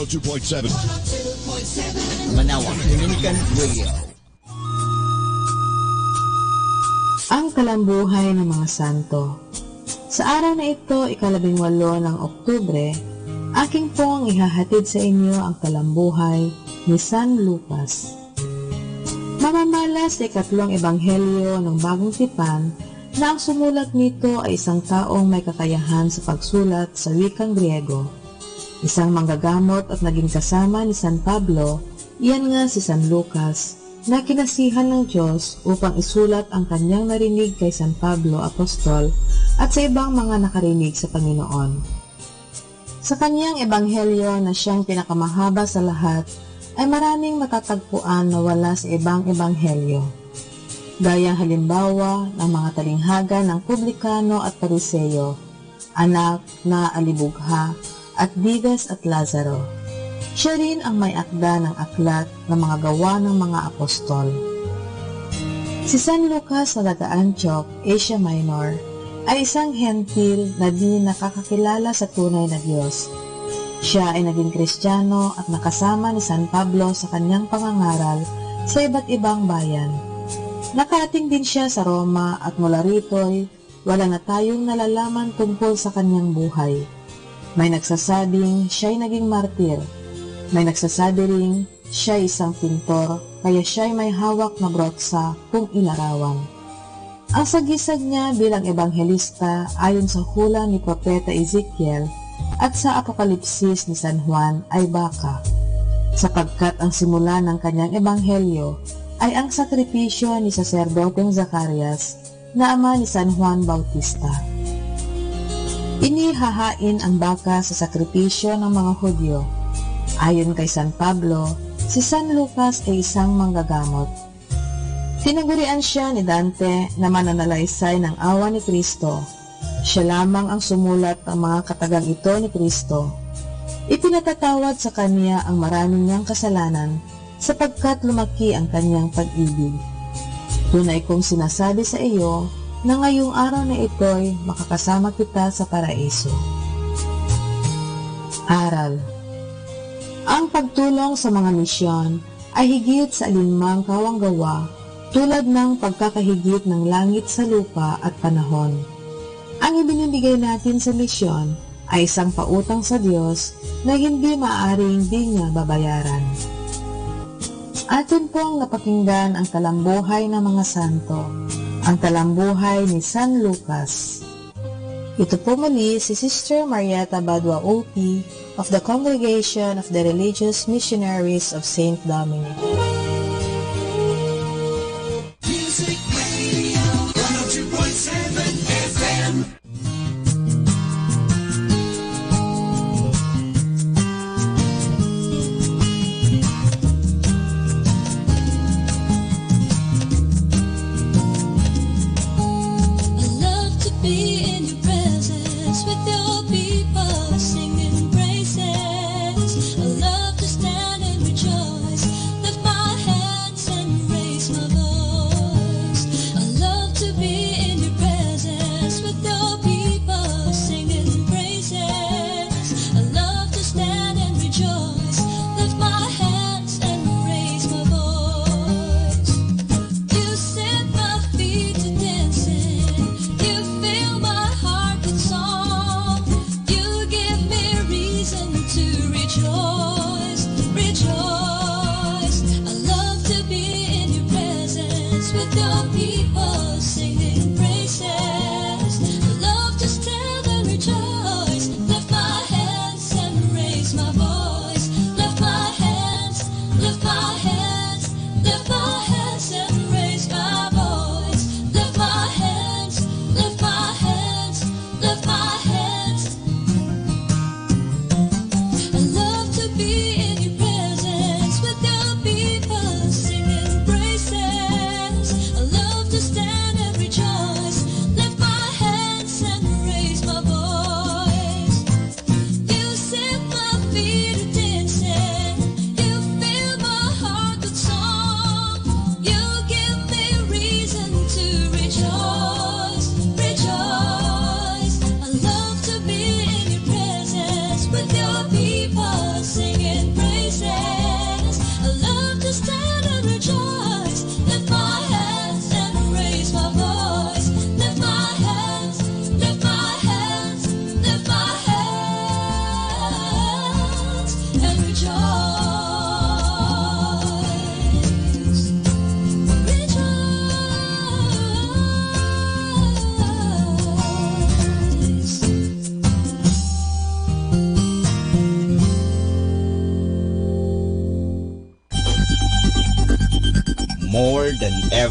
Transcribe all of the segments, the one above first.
102.7. Manawak Dominican Radio. Ang kalambuhay ng mga santo. Sa araw na ito, 18 ng Oktubre, aking pong ihahatid sa inyo ang kalambuhay ni San Lucas. Mamamalas sa ikatlong ebanghelyo ng Bagong Tipan na ang sumulat nito ay isang taong may kakayahan sa pagsulat sa wikang Griego. Isang manggagamot at naging kasama ni San Pablo, iyan nga si San Lucas, na kinasihan ng Diyos upang isulat ang kanyang narinig kay San Pablo Apostol at sa ibang mga nakarinig sa Panginoon. Sa kanyang ebanghelyo na siyang pinakamahaba sa lahat, ay maraming matatagpuan na wala sa ibang ebanghelyo. Gayang halimbawa ng mga talinghaga ng publikano at pariseyo, anak na alibugha, at Didas at Lazaro. Siya rin ang may akda ng aklat ng mga gawa ng mga apostol. Si San Lucas na taga-Antioch, Asia Minor, ay isang hentil na di nakakakilala sa tunay na Diyos. Siya ay naging Kristiyano at nakasama ni San Pablo sa kanyang pangangaral sa iba't ibang bayan. Nakarating din siya sa Roma at mula rito'y wala na tayong nalalaman tungkol sa kanyang buhay. May nagsasabing siya'y naging martir. May nagsasabi ring siya'y isang pintor, kaya siya'y may hawak na brotsa kung ilarawan. Ang sagisag niya bilang ebanghelista ayon sa hula ni Propeta Ezekiel at sa Apokalipsis ni San Juan ay baka, sapagkat ang simula ng kanyang ebanghelyo ay ang sakripisyo ni Sacerdoteng Zacarias na ama ni San Juan Bautista. Inihahain ang baka sa sakripisyo ng mga Hudyo. Ayon kay San Pablo, si San Lucas ay isang manggagamot. Tinagurian siya ni Dante na mananalaysay ng awa ni Kristo. Siya lamang ang sumulat ng mga katagang ito ni Kristo. Ipinatatawad sa kanya ang maraming niyang kasalanan sapagkat lumaki ang kanyang pag-ibig. Tunay kong sinasabi sa iyo na ngayong araw na ito'y makakasama kita sa paraiso. Aral. Ang pagtulong sa mga misyon ay higit sa alinmang kawanggawa tulad ng pagkakahigit ng langit sa lupa at panahon. Ang ibinibigay natin sa misyon ay isang pautang sa Diyos na hindi maaaring di niya babayaran. Atin pong napakinggan ang talambuhay ng mga santo, ang talambuhay ni San Lucas. Ito po muli si Sister Marieta Badwa OP of the Congregation of the Religious Missionaries of St. Dominic. Music Radio 102.7 FM. Feel my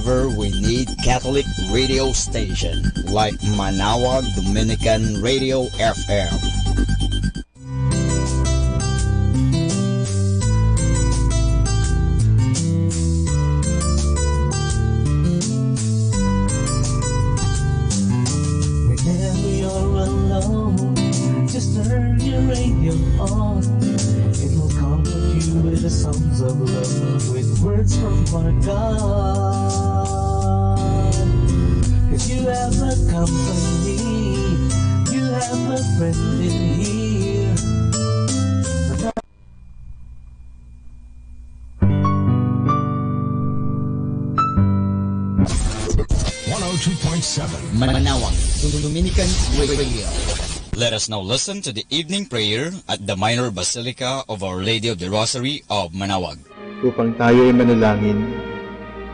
whenever we need Catholic radio station like Manawag Dominican Radio FM. Whenever you're alone, just turn your radio on. It will comfort you with the songs of love, with words from our God. Cause you have a company, you have a friend in here. 102.7 Manawag Dominican Radio. Let us now listen to the evening prayer at the Minor Basilica of Our Lady of the Rosary of Manawag. Upang tayo ay manalangin,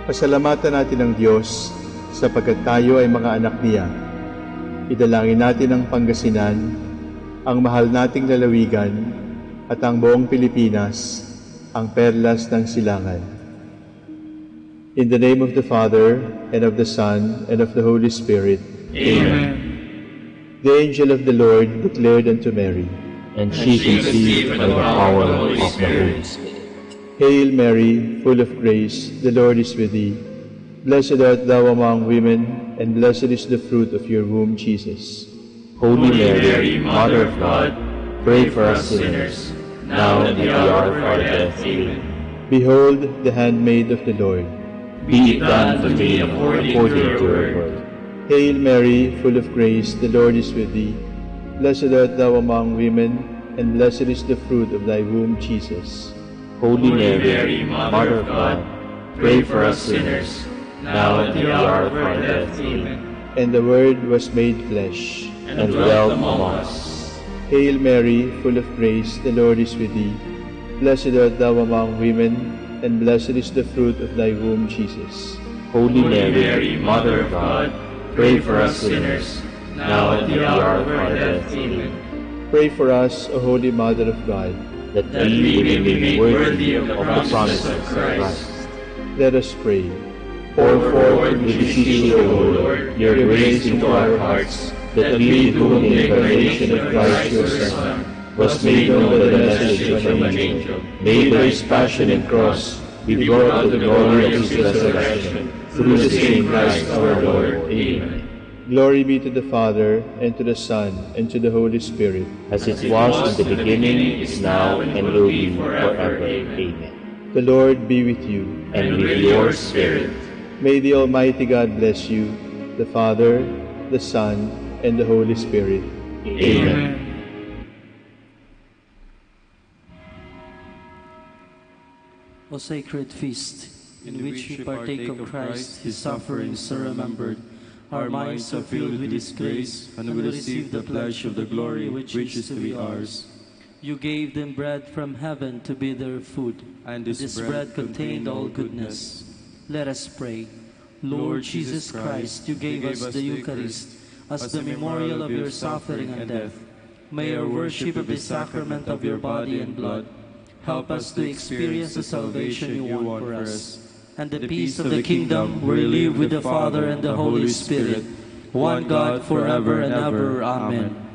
pasalamatan natin ang Diyos sapagkat tayo ay mga anak niya. Idalangin natin ang Pangasinan, ang mahal nating lalawigan, at ang buong Pilipinas, ang perlas ng silangan. In the name of the Father, and of the Son, and of the Holy Spirit. Amen. The angel of the Lord declared unto Mary, And she conceived by the power of the Holy Spirit. Hail Mary, full of grace, the Lord is with thee. Blessed art thou among women, and blessed is the fruit of your womb, Jesus. Holy Mary, Mother of God, pray for us sinners, now and at the hour of our death. Amen. Behold, the handmaid of the Lord. Be it done to me according to your word. Hail Mary, full of grace, the Lord is with thee. Blessed art thou among women, and blessed is the fruit of thy womb, Jesus. Holy Mary, Mother of God, pray for us sinners, now and at the hour of our death. Amen. And the Word was made flesh, And dwelt among us. Hail Mary, full of grace, the Lord is with thee. Blessed art thou among women, and blessed is the fruit of thy womb, Jesus. Holy Mary, Mother of God, pray for us sinners, now and at the hour of our death. Amen. Pray for us, O Holy Mother of God. That we may be made worthy of the promise of Christ. Let us pray. Pour forth, we beseech you, O Lord, your grace into our hearts, that we, to whom the incarnation of Christ your Son was made known by the message from an angel, may by his passion and cross be brought to the glory of his resurrection, through the same Christ our Lord. Amen. Glory be to the Father, and to the Son, and to the Holy Spirit. As it was in the beginning, is now, and will be forever. Amen. The Lord be with you. And with your spirit. May the Almighty God bless you, the Father, the Son, and the Holy Spirit. Amen. O sacred feast, in which we partake of Christ, his sufferings are remembered, our minds are filled with his grace, and we receive the pledge of the glory which is to be ours. You gave them bread from heaven to be their food, and this bread contained all goodness. Let us pray. Lord Jesus Christ, you gave us the Eucharist as the memorial of your suffering and death. May our worship of the sacrament of your body and blood help us to experience the salvation you want for us, and the peace of the kingdom where we live with the Father and the Holy Spirit, one God forever and ever. Amen.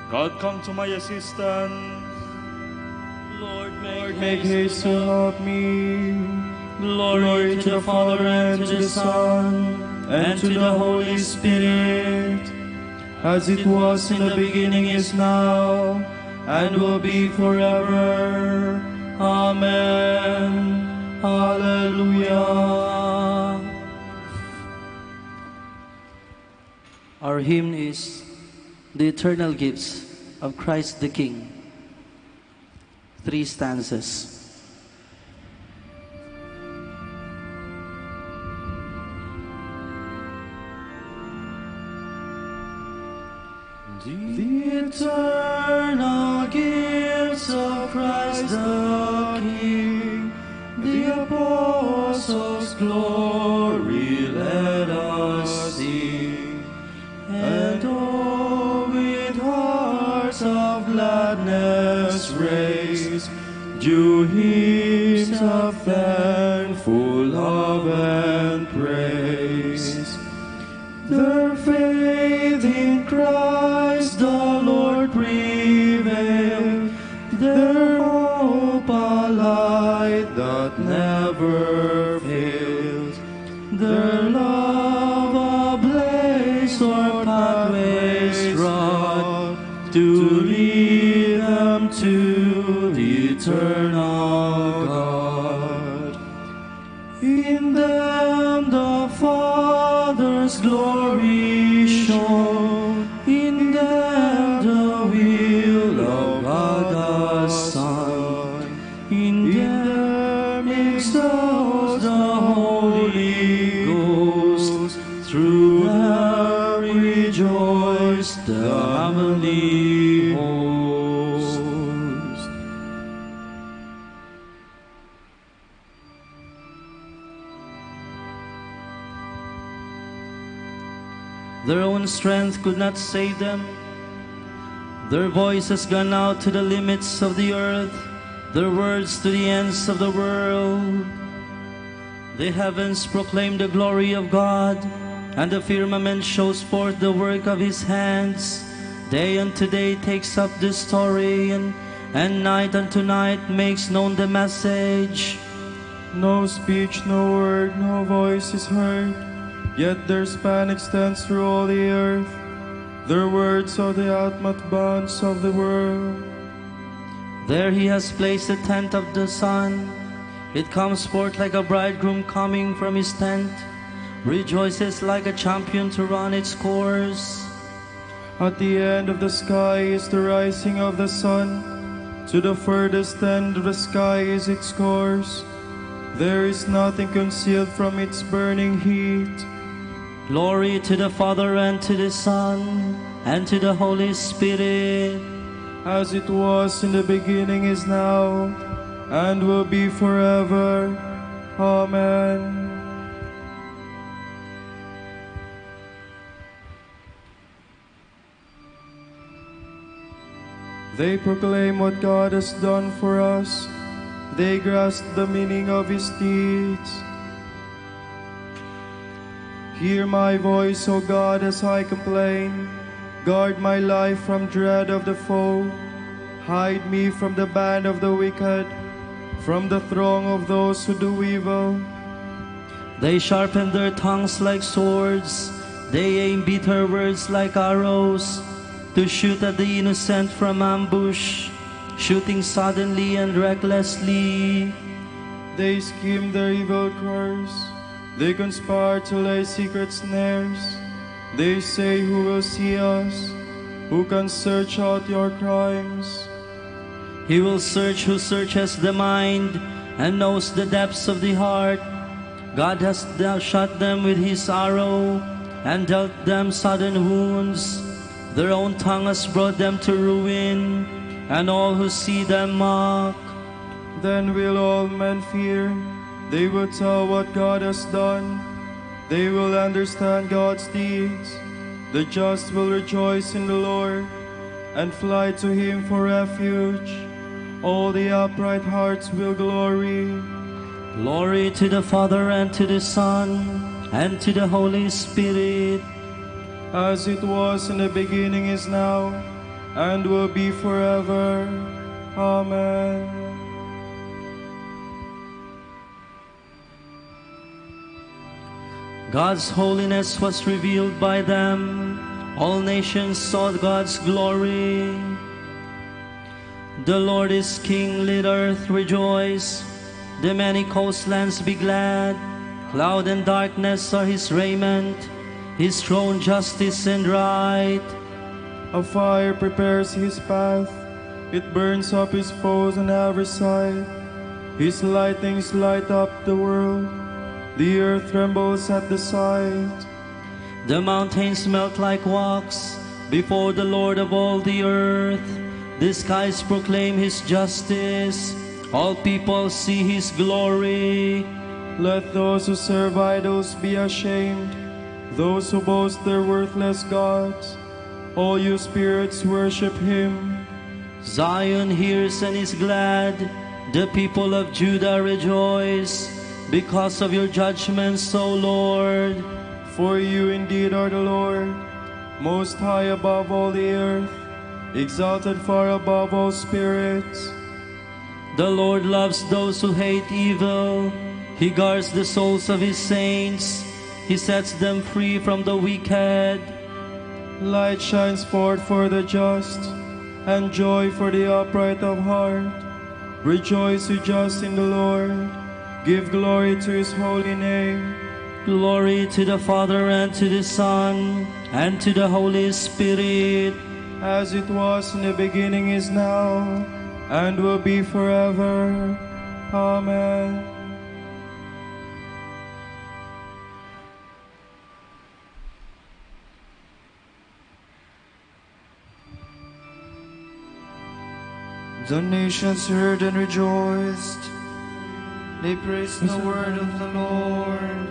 God, come to my assistance. Lord, Make haste to help me. Glory to the Father, and to the Son, and to the Holy Spirit, as it was in the beginning, is now, and will be forever. Amen. Hallelujah. Our hymn is The Eternal Gifts of Christ the King. 3 stanzas. The eternal gifts of Christ the King, the apostles' glory, let us sing, and oh, with hearts of gladness lips of thankful love and praise. Their faith in Christ the Lord prevailed, their hope a light that never fails, their love a blaze or pathways trod to lead them to the eternal God. In them the Father's glory shone, in them the will of God the Son, in them exalts the Holy Ghost, through them rejoice the heavenly host. Their own strength could not save them. Their voice has gone out to the limits of the earth, their words to the ends of the world. The heavens proclaim the glory of God, and the firmament shows forth the work of His hands. Day unto day takes up the story, and night unto night makes known the message. No speech, no word, no voice is heard, yet their span extends through all the earth. Their words are the utmost bounds of the world. There He has placed the tent of the sun. It comes forth like a bridegroom coming from his tent, rejoices like a champion to run its course. At the end of the sky is the rising of the sun. To the furthest end of the sky is its course. There is nothing concealed from its burning heat. Glory to the Father, and to the Son, and to the Holy Spirit, as it was in the beginning, is now, and will be forever. Amen. They proclaim what God has done for us. They grasp the meaning of His deeds. Hear my voice, O God, as I complain. Guard my life from dread of the foe. Hide me from the band of the wicked, from the throng of those who do evil. They sharpen their tongues like swords. They aim bitter words like arrows, to shoot at the innocent from ambush, shooting suddenly and recklessly. They scheme their evil curse. They conspire to lay secret snares. They say, who will see us? Who can search out your crimes? He will search who searches the mind and knows the depths of the heart. God has shot them with His arrow and dealt them sudden wounds. Their own tongue has brought them to ruin, and all who see them mock. Then will all men fear. They will tell what God has done. They will understand God's deeds. The just will rejoice in the Lord and fly to Him for refuge. All the upright hearts will glory. Glory to the Father, and to the Son, and to the Holy Spirit, as it was in the beginning, is now, and will be forever. Amen. God's holiness was revealed by them. All nations saw God's glory. The Lord is King, let earth rejoice. The many coastlands be glad. Cloud and darkness are His raiment. His throne justice and right. A fire prepares His path. It burns up His foes on every side. His lightnings light up the world. The earth trembles at the sight. The mountains melt like wax before the Lord of all the earth. The skies proclaim His justice. All people see His glory. Let those who serve idols be ashamed, those who boast their worthless gods. All you spirits worship Him. Zion hears and is glad. The people of Judah rejoice because of your judgments, O Lord. For you indeed are the Lord, most high above all the earth, exalted far above all spirits. The Lord loves those who hate evil. He guards the souls of his saints. He sets them free from the wicked. Light shines forth for the just, and joy for the upright of heart. Rejoice, you just in the Lord. Give glory to his holy name. Glory to the Father, and to the Son, and to the Holy Spirit. As it was in the beginning, is now, and will be forever. Amen. The nations heard and rejoiced. They praised the word of the Lord.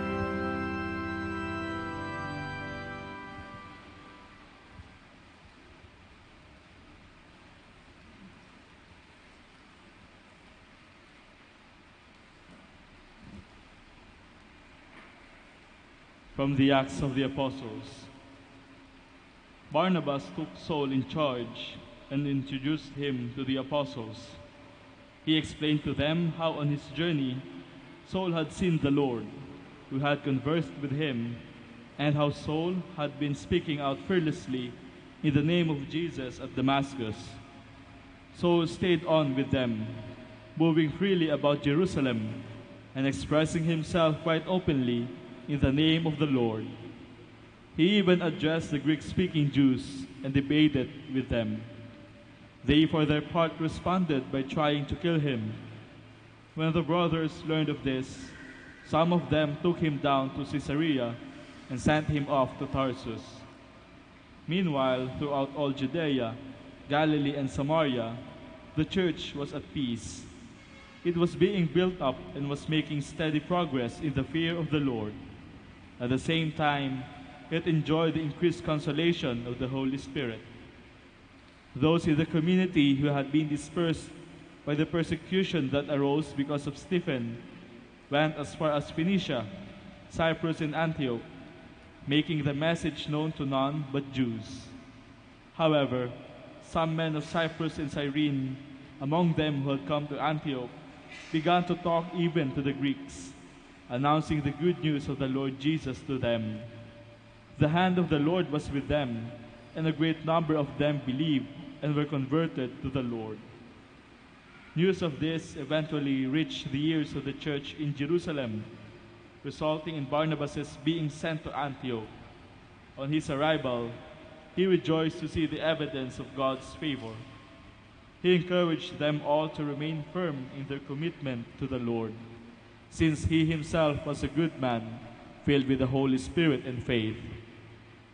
From the Acts of the Apostles. Barnabas took Saul in charge and introduced him to the apostles. He explained to them how on his journey Saul had seen the Lord, who had conversed with him, and how Saul had been speaking out fearlessly in the name of Jesus at Damascus. Saul stayed on with them, moving freely about Jerusalem and expressing himself quite openly in the name of the Lord. He even addressed the Greek-speaking Jews and debated with them. They, for their part, responded by trying to kill him. When the brothers learned of this, some of them took him down to Caesarea and sent him off to Tarsus. Meanwhile, throughout all Judea, Galilee, and Samaria, the church was at peace. It was being built up and was making steady progress in the fear of the Lord. At the same time, it enjoyed the increased consolation of the Holy Spirit. Those in the community who had been dispersed by the persecution that arose because of Stephen went as far as Phoenicia, Cyprus, and Antioch, making the message known to none but Jews. However, some men of Cyprus and Cyrene, among them who had come to Antioch, began to talk even to the Greeks, announcing the good news of the Lord Jesus to them. The hand of the Lord was with them, and a great number of them believed and were converted to the Lord. News of this eventually reached the ears of the church in Jerusalem, resulting in Barnabas' being sent to Antioch. On his arrival, he rejoiced to see the evidence of God's favor. He encouraged them all to remain firm in their commitment to the Lord, since he himself was a good man, filled with the Holy Spirit and faith.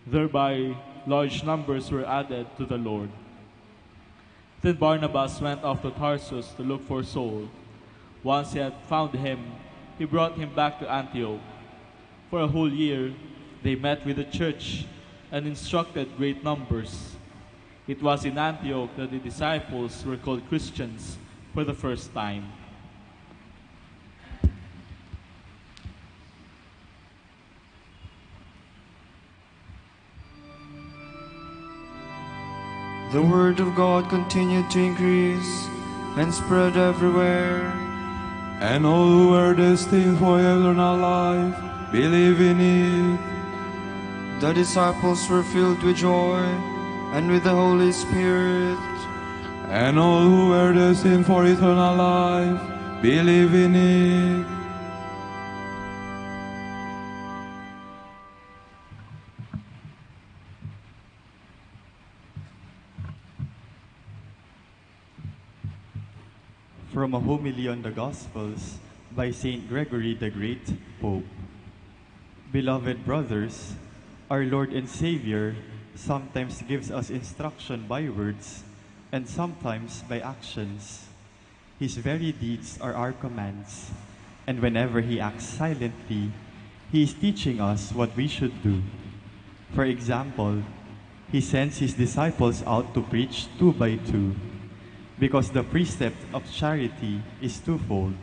Thereby, large numbers were added to the Lord. Then Barnabas went off to Tarsus to look for Saul. Once he had found him, he brought him back to Antioch. For a whole year, they met with the church and instructed great numbers. It was in Antioch that the disciples were called Christians for the first time. The word of God continued to increase and spread everywhere. And all who were destined for eternal life believe in it. The disciples were filled with joy and with the Holy Spirit. And all who were destined for eternal life believe in it. From a homily on the Gospels by Saint Gregory the Great, Pope. Beloved brothers, our Lord and Savior sometimes gives us instruction by words and sometimes by actions. His very deeds are our commands, and whenever he acts silently, he is teaching us what we should do. For example, he sends his disciples out to preach 2 by 2. because the precept of charity is twofold: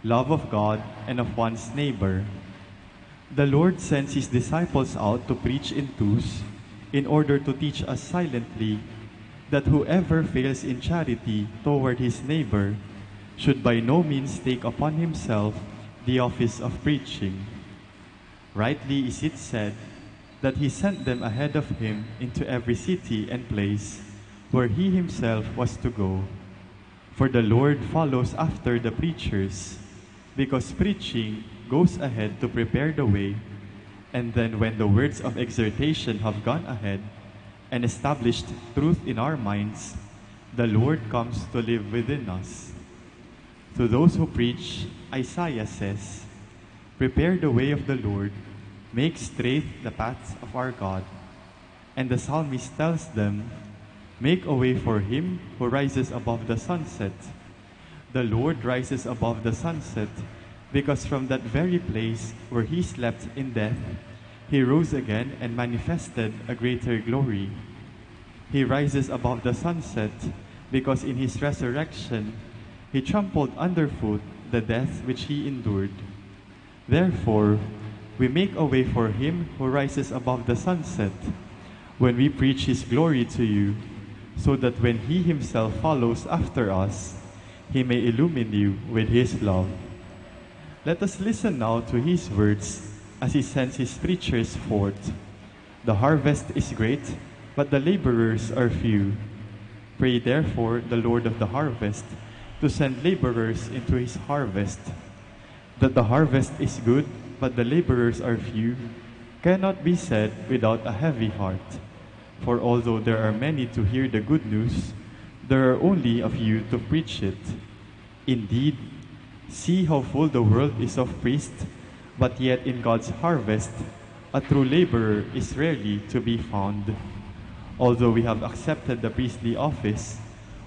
love of God and of one's neighbor. The Lord sends his disciples out to preach in twos in order to teach us silently that whoever fails in charity toward his neighbor should by no means take upon himself the office of preaching. Rightly is it said that he sent them ahead of him into every city and place where he himself was to go. For the Lord follows after the preachers, because preaching goes ahead to prepare the way, and then when the words of exhortation have gone ahead and established truth in our minds, the Lord comes to live within us. To those who preach, Isaiah says, "Prepare the way of the Lord, make straight the paths of our God." And the psalmist tells them, "Make a way for him who rises above the sunset." The Lord rises above the sunset because from that very place where he slept in death, he rose again and manifested a greater glory. He rises above the sunset because in his resurrection, he trampled underfoot the death which he endured. Therefore, we make a way for him who rises above the sunset when we preach his glory to you, so that when he himself follows after us, he may illumine you with his love. Let us listen now to his words as he sends his preachers forth. The harvest is great, but the laborers are few. Pray therefore the Lord of the harvest to send laborers into his harvest. That the harvest is good, but the laborers are few, cannot be said without a heavy heart. For although there are many to hear the good news, there are only a few to preach it. Indeed, see how full the world is of priests, but yet in God's harvest, a true laborer is rarely to be found. Although we have accepted the priestly office,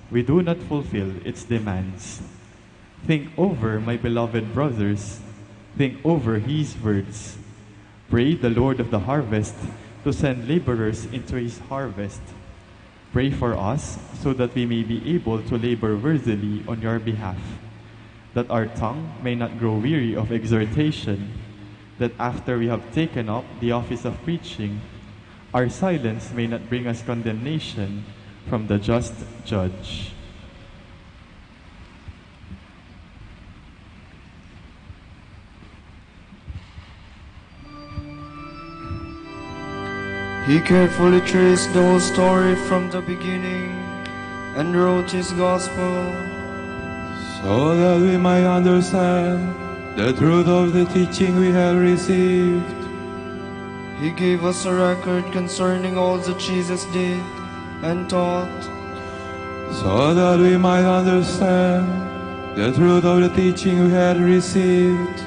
we do not fulfill its demands. Think over, my beloved brothers, think over his words. Pray the Lord of the harvest to send laborers into his harvest. Pray for us so that we may be able to labor worthily on your behalf, that our tongue may not grow weary of exhortation, that after we have taken up the office of preaching, our silence may not bring us condemnation from the just judge. He carefully traced the whole story from the beginning and wrote his gospel, so that we might understand the truth of the teaching we have received. He gave us a record concerning all that Jesus did and taught, so that we might understand the truth of the teaching we had received.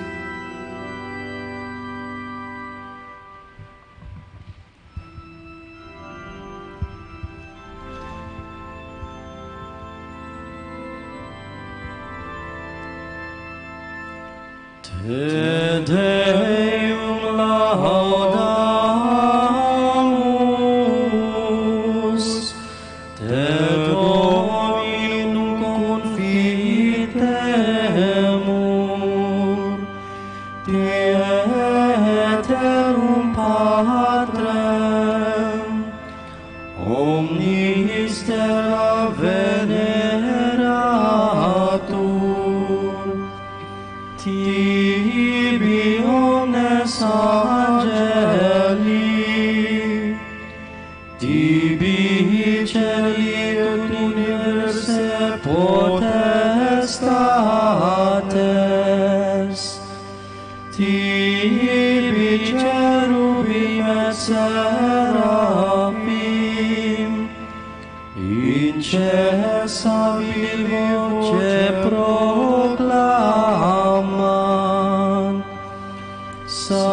Te Deum laudamus, Te Dominum confitemur, Te Aeterum Patrem, omnis terra veneratur, Tibi omnes angeli, Tibi celi ut universe potestates, Tibi cherubim et seraphim, incessabil voce proclaman, Sanctus,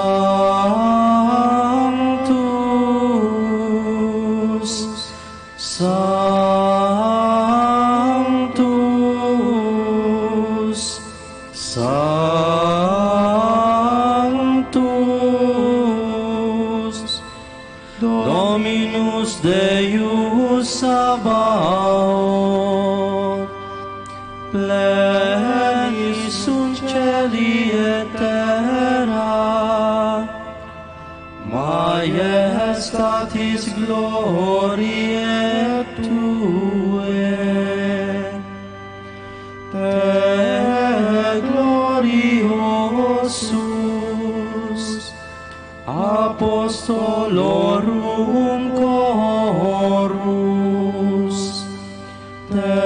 Sanctus, Sanctus, Dominus Deus Sabaoth. sunt celi et terra, Majestatis gloriae Tue, Te gloriosus apostolorum chorus, Te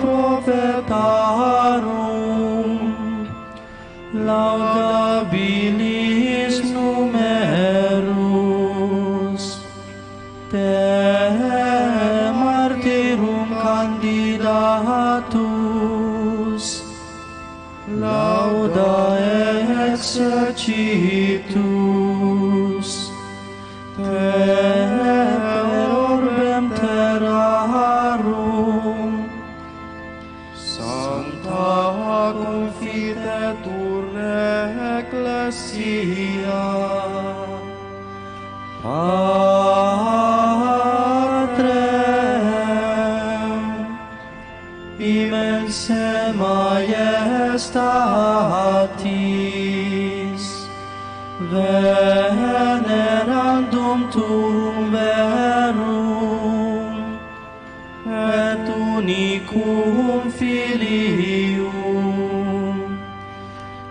prophetarum laudabilis numerus, Te martyrum candidatus, lauda exercitus, Te per orbem terrarum, Sancta confitetur ecclesia, Patrem, immense majestatis, venerandum tuum verum, et unicum filium,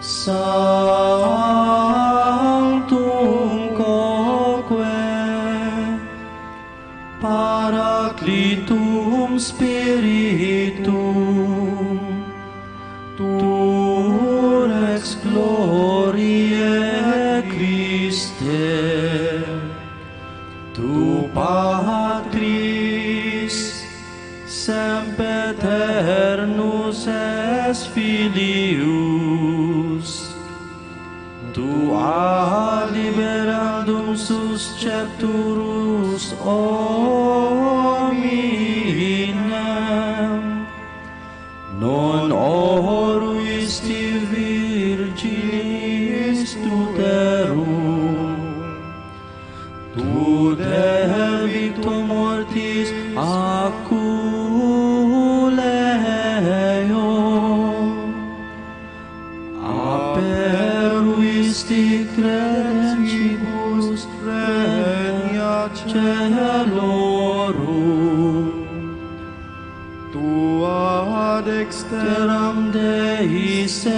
sanctum quoque, paraclitum spiritum, tur ex gloriae Christe, tu Patris, sempiternus es Filius, tu ad liberandum suscepturus hominem, non oruisti virginis tuterum, tu de victo mortis aculeo, aperuisti credentibus regna celorum, tu ad exteram Dei sedes,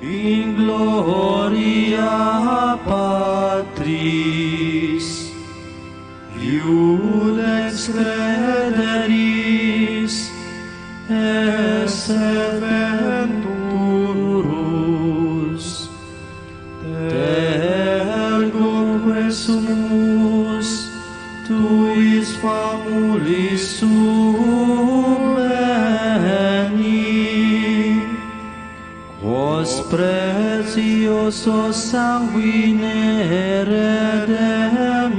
in gloria Patris, iudex crederis, esse venturus, te ergo quesumus, tuis famulis subveni, quos preciosos sanguine redemisti,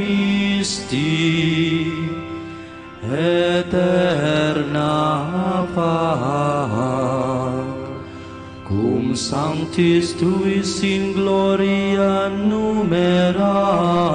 eterna pax, cum sanctis tuis in gloria numerari.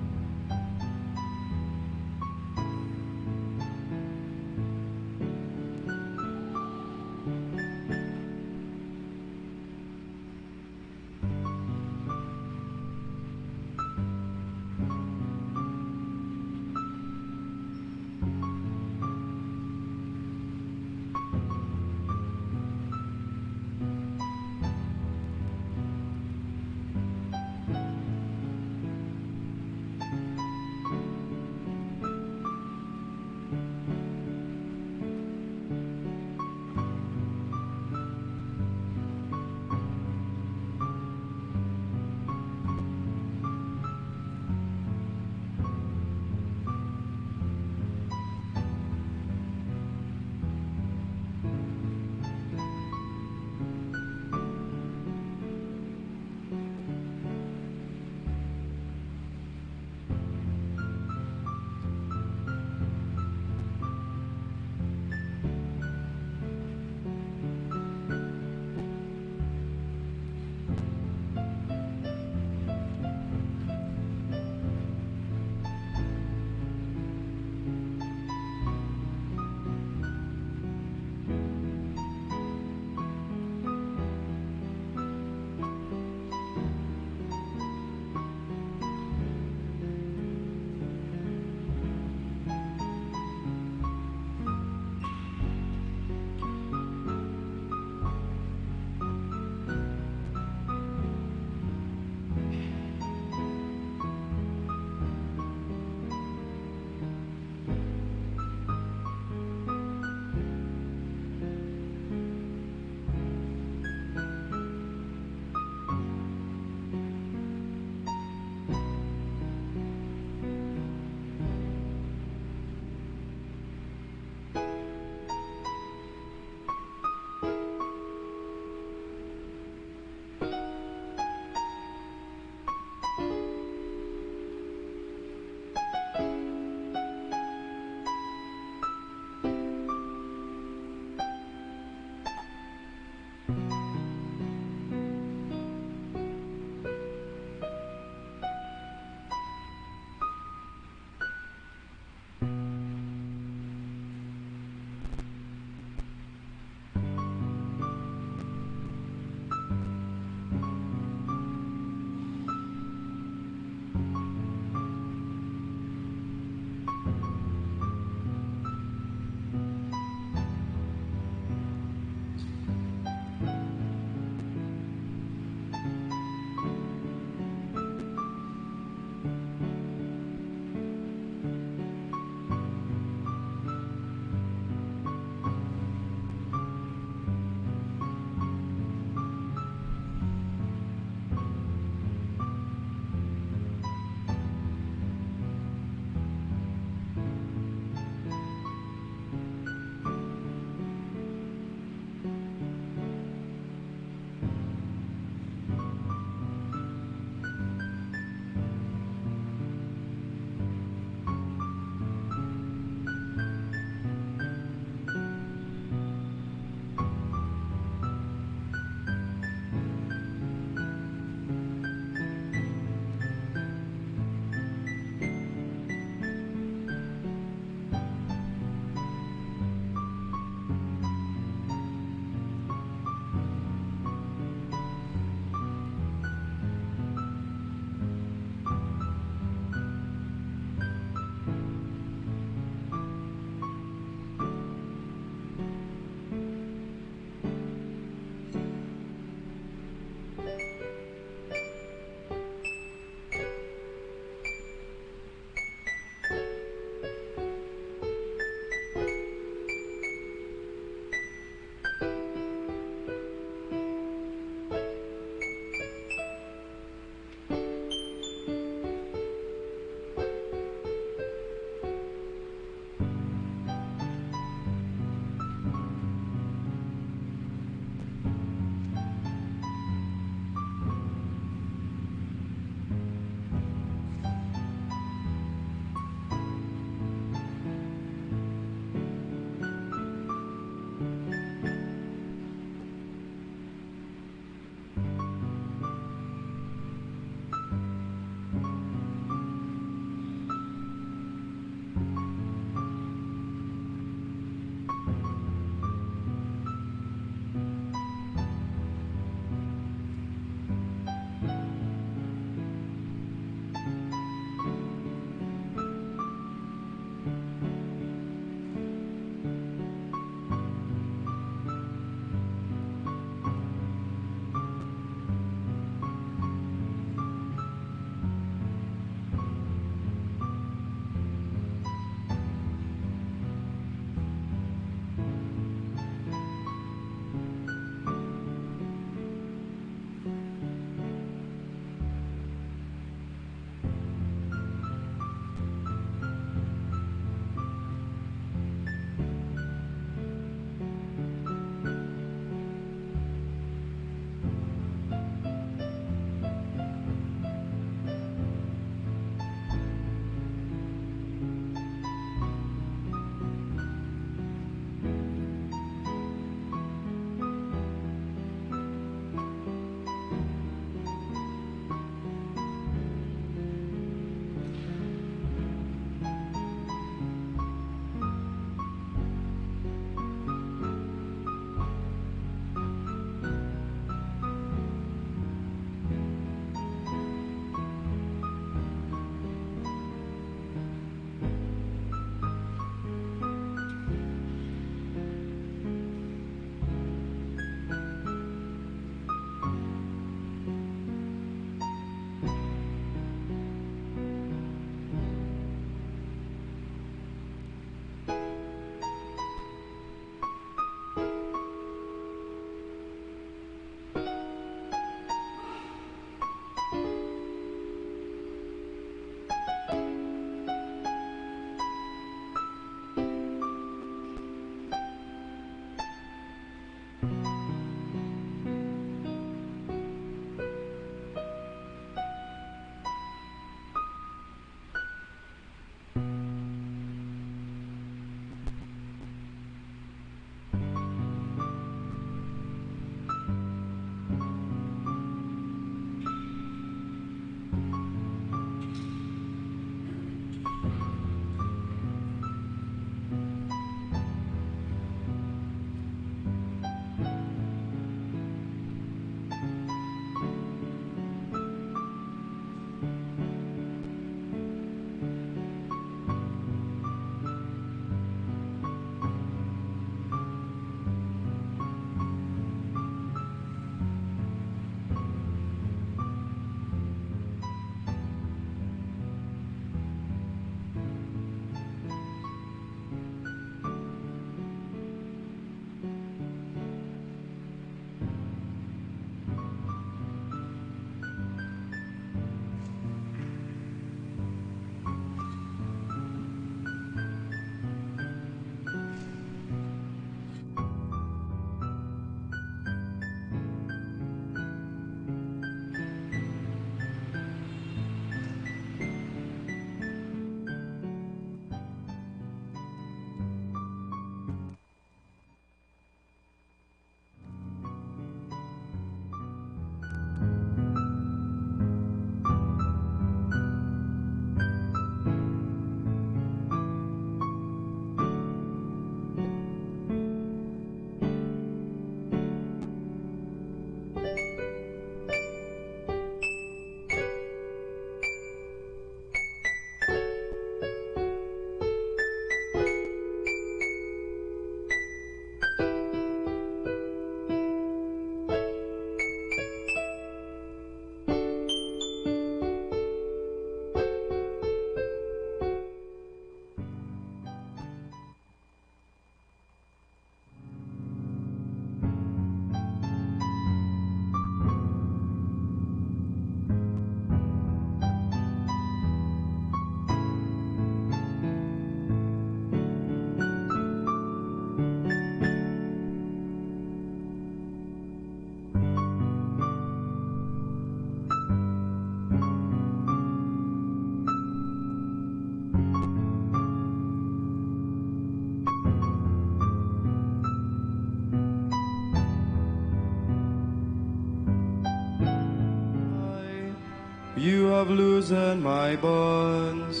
You have loosened my bonds.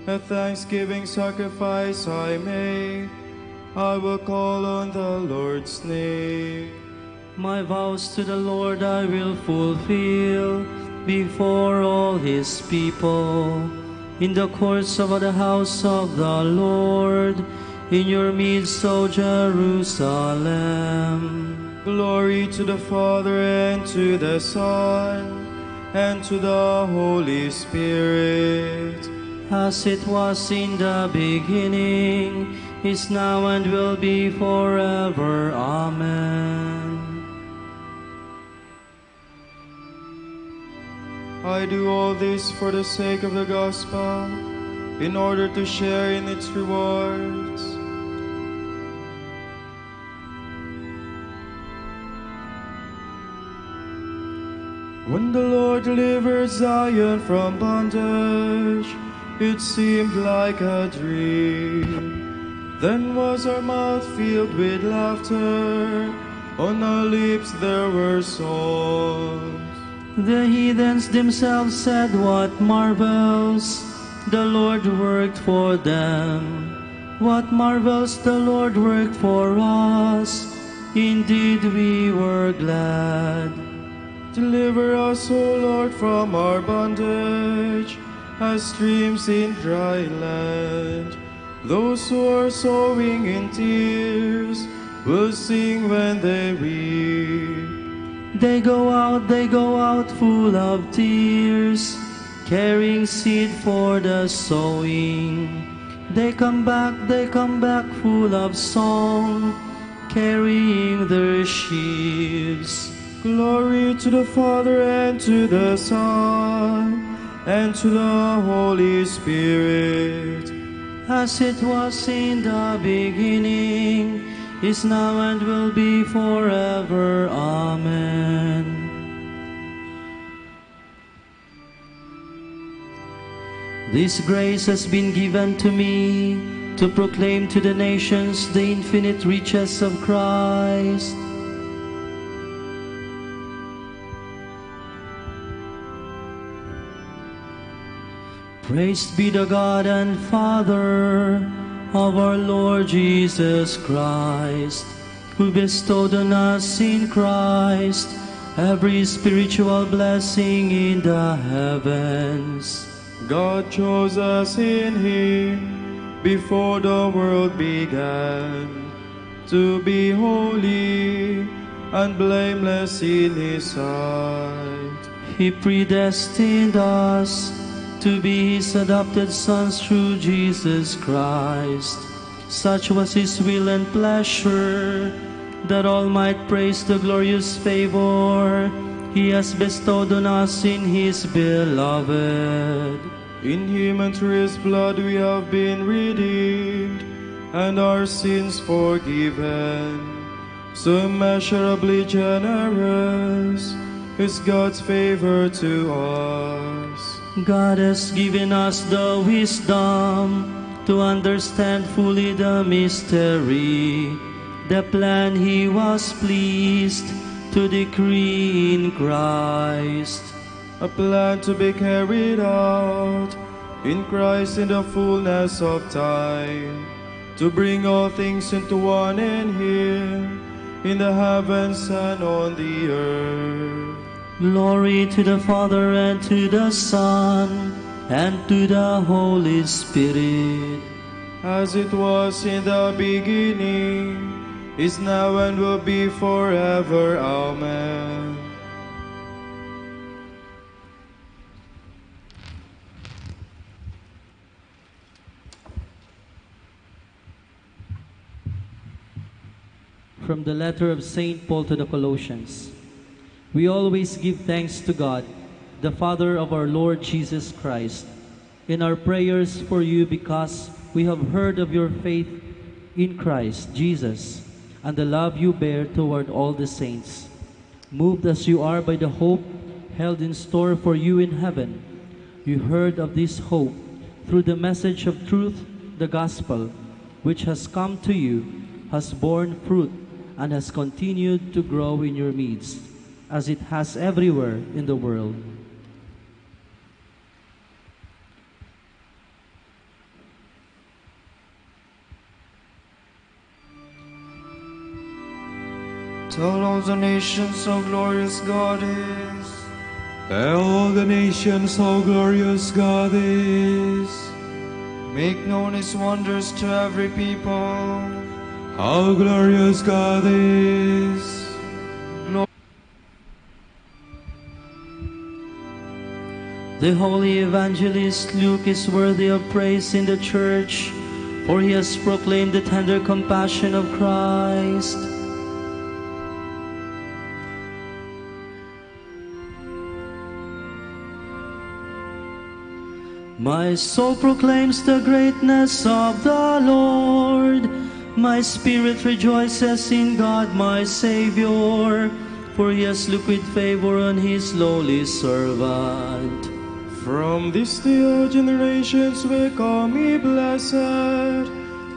A thanksgiving sacrifice I make. I will call on the Lord's name. My vows to the Lord I will fulfill before all his people. In the courts of the house of the Lord, in your midst, O Jerusalem. Glory to the Father, and to the Son, and to the Holy Spirit. As it was in the beginning, is now, and will be forever. Amen. I do all this for the sake of the gospel, in order to share in its rewards. When the Lord delivered Zion from bondage, it seemed like a dream. Then was our mouth filled with laughter, on our lips there were songs. The heathens themselves said, "What marvels the Lord worked for them! What marvels the Lord worked for us! Indeed we were glad." Deliver us, O Lord, from our bondage, as streams in dry land. Those who are sowing in tears will sing when they reap. They go out full of tears, carrying seed for the sowing. They come back full of song, carrying their sheaves. Glory to the Father, and to the Son, and to the Holy Spirit. As it was in the beginning, is now, and will be forever. Amen. This grace has been given to me, to proclaim to the nations the infinite riches of Christ. Praise be the God and Father of our Lord Jesus Christ, who bestowed on us in Christ every spiritual blessing in the heavens. God chose us in Him before the world began, to be holy and blameless in His sight. He predestined us to be His adopted sons through Jesus Christ. Such was His will and pleasure, that all might praise the glorious favor He has bestowed on us in His beloved. In Him and through His blood we have been redeemed, and our sins forgiven. So immeasurably generous is God's favor to us. God has given us the wisdom to understand fully the mystery, the plan He was pleased to decree in Christ. A plan to be carried out in Christ in the fullness of time, to bring all things into one in Him, in the heavens and on the earth. Glory to the Father, and to the Son, and to the Holy Spirit. As it was in the beginning, is now, and will be forever. Amen. From the letter of St. Paul to the Colossians. We always give thanks to God, the Father of our Lord Jesus Christ, in our prayers for you, because we have heard of your faith in Christ Jesus and the love you bear toward all the saints. Moved as you are by the hope held in store for you in heaven, you heard of this hope through the message of truth, the gospel, which has come to you, has borne fruit, and has continued to grow in your midst, as it has everywhere in the world. Tell all the nations how glorious God is. Tell all the nations how glorious God is. Make known his wonders to every people. How glorious God is. The holy evangelist Luke is worthy of praise in the church, for he has proclaimed the tender compassion of Christ. My soul proclaims the greatness of the Lord. My spirit rejoices in God my Savior, for he has looked with favor on his lowly servant. From this day all generations will call me blessed.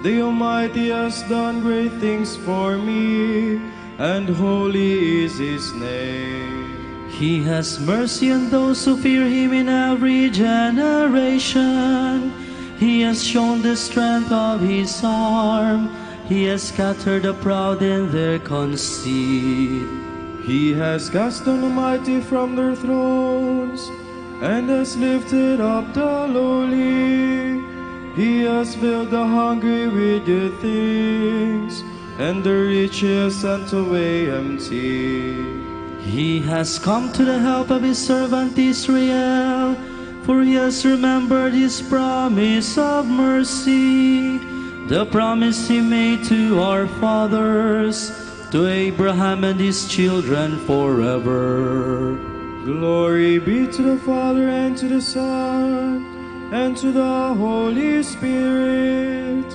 The Almighty has done great things for me, and holy is his name. He has mercy on those who fear him in every generation. He has shown the strength of his arm. He has scattered the proud in their conceit. He has cast down the mighty from their thrones, and has lifted up the lowly. He has filled the hungry with good things, and the rich he has sent away empty. He has come to the help of his servant Israel, for he has remembered his promise of mercy, the promise he made to our fathers, to Abraham and his children forever. Glory be to the Father, and to the Son, and to the Holy Spirit.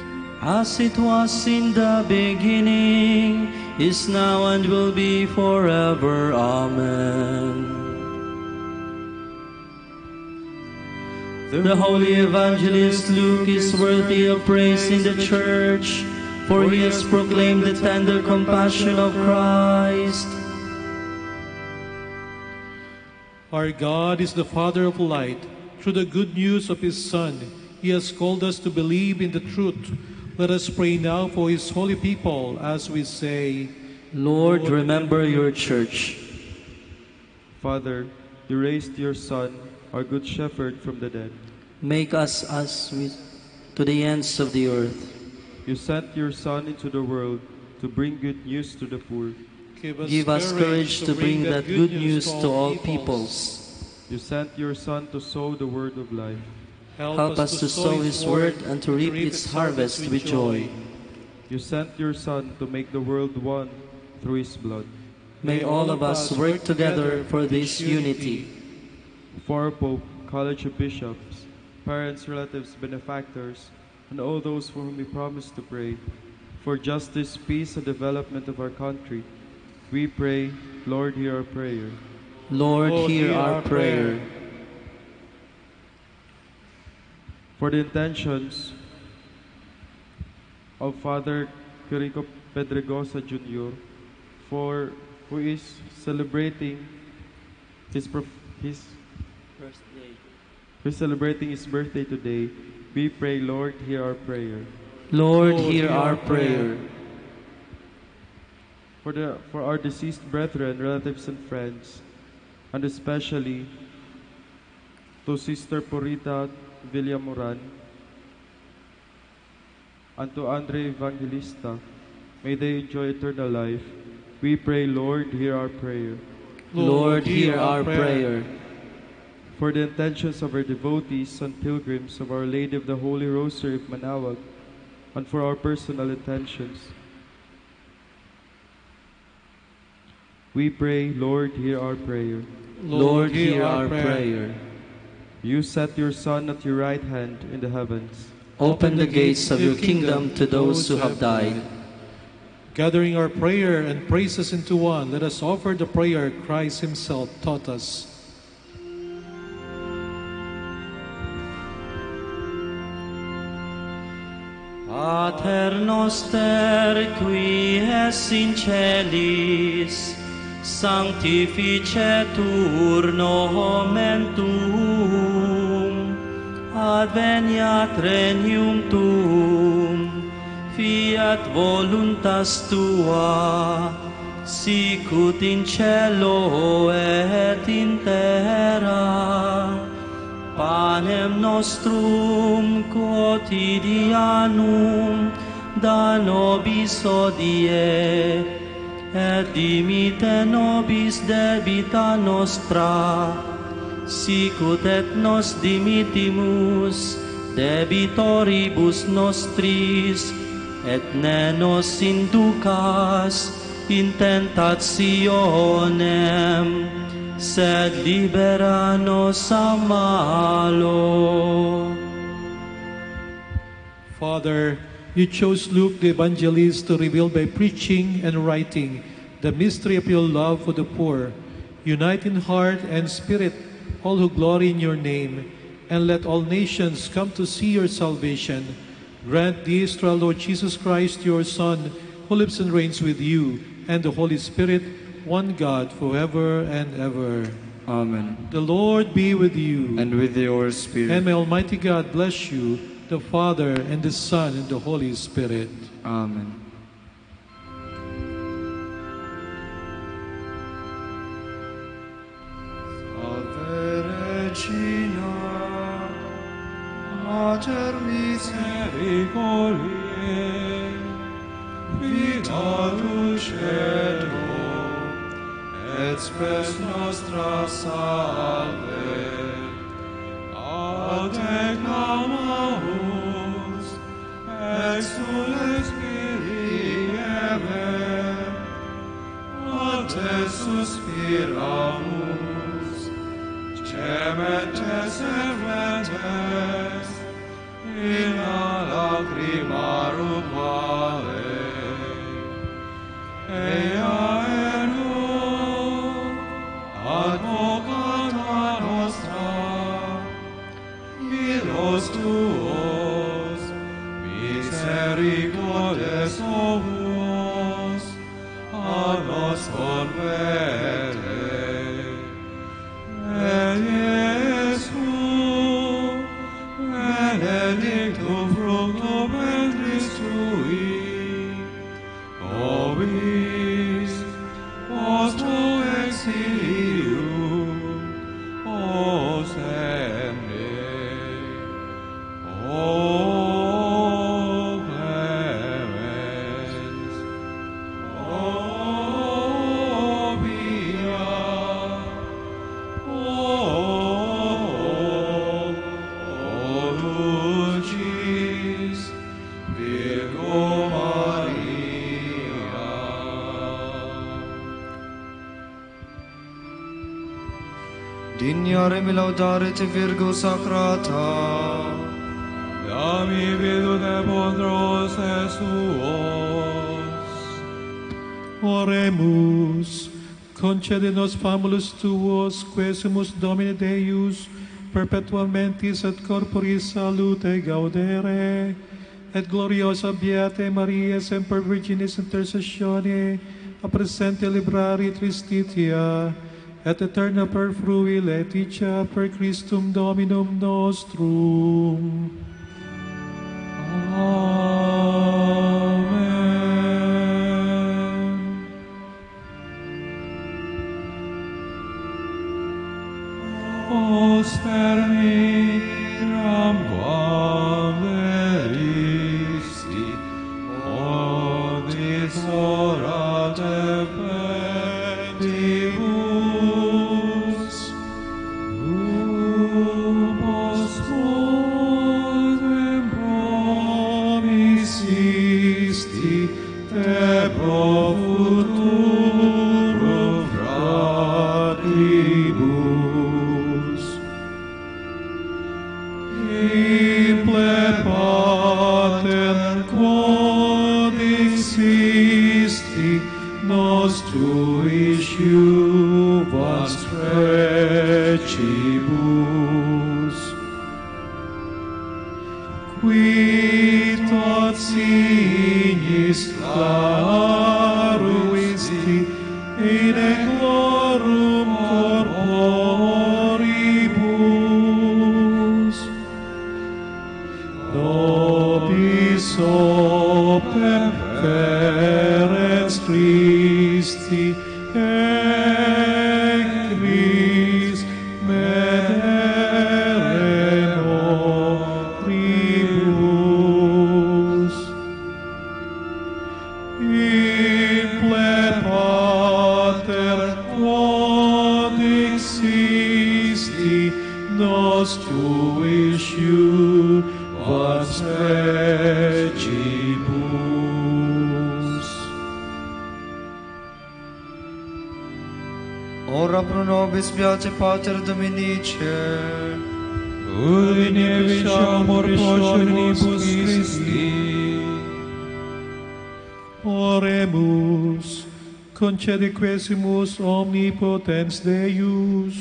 As it was in the beginning, is now, and will be forever. Amen. The holy evangelist Luke is worthy of praise in the church, for he has proclaimed the tender compassion of Christ. Our God is the Father of light. Through the good news of his Son, he has called us to believe in the truth. Let us pray now for his holy people as we say, Lord, remember your church. Father, you raised your Son, our good shepherd, from the dead. Make us to the ends of the earth. You sent your Son into the world to bring good news to the poor. Give us courage to bring that good news to all peoples. You sent your Son to sow the word of life. Help us to sow his word and to reap its harvest with joy. You sent your Son to make the world one through his blood. May all of us work together for this unity. For our Pope, College of Bishops, parents, relatives, benefactors, and all those for whom we promise to pray, for justice, peace, and development of our country, we pray, Lord, hear our prayer. Lord, hear our prayer. For the intentions of Father Quirico Pedregosa Jr., who is celebrating his birthday today, we pray, Lord, hear our prayer. Lord, hear our prayer. For our deceased brethren, relatives, and friends, and especially to Sister Purita Villamoran and to Andre Evangelista, may they enjoy eternal life. We pray, Lord, hear our prayer. Lord, hear our prayer. For the intentions of our devotees and pilgrims of Our Lady of the Holy Rosary of Manaoag, and for our personal intentions, we pray, Lord, hear our prayer. Lord, hear our prayer. You set your Son at your right hand in the heavens. Open the gates of your kingdom to those who have died. Gathering our prayer and praises into one, let us offer the prayer Christ himself taught us. Pater noster, qui es in celis, sanctificetur nomen tuum, adveniat regnum tuum, fiat voluntas tua, sicut in cielo et in terra. Panem nostrum quotidianum da nobis hodie, et dimite nobis debita nostra, sicut et nos dimitimus debitoribus nostris, et ne nos inducas in tentationem, sed libera nos a malo. Father, you chose Luke the evangelist to reveal by preaching and writing the mystery of your love for the poor. Unite in heart and spirit all who glory in your name, and let all nations come to see your salvation. Grant this through our Lord Jesus Christ, your Son, who lives and reigns with you and the Holy Spirit, one God, forever and ever. Amen. The Lord be with you. And with your spirit. And may Almighty God bless you, the Father, and the Son, and the Holy Spirit. Amen. Salve Regina, Mater misericordiae, vita dulcedo, et spes nostra salve. A te clamamus, exules Kyrie, a te suspiramus, cementes serventes, in lacrimarum vale. Ea erum, advocata nostra, milos tuos, misericordes ovos, a nos converte. Et Iesus, benedictum fructum ventris tui, nobis post exilium, o semne, o clemens, o via, o dulcis Virgo Maria. Dignare mi laudare te Virgo Sacrata, Dami vidu de potros Jesuos. Oremus. Concede nos famulus tuos, quesumus Domine Deus, perpetuam mentis et corporis salute gaudere, et gloriosa Beate Maria semper Virginis intercessione, a presente librari tristitia, et eterna per frui laetitia per Christum Dominum nostrum. Amen. Oster miram quam veristi, odis ora te pedibus, ubos quodem promisisti te pro futurum fratibus. Imple pater quod existi nos tuis juvas precibus, qui tot signis claruisti in eclorum corporibus, nobis opem ferens Christi Ecris medere moribus. Imple Pater quod existi nos tuisciu vas regibus. Ora pro nobis beate Pater Dominice, ut in amor progenibus Christi. Oremus, concede quesimus omnipotens Deus,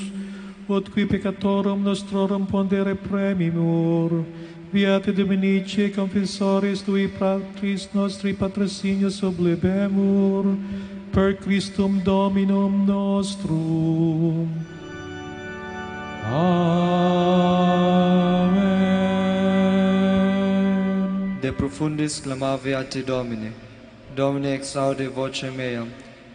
ut qui peccatorum nostrorum pondere premimur, Beate Dominici confessores tui patris nostri patrocinius oblibemur, per Christum Dominum nostrum. Amen. De profundis clamavi a te Domine, Domine exaude voce mea,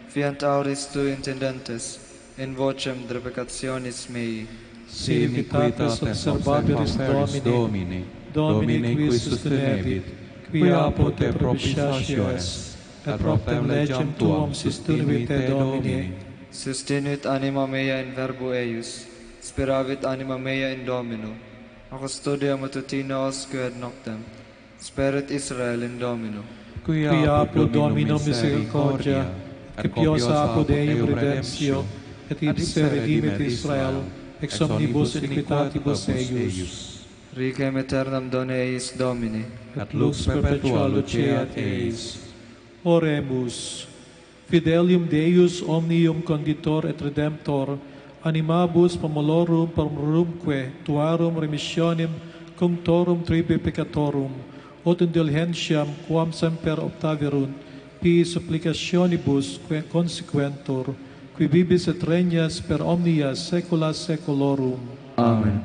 fiant auris tu intendentes, in vocem drepecationis mei. Si iniquitas observabiris Domine, Domine qui sustenebit, qui apud te propitiatio est, et propter legem tuum sustinuit te Domine. Sustinuit anima mea in verbo eius, speravit anima mea in Domino. A custodia matutina osque et noctem, sperit Israel in Domino. Qui apud Domino misericordia, et copiosa apud Deum redemptio, et ipse redimit Israel, ex omnibus iniquitatibus eius. Ricem aeternam done eis Domini, et lux perpetua luceat eis. Oremus, fidelium Deus omnium conditor et redemptor, animabus pomolorum pomorumque tuarum remissionem cunctorum tribi peccatorum, ut indulgentiam quam semper optaverunt, pi supplicationibus consequentur, qui bibis et regnas per omnia saecula saeculorum. Amen.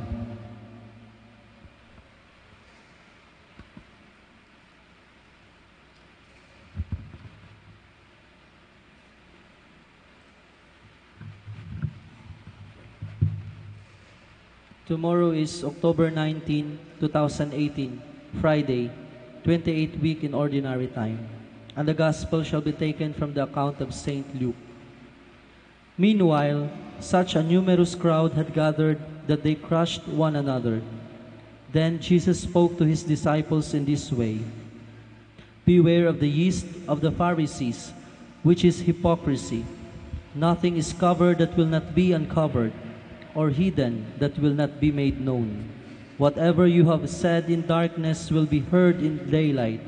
Tomorrow is October 19, 2018, Friday, 28th week in Ordinary Time, and the Gospel shall be taken from the account of St. Luke. Meanwhile, such a numerous crowd had gathered that they crushed one another. Then Jesus spoke to his disciples in this way: Beware of the yeast of the Pharisees, which is hypocrisy. Nothing is covered that will not be uncovered, or hidden that will not be made known. Whatever you have said in darkness will be heard in daylight,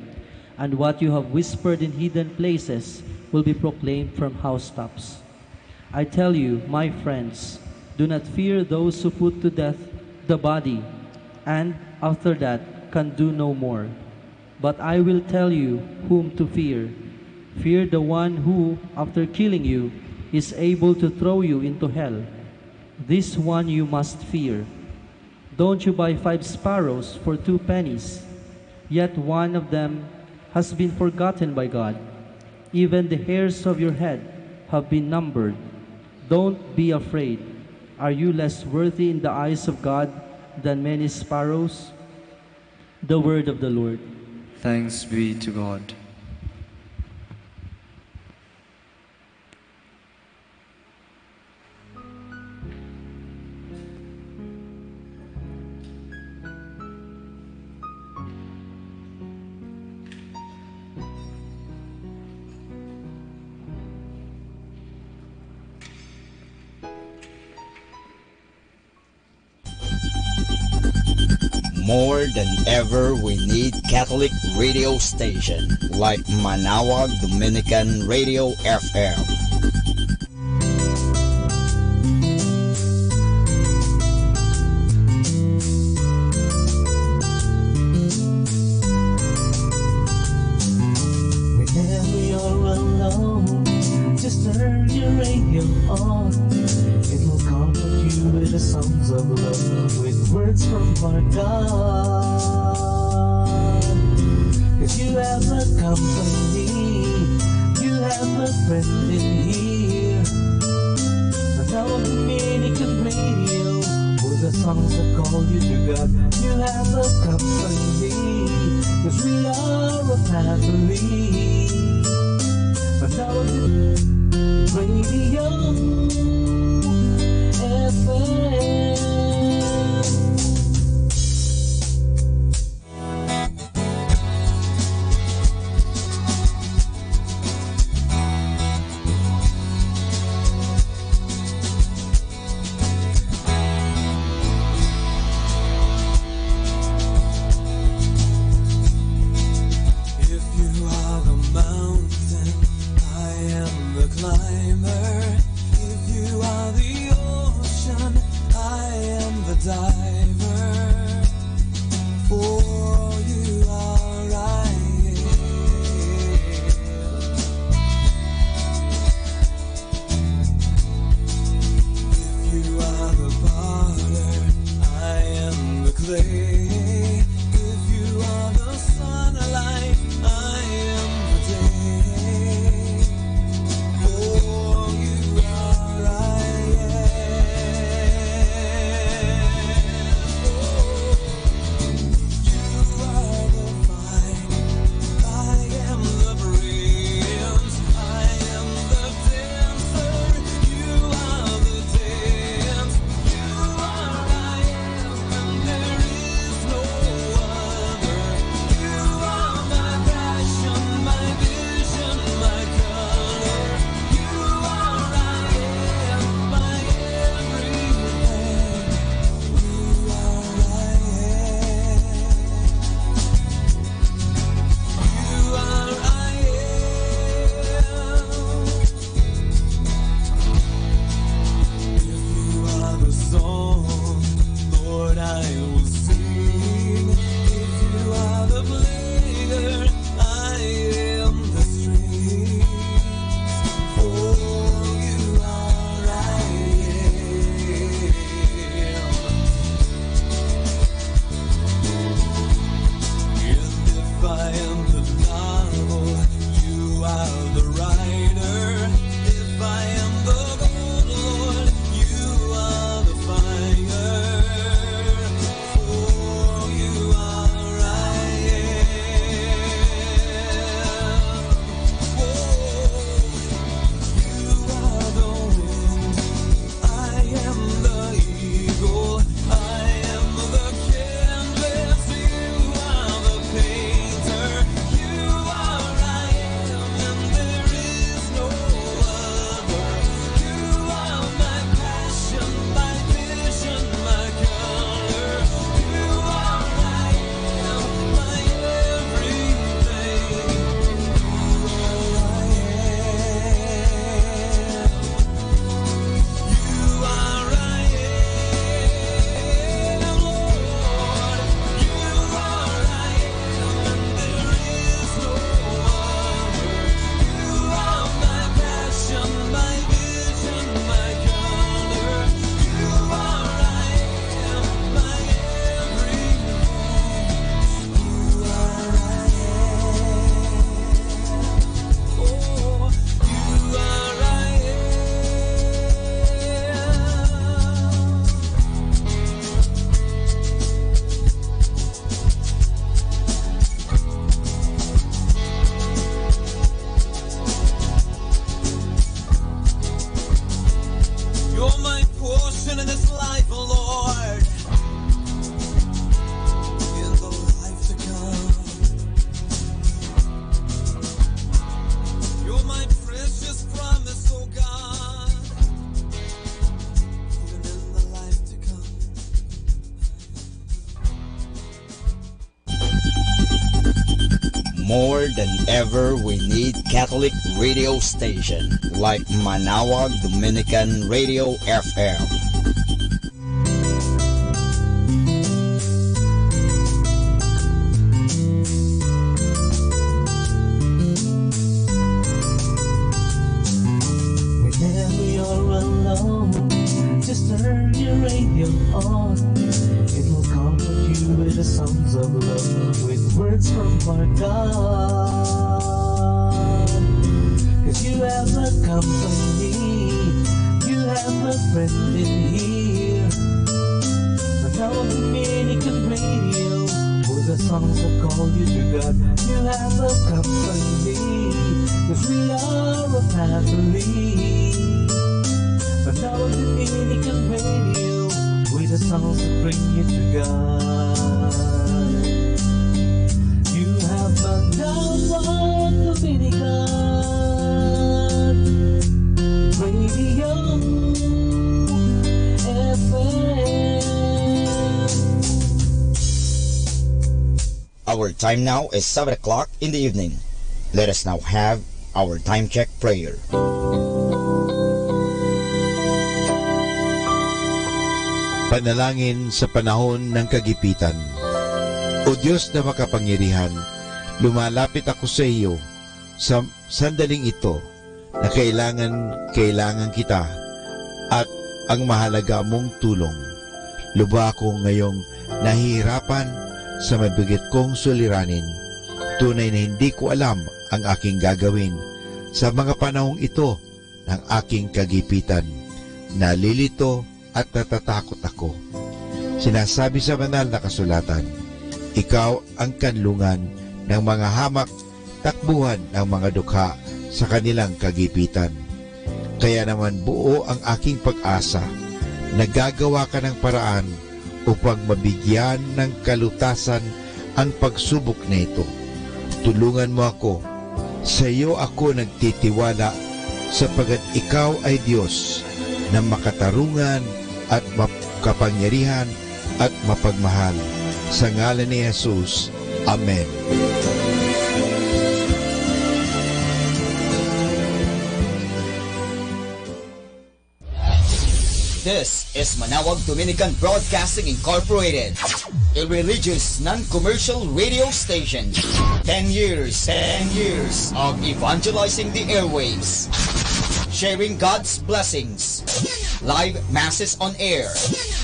and what you have whispered in hidden places will be proclaimed from housetops. I tell you, my friends, do not fear those who put to death the body, and after that can do no more. But I will tell you whom to fear. Fear the one who, after killing you, is able to throw you into hell. This one you must fear. Don't you buy 5 sparrows for 2 pennies? Yet one of them has been forgotten by God. Even the hairs of your head have been numbered. Don't be afraid. Are you less worthy in the eyes of God than many sparrows? The word of the Lord. Thanks be to God. More than ever, we need Catholic radio station like Manawag Dominican Radio FM. Whenever you're alone, just turn your radio on. It will comfort you with the songs of love, with words from our God. Cause you have a company, you have a friend in here. songs that call you to God. You have a company, 'cause we are a family. But now Radio FM. More than ever, we need Catholic radio station like Manawag Dominican Radio FM. Whenever you're alone, just turn your radio on. It will comfort you with the songs of love, with words from our God. 'Cause you have a company, you have a friend in here. of Dominican radio, with the songs that call you to God. You have a company, 'cause we are a family. But now of Dominican radio, with the songs that bring you to God. You have found out what Dominican Radio FM. Our time now is 7 o'clock in the evening. Let us now have our time check prayer. Panalangin sa panahon ng kagipitan. O Diyos na makapangyarihan, lumalapit ako sa iyo sa sandaling ito na kailangan kita at ang mahalaga mong tulong. Luba ako ngayong nahihirapan sa mabigat kong suliranin. Tunay na hindi ko alam ang aking gagawin sa mga panahong ito ng aking kagipitan. Nalilito at natatakot ako. Sinasabi sa banal na kasulatan, ikaw ang kanlungan ng mga hamak, takbuhan ng mga dukha sa kanilang kagipitan. Kaya naman buo ang aking pag-asa na gagawa ka ng paraan upang mabigyan ng kalutasan ang pagsubok na ito. Tulungan mo ako. Sa iyo ako nagtitiwala sapagat ikaw ay Diyos na makatarungan at makapangyarihan at mapagmahal. Sa ngalan ni Jesus. Amen. This is Manawag Dominican Broadcasting Incorporated, a religious non-commercial radio station. 10 years of evangelizing the airwaves, sharing God's blessings, live masses on air,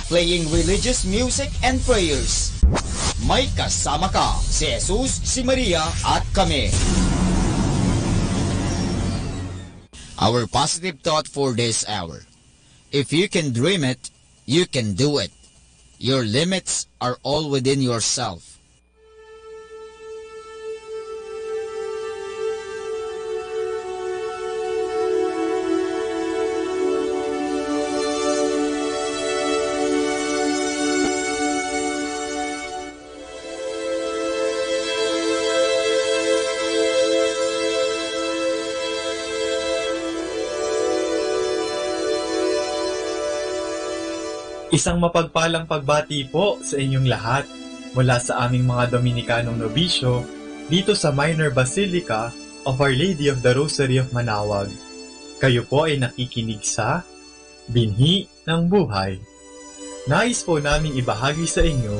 playing religious music and prayers. May kasama ka, si Jesus, si Maria, at kami. Our positive thought for this hour. If you can dream it, you can do it. Your limits are all within yourself. Isang mapagpalang pagbati po sa inyong lahat mula sa aming mga Dominikanong nobisyo dito sa Minor Basilica of Our Lady of the Rosary of Manawag. Kayo po ay nakikinig sa Binhi ng Buhay. Nais po naming ibahagi sa inyo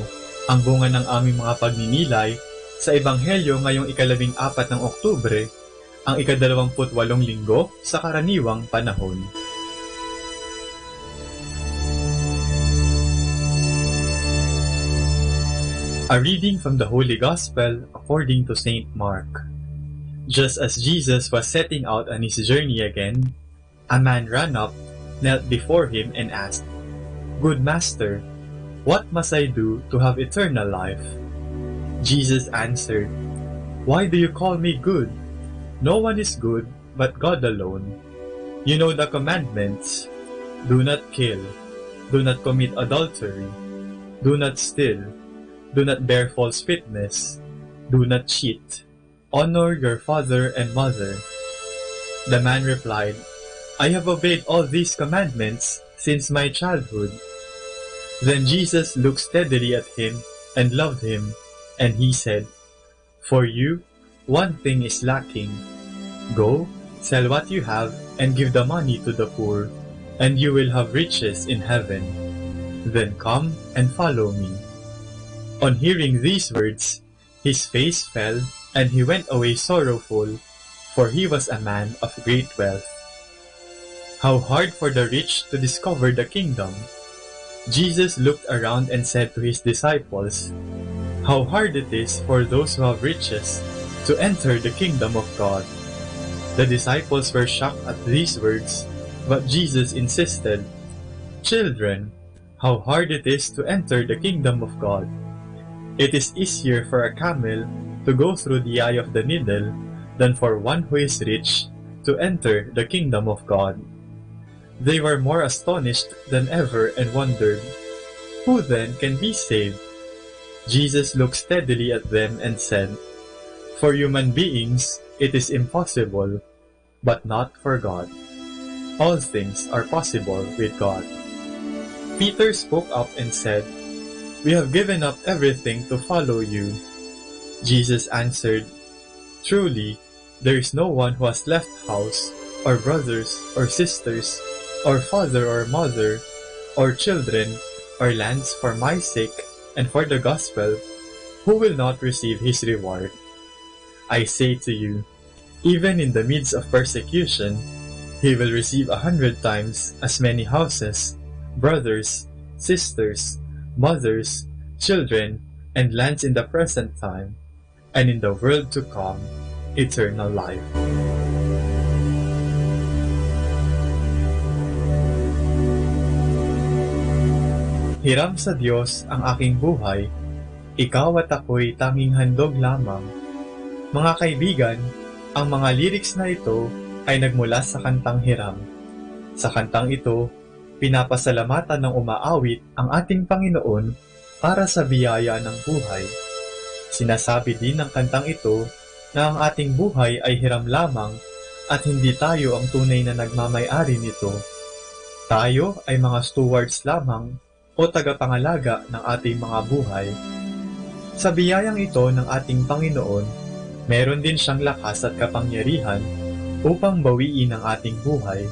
ang bunga ng aming mga pagninilay sa Ebanghelyo ngayong 14 ng Oktubre, ang 28 linggo sa karaniwang panahon. A reading from the Holy Gospel according to Saint Mark. Just as Jesus was setting out on his journey again, a man ran up, knelt before him, and asked, "Good Master, what must I do to have eternal life?" Jesus answered, "Why do you call me good? No one is good but God alone. You know the commandments. Do not kill. Do not commit adultery. Do not steal. Do not bear false witness. Do not cheat. Honor your father and mother." The man replied, "I have obeyed all these commandments since my childhood." Then Jesus looked steadily at him and loved him, and he said, "For you, one thing is lacking. Go, sell what you have, and give the money to the poor, and you will have riches in heaven. Then come and follow me." On hearing these words, his face fell, and he went away sorrowful, for he was a man of great wealth. How hard for the rich to discover the kingdom! Jesus looked around and said to his disciples, "How hard it is for those who have riches to enter the kingdom of God." The disciples were shocked at these words, but Jesus insisted, "Children, how hard it is to enter the kingdom of God. It is easier for a camel to go through the eye of the needle than for one who is rich to enter the kingdom of God. They were more astonished than ever and wondered, "Who then can be saved?" Jesus looked steadily at them and said, "For human beings it is impossible, but not for God. All things are possible with God." Peter spoke up and said, "We have given up everything to follow you." Jesus answered, "Truly, there is no one who has left house, or brothers, or sisters, or father or mother, or children, or lands for my sake and for the gospel, who will not receive his reward. I say to you, even in the midst of persecution, he will receive 100 times as many houses, brothers, sisters, mothers, children, and lands in the present time, and in the world to come, eternal life." Hiram sa Diyos ang aking buhay, ikaw at ako'y tanging handog lamang. Mga kaibigan, ang mga lyrics na ito ay nagmula sa kantang Hiram. Sa kantang ito, pinapasalamatan ng umaawit ang ating Panginoon para sa biyaya ng buhay. Sinasabi din ng kantang ito na ang ating buhay ay hiram lamang at hindi tayo ang tunay na nagmamay-ari nito. Tayo ay mga stewards lamang o tagapangalaga ng ating mga buhay. Sa biyayang ito ng ating Panginoon, meron din siyang lakas at kapangyarihan upang bawiin ang ating buhay.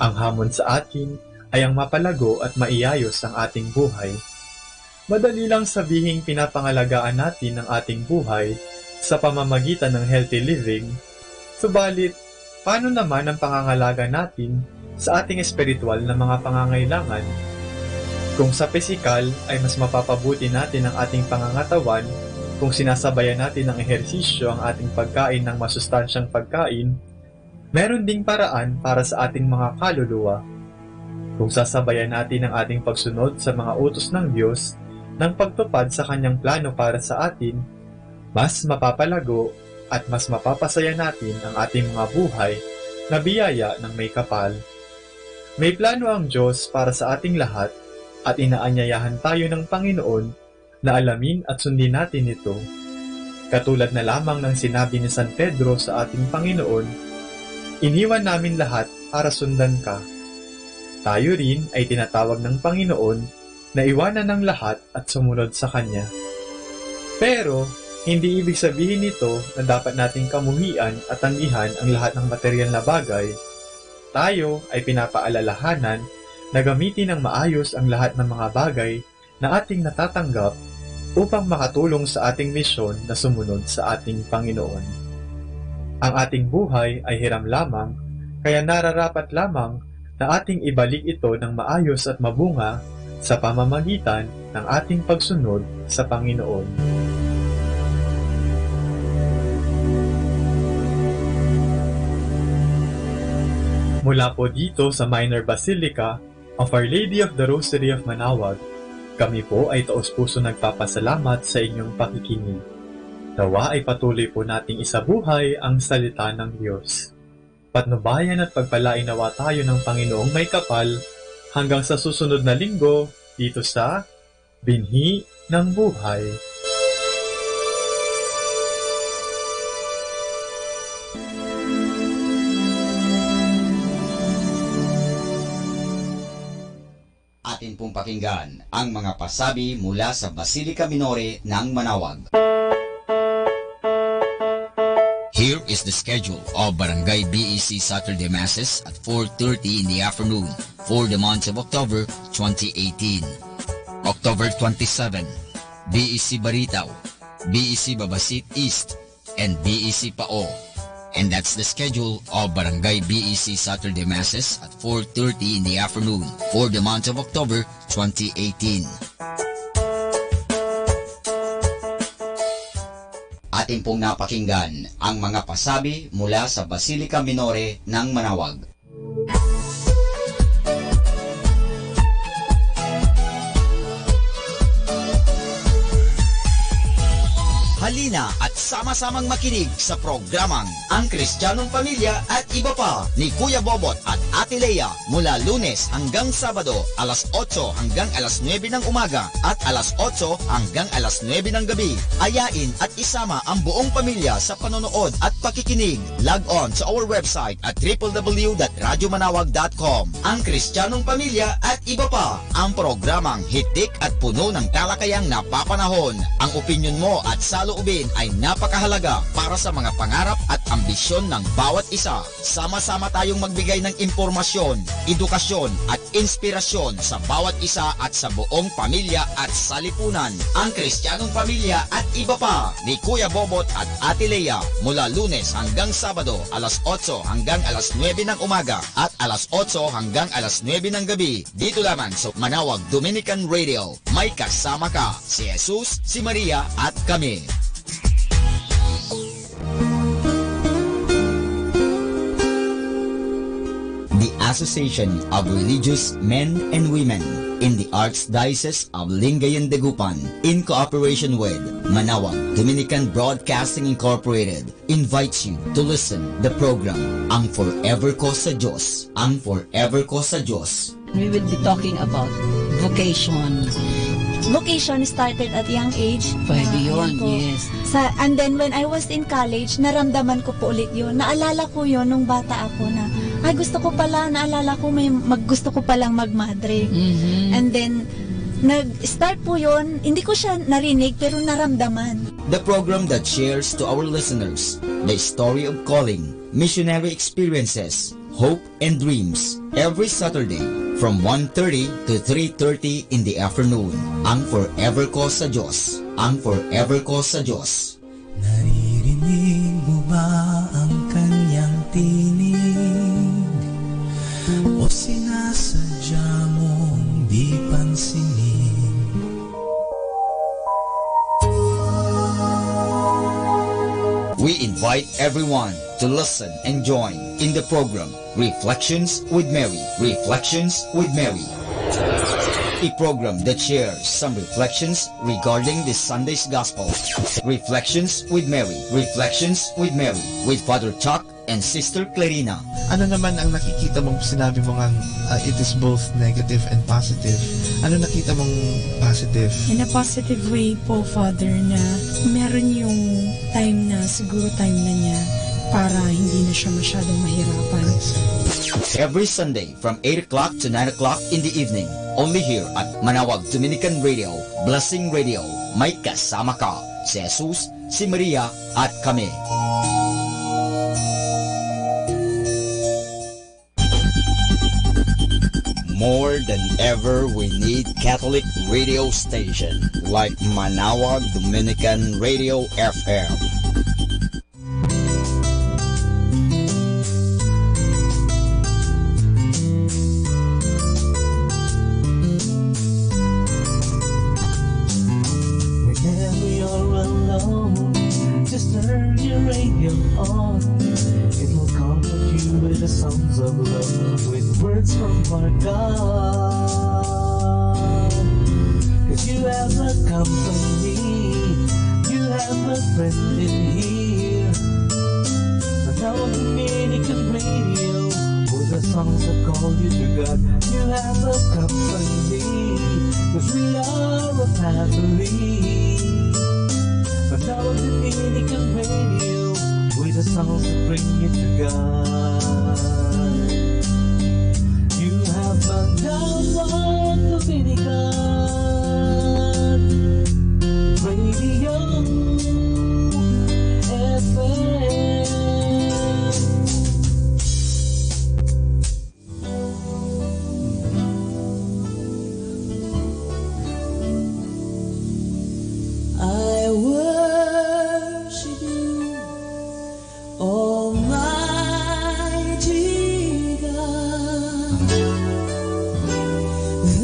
Ang hamon sa atin ay ang mapalago at maiyayos ang ating buhay. Madali lang sabihing pinapangalagaan natin ang ating buhay sa pamamagitan ng healthy living, subalit, paano naman ang pangangalaga natin sa ating espiritual na mga pangangailangan? Kung sa pisikal ay mas mapapabuti natin ang ating pangangatawan kung sinasabayan natin ng ehersisyo ang ating pagkain ng masustansyang pagkain, meron ding paraan para sa ating mga kaluluwa. Kung sasabayan natin ang ating pagsunod sa mga utos ng Diyos ng pagtupad sa Kanyang plano para sa atin, mas mapapalago at mas mapapasaya natin ang ating mga buhay na biyaya ng may kapal. May plano ang Diyos para sa ating lahat at inaanyayahan tayo ng Panginoon na alamin at sundin natin ito. Katulad na lamang ng sinabi ni San Pedro sa ating Panginoon, "Iniwan namin lahat para sundan ka." Tayo rin ay tinatawag ng Panginoon na iwanan ng lahat at sumunod sa Kanya. Pero, hindi ibig sabihin nito na dapat nating kamuhian at tanggihan ang lahat ng materyal na bagay. Tayo ay pinapaalalahanan na gamitin ng maayos ang lahat ng mga bagay na ating natatanggap upang makatulong sa ating misyon na sumunod sa ating Panginoon. Ang ating buhay ay hiram lamang, kaya nararapat lamang na ating ibalik ito ng maayos at mabunga sa pamamagitan ng ating pagsunod sa Panginoon. Mula po dito sa Minor Basilica of Our Lady of the Rosary of Manaoag, kami po ay taos-puso nagpapasalamat sa inyong pakikinig. Nawa ay patuloy po nating isabuhay ang salita ng Diyos. Patnubayan at pagpalain nawa tayo ng Panginoong may kapal hanggang sa susunod na linggo dito sa Binhi ng Buhay. Atin pong pakinggan ang mga pasabi mula sa Basilica Minore ng Manaoag. Here is the schedule of Barangay BEC Saturday Masses at 4:30 in the afternoon for the month of October 2018. October 27, BEC Baritao, BEC Babasit East, and BEC Pao. And that's the schedule of Barangay BEC Saturday Masses at 4:30 in the afternoon for the month of October 2018. Atin pong napakinggan ang mga pasabi mula sa Basilica Minore ng Manaoag. na at sama-samang makinig sa programang Ang Kristiyanong Pamilya at Iba Pa ni Kuya Bobot at Ate Lea mula Lunes hanggang Sabado alas 8 hanggang alas 9 ng umaga at alas 8 hanggang alas 9 ng gabi. Ayain at isama ang buong pamilya sa panonood at pakikinig. Log on sa our website at www.radyomanawag.com. Ang Kristiyanong Pamilya at Iba Pa, ang programang hitik at puno ng talakayang napapanahon. Ang opinyon mo at saloobin ay napakahalaga para sa mga pangarap at ambisyon ng bawat isa. Sama-sama tayong magbigay ng impormasyon, edukasyon at inspirasyon sa bawat isa at sa buong pamilya at salipunan. Ang Kristiyanong Pamilya at Iba Pa ni Kuya Bobot at Ate Lea mula Lunes hanggang Sabado alas 8 hanggang alas 9 ng umaga at alas 8 hanggang alas 9 ng gabi. Dito lamang sa Manawag Dominican Radio. May kasama ka, si Jesus, si Maria at kami. The Association of Religious Men and Women in the Archdiocese of Lingayen de Gupan, in cooperation with Manawag Dominican Broadcasting Incorporated, invites you to listen the program Ang Forever Ko sa Diyos. Ang Forever Ko sa Diyos. We will be talking about vocation. Vocation started at young age. Pwede yun, yes. And then when I was in college, naramdaman ko po ulit yun. Naalala ko yun nung bata ako na, ay gusto ko pala, naalala ko gusto ko palang magmadre. And then, nag-start po yun, hindi ko siya narinig pero naramdaman. The program that shares to our listeners the story of calling, missionary experiences, hope and dreams, every Saturday from 1:30 to 3:30 in the afternoon. Ang Forever Ko sa Diyos. Ang Forever Ko sa Diyos. Naririnig mo ba ang kanyang tinig? O sinasadya mong di pansinin? We invite everyone to listen and join in the program Reflections with Mary. Reflections with Mary. A program that shares some reflections regarding this Sunday's Gospel. Reflections with Mary. Reflections with Mary with Father Chuck and Sister Clarina. Ano naman ang nakikita mong sinabi mo nga it is both negative and positive? Ano nakita mong positive? In a positive way po, Father, na meron yung time na, siguro time na niya para hindi na siya masyadong mahirapan. Every Sunday from 8 o'clock to 9 o'clock in the evening, only here at Manawag Dominican Radio, Blessing Radio. May kasama ka, si Jesus, si Maria at kami. More than ever, we need Catholic radio station like Manawag Dominican Radio FM. Whenever you're alone, just turn your radio on. It will comfort you with the songs of love, with words from our God. 'Cause you have a company, you have a friend in here. Manawag Dominican Radio, with the songs that call you to God. You have a company, 'cause we are a family. Manawag Dominican Radio, with the songs that bring you to God. You have Manawag Dominican Radio FM. I worship you, Almighty God.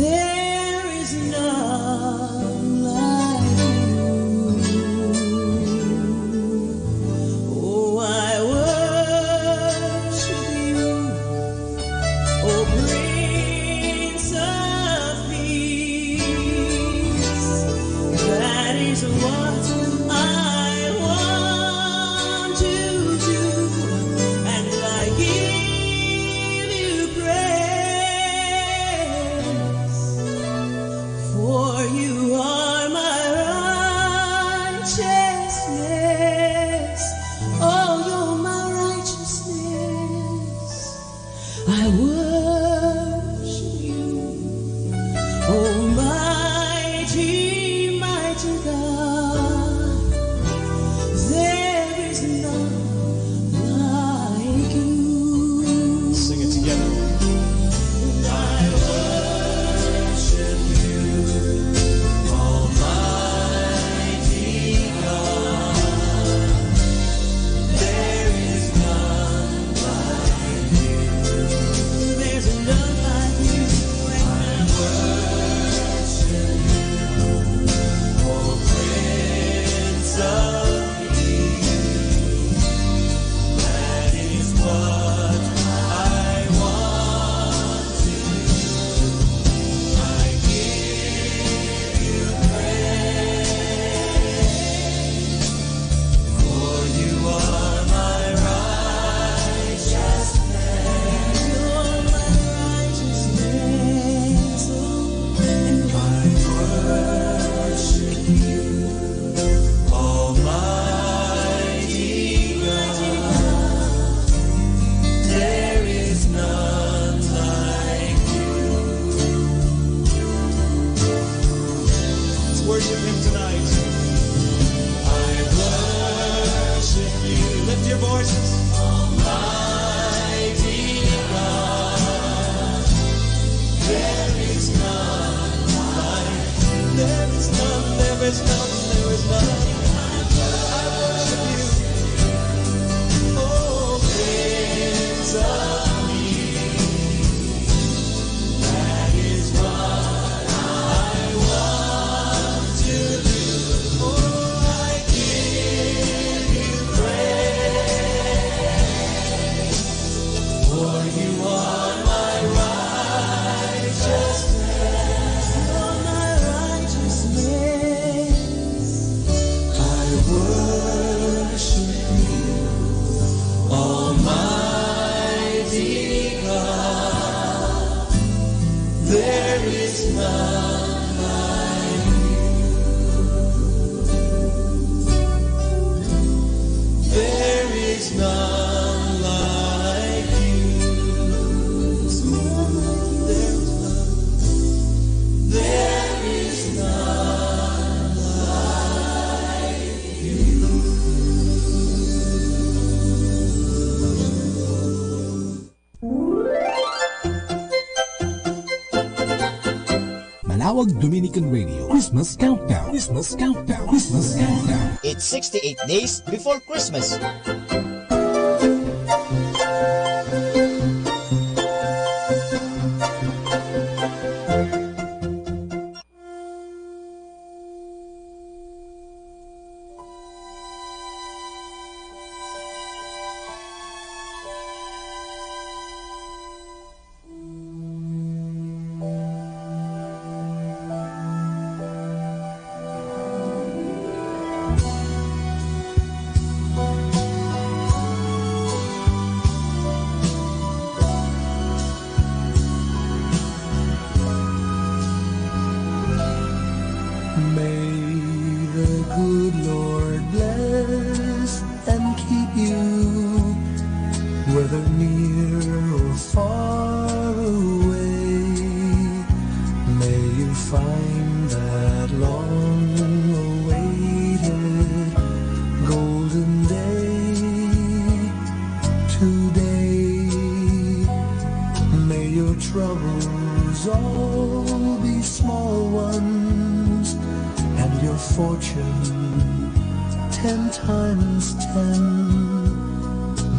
There is none like you. Oh, I worship you, oh Prince of Peace. That is what I want. Manawag Dominican Radio Christmas Countdown. Christmas Countdown. Christmas Countdown. It's 68 days before Christmas.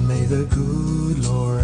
May the good Lord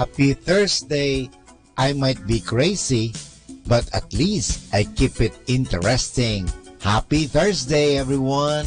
Happy Thursday. I might be crazy, but at least I keep it interesting. Happy Thursday, everyone.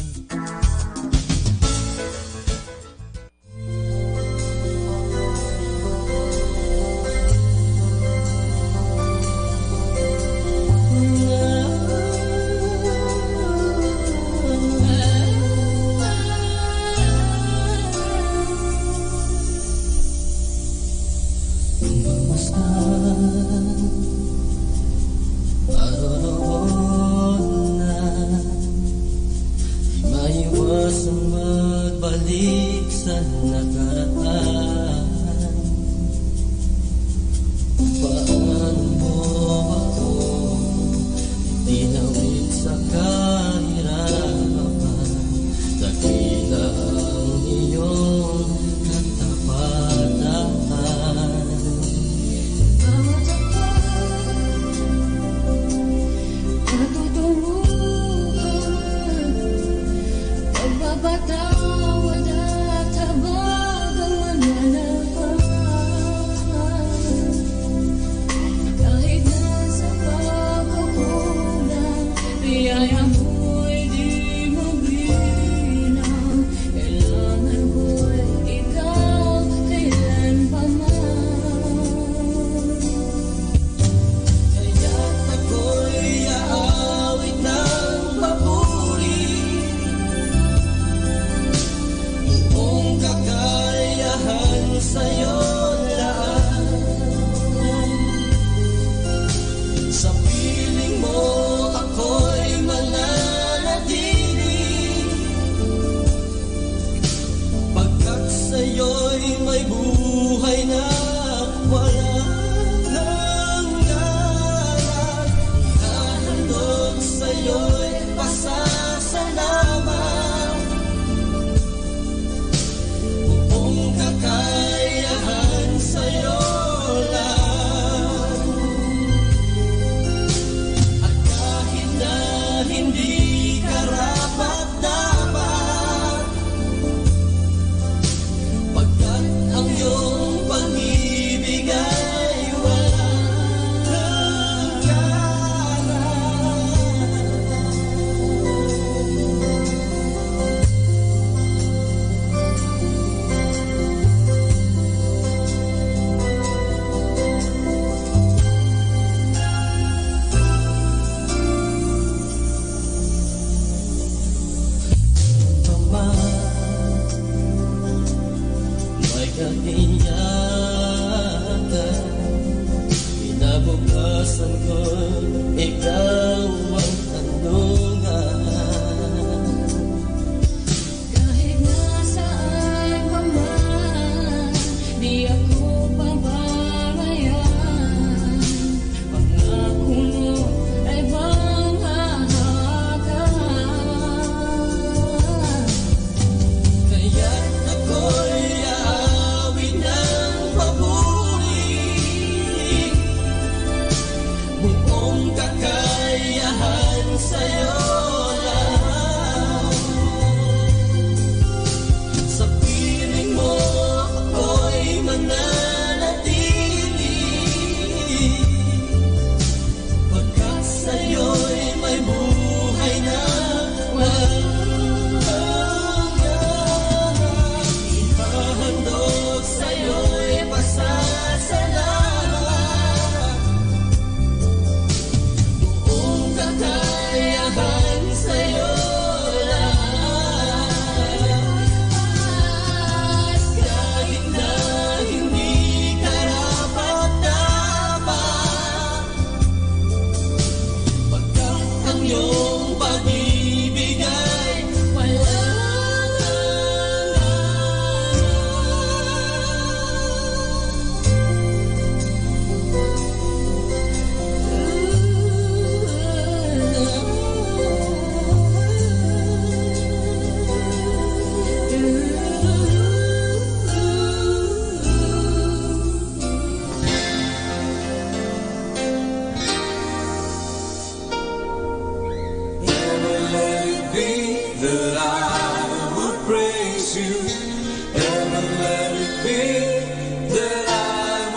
praise you, ever let it be that I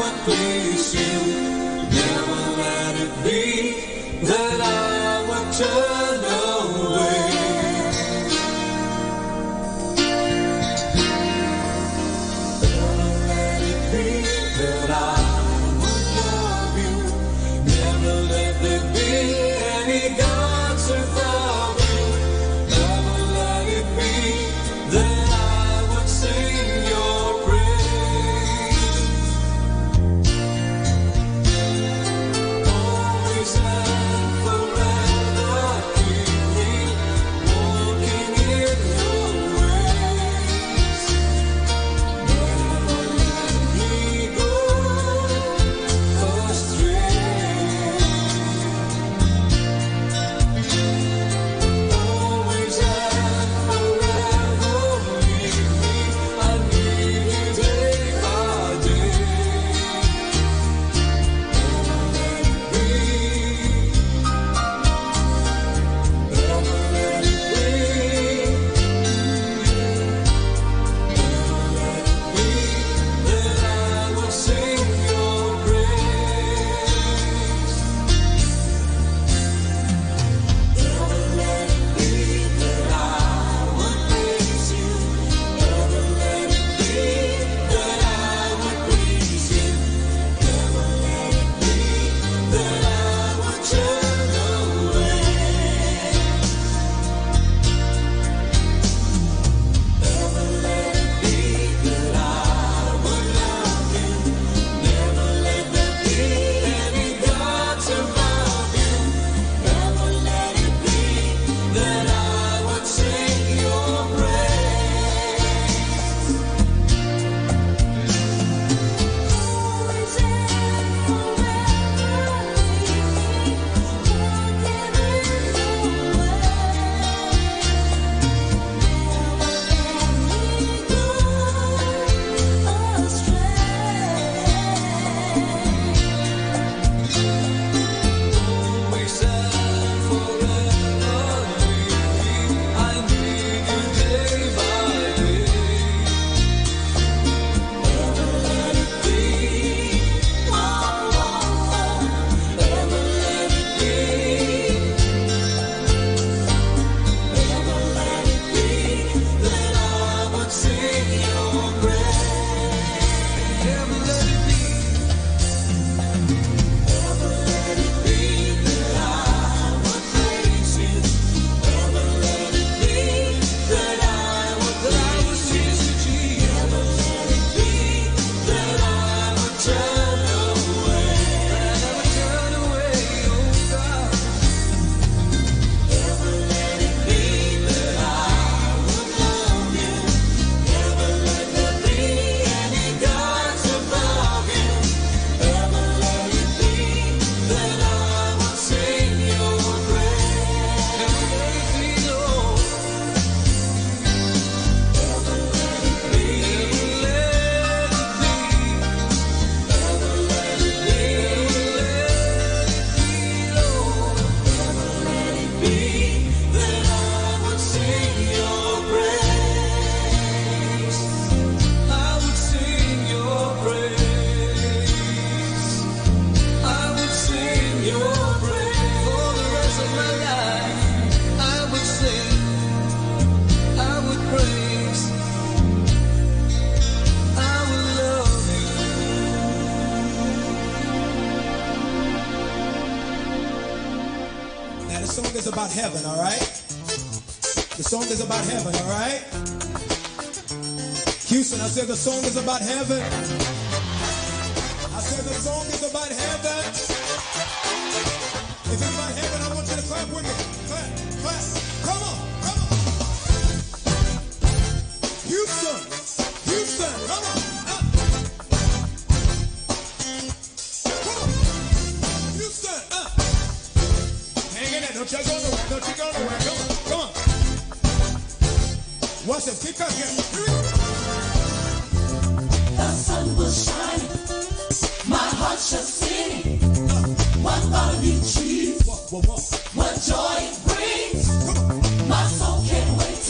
is about heaven, all right? The song is about heaven, all right? Houston, I said the song is about heaven. I said the song is about heaven. If it's about heaven, I want you to clap with me. Clap, clap. Come on, come on. Houston, Houston, come on. Come on. Houston, hang in there. Don't you go nowhere. Don't you go nowhere. Come on, come on. Watch this. Keep coming here. Here we go. The sun will shine, my heart shall sing. What thought of you, Jesus? What joy it brings. My soul can't wait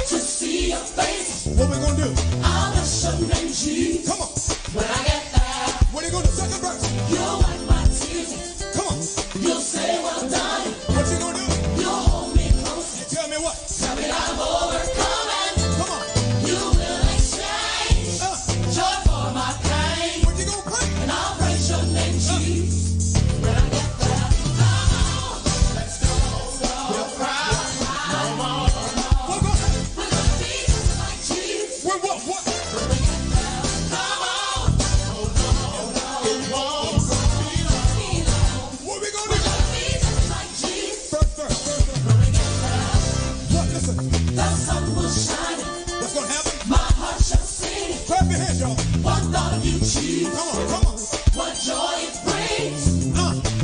to see your face. What we gonna do? I'll bless your name, Jesus. Come on. When I get there, what are you gonna do? Second verse. You'll wipe my tears. Come on. You'll say, well done. What you gonna do? You'll hold me close. And tell me what? Tell me I've overcome and come on. You will exchange joy for my pain. What you gonna pray? And I'll praise your name, Jesus. When I get there, come on, let's go. We'll cry no more. We're gonna be just like Jesus. What? When we get there, come on. It won't be long. What we gonna do? We're gonna be just like Jesus. First. When we get there, what? Listen. the sun will shine. What's gonna happen? My heart shall sing. Clap your hands, y'all. What thought of you, Jesus? Come on. What joy it brings.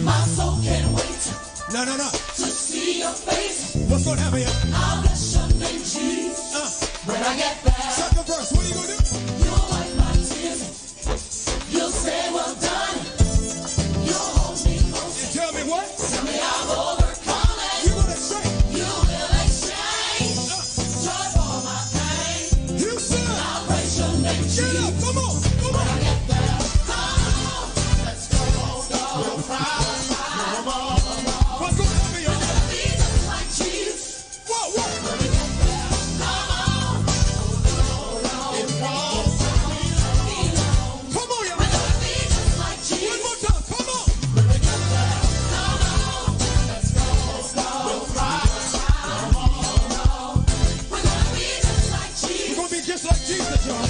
My soul can't wait No. to see your face. What's gonna happen here? I'll bless your name, Jesus. When I get there, Second verse. What are you gonna do? you'll wipe my tears. You'll say, well done. You'll hold me close. And tell me what? Tell me I've overcome it. You're gonna exchange. You will exchange joy for my pain. Houston. I'll praise your name, Get Jesus. up. Come on. When I get there, come on, let's go. We'll cry no more. What's gonna happen, y'all? We're gonna be just like Jesus. What? When we get there, come on. It won't be long. Come on, y'all. We're gonna be just like One Jesus. more time. Come on. When we get there, come on. Let's go. We'll cry no more. We're gonna be just like We're Jesus. gonna be just like Jesus, y'all.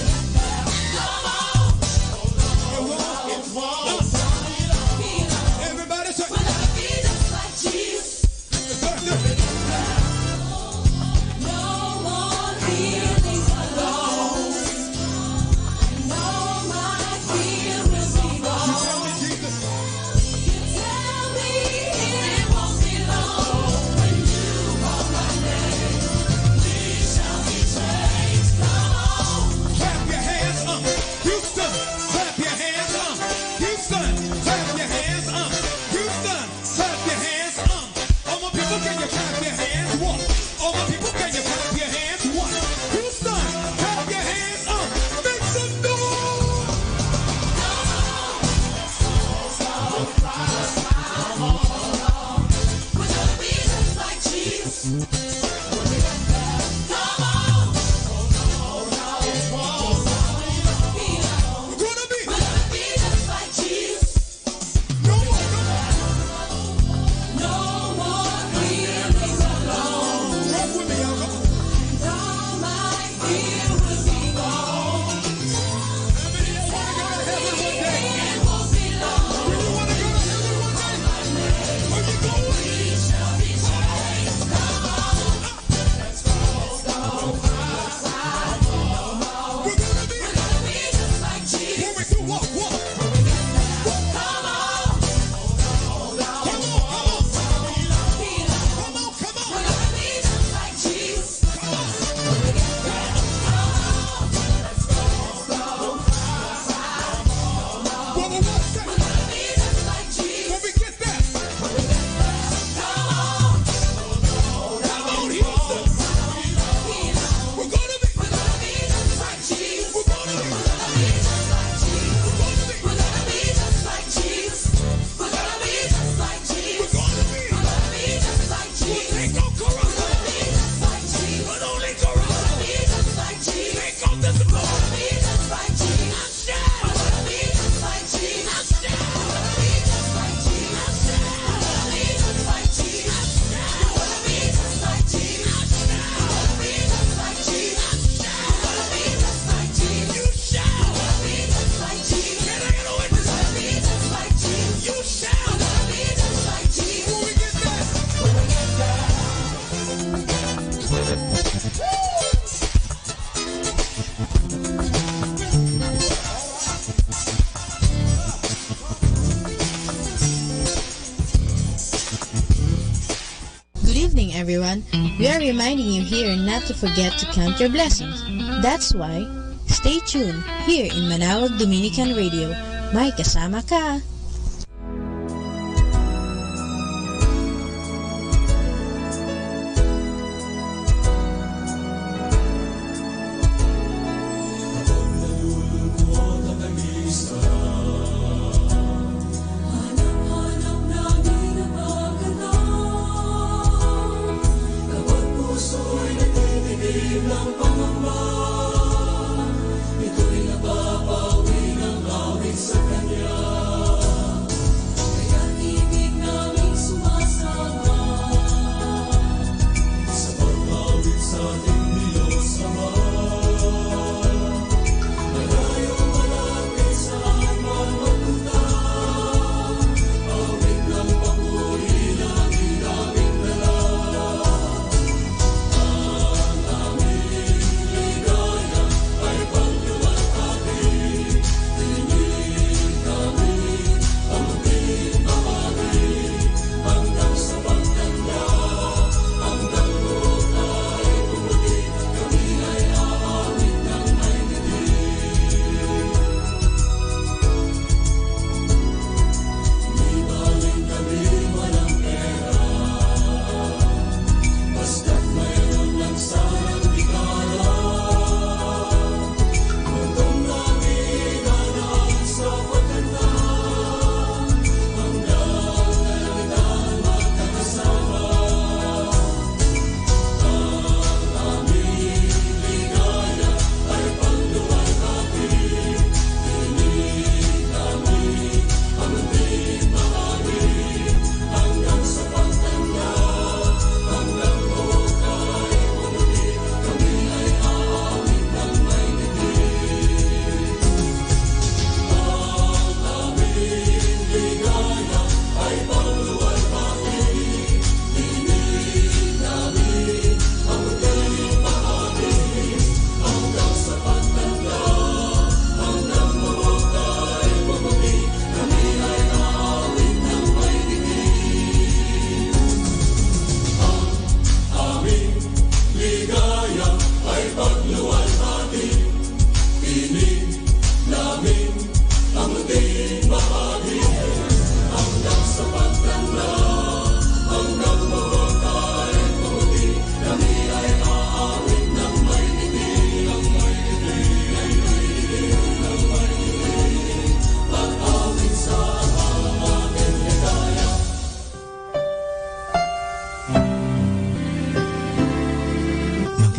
Come on. It won't. Everybody say. We're gonna be just like Jesus. No more feeling alone. No, my fear will be gone. Tell me, Jesus. You tell me it won't be long. When you call my name, we shall be changed. Come on. Clap your hands, Houston. Clap your hands, Houston. Clap your hands, Houston. Clap your hands, all my people, can you clap your hands? What? All my people, can you clap your hands? What? Houston, clap your hands, make some noise. We're gonna be just like Jesus. Come on. It won't be long. We're gonna be. We're gonna be just like Jesus. No more. No more feeling alone. Rock with me, y'all. Come on. All my fear will be gone. How many of y'all wanna go to heaven one day? It won't be long. Do you wanna go to heaven one day? Where you going? We shall be changed. Come on. Let's go. We're gonna be. We're gonna be just like Jesus. When we do walk. Come on. Come on. Come on. We're gonna be just like Jesus. When we get there, come on. Let's go. What we want to say? We're gonna be just like Jesus. When we get there. When we get there, come on. Come on, Houston. We're gonna be. We're gonna be just like Jesus. We're gonna be. We're gonna be just like Jesus. We're gonna be. We're gonna be just like Jesus. We're gonna be just like Jesus. We're gonna be. We're gonna be just like Jesus. Ain't no We're corona. gonna be just like Jesus. But only We're corona. gonna be just like Jesus. Ain't no this We're gonna be just like Jesus. We're gonna be just like Jesus. We're gonna be just like Jesus. We're gonna be just like Jesus. everyone, we are reminding you here not to forget to count your blessings. That's why, stay tuned here in Manawag Dominican Radio. May kasama ka!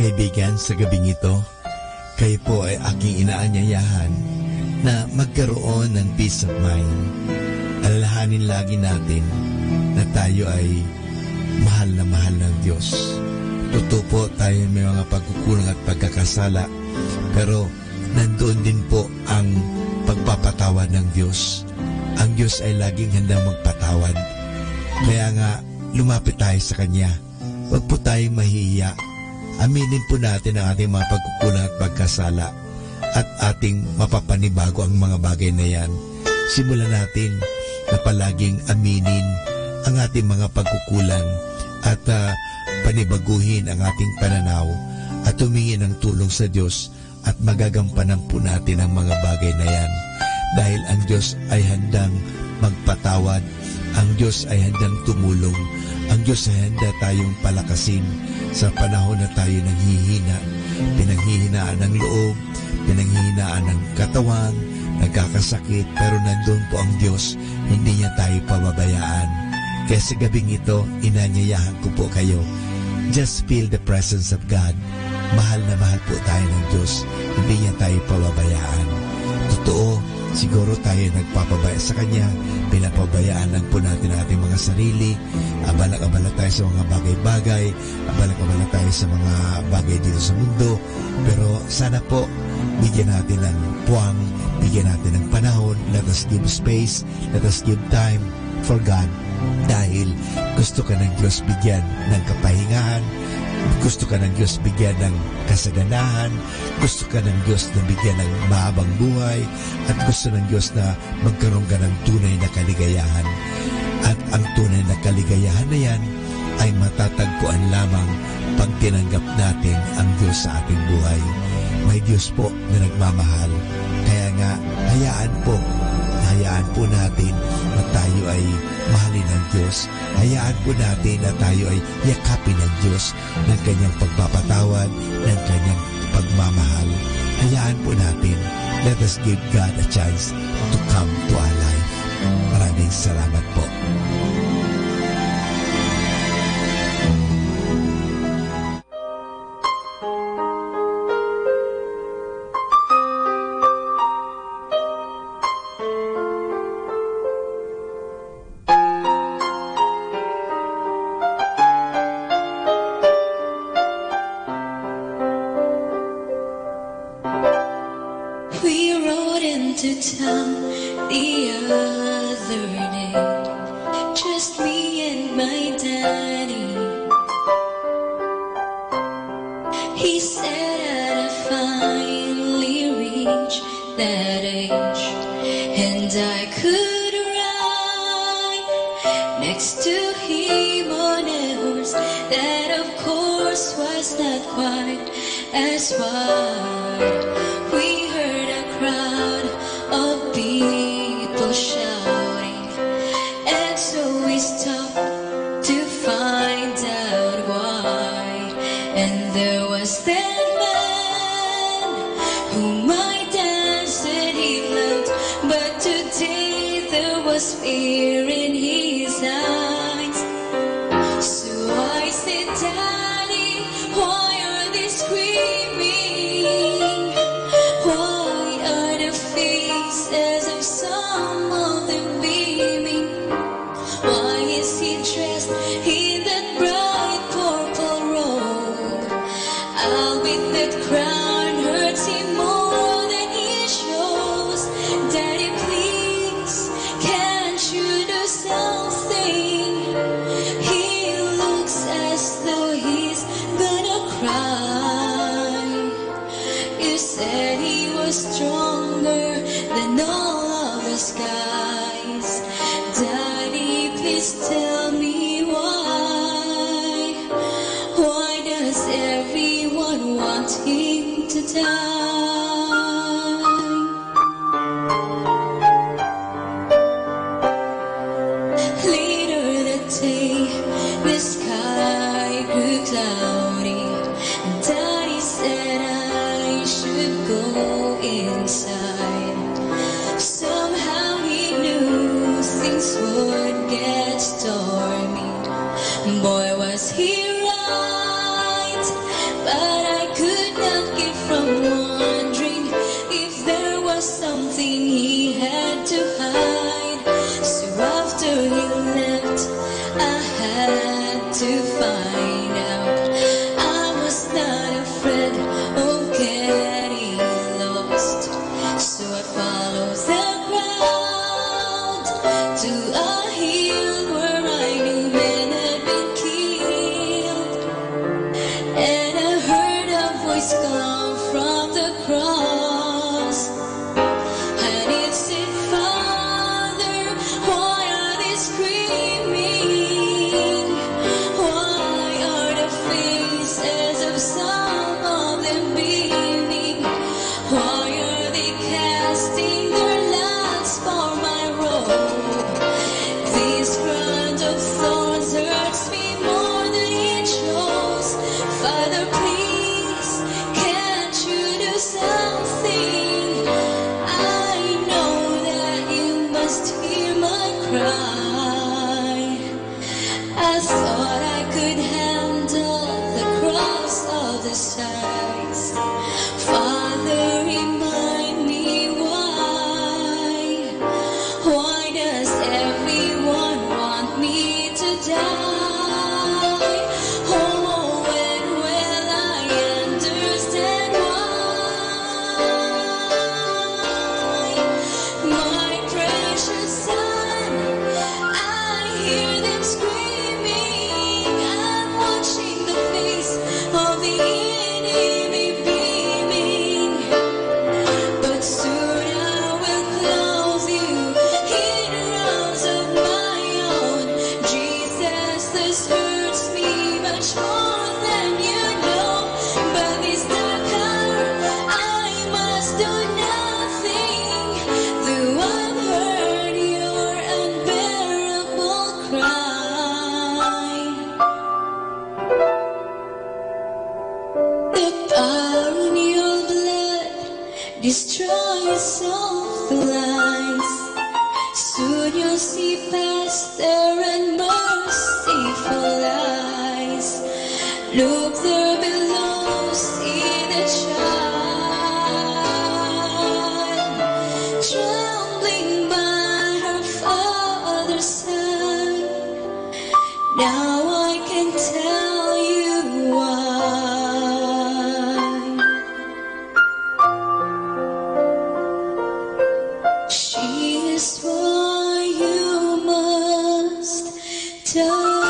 Kaibigan, sa gabing ito, kayo po ay aking inaanyayahan na magkaroon ng peace of mind. Alalahanin lagi natin na tayo ay mahal na mahal ng Diyos. Totoo po tayo may mga pagkukulang at pagkakasala, pero nandoon din po ang pagpapatawad ng Diyos. Ang Diyos ay laging handang magpatawad. Kaya nga, lumapit tayo sa Kanya. Huwag po tayong mahihiya. Aminin po natin ang ating mga pagkukulang at pagkasala at ating mapapanibago ang mga bagay na yan. Simulan natin na palaging aminin ang ating mga pagkukulang at panibaguhin ang ating pananaw at humingi ng tulong sa Diyos at magagampanan po natin ang mga bagay na yan. Dahil ang Diyos ay handang magpatawad, ang Diyos ay handang tumulong, ang Diyos ay handa tayong palakasin sa panahon na tayo nanghihina, pinanghihinaan ng loob, pinanghihinaan ng katawan, nagkakasakit, pero nandun po ang Diyos, hindi niya tayo pababayaan. Kaya sa gabing ito, inanyayahan ko po kayo, just feel the presence of God. Mahal na mahal po tayo ng Diyos, hindi niya tayo pababayaan. Totoo, siguro tayo nagpapabaya sa Kanya, pinapabayaan lang po natin ang ating mga sarili, abala-abala tayo sa mga bagay-bagay, abala-abala tayo sa mga bagay dito sa mundo, pero sana po, bigyan natin ng puwang, bigyan natin ng panahon, let us give space, let us give time for God, dahil gusto ka ng Diyos bigyan ng kapahingahan, gusto ka ng Diyos bigyan ng kasaganahan, gusto ka ng Diyos na bigyan ng mahabang buhay, at gusto ng Diyos na magkaroon ka ng tunay na kaligayahan. At ang tunay na kaligayahan na yan ay matatagpuan lamang pag tinanggap natin ang Diyos sa ating buhay. May Diyos po na nagmamahal. Kaya nga, hayaan po natin na tayo ay mahalin ng Diyos. Hayaan po natin na tayo ay yakapin ng Diyos ng kanyang pagpapatawad, ng kanyang pagmamahal. Hayaan po natin. Let us give God a chance to come to our life. Maraming salamat po. We rode into town the other day, just me and my daddy. He said I'd finally reached that age, and I could ride next to him on a horse that of course was not quite as wide. We heard a crowd of people shouting, and so we stopped to find out why. And there was that man whom my dad said he loved, but today there was fear in his eyes. So I said, Daddy, why are they screaming? Why are the faces of some of them beaming? Why is he dressed in that bright purple robe? I'll bet that crown hurts him more than he shows. Daddy, please, can't you do something? He looks as though he's gonna cry. You said he was stronger than all of the skies. Daddy, please tell me why. Why does everyone want him to die? Later that day, the sky grew cloudy. Daddy said I should go inside. Somehow he knew things would get stormy. Boy, was he right, but I could not keep from wondering if there was something he had to hide. So after he left, I had to find out. I was not afraid of getting lost, so I followed the crowd to a hill where I knew men had been killed. And I heard a voice come from the cross, and it said, Father, why are they screaming? Why are the faces of some of them beaming? Why are they casting their lots for my robe? This crown of thorns hurts me more than it shows. Father, please, can't you do something? I know that you must hear my cry. I thought I could handle the cross of the sides. Father, remind me why. Why does everyone want me to die? Oh, when will I understand why? My precious son, destroys all the lies. Soon you'll see past their and merciful eyes. Look there below, see the child trembling by her father's side. Now I can tell you why. She is why you must die.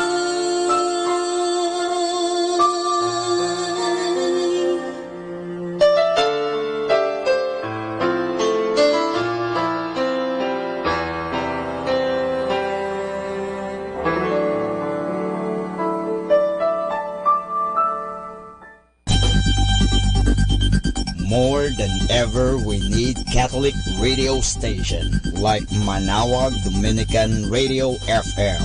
More than ever, we need Catholic radio station like Manawag Dominican Radio FM.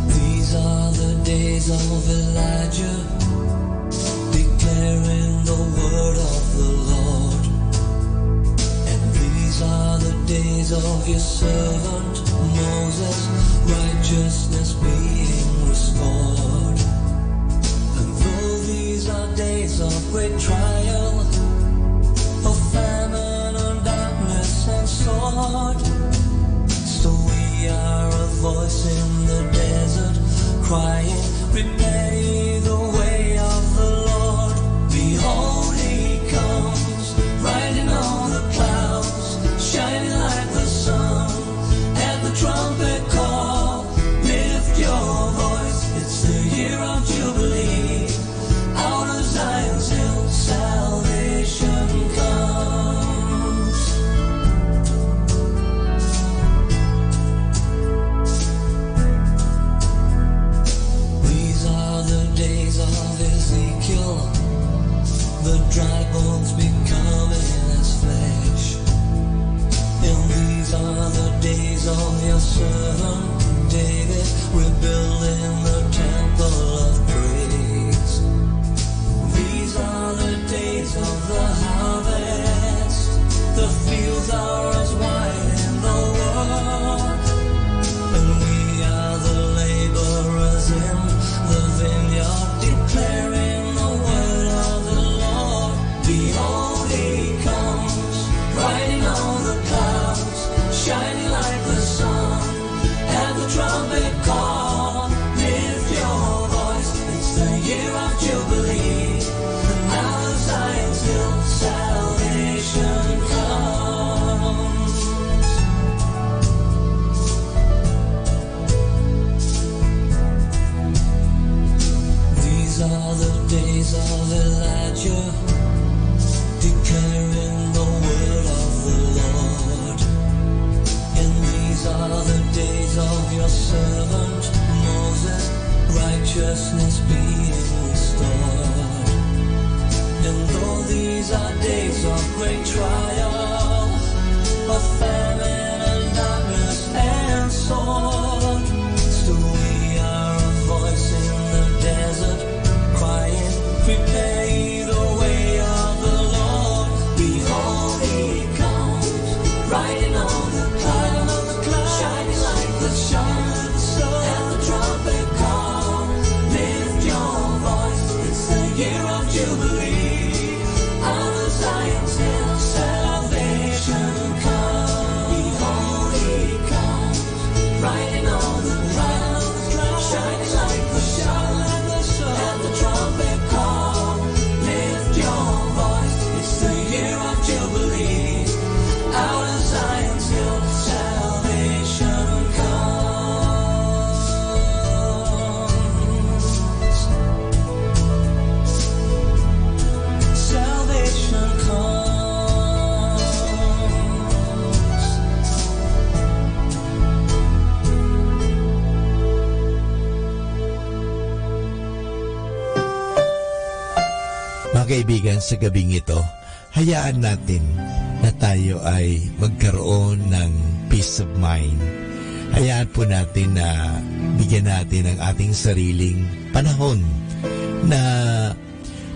These are the days of Elijah, declaring the word of the Lord. And these are the days of your servant Moses, righteousness being restored. And though these are days of great trial, of famine and darkness and sword, still we are a voice in the desert, crying, prepare ye the way of the Lord. Behold, he comes, riding on the clouds, shining like the sun. At the trumpet call, lift your voice, it's the year of Jubilee. Out of Zion's hill, salvation comes. These are the days of Ezekiel, the dry bones becoming as flesh. And these are the days of your servant David, rebuilding the temple of praise. These are the days of the harvest, the fields are as wide in the world. And we are the laborers in the vineyard, declaring the word of the Lord. Behold, he comes, riding on the clouds, shining like the sun. At the trumpet call, lift your voice, it's the year of Jubilee. And out of Zion's hill, salvation comes. These are the days of Elijah, declaring the word of the Lord. And these are the days of your servant Moses, righteousness being restored. And though these are days of great trial, of famine and darkness and sword, still we are a voice in the desert, crying, prepare ye the way of the Lord. Behold, he comes, riding on the clouds, shining like the sun. At the trumpet call, lift your voice, it's the year of Jubilee. Out of Zion's hill, salvation comes. Behold, he comes, riding on the clouds, shining like the sun. At the trumpet call, lift your voice, it's the year of Jubilee. Out of Zion's hill, salvation comes. Mga kaibigan, sa gabing ito, hayaan natin na tayo ay magkaroon ng peace of mind. Hayaan po natin na bigyan natin ang ating sariling panahon na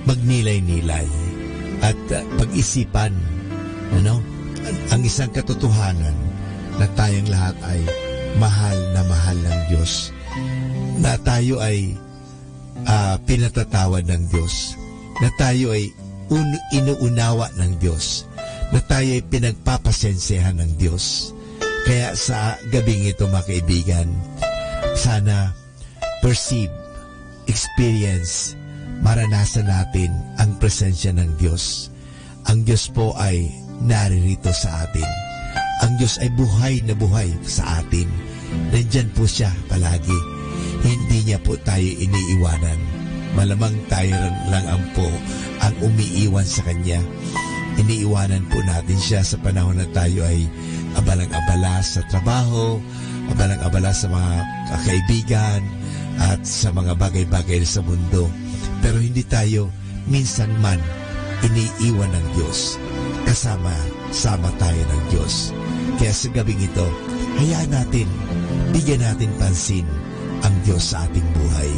magnilay-nilay at pag-isipan ang isang katotohanan na tayong lahat ay mahal ng Diyos, na tayo ay pinatatawad ng Diyos, na tayo ay inuunawa ng Diyos, na tayo ay pinagpapasensehan ng Diyos. Kaya sa gabing ito, mga kaibigan, sana perceive, experience, maranasan natin ang presensya ng Diyos. Ang Diyos po ay naririto sa atin. Ang Diyos ay buhay na buhay sa atin. Nandyan po siya palagi. Hindi niya po tayo iniiwanan. Malamang tayo lang ang umiiwan sa Kanya. Iniiwanan po natin siya sa panahon na tayo ay abalang-abala sa trabaho, abalang-abala sa mga kaibigan, at sa mga bagay-bagay sa mundo. Pero hindi tayo minsan man iniiwan ng Diyos. Kasama tayo ng Diyos. Kaya sa gabing ito, hayaan natin, bigyan natin pansin ang Diyos sa ating buhay.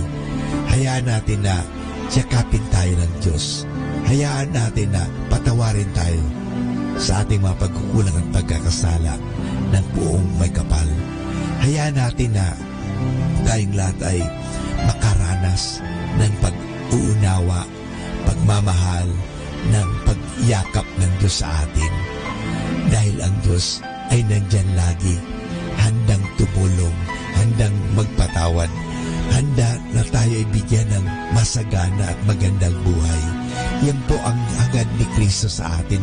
Hayaan natin na yakapin tayo ng Diyos. Hayaan natin na patawarin tayo sa ating mga pagkukulang at pagkakasala ng buong may kapal. Hayaan natin na tayong lahat ay makaranas ng pag-uunawa, pagmamahal, ng pagyakap ng Diyos sa atin. Dahil ang Diyos ay nandyan lagi, handang tumulong, handang magpatawad, handa na tayo ay bigyan ng masagana at magandang buhay. Yan po ang hangad ni Kristo sa atin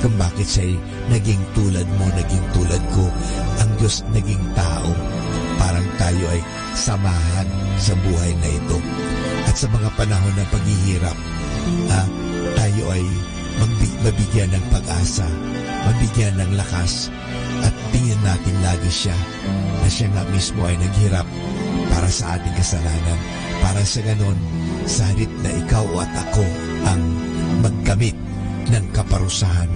kung bakit siya naging tulad mo, naging tulad ko. Ang Diyos naging tao, parang tayo ay samahan sa buhay na ito. At sa mga panahon ng paghihirap, tayo ay mabigyan ng pag-asa, mabigyan ng lakas, at tingnan natin lagi siya na siya nga mismo ay naghirap para sa ating kasalanan, para sa ganon, sa halip na ikaw at ako ang magkamit ng kaparusahan.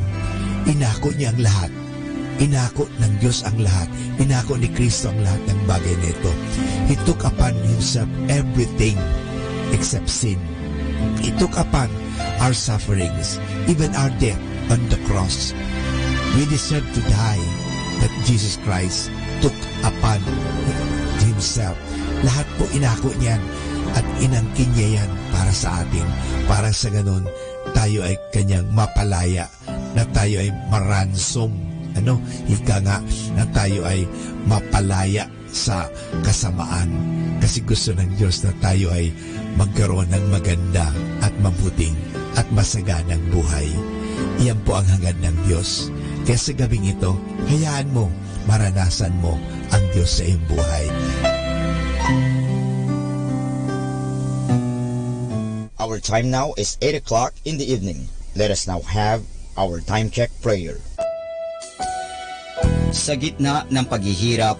Inako niya ang lahat. Inako ng Diyos ang lahat. Inako ni Kristo ang lahat ng bagay nito. He took upon Himself everything except sin. He took upon our sufferings, even our death on the cross. We deserve to die, but Jesus Christ took upon Himself. Lahat po inako niyan at inangkin niya yan para sa atin. Para sa ganun, tayo ay Kanyang mapalaya, na tayo ay maransom. Ika nga, na tayo ay mapalaya sa kasamaan. Kasi gusto ng Diyos na tayo ay magkaroon ng maganda at mabuting at masaganang buhay. Iyan po ang hangad ng Diyos. Kaya sa gabing ito, hayaan mo, maranasan mo ang Diyos sa iyong buhay. Our time now is 8 o'clock in the evening. Let us now have our time check prayer. Sa gitna ng paghihirap,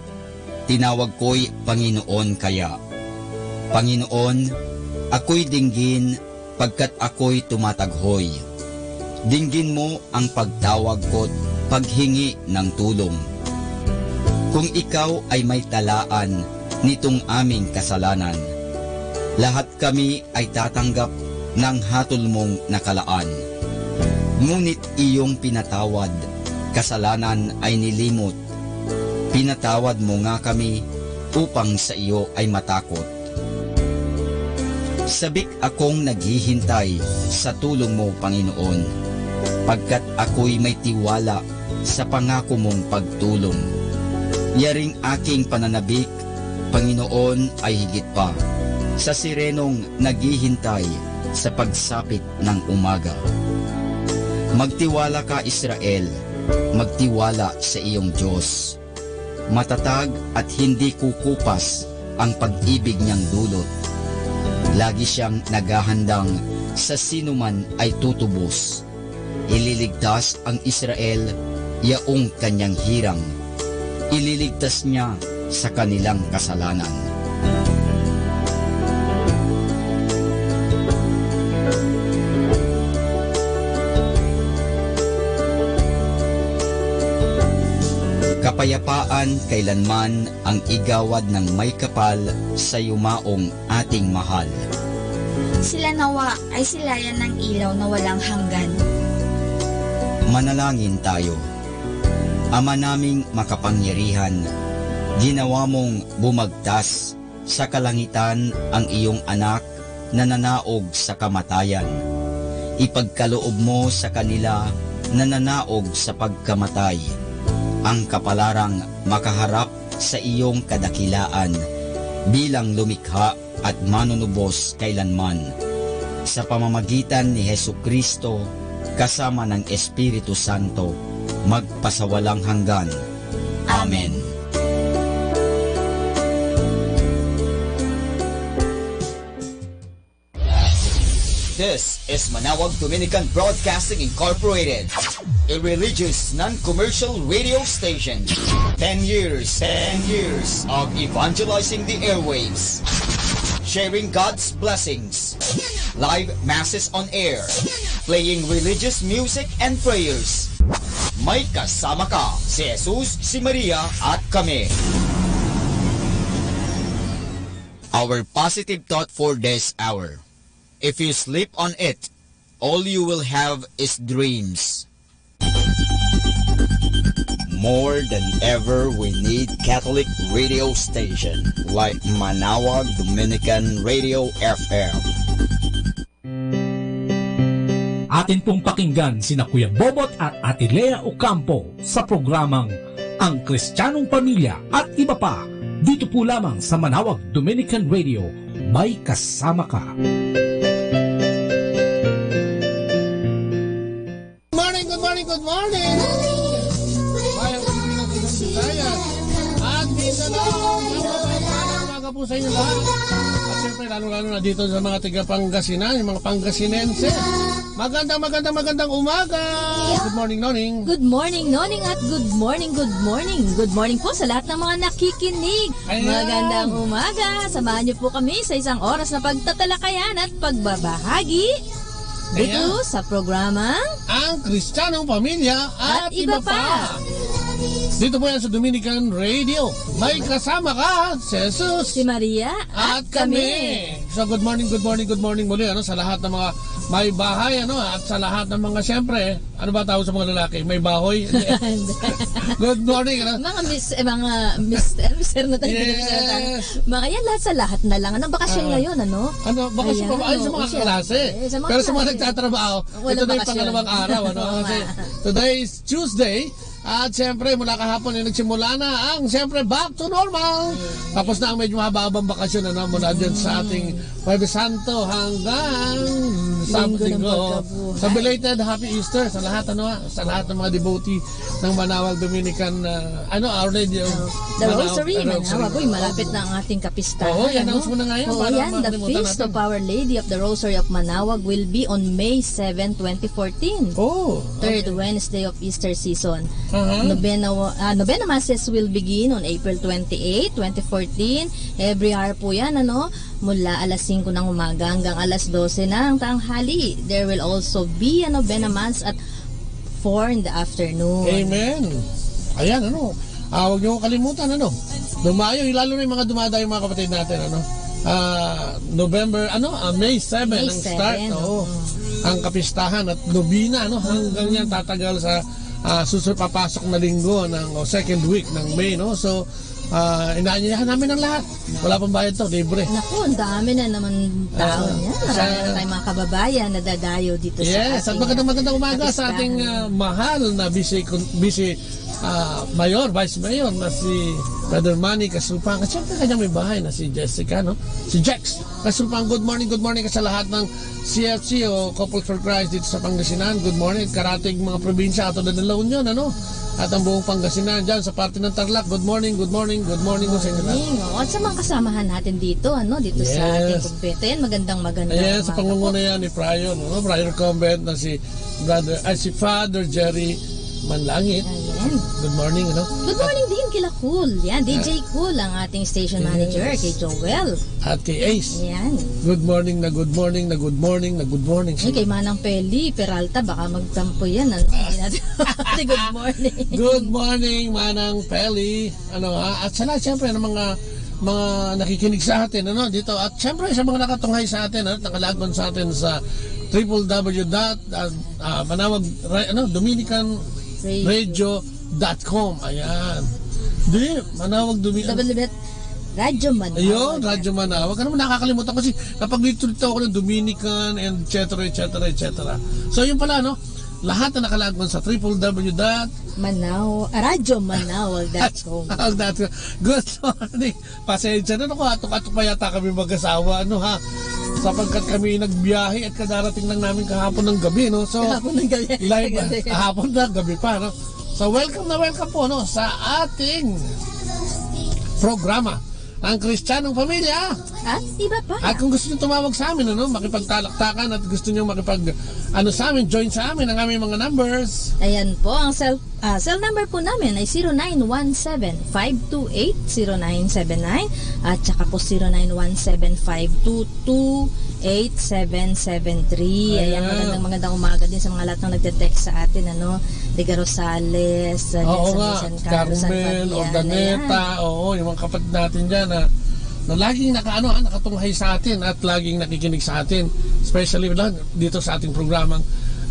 tinawag ko'y Panginoon kaya. Panginoon, ako'y dinggin pagkat ako'y tumataghoy. Dinggin mo ang pagtawag ko't paghingi ng tulong. Kung ikaw ay may talaan nitong aming kasalanan, lahat kami ay tatanggap ng hatol mong nakalaan. Ngunit iyong pinatawad, kasalanan ay nilimot. Pinatawad mo nga kami upang sa iyo ay matakot. Sabik akong naghihintay sa tulong mo, Panginoon, pagkat ako'y may tiwala sa pangako mong pagtulong. Yaring aking pananabik, Panginoon, ay higit pa sa sirenong naghihintay sa pagsapit ng umaga. Magtiwala ka, Israel, magtiwala sa iyong Diyos. Matatag at hindi kukupas ang pag-ibig niyang dulot. Lagi siyang naghahandang sa sinuman ay tutubos. Ililigtas ang Israel, yaong kanyang hirang. Ililigtas niya sa kanilang kasalanan. kapayapaan kailanman ang igawad ng may kapal sa yumaong ating mahal. Sila nawa ay silayan ng ilaw na walang hanggan. Manalangin tayo. Ama naming makapangyarihan, ginawa mong bumagtas sa kalangitan ang iyong anak na nanaog sa kamatayan. Ipagkaloob mo sa kanila na nanaog sa pagkamatay ang kapalarang makaharap sa iyong kadakilaan bilang lumikha at manunubos kailanman. Sa pamamagitan ni Hesukristo kasama ng Espiritu Santo, magpasawalang hanggan. Amen. This is Manawag Dominican Broadcasting Incorporated, a religious non-commercial radio station. 10 years of evangelizing the airwaves, sharing God's blessings, live masses on air, playing religious music and prayers. May kasama ka, si Jesus, si Maria at kami. Our positive thought for this hour. If you sleep on it, all you will have is dreams. More than ever, we need Catholic radio station like Manawag Dominican Radio FM. Atin pong pakinggan sina Kuya Bobot at Ate Lea Ocampo sa programang Ang Kristiyanong Pamilya at iba pa, dito po lamang sa Manawag Dominican Radio. May kasama ka. Good morning! Bayang Pilipinas, Ibang Bisaya. At Mindanao, umaga po sa inyo lahat. At siyempre, lalo-lalo na dito sa mga taga-Pangasinan, yung mga Pangasinense. Magandang umaga! Good morning, Noning. Good morning, Noning, at good morning. Good morning po sa lahat ng mga nakikinig. Ayan. Magandang umaga. Samahan niyo po kami sa isang oras na pagtatalakayan at pagbabahagi dito sa programang Ang Kristiyanong Pamilya at iba pa. Dito po yan sa Dominican Radio. May kasama ka, si Jesus, si Maria at kami. So good morning muli sa lahat ng mga may bahay at sa lahat ng mga siyempre, ano ba tawag sa mga lalaki? May bahoy? Good morning. Mga mister na tayo. Yes. Mga yan lahat sa lahat na lang. Anong bakasyon ngayon, ano? Bakasyon pa ba? Ay, sa mga klase. Pero sa mga nagtatrabaho, ito na yung pangalawang araw. Kasi today is Tuesday. At siyempre mula kahapon ay nagsimula na ang siyempre back to normal. Tapos na ang medyo mahabang bakasyon mula dyan sa ating Huwebes Santo hanggang Sabado. Sa belated Happy Easter sa lahat sa lahat ng mga devotee ng Manawag Dominican Our Lady The Rosary. Manawag, malapit na ang ating kapistahan. Yan-announce mo na ngayon. The Feast of Our Lady of the Rosary of Manawag will be on May 7, 2014. Third Wednesday of Easter season. Novena Masses will begin on April 28, 2014. Every hour po yan, mula alas 5 ng umaga hanggang alas 12 ng tanghali. There will also be a Novena Mass at 4 in the afternoon. Amen. Ayan, huwag niyo kalimutan, dumayo, lalo na yung mga dumadayo mga kapatid natin, May 7 ang start, ang kapistahan at nobina, hanggang yan tatagal sa papasok na linggo ng second week ng May, So inaanyayahan namin ang lahat. Wala pang bayad to, libre. Naku, ang dami na naman tao niya. Marami na tayong mga kababayan na dadayo dito sa ating at magandang umaga sa ating mahal na busy mayor, vice mayor na si Brother Manny Kasulpang. At siyempre kanyang may bahay na si Jessica, si Jex Kasulpang. Good morning ka sa lahat ng CFC o Couples for Christ dito sa Pangasinan. Good morning, karating mga probinsya ato na La Union, at ang buong Pangasinan dyan sa parte ng Tarlac. Good morning sa inyo lahat. At sa mga kasamahan natin dito, dito sa ating kumpeten, magandang sa pangunguna yan ni Prior, Prior Convent na si Father Jerry Manlangit. Good morning, ano? Good morning din kila Cool. Yan, DJ Cool ang ating station manager, kay Joel. At kay Ace. Yan. Good morning na good morning na good morning na good morning. Ay, kay Manang Peli, Peralta, baka magtampo yan. Ano? Good morning. Good morning, Manang Peli. Ano ha? At sana, siyempre, ng mga nakikinig sa atin, ano, dito. At siyempre, sa mga nakatunghay sa atin, at nakalagon sa atin sa www.dominicanradio.com. Ayan. Di, Manawag Dominican. Radyo Manawag. Ayun, Radyo Manawag. Ano mo nakakalimutan kasi kapag dito ako ng Dominican and etc. So yun pala, no? Lahat na nakalagon sa radyomanawag.com. Good morning. Pasensya na ako, atok-atok pa yata kami mag-asawa, ano ha? Sapagkat kami nagbiyahe at kadarating lang namin kahapon ng gabi, no? So, kahapon ng gabi. Live, kahapon na, gabi pa, no? So, welcome po, no? Sa ating programa, ang Kristiyanong Pamilya. At iba pa. At kung gusto nyo tumawag sa amin, ano, makipagtalaktakan at gusto nyo sa amin, join sa amin ang aming mga numbers. Ayan po, ang cell number po namin ay 0917-528-0979 at saka po 0917-522-8773. Ayan, magandang umaga din sa mga lahat ng nagte-text sa atin, ano, Liga Rosales, oo sa nga, San Carlos, Carmel, Ordaneta, oo, yung mga kapatid natin dyan na laging nakatunghay sa atin at laging nakikinig sa atin, especially dito sa ating programang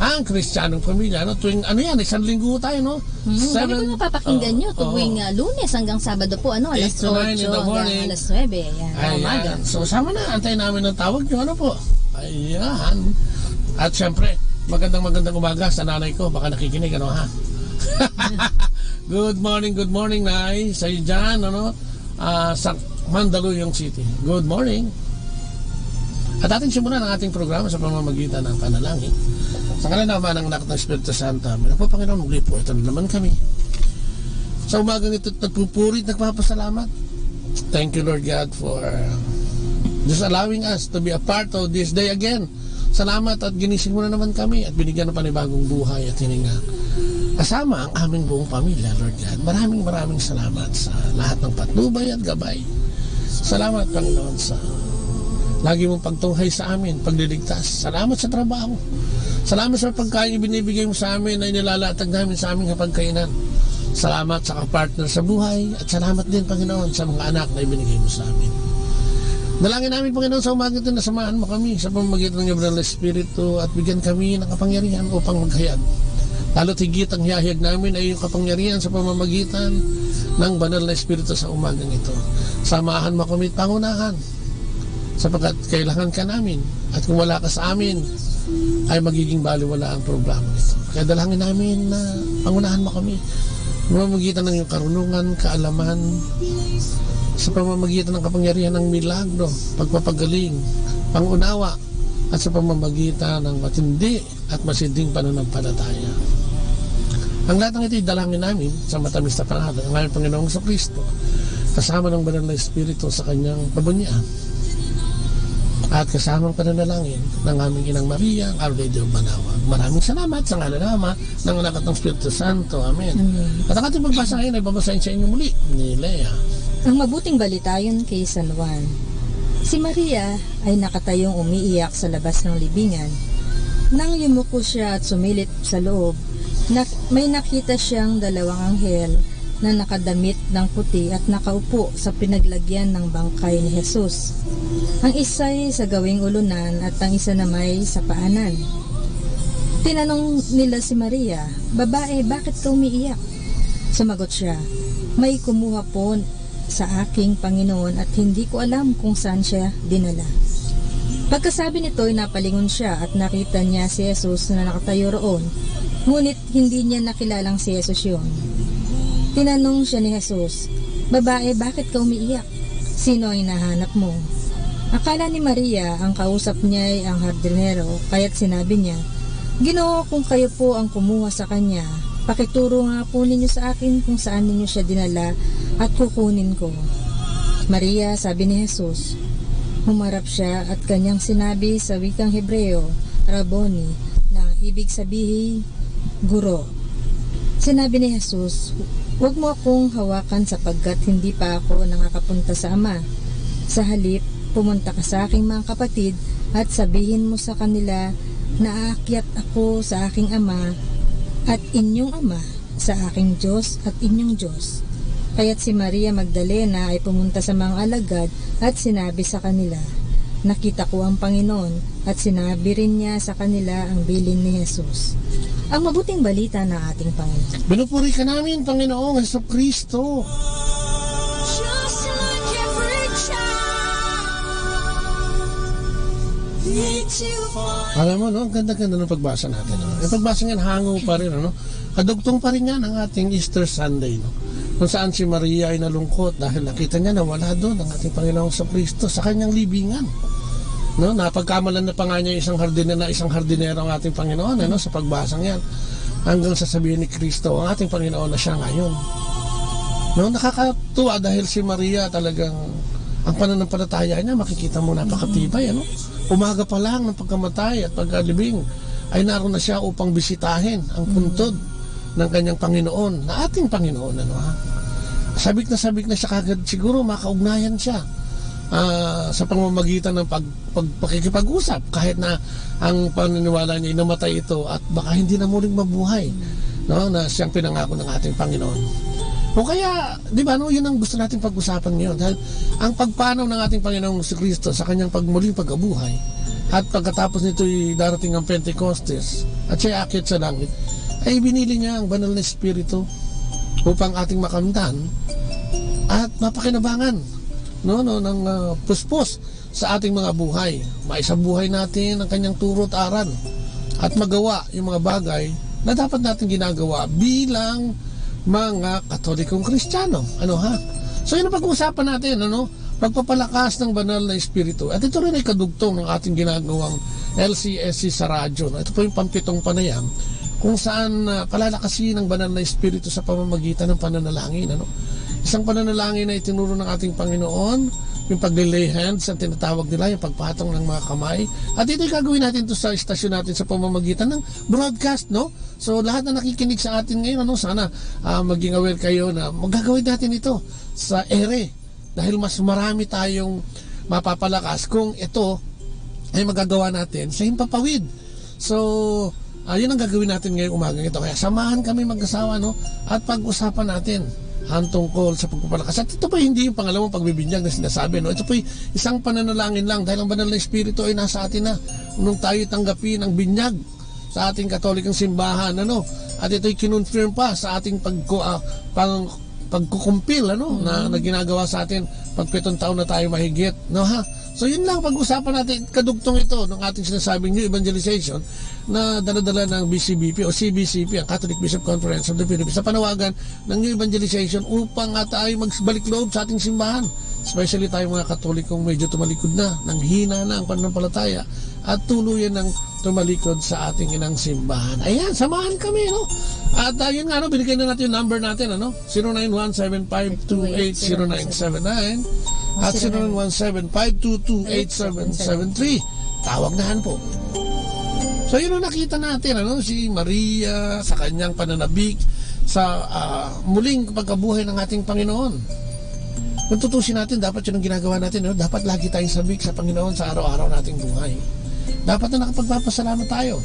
ang Kristiyanong Pamilya, no? Tuwing isang linggo tayo, no? Sabi ko mapapakinggan nyo tuwing Lunes hanggang Sabado po, ano, alas 8 hanggang alas 9. Ayan, umaga. So sama na, antayin namin ang tawag nyo, ano po? Ayan. At syempre, magandang umaga sa nanay ko, baka nakikinig, ano ha? Good morning, Nay, sa iyo dyan, ano? Sa Mandaluyong City. Good morning. At ating simulan ang ating programa sa pamamagitan ng panalangin. Sa kalinaman ng anak ng Espiritu Santo, po Panginoon, muli po, ito na naman kami. Sa umagang ito, nagpupurit, nagpapasalamat. Thank you, Lord God, for just allowing us to be a part of this day again. Salamat at ginising mo na naman kami at binigyan ng panibagong buhay at hininga. Kasama ang aming buong pamilya, Lord God. Maraming salamat sa lahat ng patnubay at gabay. Salamat, Panginoon, sa lagi mong pagtunghay sa amin, pagliligtas. Salamat sa trabaho. Salamat sa pagkain ibinibigay mo sa amin na inilalatag namin sa aming kapagkainan. Salamat sa kapartner sa buhay at salamat din, Panginoon, sa mga anak na ibinigay mo sa amin. Dalangin namin, Panginoon, sa umaga ito na samahan mo kami sa pamamagitan ng Banal na Espiritu at bigyan kami ng kapangyarihan upang maghayag. Lalo't higit ang hiyahayag namin ay yung kapangyarihan sa pamamagitan ng Banal na Espiritu sa umagang ito. Samahan mo kami at pangunahan sapagkat kailangan ka namin at kung wala ka sa amin ay magiging baliwala ang programa nito. Kaya dalangin namin na pangunahan mo kami pamamagitan ng iyong karunungan, kaalaman, sa pamamagitan ng kapangyarihan ng milagro, pagpapagaling, pangunawa, at sa pamamagitan ng matindi at masiding pananampalataya. Ang lahat ng ito dalangin namin sa matamis na pangalan ng aming Panginoong Kristo, kasama ng Banal na Espiritu sa kanyang pabunyaan, at kasamang pananalangin ng aming Inang Maria, Our Lady of Manawag. Maraming salamat sa ngalan ng Ama, ng Anak at ng Espiritu Santo. Amen. At ang ating pagbasa ngayon ay babasahin sa inyo muli ni Lea. Ang mabuting balitayon kay San Juan. Si Maria ay nakatayong umiiyak sa labas ng libingan. Nang yumuko siya at sumilit sa loob, may nakita siyang dalawang anghel na nakadamit ng puti at nakaupo sa pinaglagyan ng bangkay ni Jesus. Ang isa ay sa gawing ulunan at ang isa namay sa paanan. Tinanong nila si Maria, "Babae, bakit ka umiiyak?" Sumagot siya, "May kumuha po sa aking Panginoon at hindi ko alam kung saan siya dinala." Pagkasabi nito ay napalingon siya at nakita niya si Jesus na nakatayo roon, ngunit hindi niya nakilalang si Jesus yun. Tinanong siya ni Jesus, "Babae, bakit ka umiiyak? Sino ay nahanap mo?" Akala ni Maria ang kausap niya ay ang hardinero, kaya't sinabi niya, "Ginoo, kung kayo po ang kumuha sa kanya, pakituro nga po ninyo sa akin kung saan ninyo siya dinala at kukunin ko." "Maria," sabi ni Jesus. Humarap siya at kanyang sinabi sa wikang Hebreo, "Rabboni," na ibig sabihin, guro. Sinabi ni Jesus, "Huwag mo akong hawakan sapagkat hindi pa ako nakakapunta sa Ama. Sa halip, pumunta ka sa aking mga kapatid at sabihin mo sa kanila na aakyat ako sa aking Ama at inyong Ama, sa aking Diyos at inyong Diyos." Kaya't si Maria Magdalena ay pumunta sa mga alagad at sinabi sa kanila, "Nakita ko ang Panginoon," at sinabi rin niya sa kanila ang bilin ni Jesus. Ang mabuting balita ng ating Panginoon. Binupuri ka namin, Panginoong Jesucristo. Alam mo, no? Ang ganda-ganda ng pagbasa natin. No? Yung pagbasa nga, hango pa rin. Ano? Kadugtong pa rin yan ang ating Easter Sunday. No? Kung saan si Maria ay nalungkot dahil nakita niya na wala doon ang ating Panginoong Jesucristo sa kanyang libingan. No, napagkamalan na pa nga niya isang hardinero ang ating Panginoon, ano, sa pagbasang yan, hanggang sasabihin ni Kristo ang ating Panginoon na siya ngayon. No, nakakatuwa dahil si Maria talagang ang pananampalataya niya, makikita mo napakatibay, ano. Umaga pa lang ng pagkamatay at pagkalibing ay naroon na siya upang bisitahin ang puntod ng kanyang Panginoon, na ating Panginoon, ano, ha. Sabik na siya kagad, siguro makaugnayan siya sa pamamagitan ng pakikipag-usap, kahit na ang paniniwala niya namatay ito at baka hindi na muling mabuhay, no, na siyang pinangako ng ating Panginoon. O kaya, di ba, no, yun ang gusto natin pag-usapan ngayon, dahil ang pagpanaw ng ating Panginoong Jesucristo sa kanyang pagmuling pagkabuhay at pagkatapos nito'y darating ang Pentecostes at siya akit sa langit, ay binili niya ang banal na Espiritu upang ating makamtan at mapakinabangan, no, ng puspos sa ating mga buhay. Maisabuhay natin ang kanyang turo at aral at magawa yung mga bagay na dapat natin ginagawa bilang mga Katolikong Kristiyano. Ano, ha? So yun ang pag-uusapan natin, ano? Pagpapalakas ng banal na Espiritu. At ito rin ay kadugtong ng ating ginagawang LCSC sa radyo. Ito po yung pampitong panayam kung saan palalakasin ang banal na Espiritu sa pamamagitan ng pananalangin, ano? Isang pananalangin na itinuro ng ating Panginoon, yung pag-lay hands, ang tinatawag nila, yung pagpatong ng mga kamay. At ito'y gagawin natin to sa istasyon natin sa pamamagitan ng broadcast, no? So lahat na nakikinig sa atin ngayon, ano, sana maging aware kayo na magagawin natin ito sa ere, dahil mas marami tayong mapapalakas kung ito ay magagawa natin sa himpapawid. So yun ang gagawin natin ngayong umagang ito. Kaya samahan kami mag-asawa, no? At pag-usapan natin ang tungkol sa pagpapalakas. At ito po hindi yung pangalawang pagbibinyag na sinasabi, no? Ito po isang pananalangin lang, dahil ang banal na Espiritu ay nasa atin na nung tayo tanggapin ang binyag sa ating Katolikong simbahan, ano? At ito'y kinonfirm pa sa ating pagkukumpil, ano? Na ginagawa sa atin pag 7 taon na tayo mahigit, no, ha? So yun lang pag-usapan natin, kadugtong ito ng ating sinasabing New Evangelization na daladala ng BCBP o CBCP, ang Catholic Bishop Conference of the Philippines, sa panawagan ng New Evangelization upang tayo magbalik loob sa ating simbahan, especially tayo mga Katolikong medyo tumalikod na, nang hina na ang pananampalataya at tuluyan ng tumalikod sa ating inang simbahan. Ayan, samahan kami, no? At yun nga, no, binigay na natin yung number natin, ano? 091-752-80979 at 091-752-8773. Tawag nahan po. So yun ang nakita natin, ano? Si Maria sa kanyang pananabik sa muling pagkabuhay ng ating Panginoon. Kung tutusin natin, dapat yun ang ginagawa natin, no? Dapat lagi tayong sabik sa Panginoon sa araw-araw nating buhay. Dapat na nakapagpapasalamat tayo.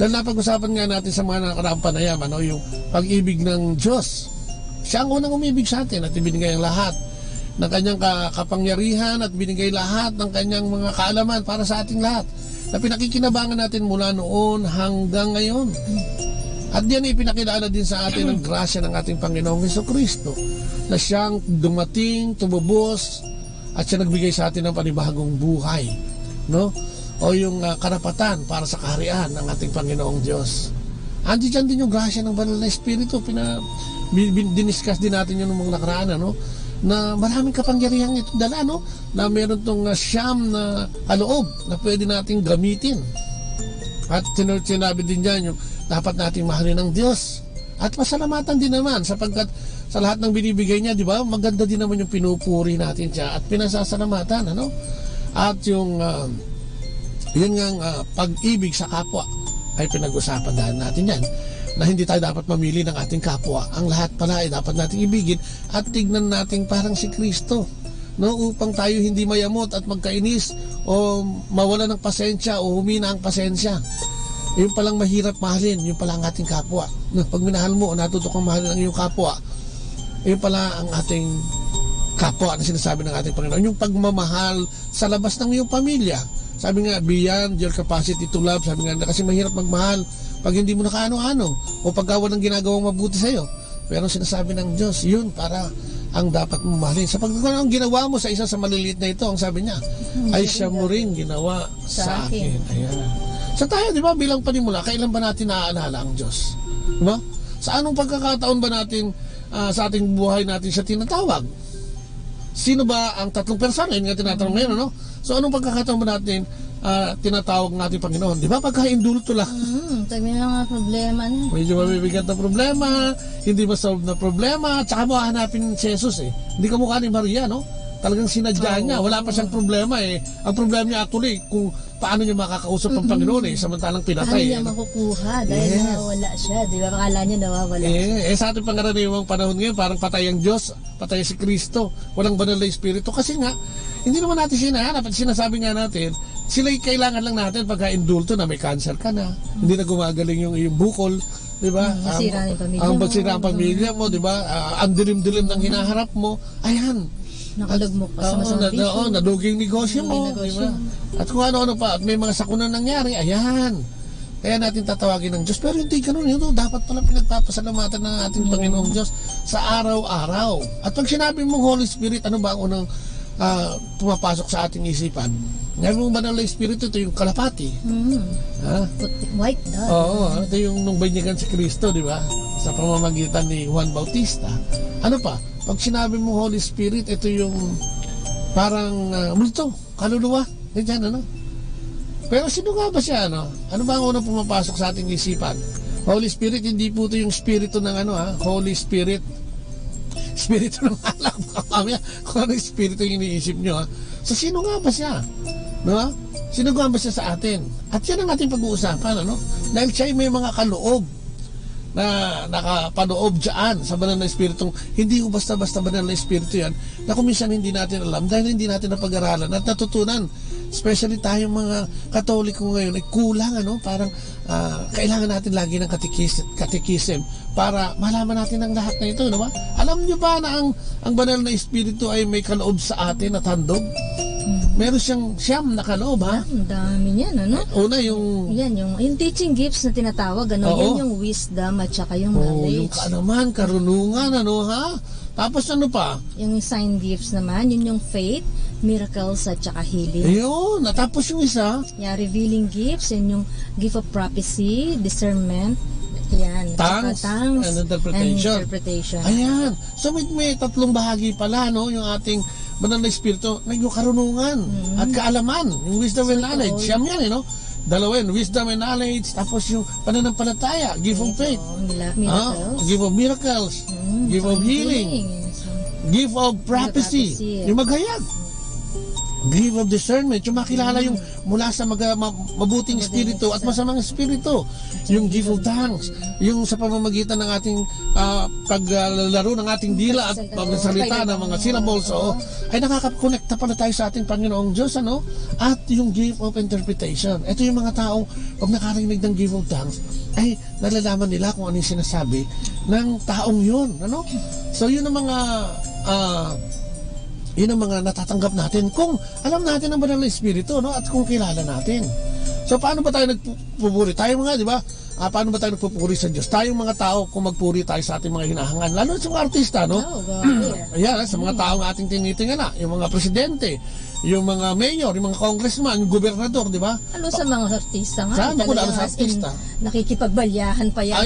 Dahil napag-usapan nga natin sa mga nakaraang panayam, ano, yung pag-ibig ng Diyos. Siya ang unang umibig sa atin at ibinigay ang lahat ng kanyang kapangyarihan at binigay lahat ng kanyang mga kaalaman para sa ating lahat, na pinakikinabangan natin mula noon hanggang ngayon. At diyan ipinakilala din sa atin ang grasya ng ating Panginoong Jesucristo, na siyang dumating, tumubos, at siya nagbigay sa atin ng panibagong buhay, no? O yung karapatan para sa kaharian ng ating Panginoong Diyos. Andi dyan din yung grasya ng banal na Espiritu. Diniscuss din natin yun ng mga nakaraan, ano? Na maraming kapangyarihan ito dala, no? Na meron tong siyam na kaloob na pwede nating gamitin. At sinabi din dyan yung dapat nating mahalin ng Diyos. At pasalamatan din naman sapagkat sa lahat ng binibigay niya, di ba? Maganda din naman yung pinupuri natin siya at pinasasalamatan, ano? At yung yun ngang pag-ibig sa kapwa ay pinag-usapan dahil natin yan. na hindi tayo dapat mamili ng ating kapwa. Ang lahat pala ay dapat nating ibigin at tignan nating parang si Kristo, no, upang tayo hindi mayamot at magkainis o mawala ng pasensya o humina ang pasensya. Yung palang mahirap mahalin, yung pala ang ating kapwa. No, pag minahal mo o natuto kang mahalin ang iyong kapwa, yun pala ang ating kapwa na sinasabi ng ating Panginoon. Yung pagmamahal sa labas ng iyong pamilya. Sabi nga, beyond your capacity to love. Sabi nga, kasi mahirap magmahal pag hindi mo nakaano-ano o pag walang ginagawang mabuti sa'yo. Pero sinasabi ng Diyos, yun para ang dapat mo mahalin. Sa pagkakano ang ginawa mo sa isa sa maliliit na ito, ang sabi niya, ay siya mo rin ginawa sa akin. Ayan. Sa tayo, di ba, bilang panimula, kailan ba natin naaalala ang Diyos? Di ba? Sa anong pagkakataon ba natin sa ating buhay natin siya tinatawag? Sino ba ang tatlong persona? Yun nga tinatanong ngayon, ano? So anong pagkakataon ba natin tinatawag natin Panginoon? Di ba pagka-indulto lang? Sabi na nga problema niya. Medyo mabibigat na problema, hindi masolve na problema, tsaka mo hahanapin si Jesus eh. Hindi ka mukha ni Maria, no? Talagang sinadya niya, wala pa siyang problema eh. Ang problema niya actually, kung paano niya makakausap ang Panginoon eh, samantalang pinatay. Paano niya makukuha dahil nawawala siya, di ba? Akala niya nawawala siya. Sa ating pangaraniwang panahon ngayon, parang patay ang Diyos, patay si Kristo, walang banal na Espiritu. Kasi nga, hindi naman natin sinahanap at sinasabi nga natin, sila'y kailangan lang natin pagka-indulto na may cancer ka na, hindi na gumagaling yung bukol, di ba? Masira ang pamilya mo. Ang basira ang pamilya mo, di ba? Ang dilim-dilim ng hinaharap mo, ayan. Nakalugmok pa sa masamang bisyo. Naduging negosyo mo, di ba? At kung ano-ano pa, at may mga sakunan nangyari, ayan. Kaya natin tatawagin ng Diyos. Pero hindi ganun yun, dapat pala pinagpapasalamatan ng ating Panginoong Diyos sa araw-araw. At pag sinabi mong Holy Spirit, ano ba ang unang pumapasok sa ating isipan? Ngayon mong banal na Espiritu, ito yung kalapati. White dove. Oo, ito yung nung banyagan si Kristo, di ba? Sa pamamagitan ni Juan Bautista. Ano pa? Pag sinabi mo Holy Spirit, ito yung parang multo, kaluluwa. Ganyan, ano? Pero sino nga ba siya, ano? Ano ba ang unang pumapasok sa ating isipan? Holy Spirit, hindi po ito yung spirito ng Holy Spirit. Spirito ng alak. Kung ano yung spirito yung iniisip nyo, ha? So, sino nga ba siya? No? Sino nga ba siya sa atin? At yan ang ating pag-uusapan, ano? Dahil siya may mga kaloob na nakapanoob dyan sa banal na Espiritong, hindi ko basta-basta banal na Espiritu yan, na kung minsan hindi natin alam dahil hindi natin napag-aralan at natutunan. Especially tayong mga Katoliko ngayon ay kulang, ano? Parang kailangan natin lagi ng katekism para malaman natin ang lahat na ito, no ba? Alam niyo ba na ang banal na Espiritu ay may kaloob sa atin at handog? Meron siyang nakaloob, ha? Ang dami niyan, ano? Una yung teaching gifts na tinatawag, ano? Yan yung wisdom at saka yung knowledge. Yung karunungan, ano, ha? Tapos ano pa? Yung sign gifts naman, yun yung faith, miracles at saka healing. Ayun, natapos yung isa. Yeah, revealing gifts, yun yung gift of prophecy, discernment, yan. Tongues and interpretation. Ayan. So may tatlong bahagi pala, no? Yung ating banal na Espiritu, may yung karunungan at kaalaman, yung wisdom and knowledge. Siyam yan, no? Dalawa yun, wisdom and knowledge, tapos yung pananampalataya, gift of faith, gift of miracles, gift of healing, gift of prophecy, yung maghayag, gift of discernment, yung makilala yung mula sa mabuting espiritu at masamang espiritu, yung gift of tongues, yung sa pamamagitan ng ating paglalaro ng ating dila at pagsalita ng mga syllables, ay nakaka-connecta pala tayo sa ating Panginoong Diyos, ano? At yung gift of interpretation, ito yung mga taong pag nakarinig ng gift of tongues ay nalalaman nila kung ano yung sinasabi ng taong yun, ano? So yun ang mga natatanggap natin kung alam natin ang banal na Espiritu, no? At kung kilala natin. So paano ba tayo nagpupuri? Tayo mga, di ba? Paano ba tayo nagpupuri sa Diyos? Tayong mga tao, kung magpuri tayo sa ating mga hinahangan, lalo sa mga artista, no? Ayan, sa mga taong ating tinitingala, yung mga presidente, yung mga mayor, yung mga congressman, yung gobernador, di ba? Ano sa mga artista nga? Saan ako lalo sa artista? Nakikipagbalyahan pa yan.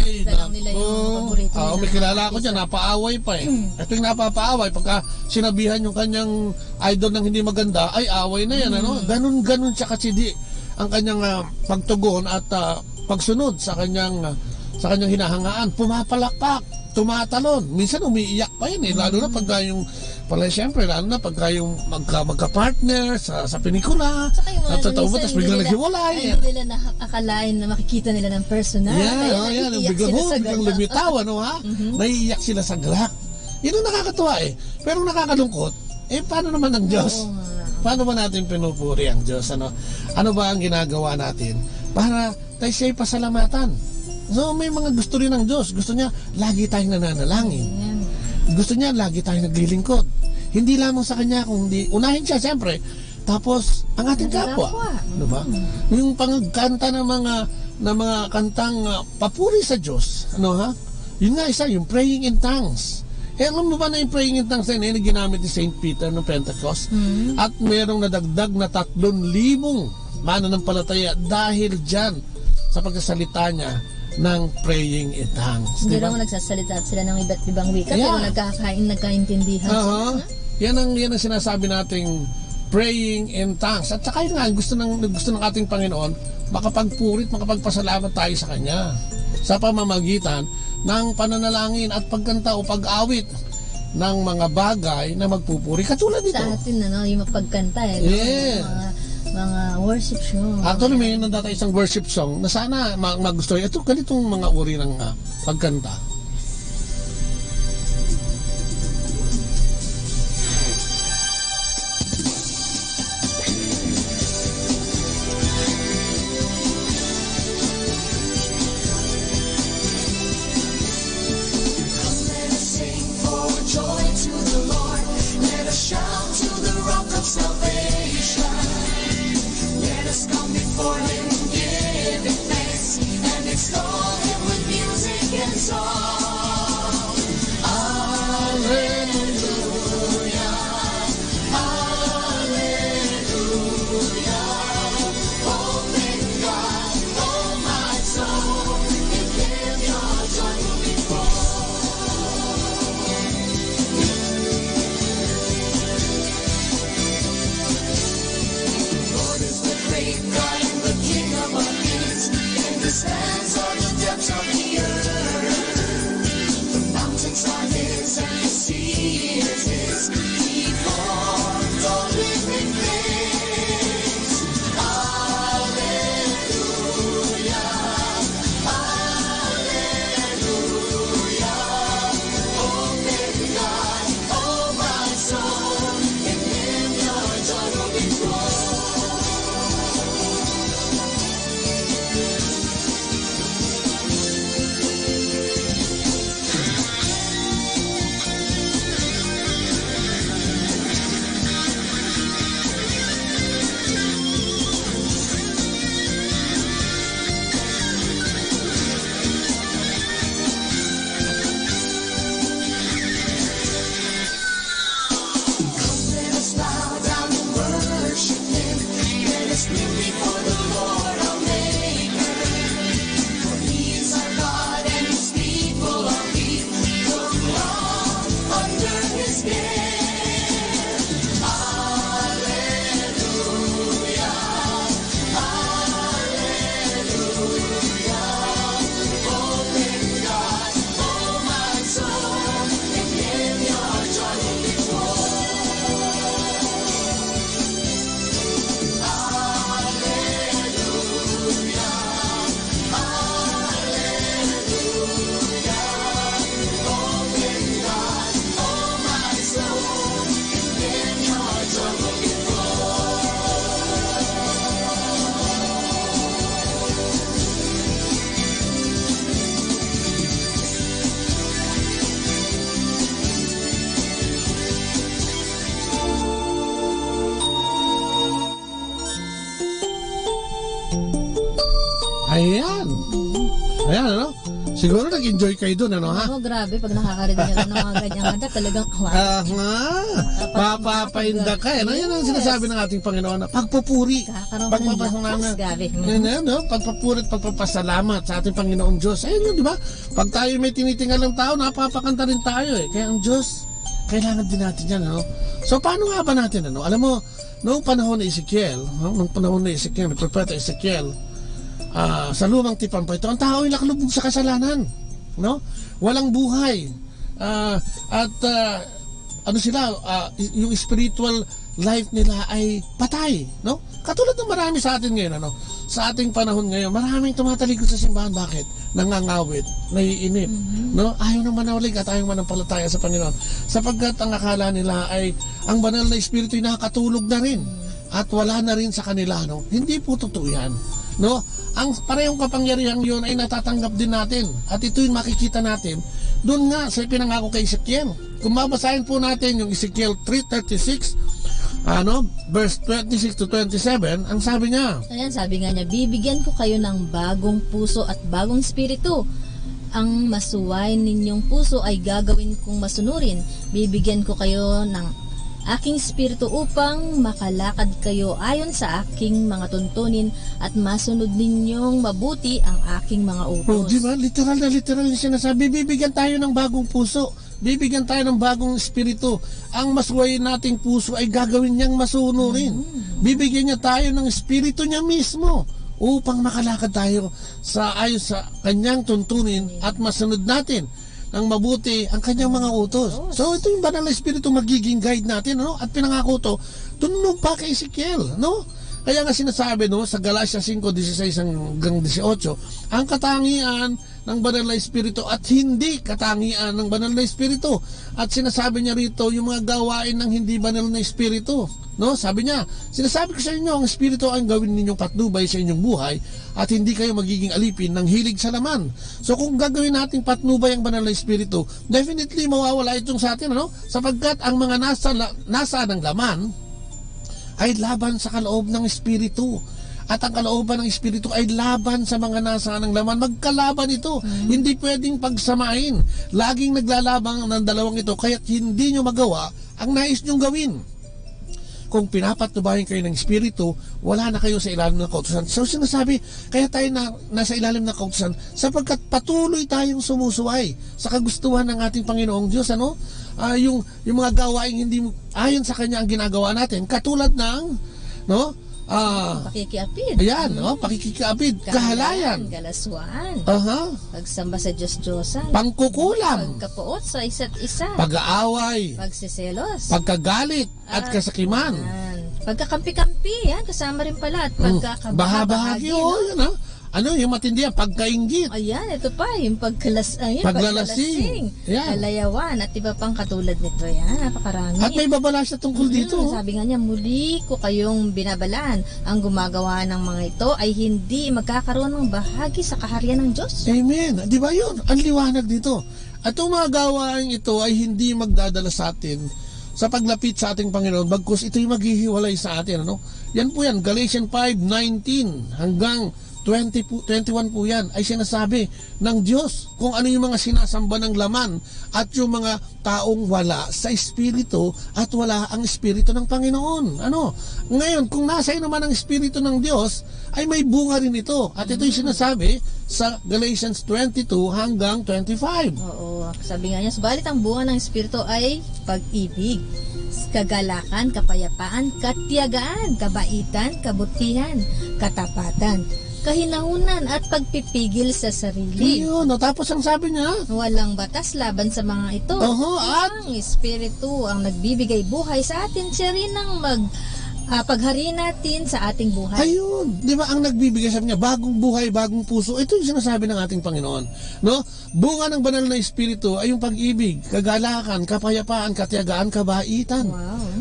Nila yung paborito nila. May kilala ko dyan, napaaway pa eh. Ito yung napapaaway, pagka sinabihan yung kanyang idol ng hindi maganda, ay away na yan, ano? Ganun siya kasi ang kanyang pagtugon at pagsunod sa kanyang sa kanyang hinahangaan, pumapalakpak, tumatalon. Minsan umiiyak pa yan eh, lalo na pagka yung, siyempre, lalo na pagka yung magka-partner sa pelikula, natatawa mo, tapos biglang naghiwalay. Hindi nila nakakalain na makikita nila ng personal. Yan, biglang lumitaw, naiiyak sila sa galak. Yun ang nakakatuwa eh. Pero nakakalungkot, paano naman ang Diyos? Paano ba natin pinupuri ang Diyos? Ano ba ang ginagawa natin para tayo siya'y pasalamatan? So may mga gusto rin ng Diyos. Gusto niya lagi tayong nananalangin. Gusto niya lagi tayong naglilingkod. Hindi lamang sa Kanya, kundi unahin siya siyempre. Tapos ang ating kapwa. Diba? Yung pangkanta ng mga kantang papuri sa Diyos. Yun nga isa, yung praying in tongues. Alam mo ba na yung praying in tongues na ginamit ni St. Peter noong Pentecost? At mayroong nadagdag na 3,000 mananampalataya dahil dyan sa pagsasalita niya ng praying in tongues. Hindi naman nagsasalita sila ng iba't ibang wika, pero nagkakaintindihan sila. Yan ang sinasabi nating praying in tongues. At saka yun nga, gusto ng ating Panginoon, makapagpurit, makapagpasalamat tayo sa Kanya sa pamamagitan ng pananalangin at pagkanta o pag-awit ng mga bagay na magpupuri. Katulad nito. Sa atin, yung mapagkanta mga worship song. Actually, may nandata isang worship song na sana magustuhin. Ito, ganitong mga uri ng pagkanta. Ayan, siguro nag-enjoy kayo dun, ha? Oo, grabe, pag nakakarinig ka ng mga ganyang kanta, talagang mapapainda ka, Yan ang sinasabi ng ating Panginoon na pagpupuri. Pagpupuri at pagpapasalamat sa ating Panginoong Diyos. Ayun yun, di ba? Pag tayo may tinitingal ng tao, napapakanta rin tayo, Kaya ang Diyos, kailangan din natin yan, So, paano nga ba natin, Alam mo, noong panahon ni Ezekiel, ng propeta Ezekiel, sa lumang tipan pa ito, ang tao ay nakalubog sa kasalanan, no? Walang buhay. Ano sila, yung spiritual life nila ay patay, no? Katulad ng marami sa atin ngayon, ano? Sa ating panahon ngayon, maraming tumatalikod sa simbahan. Bakit? Nangangawit, naiinip, no? Ayaw na manawalig at ayaw manampalataya sa Panginoon. Sapagkat ang akala nila ay ang banal na espiritu ay nakakatulog na rin at wala na rin sa kanila, no? Hindi po totoo yan, no? Ang parehong kapangyarihan yun ay natatanggap din natin at ito yung makikita natin doon nga sa pinangako kay Ezekiel. Kung mabasahin po natin yung Ezekiel 3:36, verse 26 to 27, ang sabi niya. Ayan, sabi nga niya, bibigyan ko kayo ng bagong puso at bagong espiritu. Ang masuway ninyong puso ay gagawin kong masunurin. Bibigyan ko kayo ng aking espiritu upang makalakad kayo ayon sa aking mga tuntunin at masunod ninyong mabuti ang aking mga utos. Oh, di ba? Literal na literal yung sinasabi. Bibigyan tayo ng bagong puso. Bibigyan tayo ng bagong espiritu. Ang masuway nating puso ay gagawin niyang masunurin. Bibigyan niya tayo ng espiritu niya mismo upang makalakad tayo ayon sa kanyang tuntunin at masunod natin ng mabuti ang kanyang mga utos. So ito yung banal na espiritu magiging guide natin, no? At pinangako to tunog pa kay Ezekiel, no? Kaya nga sinasabi, no, sa Galatia 5:16 hanggang 18, ang katangian ng banal na espiritu at hindi katangian ng banal na espiritu. At sinasabi niya rito yung mga gawain ng hindi banal na espiritu, no? Sabi niya, sinasabi ko sa inyo, ang espiritu ang gawin ninyong patnubay sa inyong buhay at hindi kayo magiging alipin ng hilig sa laman. So kung gagawin nating patnubay ang banal na espiritu, definitely mawawala itong sa atin, ano? Sapagkat ang mga nasa ng laman ay laban sa kaloob ng espiritu. At ang kalooban ng espiritu ay laban sa mga nasa ng laman. Magkalaban ito. Hindi pwedeng pagsamain. Laging naglalabang ng dalawang ito, kaya't hindi nyo magawa ang nais nyong gawin. Kung pinapatnubayan kayo ng espiritu, wala na kayo sa ilalim ng kautusan. So sinasabi, kaya tayo nasa ilalim ng kautusan sapagkat patuloy tayong sumusuway sa kagustuhan ng ating Panginoong Diyos, ano? Yung mga gawaing hindi ayon sa Kanya ang ginagawa natin, katulad ng, no? Pakikiapid. Ayan, no? Pakikiapid, kahalayan, galaswaan, pagsamba sa Diyos-Diyosan, pangkukulam, pagkapuot sa isa't isa, pag-aaway, pagsiselos, pagkagalit at kasakiman, pagkakampi-kampi, yan, kasama rin pala, at pagkakabahagi, yan, ano, yung matindi yan, pagkainggit. Ayan, ito pa, yung paglalasing. Kalayawan, at iba pang katulad nito. Yan, napakarami. At may babala siya tungkol dito. Sabi nga niya, muli ko kayong binabalaan. Ang gumagawa ng mga ito ay hindi magkakaroon ng bahagi sa kaharian ng Diyos. Amen. Di ba yun? Ang liwanag dito. At ang mga gawain ito ay hindi magdadala sa atin sa paglapit sa ating Panginoon, bagkus ito'y maghihiwalay sa atin. Ano? Yan po yan, Galatians 5:19 hanggang 21 po yan ay sinasabi ng Diyos kung ano yung mga sinasamba ng laman at yung mga taong wala sa espiritu at wala ang espiritu ng Panginoon. Ano? Ngayon, kung nasa naman ang espiritu ng Diyos, ay may bunga rin ito. At ito yung sinasabi sa Galatians 22 hanggang 25. Oo. Sabi nga niya, subalit ang bunga ng espiritu ay pag-ibig, kagalakan, kapayapaan, katiyagaan, kabaitan, kabutihan, katapatan, kahinahunan at pagpipigil sa sarili. Ayun, no, tapos ang sabi niya, walang batas laban sa mga ito. At ang espiritu ang nagbibigay buhay sa atin, siya rin ang paghari natin sa ating buhay. Ayun, di ba ang nagbibigay, sabi niya, bagong buhay, bagong puso. Ito yung sinasabi ng ating Panginoon, no? Bunga ng banal na espiritu ay yung pag-ibig, kagalakan, kapayapaan, katiyagaan, kabaitan,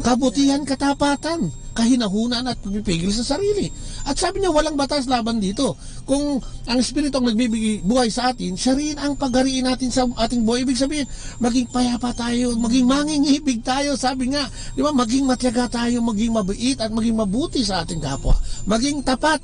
kabutihan, katapatan, kahinahunan at pagpipigil sa sarili. At sabi niya, walang batas laban dito. Kung ang espiritu ang nagbibigay buhay sa atin, siya rin ang paghariin natin sa ating buhay. Ibig sabihin, maging payapa tayo, maging mangingibig tayo. Sabi nga, di ba, maging matyaga tayo, maging mabait at maging mabuti sa ating kapwa. Maging tapat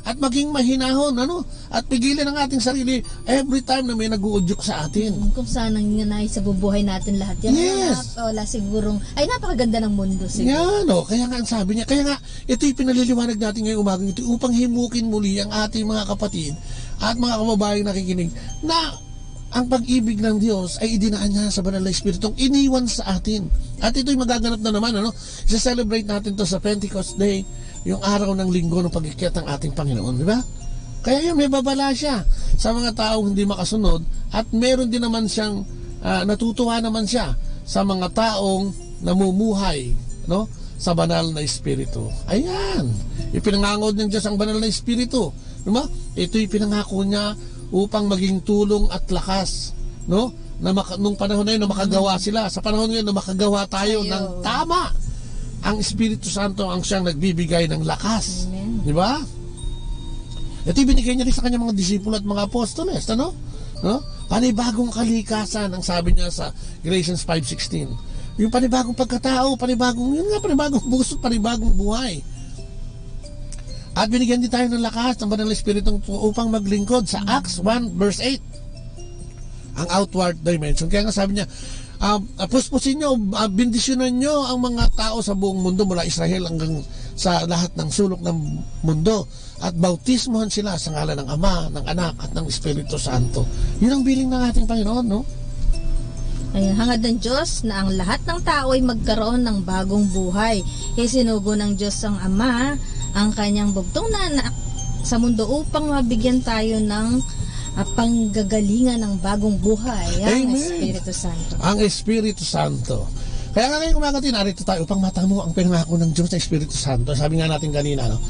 at maging mahinahon, ano? At pigilan ang ating sarili every time na may nag-uudyok sa atin. Kung saan nangyayari sa bubuhay natin lahat yan. Yes. Wala sigurong, ay napakaganda ng mundo siguro. Yan, no? Kaya nga ang sabi niya, kaya nga ito'y pinaliliwanag natin ngayong umagang ito upang himukin muli ang ating mga kapatid at mga kababayang nakikinig na ang pag-ibig ng Diyos ay idinaan niya sa banal na Espiritong iniwan sa atin. At ito'y magaganap na naman, ano? Isa-celebrate natin to sa Pentecost Day, yung araw ng linggo ng pag-ikyat ng ating Panginoon, di ba? Kaya yun, may babala siya sa mga taong hindi makasunod at meron din naman siyang natutuwa naman siya sa mga taong namumuhay, no, sa banal na espiritu. Ayan, ipinangangod ng Diyos ang banal na espiritu, diba? Ito'y pinangako niya upang maging tulong at lakas, no, na nung panahon na yun na makagawa sila, sa panahon ngayon na makagawa tayo ng tama. Ang Espiritu Santo ang siyang nagbibigay ng lakas, di ba? Ito binigay niya rin sa kanyang mga disipulo at mga apostoles, ano? No? Panibagong kalikasan, ang sabi niya sa Galatians 5:16. Yung panibagong pagkatao, panibagong puso, panibagong buhay. At binigyan din tayo ng lakas ng banal na Espiritu upang maglingkod sa Acts 1:8. Ang outward dimension. Kaya nga sabi niya, puspusin nyo, bendisyonan nyo ang mga tao sa buong mundo mula Israel hanggang sa lahat ng sulok ng mundo at bautismohan sila sa ngalan ng Ama, ng Anak at ng Espiritu Santo. Yun ang biling ng ating Panginoon, no? Ayun, hangad ng Diyos na ang lahat ng tao ay magkaroon ng bagong buhay. Isinugo ng Diyos ang Ama ang kanyang bugtong na anak sa mundo upang mabigyan tayo ng panggagalingan ng bagong buhay. Ang Espiritu Santo. Ang Espiritu Santo. Kaya nga ngayong umaga narito tayo upang matamo ang pinangako ng Diyos na Espiritu Santo. Sabi nga natin kanina, no,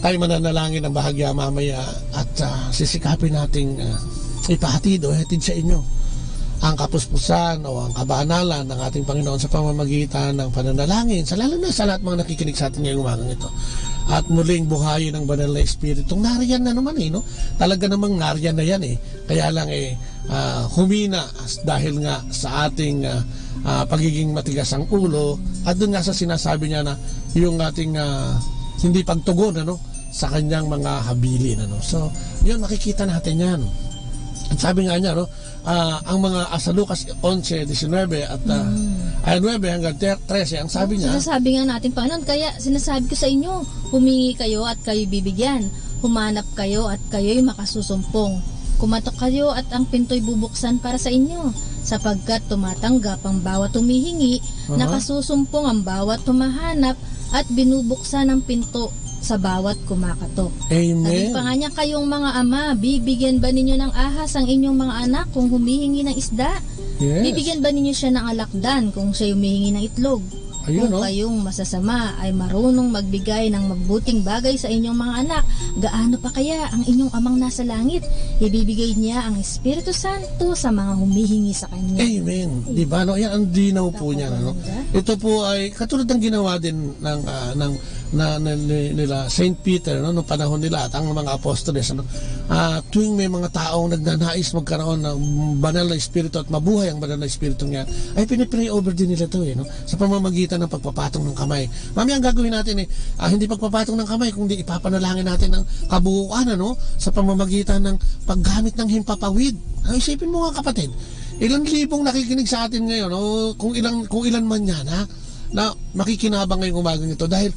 tayo mananalangin ng bahagya mamaya at sisikapin nating ipahatid o hatid sa inyo ang kapuspusan o ang kabanalan ng ating Panginoon sa pamamagitan ng pananalangin, lalo na sa lahat mga nakikinig sa atin ngayong umagang ito. At muling buhayin ng banal na Espiritu. Nariyan na naman no? Talaga namang nariyan na yan Kaya lang humina dahil nga sa ating pagiging matigas ang ulo at doon nga sa sinasabi niya na yung ating hindi pagtugon sa kanyang mga habilin. So, yun makikita natin yan. At sabi nga niya, ang mga sa Lucas 11:19 at 9 hanggang 13, ang sabi niya, sinasabi nga natin, Panginoon, kaya sinasabi ko sa inyo, humingi kayo at kayo bibigyan, humanap kayo at kayo'y makasusumpong, kumatok kayo at ang pinto'y bubuksan para sa inyo, sapagkat tumatanggap ang bawat humihingi, nakasusumpong ang bawat humahanap at binubuksan ang pinto sa bawat kumakatok. Amen. Sabi pa nga niya, kayong mga ama, bibigyan ba ninyo ng ahas ang inyong mga anak kung humihingi ng isda? Yes. Bibigyan ba ninyo siya ng alakdan kung siya humihingi ng itlog? Ayun, kung kayong masasama ay marunong magbigay ng magbuting bagay sa inyong mga anak, gaano pa kaya ang inyong amang nasa langit? Ibibigay niya ang Espiritu Santo sa mga humihingi sa kanya. Amen. Diba? No? Yan ang dinaw po niya. Ito po ay katulad ng ginawa din nila Saint Peter noong panahon nila at ang mga apostoles tuwing may mga taong nagnanais magkaroon ng banal na espiritu at mabuhay ang banal na espiritu niya ay pinipray over din nila ito sa pamamagitan ng pagpapatong ng kamay. Mamaya ang gagawin natin hindi pagpapatong ng kamay kundi ipapanalangin natin ng kabuuan sa pamamagitan ng paggamit ng himpapawid. Isipin mo nga kapatid, ilang libong nakikinig sa atin ngayon kung ilan man yan na makikinabang ngayong umagang ito dahil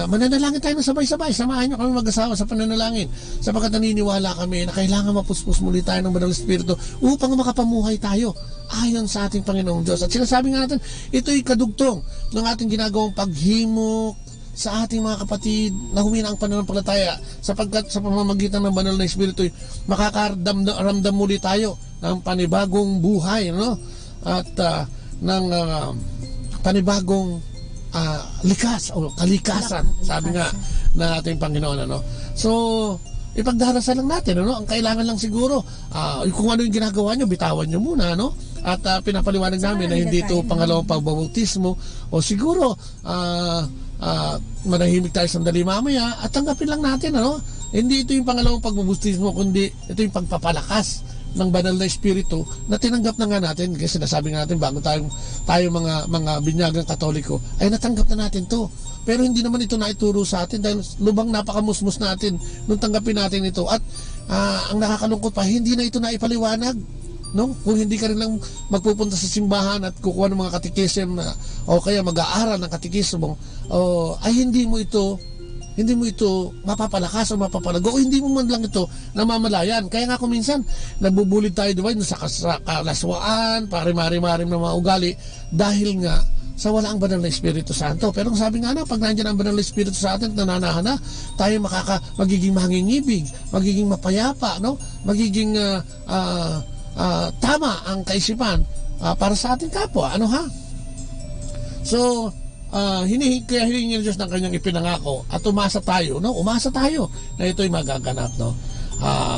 mananalangin tayo na sabay-sabay. Samahan nyo kami mag-asawa sa pananalangin sapagkat naniniwala kami na kailangan mapuspos muli tayo ng banal na espiritu upang makapamuhay tayo ayon sa ating Panginoong Diyos. At sinasabi nga natin, ito'y kadugtong ng ating ginagawang paghimok sa ating mga kapatid na humina ang pananampalataya sapagkat sa pamamagitan ng banal na espiritu makakaramdam muli tayo ng panibagong buhay at ng panibagong likas o kalikasan, sabi nga ng ating Panginoon. So, ipagdarasal lang natin. Ang kailangan lang siguro, kung ano yung ginagawa nyo, bitawan nyo muna. At pinapaliwanag namin na hindi ito pangalawang pagbabautismo o siguro manahimik tayo sandali mamaya at tanggapin lang natin. Hindi ito yung pangalawang pagbabautismo kundi ito yung pagpapalakas ng banal na espiritu na tinanggap na nga natin kasi sinasabi nga natin bago tayo mga binyagang Katoliko ay natanggap na natin to, pero hindi naman ito naituro sa atin dahil lubang napakamusmus natin nung tanggapin natin ito at ang nakakalungkot pa hindi na ito naipaliwanag kung hindi ka rin lang magpupunta sa simbahan at kukuha ng mga katikism o kaya mag-aaral ng katikismo ay hindi mo ito mapapalakas o mapapalago o hindi mo man lang ito namamalayan. Kaya nga kung minsan nabubulid tayo sa kalaswaan, pare-mari-marim na mga ugali dahil nga sa wala ang banal na Espiritu Santo. Pero sabi nga na, pag nandiyan ang banal na Espiritu sa atin, nananahan na, tayo magiging mangingibig, magiging mapayapa, no? Magiging tama ang kaisipan para sa ating kapwa. Ano ha? So, kaya hiningi ng Diyos ng kanyang ipinangako at umasa tayo, no? Umasa tayo na ito'y magaganap, no?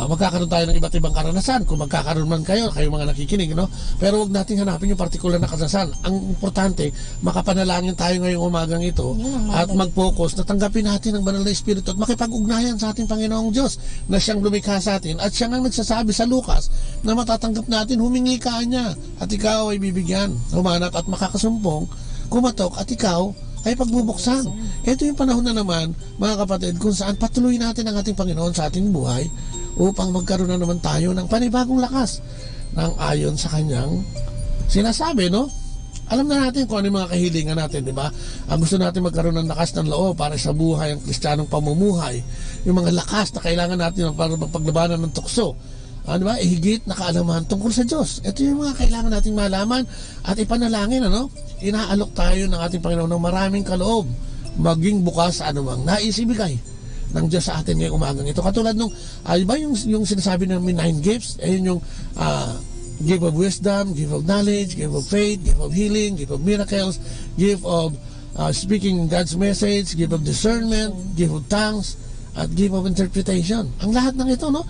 Magkakaroon tayo ng iba't ibang karanasan kung magkakaroon man kayo mga nakikinig, no? Pero wag nating hanapin yung partikular na karanasan. Ang importante, makapanalangin tayo ngayong umagang ito at mag-focus na tanggapin natin ang banal na Espiritu at makipag-ugnayan sa ating Panginoong Diyos na siyang lumikha sa atin at siyang ang nagsasabi sa Lucas na matatanggap natin, humingi ka niya at ikaw ay bibigyan, humanap at makakasumpong, kumatok at ikaw ay pagbubuksan. Ito yung panahon na naman, mga kapatid, kung saan patuloy natin ang ating Panginoon sa ating buhay upang magkaroon na naman tayo ng panibagong lakas ng ayon sa kanyang sinasabi, no? Alam na natin kung ano yung mga kahilingan natin, di ba? Gusto natin magkaroon ng lakas ng loob para sa buhay, ang kristyanong pamumuhay, yung mga lakas na kailangan natin para magpaglabanan ng tukso. Di ba? Higit na kaalaman tungkol sa Diyos. Ito yung mga kailangan nating malaman at ipanalangin, ano? Inaalok tayo ng ating Panginoon ng maraming kaloob, maging bukas sa anumang nais ibigay ng Diyos sa atin ngayong umagang ito. Katulad nung, diba yung sinasabi namin 9 gifts, ayun yung gift of wisdom, gift of knowledge, gift of faith, gift of healing, gift of miracles, gift of speaking God's message, gift of discernment, gift of tongues, at gift of interpretation. Ang lahat ng ito, no?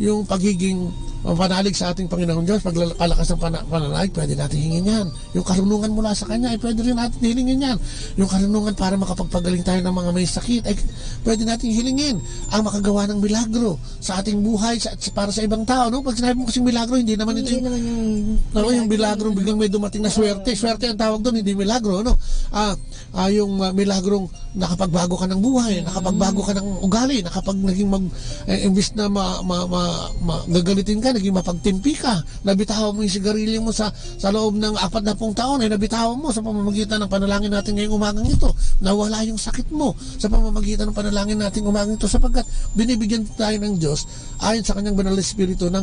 Yung pagiging panalig sa ating Panginoong Diyos, pagkalakas ng pananalig, pwede natin hingin yan. Yung karunungan mula sa Kanya, ay pwede rin natin hilingin yan. Yung karunungan para makapagpagaling tayo ng mga may sakit, ay pwede natin hilingin. Ang makagawa ng milagro sa ating buhay, para sa ibang tao, no? Pag sinabi mo kasing milagro, hindi naman ito yung milagro, biglang may dumating na swerte. Swerte ang tawag doon, hindi milagro, no? Yung milagrong nakapagbago ka ng buhay, nakapagbago ka ng ugali, naging imbis na gagalitin ka, naging mapagtimpi ka, nabitawan mo yung sigarilyo mo sa loob ng 40 taon, ay nabitawan mo sa pamamagitan ng panalangin natin ngayong umagang ito. Nawala yung sakit mo sa pamamagitan ng panalangin natin umagang ito, sapagkat binibigyan tayo ng Diyos ayon sa kanyang banal na Espiritu ng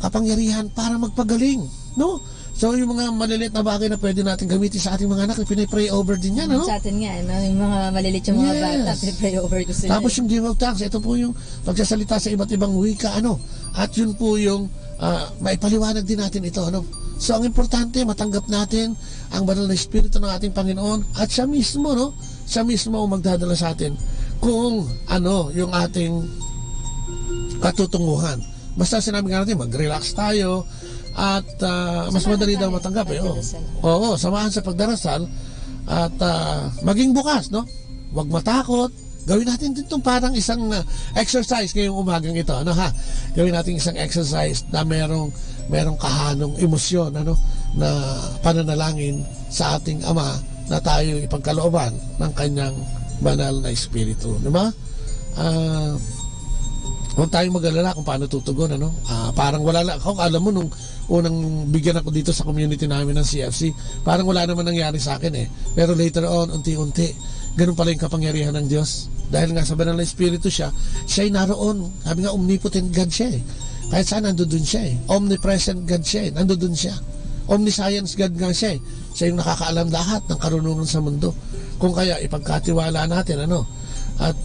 kapangyarihan para magpagaling, no? So yung mga maliliit na bagay na pwede natin gamitin sa ating mga anak, pinipray over din yan, ano? Sa atin nga, no? Yung mga maliliit yung mga bata, pinipray over ko sila. Tapos yung gift of tongues, ito po yung pagsasalita sa iba't ibang wika, ano? At yun po yung maipaliwanag din natin ito, ano? So ang importante, matanggap natin ang banal na Espiritu ng ating Panginoon at siya mismo, no? Siya mismo ang magdadala sa atin kung ano yung ating katutunguhan. Basta sinabi nga natin, mag-relax tayo at mas madali daw matanggap, Oo, samahan sa pagdarasal at maging bukas, no? Huwag matakot. Gawin natin dito parang isang exercise ngayong umagang ito, ano ha? Gawin natin isang exercise na merong kahanong emosyon, ano, na pananalangin sa ating Ama na tayo ipagkalooban ng kanyang banal na Espiritu, di ba? Huwag tayong mag-alala kung paano tutugon, ano? Parang wala lang. Alam mo, nung unang bigyan ako dito sa community namin ng CFC, parang wala naman nangyari sa akin, eh. Pero later on, unti-unti, ganun pala yung kapangyarihan ng Diyos. Dahil nga sa banal na Espiritu siya'y naroon. Sabi nga, omnipotent God siya, eh. Kahit saan, nandoon siya, eh. Omnipresent God siya, eh. Nandoon siya. Omniscience God nga siya, eh. Siya yung nakakaalam lahat ng karunungan sa mundo. Kung kaya, ipagkatiwala natin, ano? At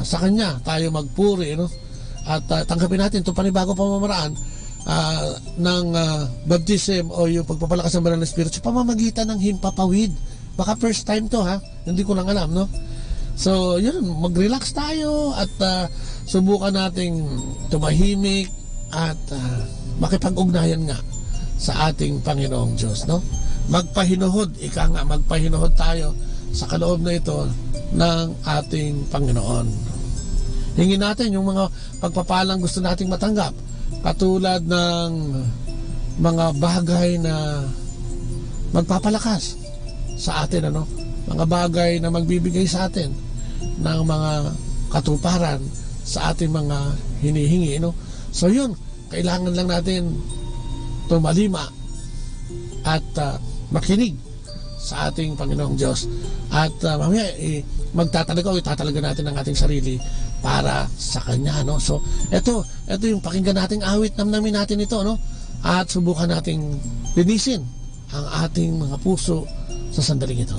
sa Kanya, tayo magpuri, ano? At tanggapin natin itong panibagong pamamaraan ng baptism o yung pagpapalakas ng banal na Espiritu sa pamamagitan ng himpapawid. Baka first time to, ha? Hindi ko lang alam, no? So, yun, mag-relax tayo at subukan nating tumahimik at makipag-ugnayan nga sa ating Panginoong Diyos, no? Magpahinuhod, magpahinuhod tayo sa kaloob na ito ng ating Panginoon. Hingin natin yung mga pagpapalang gusto nating matanggap, katulad ng mga bagay na magpapalakas sa atin, ano? Mga bagay na magbibigay sa atin ng mga katuparan sa ating mga hinihingi, no? So yun, kailangan lang natin tumalima at makinig sa ating Panginoong Diyos. At mamaya, itatalaga natin ang ating sarili para sa Kanya, no? So, ito yung pakinggan nating awit, namnamin natin ito, no? At subukan nating linisin ang ating mga puso sa sandaling ito.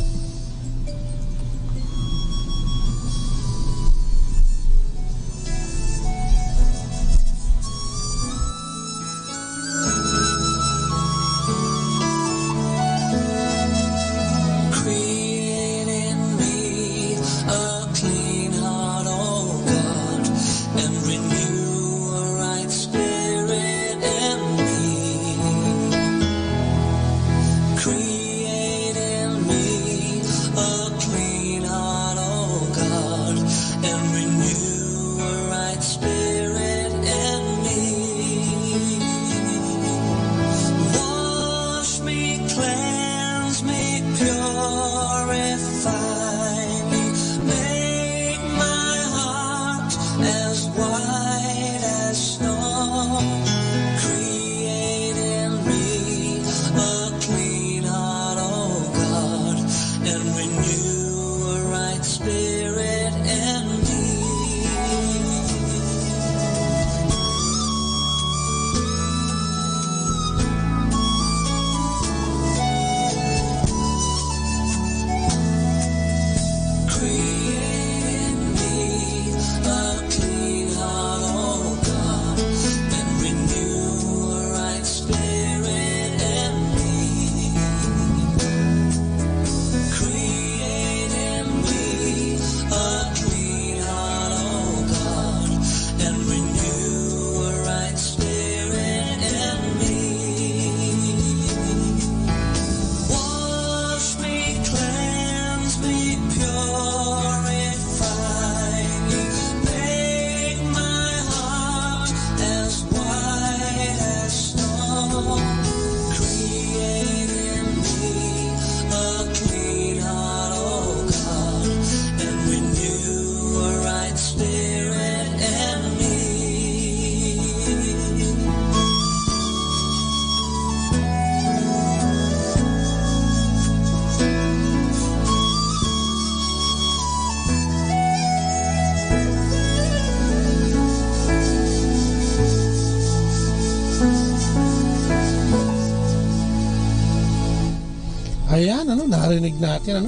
Ayan, narinig natin,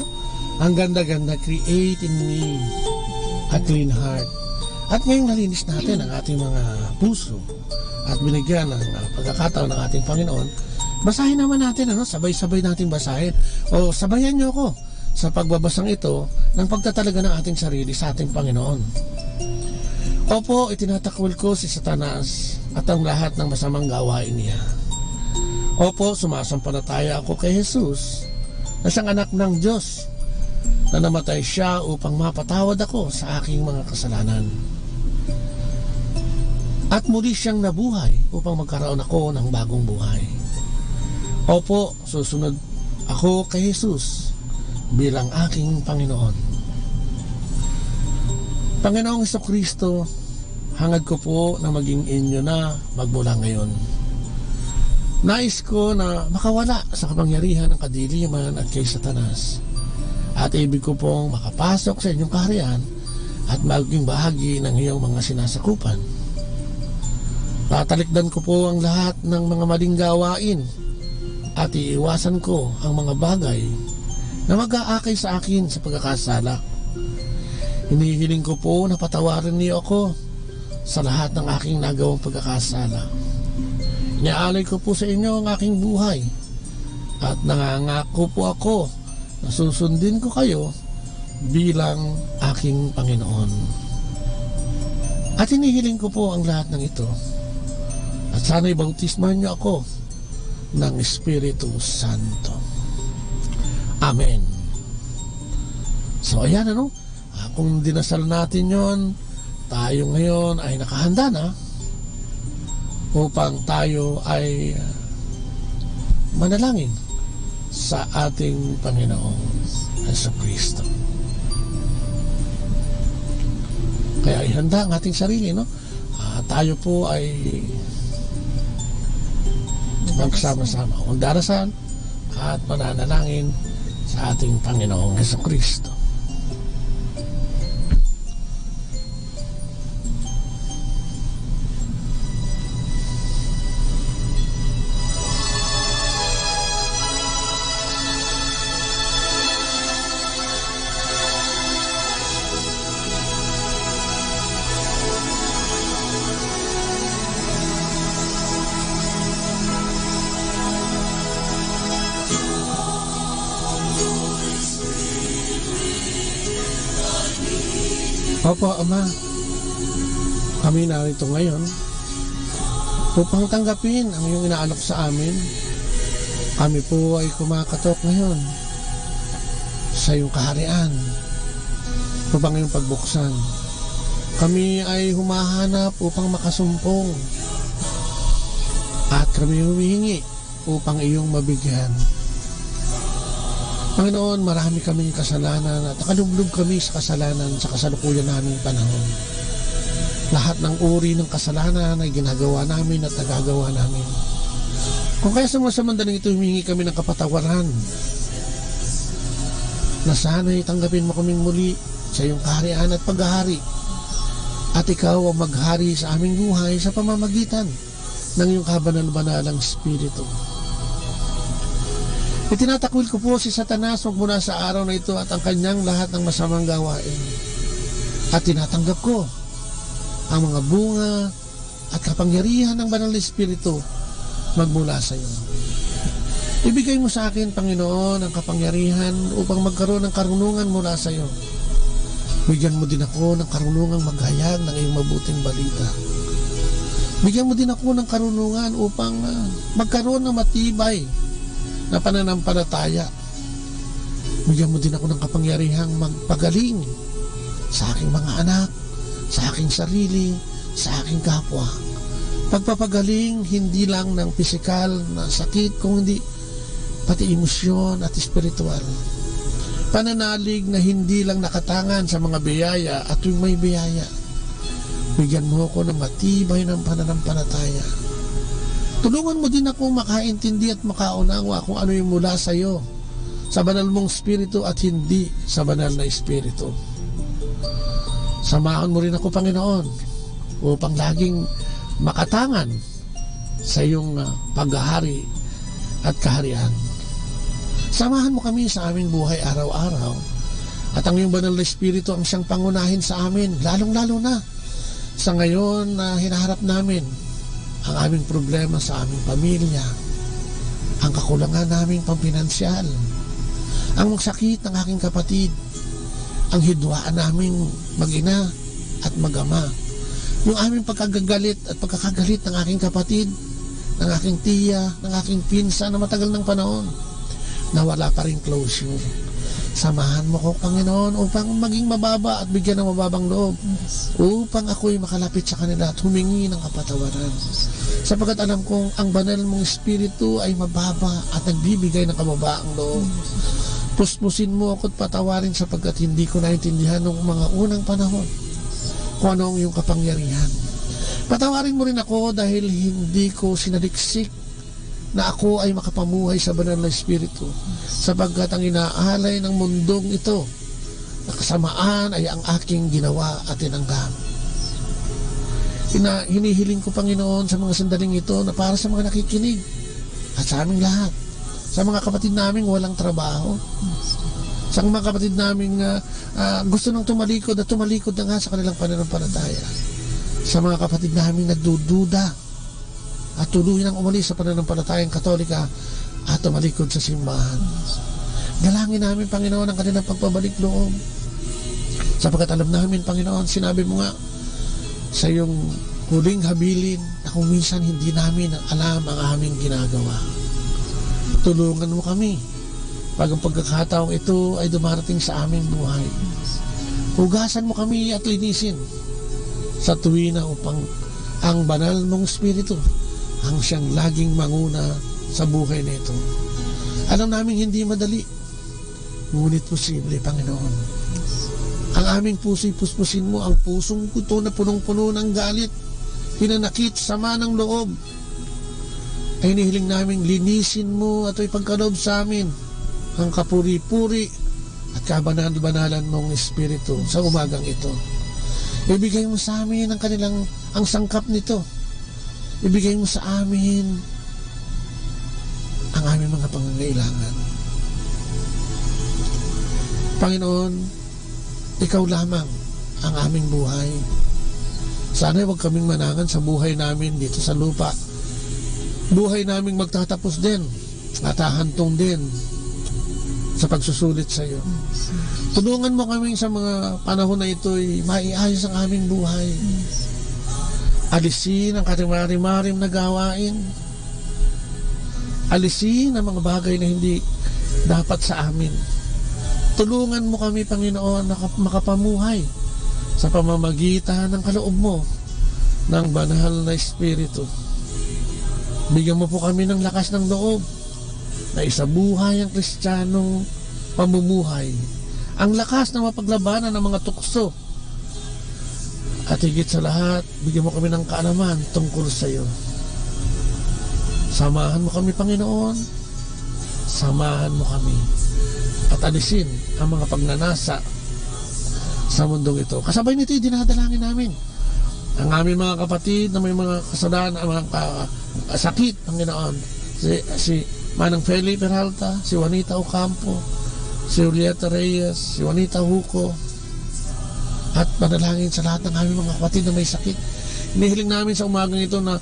ang ganda-ganda, create in me a clean heart. At ngayong nalinis natin ang ating mga puso at binigyan ng pagkakataon ng ating Panginoon, basahin naman natin, sabay-sabay natin basahin. O sabayan niyo ako sa pagbabasang ito ng pagtatalaga ng ating sarili sa ating Panginoon. Opo, itinatakwil ko si Satanas at ang lahat ng masamang gawain niya. Opo, sumasampalataya ako kay Jesus na siyang anak ng Diyos, na namatay siya upang mapatawad ako sa aking mga kasalanan. At muli siyang nabuhay upang magkaroon ako ng bagong buhay. Opo, susunod ako kay Jesus bilang aking Panginoon. Panginoong Jesucristo, hangad ko po na maging inyo na magmula ngayon. Nais ko na makawala sa kapangyarihan ng kadiliman at kay Satanas. At ibig ko pong makapasok sa inyong kaharian at maging bahagi ng iyong mga sinasakupan. Tatalikdan ko po ang lahat ng mga maling gawain at iiwasan ko ang mga bagay na mag-aakay sa akin sa pagkakasala. Hinihiling ko po na patawarin niyo ako sa lahat ng aking nagawang pagkakasala. Inaalay ko po sa inyo ang aking buhay at nangangako po ako na susundin ko kayo bilang aking Panginoon. At hinihiling ko po ang lahat ng ito at sana'y bautismahan niyo ako ng Espiritu Santo. Amen. So ayan, kung dinasal natin yon, tayo ngayon ay nakahanda na upang tayo ay manalangin sa ating Panginoong Jesucristo. Kaya ihanda ang ating sarili, tayo po ay magsama-sama kung darasan at mananalangin sa ating Panginoong Jesucristo. Opo, Ama. Kami narito ngayon upang tanggapin ang iyong inaalok sa amin. Kami po ay kumakatok ngayon sa iyong kaharian upang iyong pagbuksan. Kami ay humahanap upang makasumpong at kami humihingi upang iyong mabigyan. Panginoon, marami kaming kasalanan at nakalublog kami sa kasalanan sa kasalukuyan naming panahon. Lahat ng uri ng kasalanan ay ginagawa namin at nagagawa namin. Kung kaya sa mga samandaling ito, humingi kami ng kapatawaran na sana'y tanggapin mo kaming muli sa iyong kaharian at paghahari. At ikaw ang maghari sa aming buhay sa pamamagitan ng iyong kabanal-banalang Espiritu. Itinatakwil ko po si Satanas mula sa araw na ito at ang kanyang lahat ng masamang gawain. At tinatanggap ko ang mga bunga at kapangyarihan ng Banal na Espiritu magmula sa iyo. Ibigay mo sa akin, Panginoon, ang kapangyarihan upang magkaroon ng karunungan mula sa iyo. Bigyan mo din ako ng karunungang maghayag ng iyong mabuting balita. Bigyan mo din ako ng karunungan upang magkaroon ng matibay na pananampalataya. Bigyan mo din ako ng kapangyarihang magpagaling sa aking mga anak, sa aking sarili, sa aking kapwa. Pagpapagaling hindi lang ng pisikal na sakit, kundi pati emosyon at espiritual. Pananalig na hindi lang nakatangan sa mga biyaya at yung may biyaya. Bigyan mo ako ng matibay ng pananampalataya. Tulungan mo din ako makaintindi at makaunawa kung ano yung mula sa iyo, sa banal mong Espiritu at hindi sa banal na Espiritu. Samahan mo rin ako, Panginoon, upang laging makatangan sa iyong paghahari at kaharian. Samahan mo kami sa aming buhay araw-araw at ang iyong banal na Espiritu ang siyang pangunahin sa amin, lalong-lalo na sa ngayon na hinaharap namin ang aming problema sa aming pamilya, ang kakulangan naming pampinansyal, ang sakit ng aking kapatid, ang hidwaan naming mag-ina at mag-ama, yung aming pagkagagalit at pagkakagalit ng aking kapatid, ng aking tiya, ng aking pinsa na matagal ng panahon na wala pa rin closure. Samahan mo ko, Panginoon, upang maging mababa at bigyan ng mababang loob, upang ako'y makalapit sa kanila at humingi ng kapatawaran. Sapagkat alam kong ang banal mong Espiritu ay mababa at nagbibigay ng kababaang loob. Puspusin mo ako at patawarin sapagkat hindi ko naintindihan noong mga unang panahon kung ano ang iyong kapangyarihan. Patawarin mo rin ako dahil hindi ko sinaliksik na ako ay makapamuhay sa banal na Espiritu, sapagkat ang inaalay ng mundong ito na kasamaan ay ang aking ginawa at tinanggap. Hinihiling ko, Panginoon, sa mga sandaling ito na para sa mga nakikinig at sa aming lahat, sa mga kapatid naming walang trabaho, sa mga kapatid naming gusto nang tumalikod at tumalikod na nga sa kanilang pananampalataya, sa mga kapatid naming nagdududa at tuluyan ang umalis sa pananampalatayang Katolika at tumalikod sa simbahan. Dalangin namin, Panginoon, ang kanilang pagpabalik loob, sapagkat alam namin, Panginoon, sinabi mo nga sa iyong huling habilin na kung minsan hindi namin alam ang aming ginagawa. Tulungan mo kami pag ang pagkakataong ito ay dumarating sa aming buhay. Hugasan mo kami at linisin sa tuwina upang ang banal mong Espiritu ang siyang laging manguna sa buhay nito. Alam namin hindi madali, ngunit posible, Panginoon. Ang aming puso'y puspusin mo, ang pusong ito na punong-puno ng galit, hinanakit, sama ng loob, ay nihiling naming linisin mo at ipagkaloob sa amin ang kapuri-puri at kabanal-banalan mong Espiritu sa umagang ito. Ibigay mo sa amin ang sangkap nito. Ibigay mo sa amin ang aming mga pangangailangan. Panginoon, ikaw lamang ang aming buhay. Sana huwag kaming manangan sa buhay namin dito sa lupa. Buhay naming magtatapos din at hahantong din sa pagsusulit sa iyo. Tulungan mo kami sa mga panahon na ito'y maiayos ang aming buhay. Alisin ang katimarim-marim na gawain. Alisin ang mga bagay na hindi dapat sa amin. Tulungan mo kami, Panginoon, na makapamuhay sa pamamagitan ng kaloob mo ng banal na Espiritu. Bigyan mo po kami ng lakas ng loob na isabuhay ang Kristiyanong pamumuhay. Ang lakas na mapaglabanan ng mga tukso. At higit sa lahat, bigyan mo kami ng kaalaman tungkol sa iyo. Samahan mo kami, Panginoon. Samahan mo kami. At alisin ang mga pagnanasa sa mundong ito. Kasabay nito, dinadalangin namin ang aming mga kapatid na may mga kasalanan, mga sakit, Panginoon. Si Manang Feli Peralta, si Juanita Ocampo, si Julieta Reyes, si Juanita Huco, at manalangin sa lahat ng aming mga kapatid na may sakit. Inihiling namin sa umagang ito na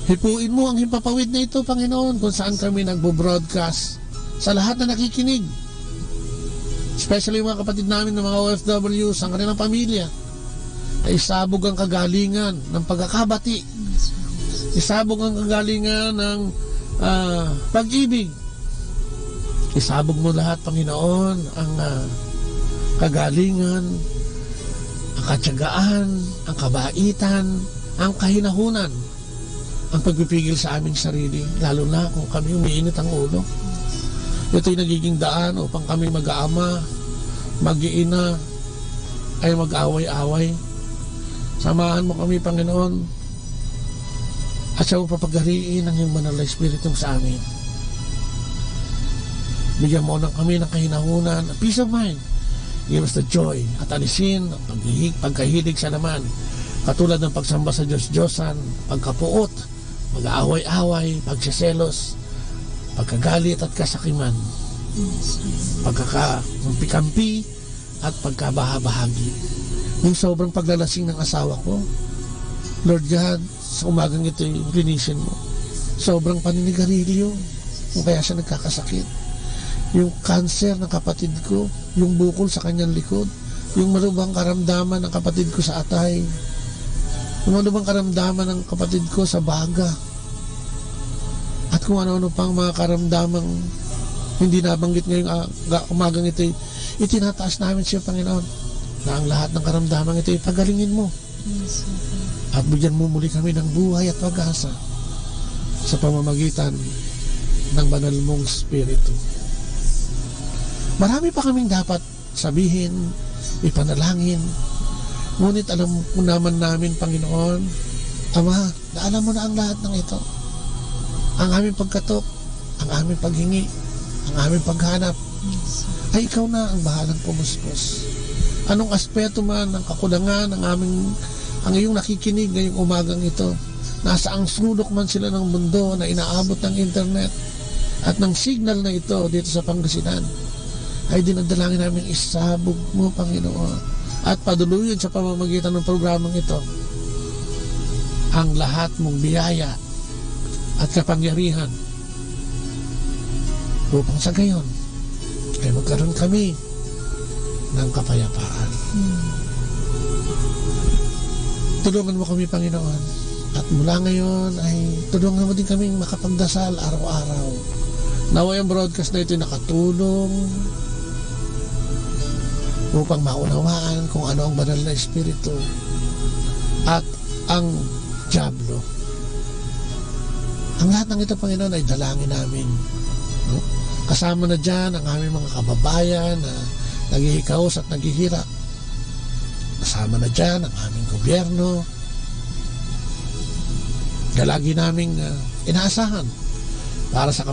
hipuin mo ang himpapawid na ito, Panginoon, kung saan kami nagbo-broadcast sa lahat na nakikinig. Especially yung mga kapatid namin ng mga OFWs, ang kanilang pamilya. Ay isabog ang kagalingan ng pagkakabati. Isabog ang kagalingan ng pag-ibig. Isabog mo lahat, Panginoon, ang kagalingan, ang katyagaan, ang kabaitan, ang kahinahunan, ang pagpipigil sa aming sarili, lalo na kung kami umiinit ang ulo. Ito'y nagiging daan upang kami mag-aama, mag-iina, ay mag-away-away. Samahan mo kami, Panginoon, at sa papagariin ng iyong banal na Espiritu sa amin. Bigyan mo lang kami ng kahinahunan, peace of mind. Give us the joy at alisin ang pagkahilig sa laman, katulad ng pagsamba sa Diyos-Diyosan, pagkapuot, mag-aaway-away, pagsiselos, pagkagalit at kasakiman, pagkakampi-kampi at pagkabahabahagi. Yung sobrang paglalasing ng asawa ko, Lord God, sa umagang ito linisin mo. Sobrang paninigarilyo kung kaya siya nagkakasakit. Yung cancer ng kapatid ko, yung bukol sa kanyang likod, yung malubhang karamdaman ng kapatid ko sa atay, yung malubhang karamdaman ng kapatid ko sa baga, at kung ano-ano pang mga karamdamang hindi nabanggit ngayong umagang ito, itinataas namin siya, Panginoon, na ang lahat ng karamdamang ito ipagalingin mo. At bigyan mo muli kami ng buhay at pag-asa sa pamamagitan ng banal mong Espiritu. Marami pa kaming dapat sabihin, ipanalangin, ngunit alam mo naman namin, Panginoon, Ama, na alam mo na ang lahat ng ito. Ang aming pagkatok, ang aming paghingi, ang aming paghanap, ay ikaw na ang bahalang pumuspos. Anong aspeto man ng kakulangan ang iyong nakikinig ngayong umagang ito, nasa ang sulok man sila ng mundo na inaabot ng internet at ng signal na ito dito sa Pangasinan, ay dinadalangin namin isabog mo, Panginoon, at paduluyin sa pamamagitan ng programang ito ang lahat mong biyaya at kapangyarihan upang sa gayon ay magkaroon kami ng kapayapaan. Tulungan mo kami, Panginoon, at mula ngayon ay tulungan mo din kaming makapagdasal araw-araw. Naway ang broadcast na ito nakatulong upang maunawaan kung ano ang banal na Espiritu at ang Diablo. Ang lahat ng ito, Panginoon, ay dalangin namin. Kasama na dyan ang aming mga kababayan na naghihikaos at naghihirap. Kasama na dyan ang aming gobyerno na lagi naming inaasahan para sa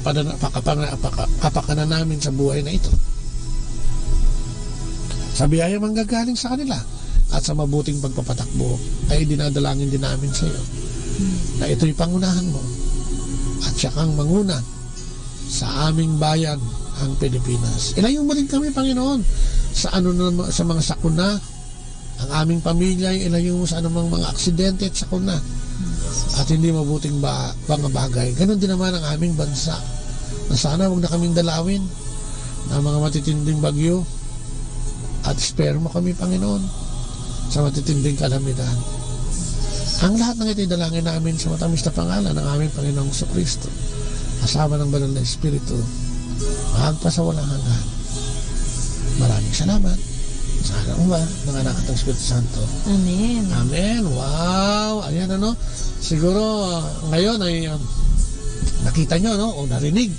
kapakanan namin sa buhay na ito. Sa biyaya manggagaling sa kanila at sa mabuting pagpapatakbo ay dinadalangin din namin sa iyo na ito'y pangunahan mo at siya kang manguna sa aming bayan, ang Pilipinas. Ilayo mo rin kami, Panginoon, sa mga sakuna. Ang aming pamilya ay ilayo mo sa anumang mga aksidente at sakuna at hindi mabuting mga bagay. Ganon din naman ang aming bansa, na sana huwag na kaming dalawin na mga matitinding bagyo. At spare mo kami, Panginoon, sa matitinding kalamidad. Ang lahat ng ito'y dalangin namin sa matamis na pangalan ng aming Panginoong Kristo, kasama ng banal na Espiritu, magpasawalang hanggan. Maraming salamat sa halaman ng anak at ng Espiritu Santo. Amen. Amen. Wow. Ayan, ano. Siguro, ngayon ay nakita nyo, no? O narinig.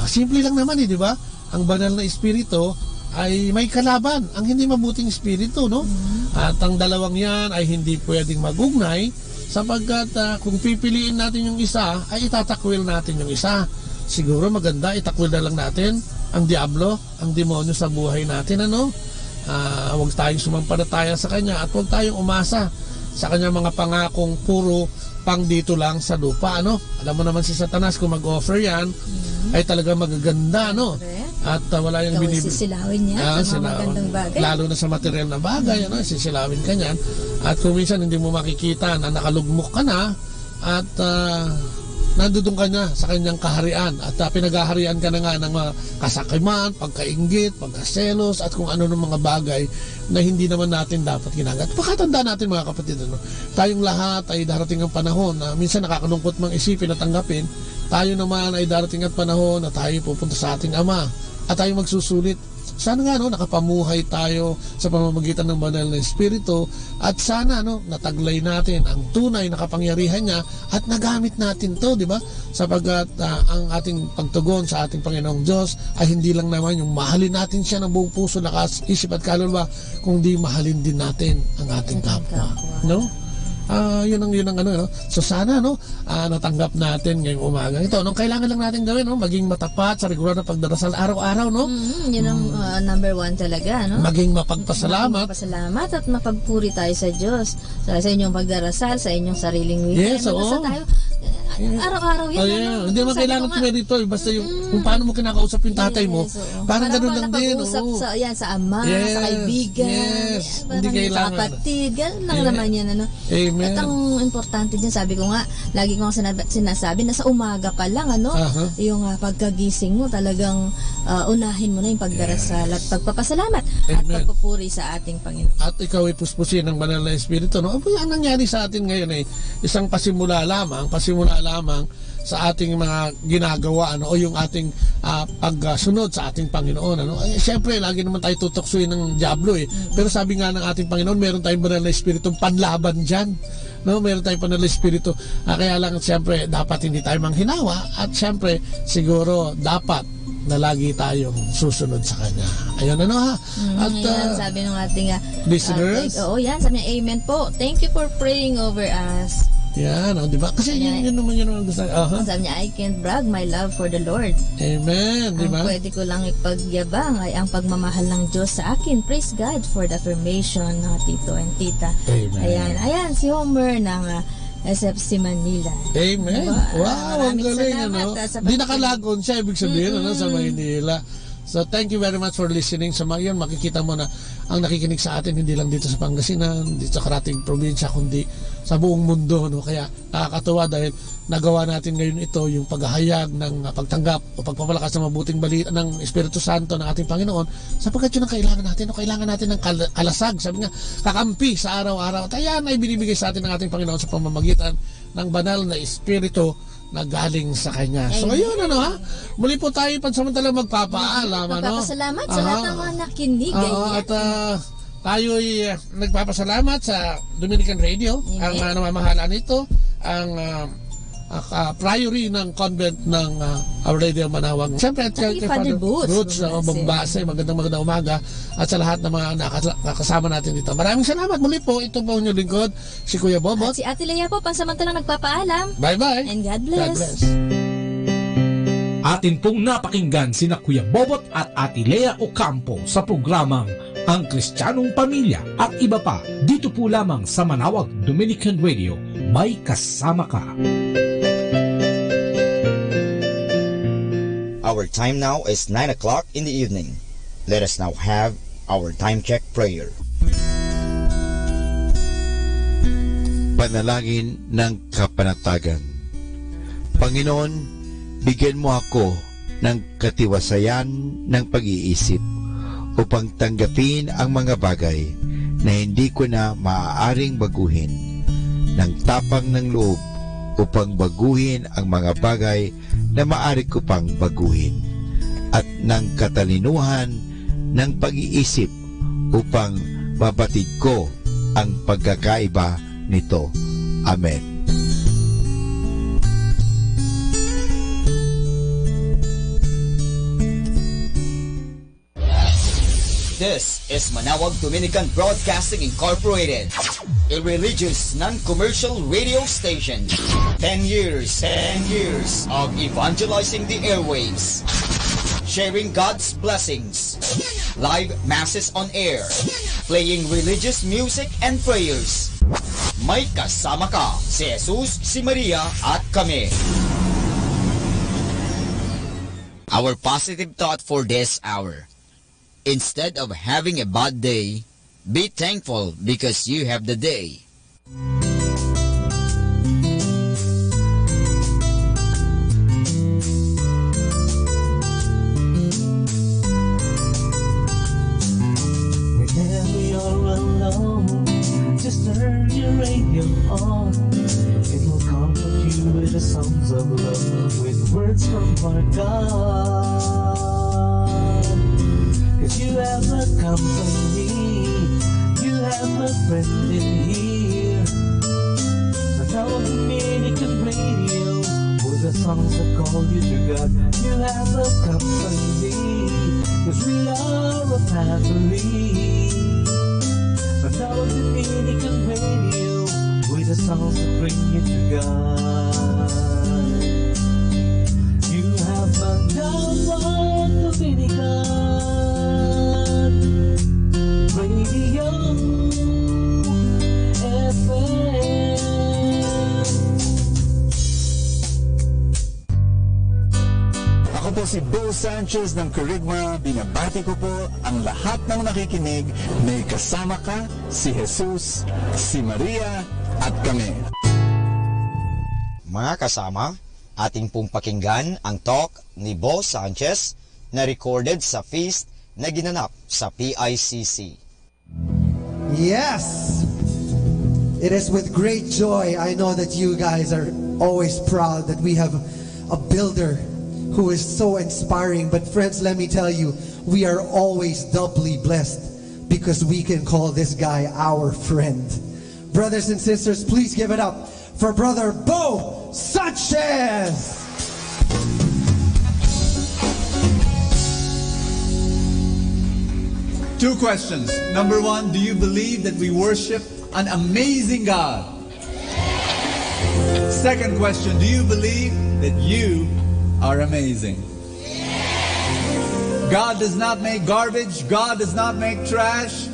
Simple lang naman, di ba? Ang banal na Espiritu ay may kalaban, ang hindi mabuting espiritu, no? At ang dalawang yan ay hindi pwedeng magugnay sapagkat kung pipiliin natin yung isa, ay itatakwil natin yung isa. Siguro maganda, itakwil na lang natin ang diablo, ang demonyo sa buhay natin, ano? Huwag tayong sumampalataya sa kanya at huwag tayong umasa sa kanya mga pangakong puro pang dito lang sa lupa, ano? Alam mo naman si Satanas, kung mag-offer yan, ay talaga magaganda, no? At wala yung sisilawin niya sa mga magandang bagay. Lalo na sa material na bagay, ano? Sisilawin ka niyan. At kung minsan hindi mo makikita na nakalugmok ka na at nandudong ka na sa kanyang kaharian at pinaghaharian ka na nga ng mga kasakiman, pagkainggit, pagkaselos at kung ano ng mga bagay na hindi naman natin dapat ginagawa. Pakatanda natin, mga kapatid, ano? Tayong lahat ay darating ang panahon na minsan nakakalungkot mang isipin at tanggapin. Tayo naman ay darating ang panahon na tayo pupunta sa ating Ama at tayo magsusulit. Sana nga, no, nakapamuhay tayo sa pamamagitan ng banal na Espiritu at sana, no, nataglay natin ang tunay na kapangyarihan niya at nagamit natin to, di ba? Sapagkat ang ating pagtugon sa ating Panginoong Diyos ay hindi lang naman yung mahalin natin siya ng buong puso, lakas, isip at kaluluwa, kundi mahalin din natin ang ating kapwa, no? Yun ang ano, no? So sana, no, natanggap natin ngayong umaga ito. Anong kailangan lang natin gawin, no? Maging matapat sa regular na pagdarasal araw-araw, no? Yun ang number one talaga, no? Maging mapagpasalamat. Mapagpasalamat at mapagpuri tayo sa Diyos. Sa inyong pagdarasal, sa inyong sariling weekend. Yes, oo. Tayo, araw-araw yan. Ano? Hindi naman kailangan tumedito. Basta yung kung paano mo kinakausap yung tatay mo. Parang ganun lang din. Sa ama, sa kaibigan, sa kapatid. Ganun lang naman yan. Ano? Amen. At ang importante dyan, sabi ko nga, lagi ko sinasabi na sa umaga pa lang, ano, yung pagkagising mo, talagang unahin mo na yung pagdarasal at pagpapasalamat at pagpupuri sa ating Panginoon. At ikaw ay puspusin ng banal na Espiritu, no? Ang nangyari sa atin ngayon ay isang pasimula lamang sa ating mga ginagawa, ano, o yung ating pagsunod sa ating Panginoon, ano. Siyempre, lagi naman tayo tutoksuin ng diablo, eh. Pero sabi nga ng ating Panginoon, meron tayong banal na Espiritu panlaban dyan, no? Meron tayong banal na Espiritu. Kaya lang, siyempre, dapat hindi tayo manghinawa at siyempre, siguro, dapat na lagi tayong susunod sa Kanya. Ayun, ano, ha? At yan, sabi ng ating listeners, yan, sabi niya, amen po. Thank you for praying over us. Yan, di ba? Kasi yun naman gusto. Sabi niya, I can't brag my love for the Lord. Amen, di ba? Ang pwede ko lang ipagyabang ay ang pagmamahal ng Diyos sa akin. Praise God for the affirmation ng tito and tita. Amen. Ayan, si Homer ng SFC Manila. Amen. Diba? Wow, ang galing, ano? Di nakalagon siya, ibig sabihin, ano, sa Maynila. So, thank you very much for listening. Sa mga yan, makikita mo na ang nakikinig sa atin, hindi lang dito sa Pangasinan, dito sa karating probinsya, kundi sa buong mundo, no? Kaya nakakatuwa dahil nagawa natin ngayon ito, yung paghahayag ng pagtanggap o pagpapalakas ng mabuting balita ng Espiritu Santo ng ating Panginoon, sapagkat yun ang kailangan natin, no? Kailangan natin ng kalasag, sabi nga, kakampi sa araw-araw. At ayan ay binibigay sa atin ng ating Panginoon sa pamamagitan ng banal na Espiritu na galing sa Kanya. So, ayun, ano, ha? Muli po tayo pansamantalang magpapaalam, ano? Magpapasalamat sa lahat ng mga nakinig. At tayo ay nagpapasalamat sa Dominican Radio, ang namamahala nito, ang priory ng convent ng Our Lady of Manawag. Siyempre, at kay Father Boots, Bombase, magandang umaga, at sa lahat ng mga nakasama natin dito. Maraming salamat. Muli po, ito po inyong lingkod, si Kuya Bobot. At si Ate Lea po, pansamantalang nagpapaalam. Bye-bye. And God bless. God bless. Atin pong napakinggan sina Kuya Bobot at Ate Lea Ocampo sa programang Ang Kristiyanong Pamilya at iba pa dito po lamang sa Manawag Dominican Radio. May kasama ka. Our time now is 9 o'clock in the evening. Let us now have our time check prayer. Panalangin ng kapanatagan. Panginoon, bigyan mo ako ng katiwasayan ng pag-iisip upang tanggapin ang mga bagay na hindi ko na maaaring baguhin, ng tapang ng loob upang baguhin ang mga bagay na maaari ko pang baguhin, at ng katalinuhan ng pag-iisip upang mabatid ko ang pagkakaiba nito. Amen. This is Manawag Dominican Broadcasting Incorporated, a religious non-commercial radio station. 10 years of evangelizing the airwaves, sharing God's blessings, live masses on air, playing religious music and prayers. May kasama ka, si Jesus, si Maria, at kami. Our positive thought for this hour: instead of having a bad day, be thankful because you have the day. Whenever you're alone, just turn your radio on. It will comfort you with the songs of love, with words from our God. Cause you have a company, you have a friend in here. Manawag Dominican Radio, with the songs that call you to God. You have a company, cause we are a family. Manawag Dominican Radio, with the songs that bring you to God. You have Manawag Dominican Radio FM. Ako po si Bo Sanchez ng Kerygma. Binabati ko po ang lahat ng nakikinig. May kasama ka, si Jesus, si Maria, at kami. Mga kasama, ating pong pakinggan ang talk ni Bo Sanchez na recorded sa feast na ginanap sa PICC. Yes! It is with great joy I know that you guys are always proud that we have a builder who is so inspiring. But friends, let me tell you, we are always doubly blessed because we can call this guy our friend. Brothers and sisters, please give it up for Brother Bo Sanchez! Two questions. Number one, do you believe that we worship an amazing God? Second question, do you believe that you are amazing? God does not make garbage. God does not make trash.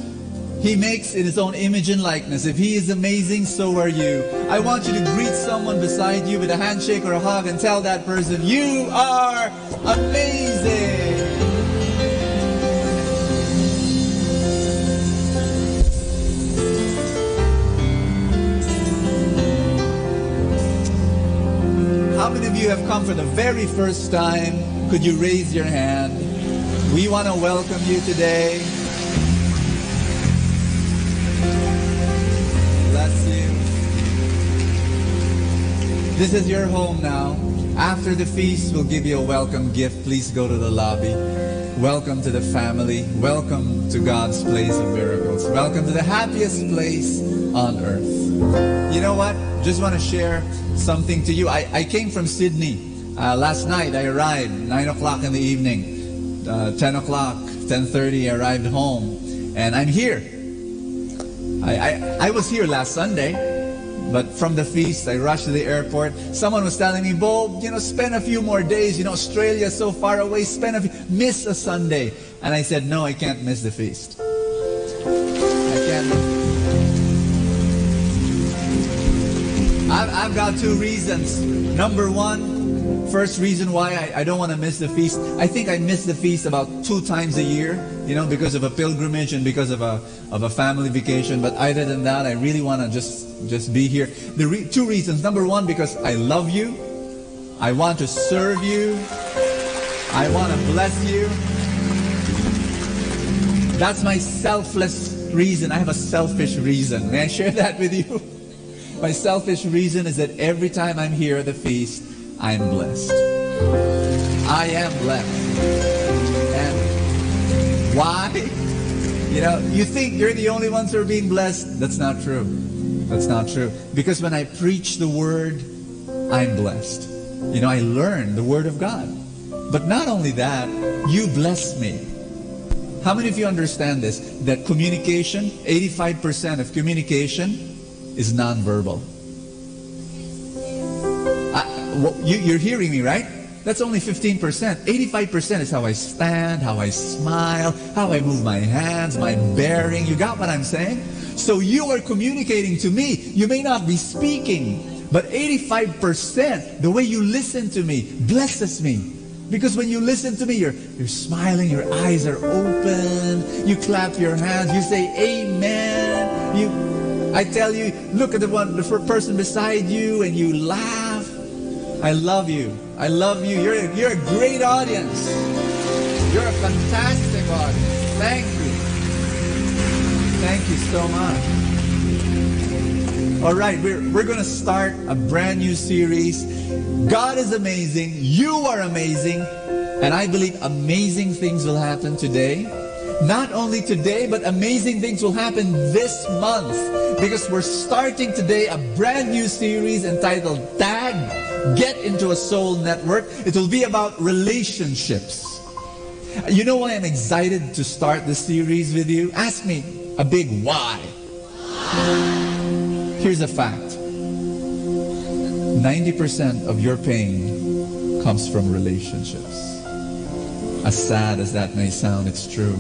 He makes in His own image and likeness. If He is amazing, so are you. I want you to greet someone beside you with a handshake or a hug and tell that person, you are amazing. How many of you have come for the very first time? Could you raise your hand? We want to welcome you today. Bless you. This is your home now. After the feast, we'll give you a welcome gift. Please go to the lobby. Welcome to the family. Welcome to God's place of miracles. Welcome to the happiest place on earth. You know what? Just want to share something to you. I came from Sydney. Last night I arrived, 9 o'clock in the evening. 10 o'clock, 10:30 I arrived home. And I'm here. I was here last Sunday, but from the feast I rushed to the airport. Someone was telling me, Bo, spend a few more days. Australia's so far away. Miss a Sunday. And I said, no, I can't miss the feast. I can't. I've got two reasons. Number one, first reason why I don't want to miss the feast. I think I miss the feast about 2 times a year, because of a pilgrimage and because of a family vacation. But other than that, I really want to just be here. Two reasons. Number one, because I love you. I want to serve you. I want to bless you. That's my selfless reason. I have a selfish reason. May I share that with you? My selfish reason is that every time I'm here at the feast, I'm blessed. I am blessed. And why? You know, you think you're the only ones who are being blessed. That's not true. That's not true. Because when I preach the word, I'm blessed. You know, I learn the word of God. But not only that, you bless me. How many of you understand this? That communication, 85% of communication is nonverbal. You're hearing me, right? That's only 15%. 85% is how I stand, how I smile, how I move my hands, my bearing. You got what I'm saying? So you are communicating to me. You may not be speaking, but 85%, the way you listen to me, blesses me. Because when you listen to me, you're smiling, your eyes are open, you clap your hands, you say amen. I tell you, look at the person beside you and you laugh. I love you. I love you. You're a great audience. You're a fantastic audience. Thank you. Thank you so much. All right, we're going to start a brand new series. God is amazing. You are amazing. And I believe amazing things will happen today. Not only today, but amazing things will happen this month. Because we're starting today a brand new series entitled TAG, Get Into a Soul Network. It will be about relationships. You know why I'm excited to start this series with you? Ask me a big why. Here's a fact. 90% of your pain comes from relationships. As sad as that may sound, it's true.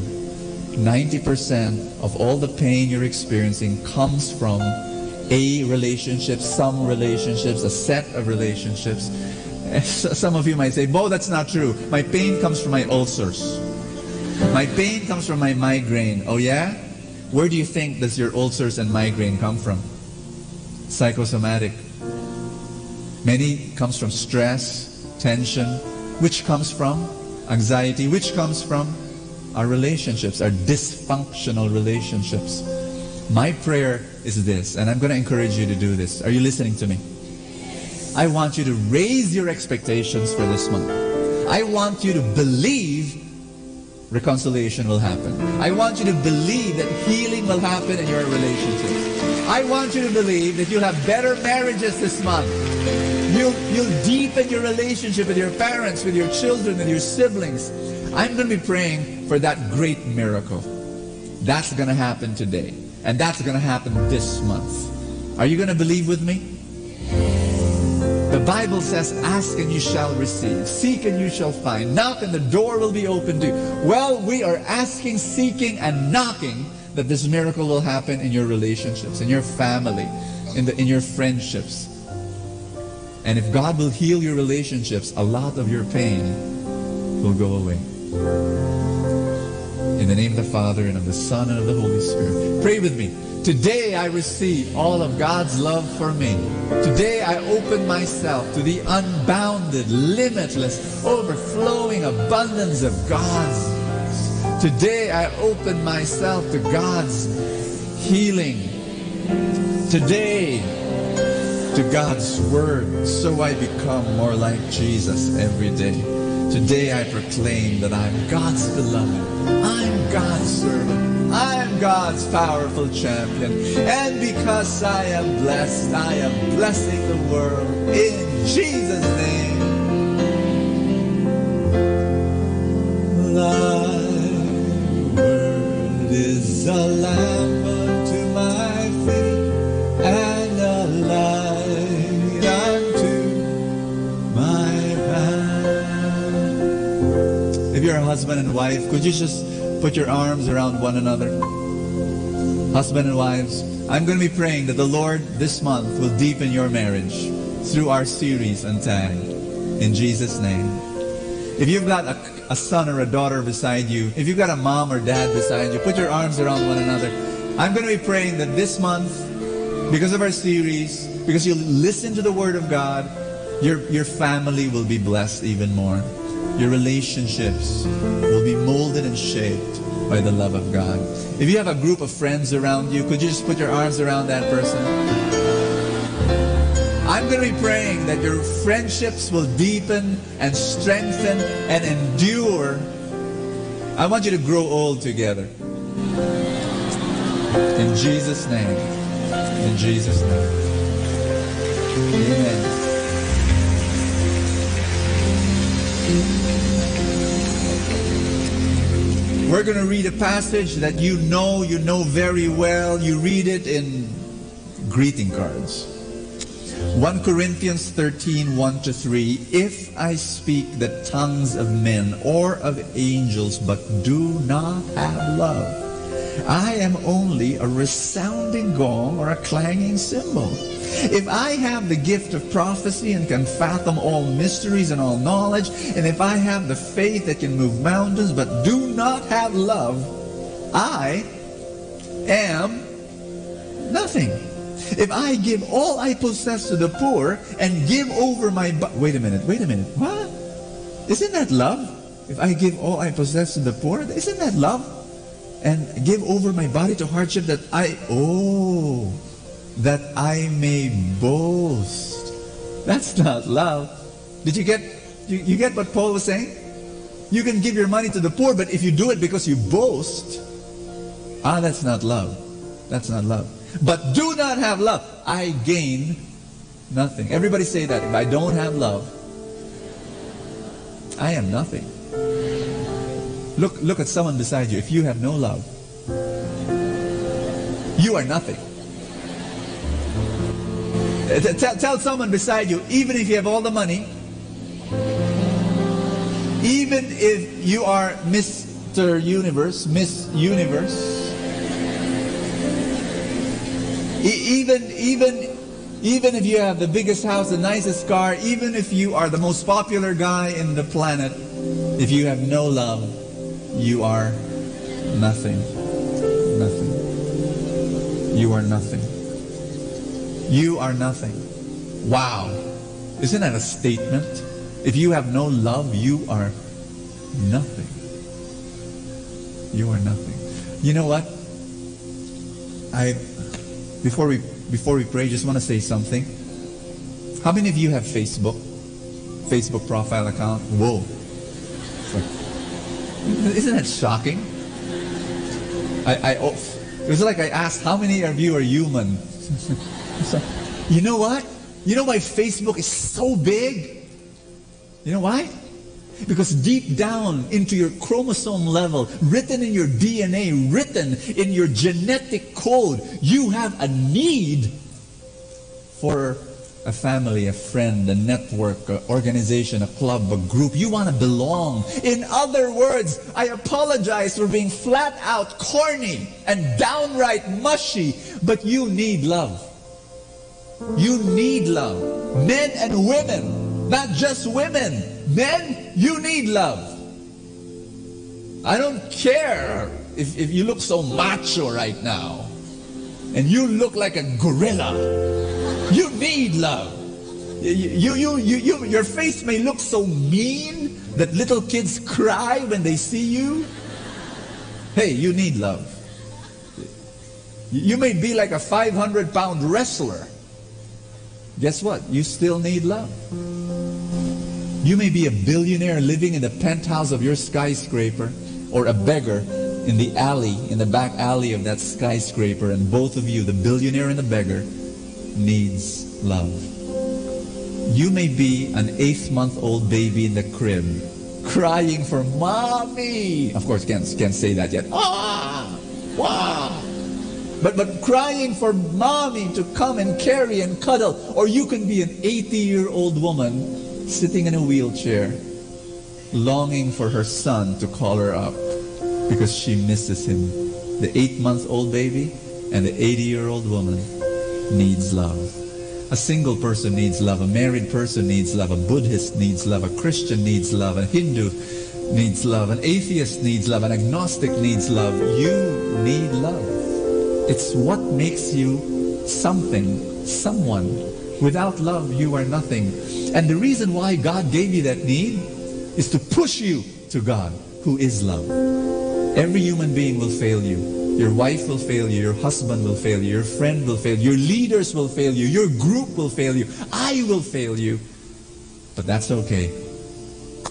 90% of all the pain you're experiencing comes from a relationship, some relationships, a set of relationships. Some of you might say, Bo, that's not true. My pain comes from my ulcers. My pain comes from my migraine. Oh yeah? Where do you think does your ulcers and migraine come from? Psychosomatic. Many comes from stress, tension, which comes from anxiety, which comes from our relationships, our dysfunctional relationships. My prayer is this, and I'm going to encourage you to do this. Are you listening to me? I want you to raise your expectations for this month. I want you to believe reconciliation will happen. I want you to believe that healing will happen in your relationships. I want you to believe that you'll have better marriages this month. You'll deepen your relationship with your parents, with your children, with your siblings. I'm going to be praying for that great miracle. That's going to happen today. And that's going to happen this month. Are you going to believe with me? The Bible says, ask and you shall receive. Seek and you shall find. Knock and the door will be opened to you. Well, we are asking, seeking, and knocking that this miracle will happen in your relationships, in your family, in your friendships. And if God will heal your relationships, a lot of your pain will go away. In the name of the Father, and of the Son, and of the Holy Spirit. Pray with me. Today I receive all of God's love for me. Today I open myself to the unbounded, limitless, overflowing abundance of God's. Today I open myself to God's healing. Today to God's Word, so I become more like Jesus every day. Today I proclaim that I'm God's beloved. I'm God's servant. I'm God's powerful champion. And because I am blessed, I am blessing the world in Jesus' name. Thy word is a lamp unto my feet and a light unto my path. If you're a husband and wife, could you just put your arms around one another? Husband and wives, I'm going to be praying that the Lord this month will deepen your marriage through our series on TAG. In Jesus' name. If you've got a son or a daughter beside you, if you've got a mom or dad beside you, put your arms around one another. I'm going to be praying that this month, because of our series, because you'll listen to the Word of God, your family will be blessed even more. Your relationships will be molded and shaped by the love of God. If you have a group of friends around you, could you just put your arms around that person? I'm going to be praying that your friendships will deepen and strengthen and endure. I want you to grow old together. In Jesus' name. In Jesus' name. Amen. We're going to read a passage that you know very well. You read it in greeting cards. 1 Corinthians 13, 1-3. If I speak the tongues of men or of angels, but do not have love, I am only a resounding gong or a clanging cymbal. If I have the gift of prophecy and can fathom all mysteries and all knowledge, and if I have the faith that can move mountains but do not have love, I am nothing. If I give all I possess to the poor and give over my wait a minute, what? Isn't that love? If I give all I possess to the poor, isn't that love? And give over my body to hardship that I may boast. That's not love. Did you get you get what Paul was saying? You can give your money to the poor, but if you do it because you boast, that's not love. That's not love. But do not have love, I gain nothing. Everybody say that. If I don't have love, I am nothing. Look at someone beside you. If you have no love, you are nothing. Tell someone beside you, even if you have all the money, even if you are Mr. Universe, Miss Universe, even if you have the biggest house, the nicest car, even if you are the most popular guy in the planet, if you have no love, you are nothing. Nothing. You are nothing. You are nothing. Wow. Isn't that a statement? If you have no love, you are nothing. You are nothing. You know what? Before we pray, just want to say something. How many of you have Facebook? Facebook profile account? Whoa. Isn't that shocking? It was like I asked, how many of you are human? You know what? You know why Facebook is so big? You know why? Because deep down into your chromosome level, written in your DNA, written in your genetic code, you have a need for a family, a friend, a network, an organization, a club, a group. You want to belong. In other words, I apologize for being flat out corny and downright mushy, but you need love. You need love. Men and women, not just women. Men, you need love. I don't care if you look so macho right now and you look like a gorilla. You need love. Your face may look so mean that little kids cry when they see you. Hey, you need love. You may be like a 500-pound wrestler. Guess what? You still need love. You may be a billionaire living in the penthouse of your skyscraper, or a beggar in the alley, in the back alley of that skyscraper, and both of you, the billionaire and the beggar, needs love. You may be an 8-month-old baby in the crib, crying for mommy. Of course, can't say that yet. Wow. But crying for mommy to come and carry and cuddle. Or you can be an 80-year-old woman sitting in a wheelchair, longing for her son to call her up because she misses him. The 8-month-old baby and the 80-year-old woman needs love. A single person needs love. A married person needs love. A Buddhist needs love. A Christian needs love. A Hindu needs love. An atheist needs love. An agnostic needs love. You need love. It's what makes you something, someone. Without love, you are nothing. And the reason why God gave you that need is to push you to God, who is love. Every human being will fail you. Your wife will fail you. Your husband will fail you. Your friend will fail you. Your leaders will fail you. Your group will fail you. I will fail you. But that's okay,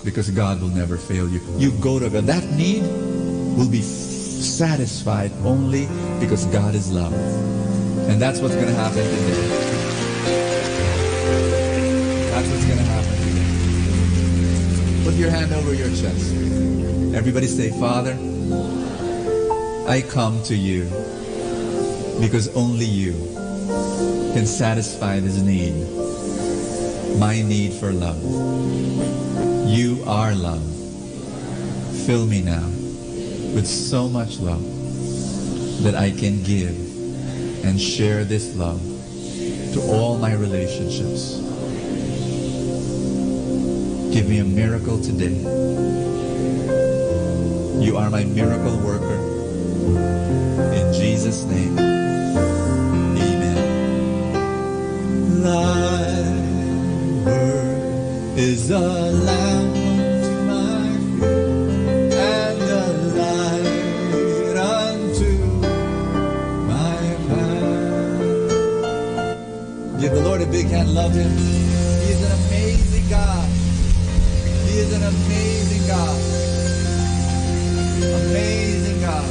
because God will never fail you. You go to God. That need will be satisfied only because God is love. And that's what's going to happen today. That's what's going to happen today. Put your hand over your chest. Everybody say, Father, I come to you because only you can satisfy this need, my need for love. You are love. Fill me now with so much love that I can give and share this love to all my relationships. Give me a miracle today. You are my miracle worker. In Jesus' name, amen. Thy word is a lamp unto my feet and a light unto my path. Give the Lord a big hand. Love Him. He is an amazing God. He is an amazing God. Amazing God.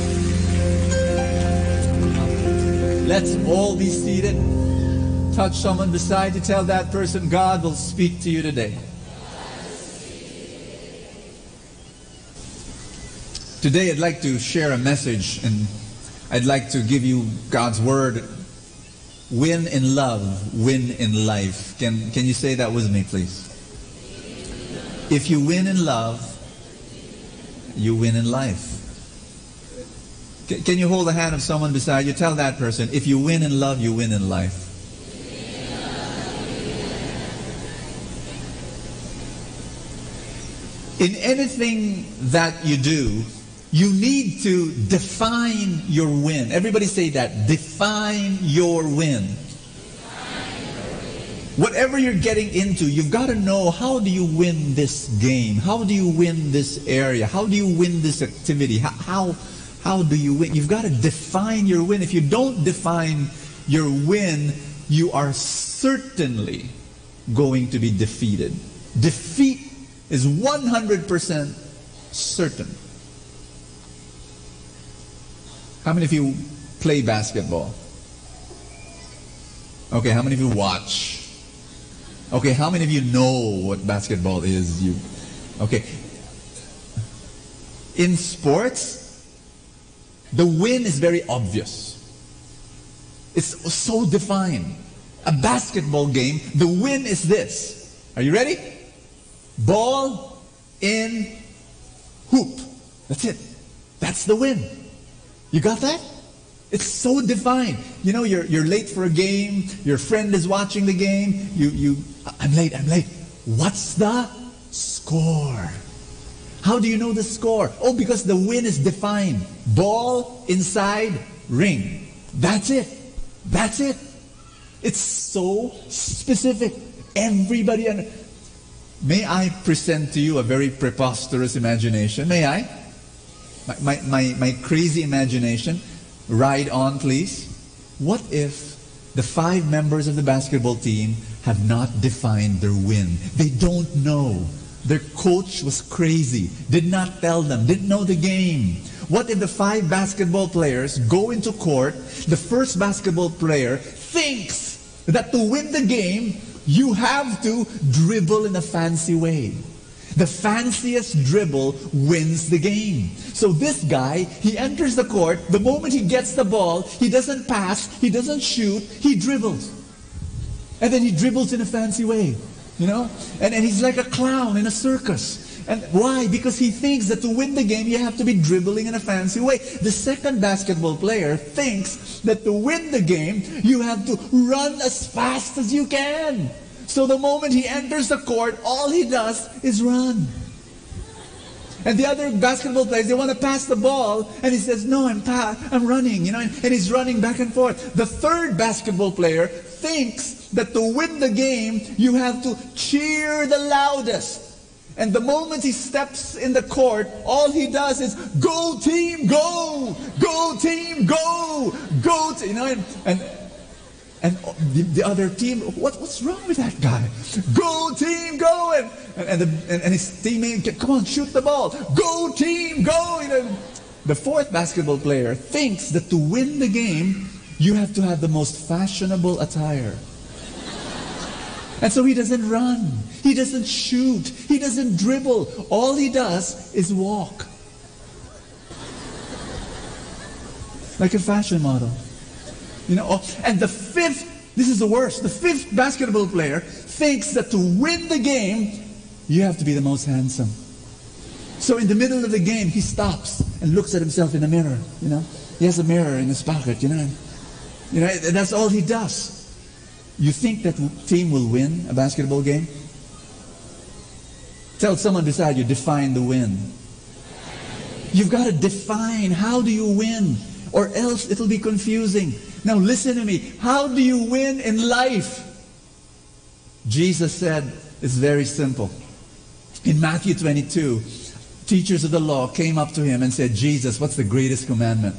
Let's all be seated. Touch someone beside you. Tell that person, God will speak to you today. Today I'd like to share a message, and I'd like to give you God's word. Win in love, win in life. Can you say that with me, please? If you win in love, you win in life. Can you hold the hand of someone beside you? Tell that person, if you win in love, you win in life. In anything that you do, you need to define your win. Everybody say that. Define your win. Whatever you're getting into, you've got to know, how do you win this game? How do you win this area? How do you win this activity? How do you win? You've got to define your win. If you don't define your win, you are certainly going to be defeated. Defeat is 100% certain. How many of you play basketball? Okay, how many of you watch? Okay, how many of you know what basketball is? Okay. In sports, the win is very obvious. It's so defined. A basketball game, the win is this. Are you ready? Ball in hoop. That's it. That's the win. You got that? It's so defined. You know, you're late for a game. Your friend is watching the game. I'm late. What's the score? How do you know the score? Oh, because the win is defined. Ball inside ring. That's it. That's it. It's so specific. Everybody. May I present to you a very preposterous imagination? May I? My crazy imagination. Ride on, please. What if the 5 members of the basketball team have not defined their win? They don't know. Their coach was crazy, did not tell them, didn't know the game. What if the 5 basketball players go into court, the first basketball player thinks that to win the game, you have to dribble in a fancy way. The fanciest dribble wins the game. So this guy, he enters the court. The moment he gets the ball, he doesn't pass, he doesn't shoot, he dribbles. And then he dribbles in a fancy way, you know? And he's like a clown in a circus. And why? Because he thinks that to win the game, you have to be dribbling in a fancy way. The second basketball player thinks that to win the game, you have to run as fast as you can. So the moment he enters the court, all he does is run. And the other basketball players, they want to pass the ball, and he says, no, I'm running, you know, and he's running back and forth. The third basketball player thinks that to win the game, you have to cheer the loudest. And the moment he steps in the court, all he does is, go team, go! Go team, go! Go team! You know, and the other team, what's wrong with that guy? Go team, go! And his teammate, come on, shoot the ball. Go team, go! You know, the fourth basketball player thinks that to win the game, you have to have the most fashionable attire. And so he doesn't run. He doesn't shoot. He doesn't dribble. All he does is walk. Like a fashion model. You know, and the fifth, this is the worst, the fifth basketball player thinks that to win the game, you have to be the most handsome. So in the middle of the game, he stops and looks at himself in the mirror, you know. He has a mirror in his pocket, you know. You know, that's all he does. You think that team will win a basketball game? Tell someone beside you, define the win. You've got to define, how do you win? Or else it'll be confusing. Now listen to me. How do you win in life? Jesus said, it's very simple. In Matthew 22, teachers of the law came up to him and said, Jesus, what's the greatest commandment?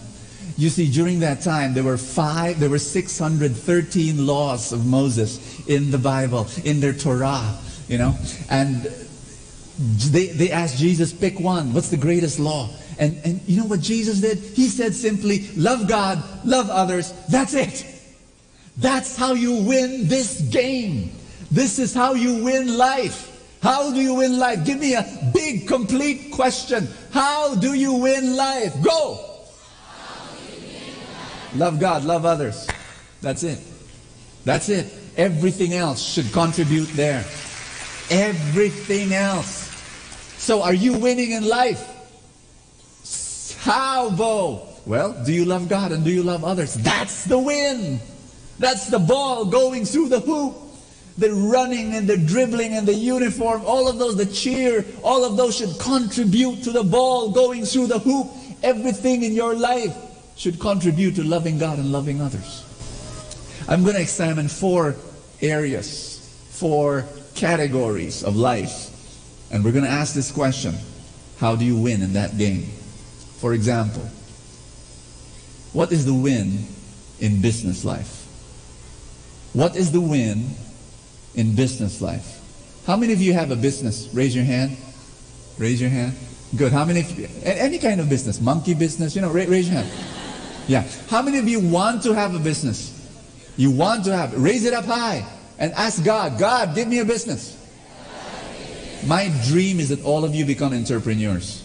You see, during that time, there were 613 laws of Moses in the Bible, in their Torah, you know. And they asked Jesus, pick one. What's the greatest law? And you know what Jesus did? He said simply, love God, love others. That's it. That's how you win this game. This is how you win life. How do you win life? Give me a big, complete question. How do you win life? Go! Love God, love others. That's it. That's it. Everything else should contribute there. Everything else. So are you winning in life? How, Bo? Well, do you love God and do you love others? That's the win. That's the ball going through the hoop. The running and the dribbling and the uniform, all of those, the cheer, all of those should contribute to the ball going through the hoop. Everything in your life should contribute to loving God and loving others. I'm going to examine 4 areas, 4 categories of life. And we're going to ask this question. How do you win in that game? For example, what is the win in business life? What is the win in business life? How many of you have a business? Raise your hand. Raise your hand. Good. How many of you, any kind of business, monkey business, you know, raise your hand. Yeah. How many of you want to have a business? You want to have, raise it up high and ask God, God, give me a business. My dream is that all of you become entrepreneurs.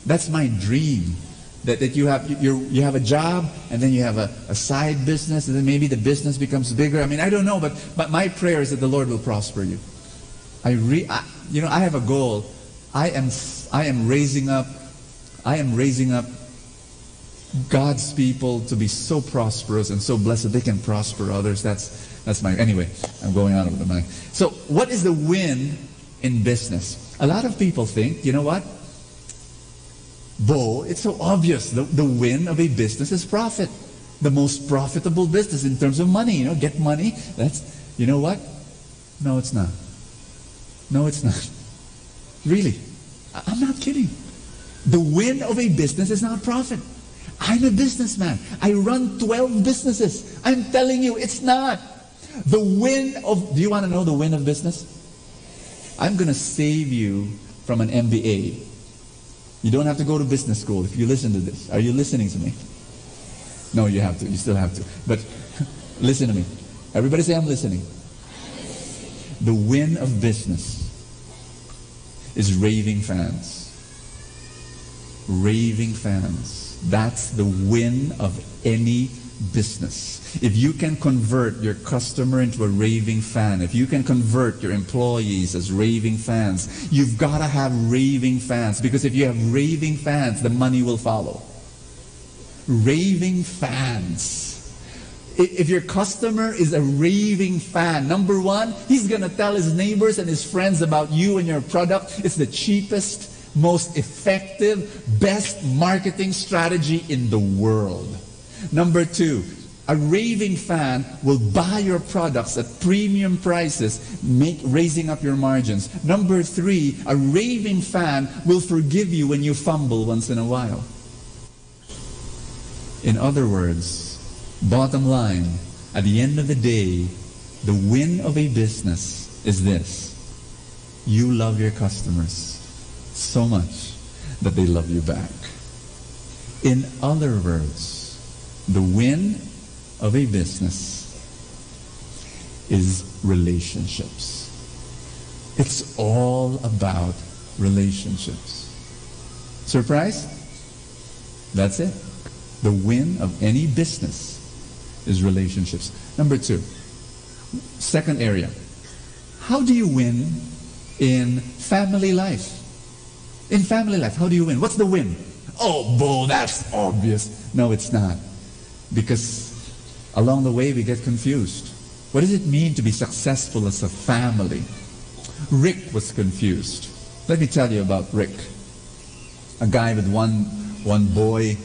That's my dream. That you have a job and then you have a side business and then maybe the business becomes bigger. I mean, I don't know, but my prayer is that the Lord will prosper you. I have a goal. I am raising up God's people to be so prosperous and so blessed that they can prosper others. That's my, anyway, I'm going out of the mind. So what is the win in business? A lot of people think, you know what? Bo, it's so obvious. The win of a business is profit. The most profitable business in terms of money, you know, get money. That's, you know what? No, it's not. No, it's not. Really. I'm not kidding. The win of a business is not profit. I'm a businessman. I run 12 businesses. I'm telling you, it's not. The win of, do you want to know the win of business? I'm going to save you from an MBA. You don't have to go to business school if you listen to this. Are you listening to me? No, you have to. You still have to. But listen to me. Everybody say, I'm listening. The win of business is raving fans. Raving fans. That's the win of any business. If you can convert your customer into a raving fan, if you can convert your employees as raving fans, you've got to have raving fans, because if you have raving fans, the money will follow. Raving fans. If your customer is a raving fan, number one, he's going to tell his neighbors and his friends about you and your product. It's the cheapest, most effective, best marketing strategy in the world. Number two, A raving fan will buy your products at premium prices, raising up your margins. Number 3, a raving fan will forgive you when you fumble once in a while. In other words, bottom line, at the end of the day, the win of a business is this. You love your customers so much that they love you back. In other words, the win of a business is relationships. It's all about relationships. Surprise? That's it. The win of any business is relationships. Number 2, second area. How do you win in family life? In family life, how do you win? What's the win? Oh, Bo, that's obvious. No, it's not. Because along the way, we get confused. What does it mean to be successful as a family? Rick was confused. Let me tell you about Rick. A guy with one boy,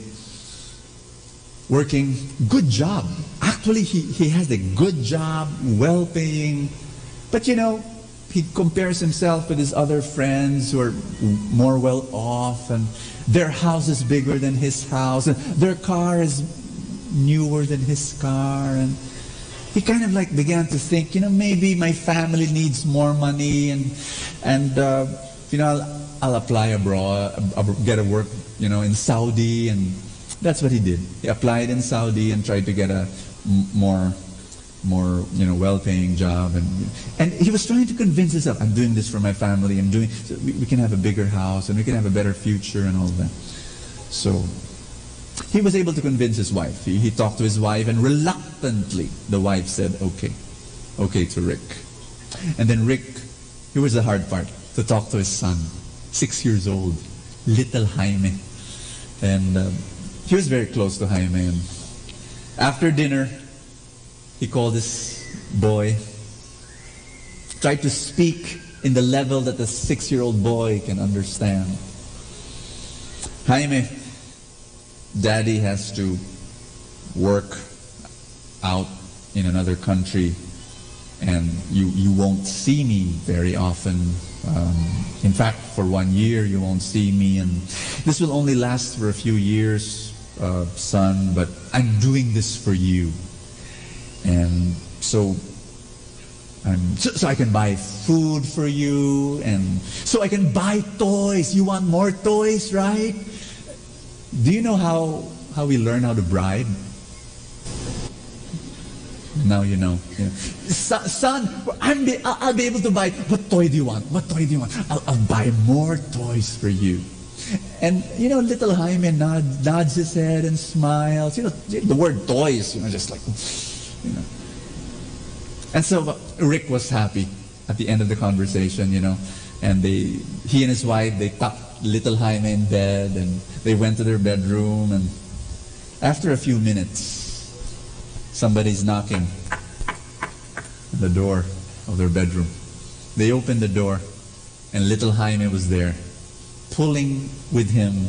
working, good job. Actually, he has a good job, well-paying. But you know, he compares himself with his other friends who are more well-off, and their house is bigger than his house, and their car is newer than his car, and he kind of like began to think, you know, maybe my family needs more money, and you know, I'll apply abroad, get a work, you know, in Saudi, and that's what he did. He applied in Saudi and tried to get a more you know, well-paying job, and he was trying to convince himself, I'm doing this for my family, I'm doing so we can have a bigger house and we can have a better future and all that. So he was able to convince his wife. He talked to his wife, and reluctantly the wife said okay to Rick. And then Rick, here was the hard part, to talk to his son, 6 years old, little Jaime. And he was very close to Jaime. And after dinner, he called this boy, tried to speak in the level that the 6-year-old boy can understand. Jaime, Daddy has to work out in another country, and you won't see me very often. In fact, for 1 year you won't see me, and this will only last for a few years, son, but I'm doing this for you. And so I can buy food for you, and so I can buy toys. You want more toys, right? Do you know how we learn how to bribe? Now you know. Yeah. Son, I'll be able to buy. What toy do you want? What toy do you want? I'll buy more toys for you. And you know, little Jaime nods his head and smiles. You know, the word toys, you know, just like, you know. And so Rick was happy at the end of the conversation, you know. And he and his wife, they tucked little Jaime in bed, and they went to their bedroom, and after a few minutes, somebody's knocking on the door of their bedroom. They opened the door, and little Jaime was there, pulling with him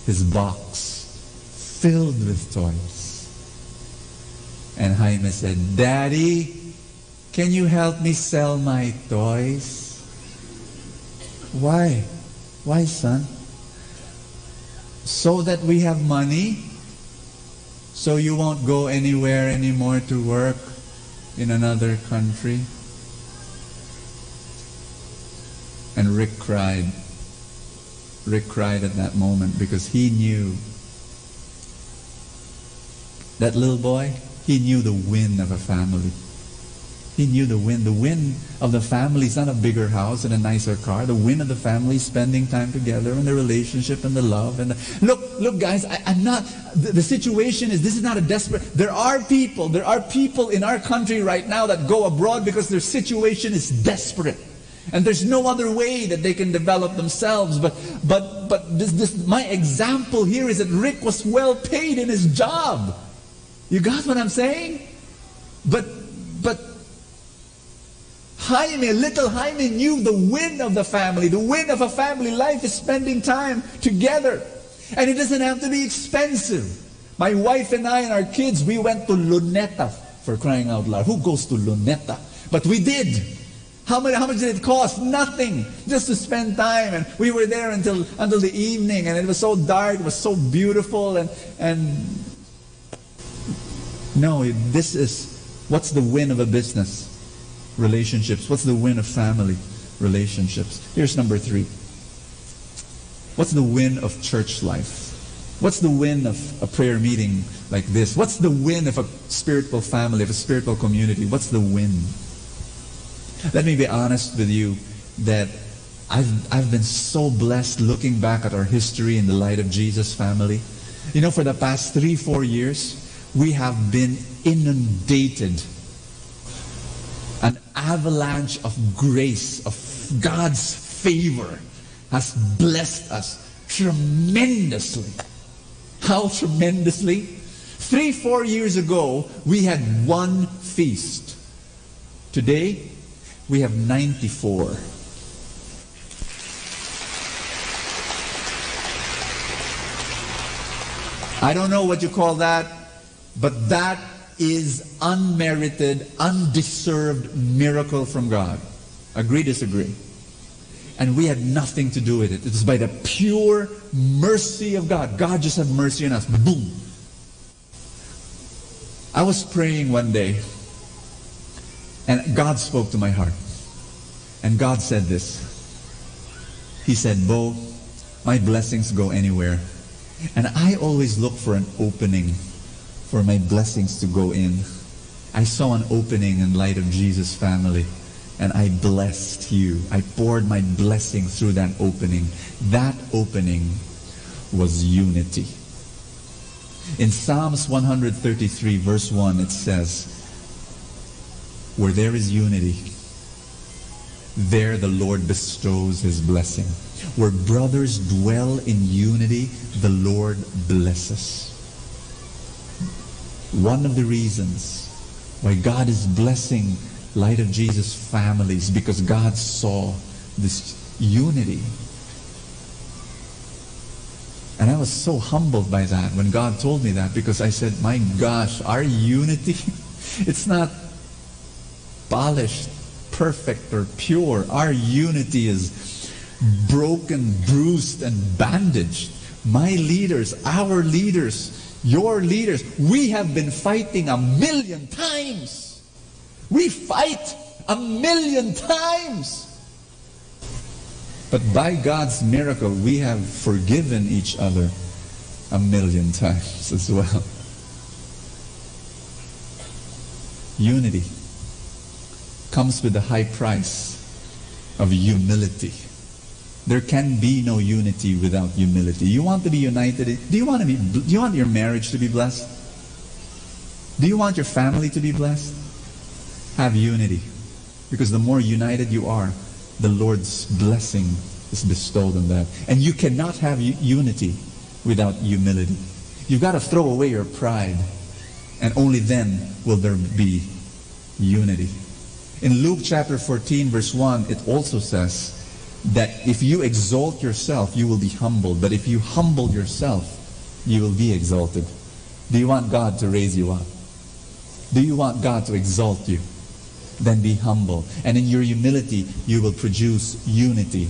his box filled with toys. And Jaime said, Daddy, can you help me sell my toys? Why? Why, son? So that we have money, so you won't go anywhere anymore to work in another country. And Rick cried. Rick cried at that moment because he knew, that little boy, he knew the win of a family. He knew the win. The win of the family is not a bigger house and a nicer car. The win of the family is spending time together, and the relationship and the love. And look, guys, I'm not. The situation is, this is not a desperate. There are people in our country right now that go abroad because their situation is desperate, and there's no other way that they can develop themselves. But this my example here is that Rick was well paid in his job. You got what I'm saying? But Jaime, little Jaime, knew the win of the family. The win of a family life is spending time together. And it doesn't have to be expensive. My wife and I and our kids, we went to Luneta, for crying out loud. Who goes to Luneta? But we did. How much did it cost? Nothing. Just to spend time. And we were there until the evening, and it was so dark, it was so beautiful, and no, this is, what's the win of a business? Relationships. What's the win of family? Relationships. Here's number 3. What's the win of church life? What's the win of a prayer meeting like this? What's the win of a spiritual family, of a spiritual community? What's the win? Let me be honest with you that I've been so blessed looking back at our history in the Light of Jesus family. You know, for the past 3-4 years, we have been inundated. An avalanche of grace, of God's favor has blessed us tremendously. How tremendously? 3-4 years ago, we had 1 feast. Today, we have 94. I don't know what you call that, but that is unmerited, undeserved miracle from God. Agree, disagree? And we had nothing to do with it. It was by the pure mercy of God. God just had mercy on us. Boom. I was praying one day, and God spoke to my heart. And God said this. He said, Bo, my blessings go anywhere. And I always look for an opening for my blessings to go in. I saw an opening in Light of Jesus family, and I blessed you. I poured my blessing through that opening. That opening was unity. In Psalms 133 verse 1 it says, where there is unity, there the Lord bestows His blessing. Where brothers dwell in unity, the Lord blesses. One of the reasons why God is blessing Light of Jesus families, because God saw this unity. And I was so humbled by that when God told me that, because I said, my gosh, our unity, it's not polished, perfect, or pure. Our unity is broken, bruised, and bandaged. My leaders, our leaders, your leaders, we have been fighting 1,000,000 times. We fight 1,000,000 times. But by God's miracle, we have forgiven each other 1,000,000 times as well. Unity comes with the high price of humility. There can be no unity without humility. You want to be united? Do you want your marriage to be blessed? Do you want your family to be blessed? Have unity. Because the more united you are, the Lord's blessing is bestowed on that. And you cannot have unity without humility. You've got to throw away your pride, and only then will there be unity. In Luke chapter 14 verse 1, it also says that if you exalt yourself, you will be humbled. But if you humble yourself, you will be exalted. Do you want God to raise you up? Do you want God to exalt you? Then be humble. And in your humility, you will produce unity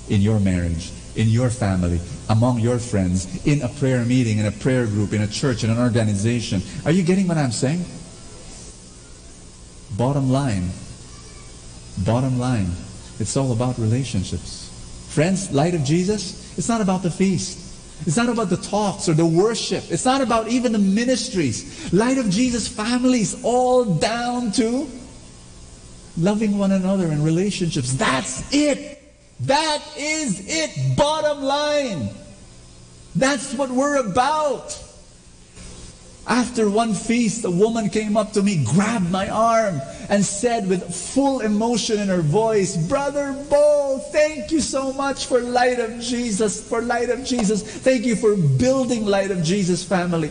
in your marriage, in your family, among your friends, in a prayer meeting, in a prayer group, in a church, in an organization. Are you getting what I'm saying? Bottom line, it's all about relationships. Friends, Light of Jesus, it's not about the feast. It's not about the talks or the worship. It's not about even the ministries. Light of Jesus families, all down to loving one another in relationships. That's it. That is it. Bottom line. That's what we're about. After one feast, a woman came up to me, grabbed my arm, and said with full emotion in her voice, Brother Bo, thank you so much for Light of Jesus, Thank you for building Light of Jesus family.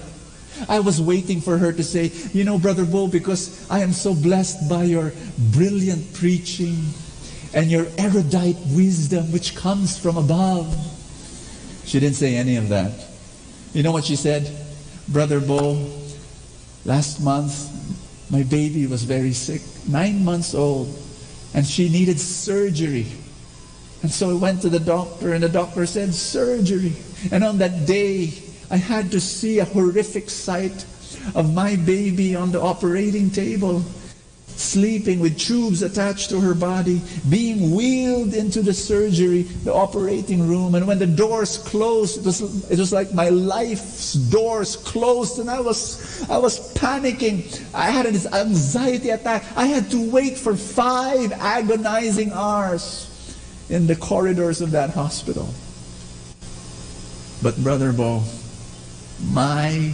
I was waiting for her to say, you know, Brother Bo, because I am so blessed by your brilliant preaching and your erudite wisdom which comes from above. She didn't say any of that. You know what she said? Brother Bo, last month, my baby was very sick, 9 months old, and she needed surgery. And so I went to the doctor, and the doctor said, surgery. And on that day, I had to see a horrific sight of my baby on the operating table, sleeping with tubes attached to her body, being wheeled into the surgery, the operating room. And when the doors closed, it was like my life's doors closed, and I was panicking. I had an anxiety attack. I had to wait for 5 agonizing hours in the corridors of that hospital. But Brother Bo, my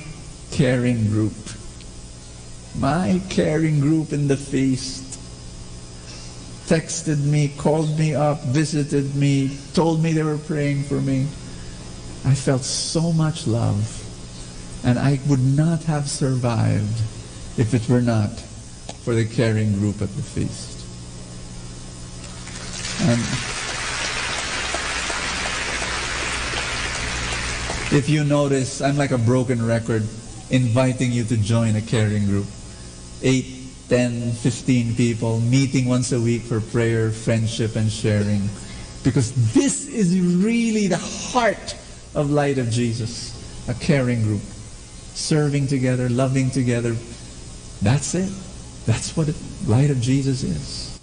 caring group in the feast texted me, called me up, visited me, told me they were praying for me. I felt so much love, and I would not have survived if it were not for the caring group at the feast. And if you notice, I'm like a broken record inviting you to join a caring group. 8, 10, 15 people meeting once a week for prayer, friendship, and sharing. Because this is really the heart of Light of Jesus. A caring group. Serving together, loving together. That's it. That's what Light of Jesus is.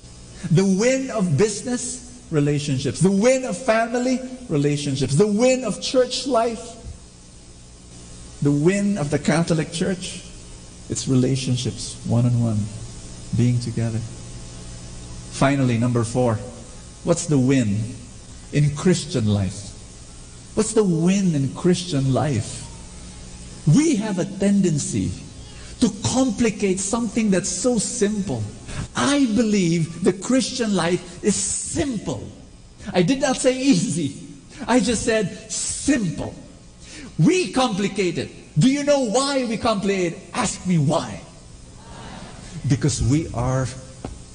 The win of business, relationships. The win of family, relationships. The win of church life. The win of the Catholic Church, it's relationships, one-on-one, being together. Finally, number 4, what's the win in Christian life? What's the win in Christian life? We have a tendency to complicate something that's so simple. I believe the Christian life is simple. I did not say easy. I just said simple. We complicate it. Do you know why we complicate it? Ask me why. Because we are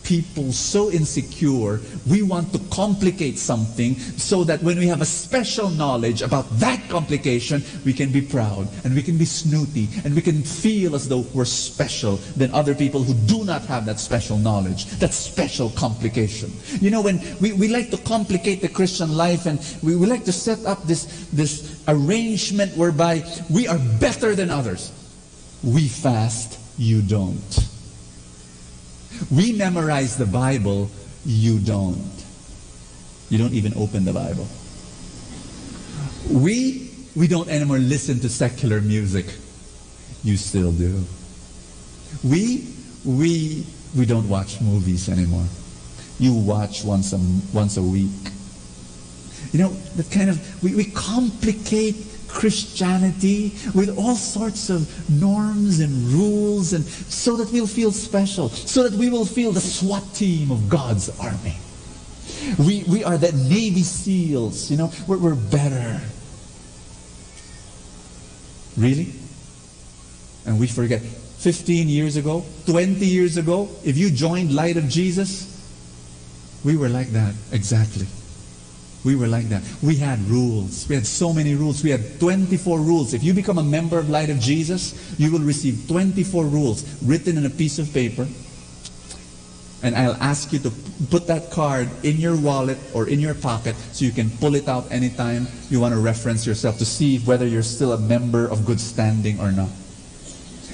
people so insecure, we want to complicate something so that when we have a special knowledge about that complication, we can be proud and we can be snooty and we can feel as though we're special than other people who do not have that special knowledge, that special complication. You know, when we like to complicate the Christian life, and we like to set up this arrangement whereby we are better than others. We fast, you don't. We memorize the Bible, you don't. You don't even open the Bible. We don't anymore listen to secular music. You still do. We don't watch movies anymore. You watch once a week. You know, that kind of, we complicate Christianity with all sorts of norms and rules, and so that we'll feel special, so that we will feel the SWAT team of God's army. We are the Navy SEALs, you know, we're better. Really? And we forget, 15 years ago, 20 years ago, if you joined Light of Jesus, we were like that, exactly. We were like that. We had rules. We had so many rules. We had 24 rules. If you become a member of Light of Jesus, you will receive 24 rules written in a piece of paper. And I'll ask you to put that card in your wallet or in your pocket so you can pull it out anytime you want to reference yourself to see whether you're still a member of good standing or not.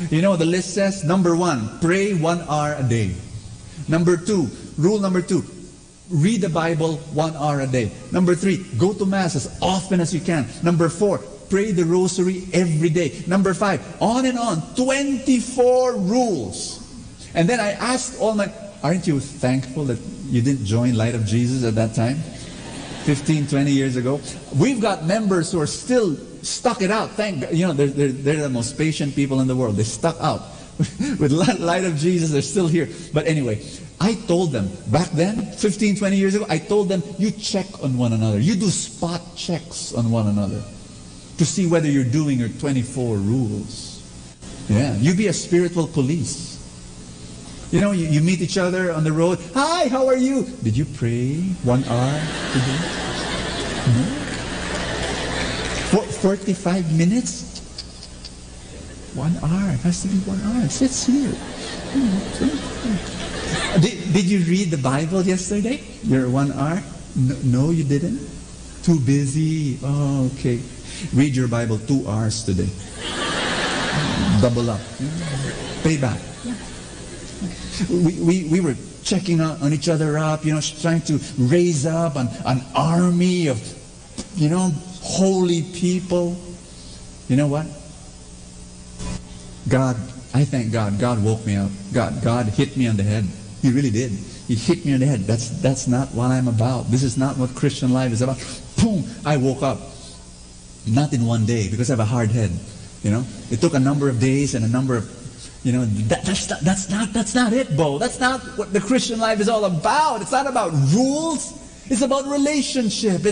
You know, the list says, number 1, pray 1 hour a day. Number 2, rule number 2, read the Bible 1 hour a day. Number 3, go to Mass as often as you can. Number 4, pray the Rosary every day. Number 5, on and on, 24 rules. And then I asked all my, aren't you thankful that you didn't join Light of Jesus at that time? 15, 20 years ago. We've got members who are still stuck it out. Thank God. You know, they're the most patient people in the world. They stuck out. With Light of Jesus, they're still here. But anyway, I told them, back then, 15, 20 years ago, I told them, you check on one another. You do spot checks on one another to see whether you're doing your 24 rules. Yeah, you be a spiritual police. You know, you meet each other on the road. Hi, how are you? Did you pray 1 hour today? No? 45 minutes? 1 hour. It has to be 1 hour. It sits here. Did you read the Bible yesterday? Your 1 hour? No, you didn't? Too busy? Oh, okay. Read your Bible 2 hours today. Double up. Pay back. We were checking on each other up, trying to raise up an army of, holy people. You know what? I thank God. God woke me up. God hit me on the head. He really did. He hit me on the head. That's not what I'm about. This is not what Christian life is about. Boom! I woke up. Not in one day, because I have a hard head. It took a number of days and a number of, that's not it, Bo. That's not what the Christian life is all about. It's not about rules. It's about relationship.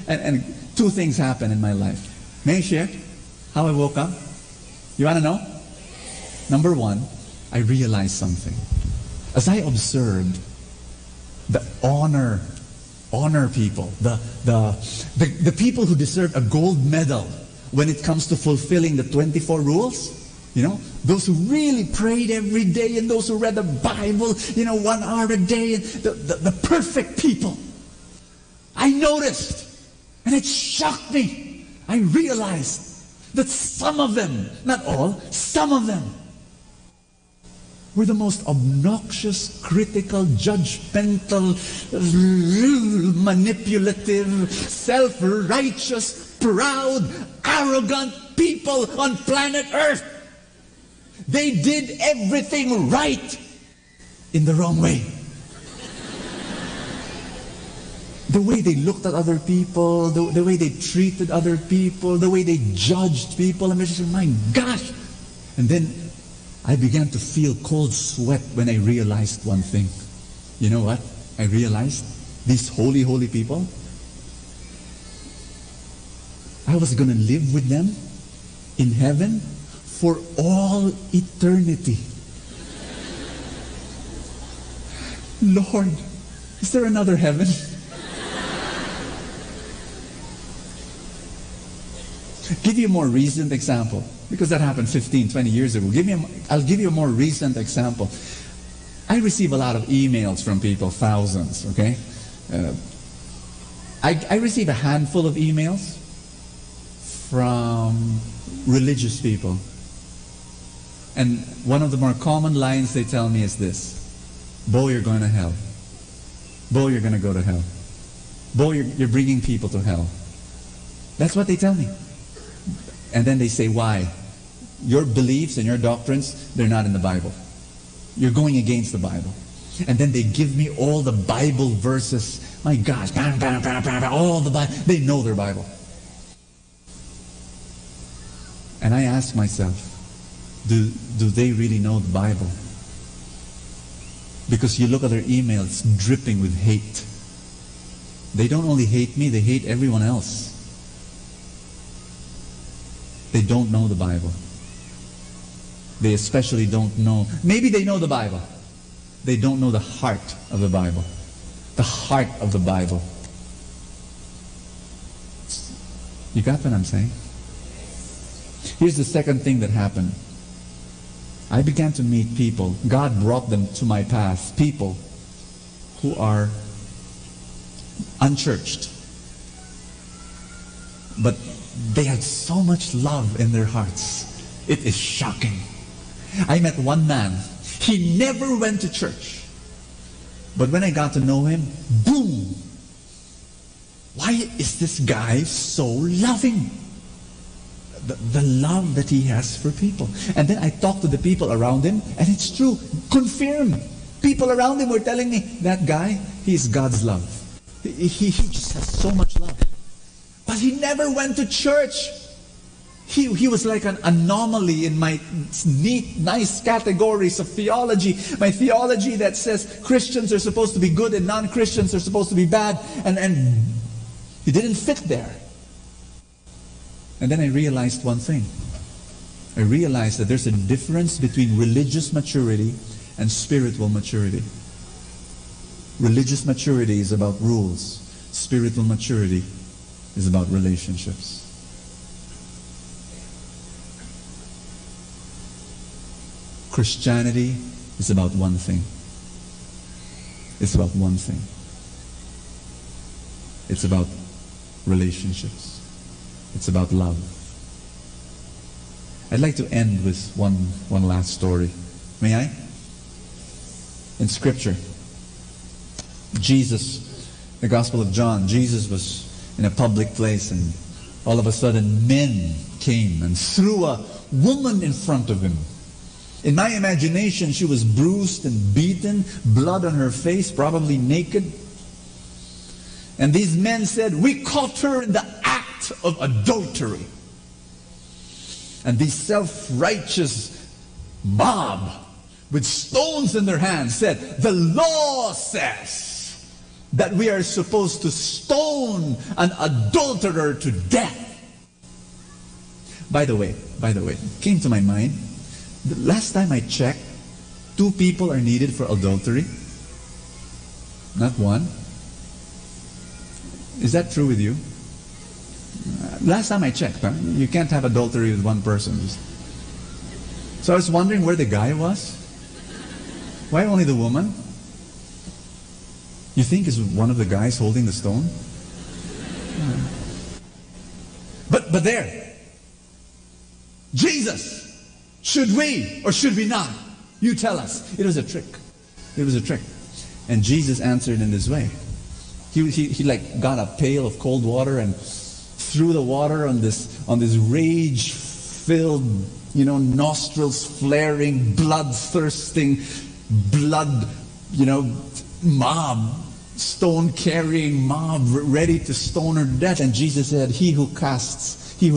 And two things happened in my life. May I share how I woke up? You want to know? Number one, I realized something. As I observed the honor people, the people who deserve a gold medal when it comes to fulfilling the 24 rules, those who really prayed every day and those who read the Bible, 1 hour a day, and the perfect people. I noticed, and it shocked me. I realized that some of them, not all, some of them were the most obnoxious, critical, judgmental, manipulative, self-righteous, proud, arrogant people on planet Earth. They did everything right in the wrong way. The way they looked at other people, the way they treated other people, the way they judged people, and I just said, my gosh. And then I began to feel cold sweat when I realized one thing. You know what? I realized these holy, holy people, I was going to live with them in heaven for all eternity. Lord, is there another heaven? Give you a more recent example, because that happened 15, 20 years ago. I'll give you a more recent example. I receive a lot of emails from people, thousands, okay? I receive a handful of emails from religious people. And one of the more common lines they tell me is this: Bo, you're going to hell. Bo, you're going to go to hell. Bo, you're bringing people to hell. That's what they tell me. And then they say, why? Your beliefs and your doctrines, they're not in the Bible. You're going against the Bible. And then they give me all the Bible verses. My gosh, all the Bible. They know their Bible. And I ask myself, do they really know the Bible? Because you look at their emails dripping with hate. They don't only hate me, they hate everyone else. They don't know the Bible. They especially don't know, maybe they know the Bible. They don't know the heart of the Bible. The heart of the Bible. You got what I'm saying? Here's the second thing that happened. I began to meet people. God brought them to my path. People who are unchurched. But they had so much love in their hearts. It is shocking. I met one man. He never went to church. But when I got to know him, boom! Why is this guy so loving? The love that he has for people. And then I talked to the people around him, and it's true. Confirm. People around him were telling me, that guy, he's God's love. He just has so much love. But he never went to church. He was like an anomaly in my neat, nice categories of theology. My theology that says Christians are supposed to be good and non-Christians are supposed to be bad. And he didn't fit there. And then I realized one thing. I realized that there's a difference between religious maturity and spiritual maturity. Religious maturity is about rules. Spiritual maturity is about relationships. Christianity is about one thing. It's about one thing. It's about relationships. It's about love. I'd like to end with one last story. May I? In Scripture, Jesus, the Gospel of John, Jesus was in a public place and all of a sudden men came and threw a woman in front of him. In my imagination, she was bruised and beaten, blood on her face, probably naked. And these men said, "We caught her in the act of adultery." And these self-righteous mob with stones in their hands said, "The law says that we are supposed to stone an adulterer to death." By the way, it came to my mind, the last time I checked, 2 people are needed for adultery, not 1. Is that true with you? Last time I checked, you can't have adultery with 1 person. So I was wondering where the guy was. Why only the woman? You think is one of the guys holding the stone? But there, Jesus, should we or should we not? You tell us. It was a trick. It was a trick. And Jesus answered in this way. He like got a pail of cold water and threw the water on this rage-filled, nostrils flaring, blood-thirsting, mob, stone-carrying mob, ready to stone her to death. And Jesus said, he who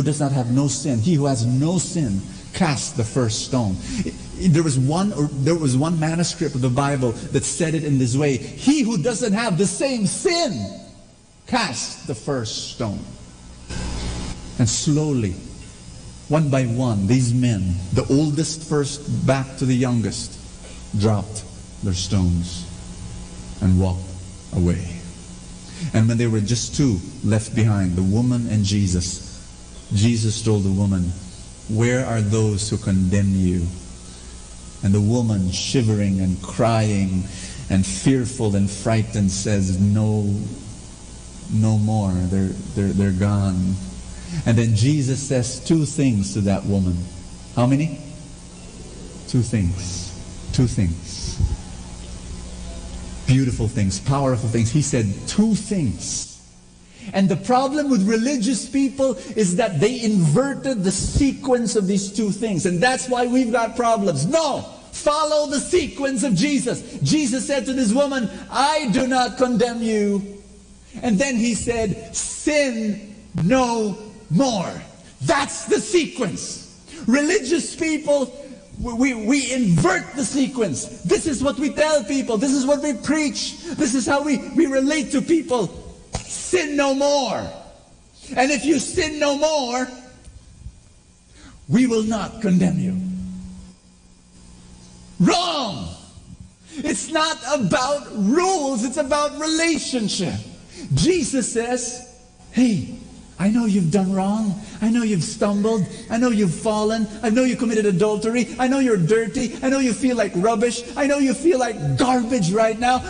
does not have no sin, he who has no sin, cast the first stone. There was one manuscript of the Bible that said it in this way: he who doesn't have the same sin, cast the first stone. And slowly, one by one, these men, the oldest first back to the youngest, dropped their stones and walked away. And when there were just 2 left behind, the woman and Jesus, Jesus told the woman, "Where are those who condemn you?" And the woman, shivering and crying and fearful and frightened, says, No more. They're gone. And then Jesus says 2 things to that woman. How many? 2 things. 2 things. Beautiful things, powerful things. He said 2 things. And the problem with religious people is that they inverted the sequence of these 2 things. And that's why we've got problems. No! Follow the sequence of Jesus. Jesus said to this woman, "I do not condemn you." And then he said, "Sin no more." That's the sequence. Religious people, we invert the sequence. This is what we tell people. This is what we preach. This is how we relate to people. Sin no more. And if you sin no more, we will not condemn you. Wrong! It's not about rules, it's about relationship. Jesus says, "Hey, I know you've done wrong. I know you've stumbled. I know you've fallen. I know you committed adultery. I know you're dirty. I know you feel like rubbish. I know you feel like garbage right now.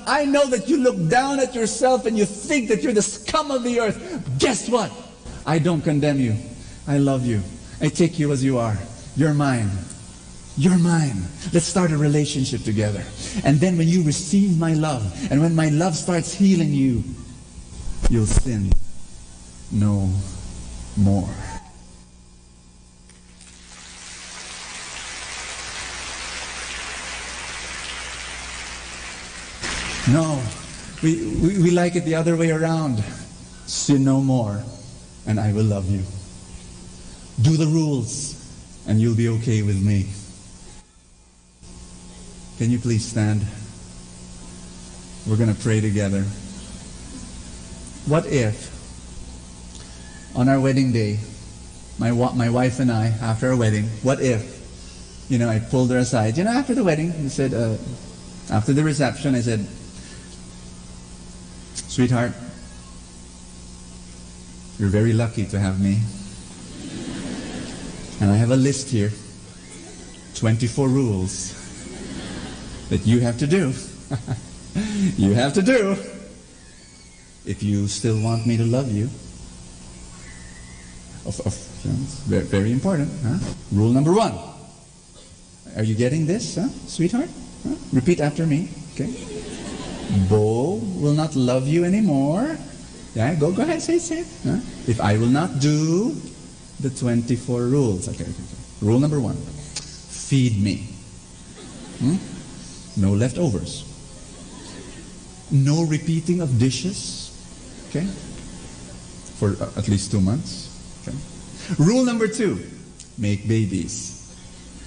I know that you look down at yourself and you think that you're the scum of the earth. Guess what? I don't condemn you. I love you. I take you as you are. You're mine. You're mine. Let's start a relationship together. And then when you receive my love, and when my love starts healing you, you'll sin no more." No, we like it the other way around. Sin no more, and I will love you. Do the rules, and you'll be okay with me. Can you please stand? We're going to pray together. What if, on our wedding day, my wife and I, after our wedding, what if, I pulled her aside, after the wedding, I said, after the reception, I said, "Sweetheart, you're very lucky to have me. And I have a list here 24 rules that you have to do. You have to do if you still want me to love you. Very, very important. Huh? Rule number 1. Are you getting this, sweetheart? Huh? Repeat after me. Okay. Bo will not love you anymore. Yeah, go ahead, say it. Huh? If I will not do the 24 rules. Okay. Rule number 1. Feed me. No leftovers. No repeating of dishes. Okay. For at least 2 months. Okay. Rule number 2. Make babies.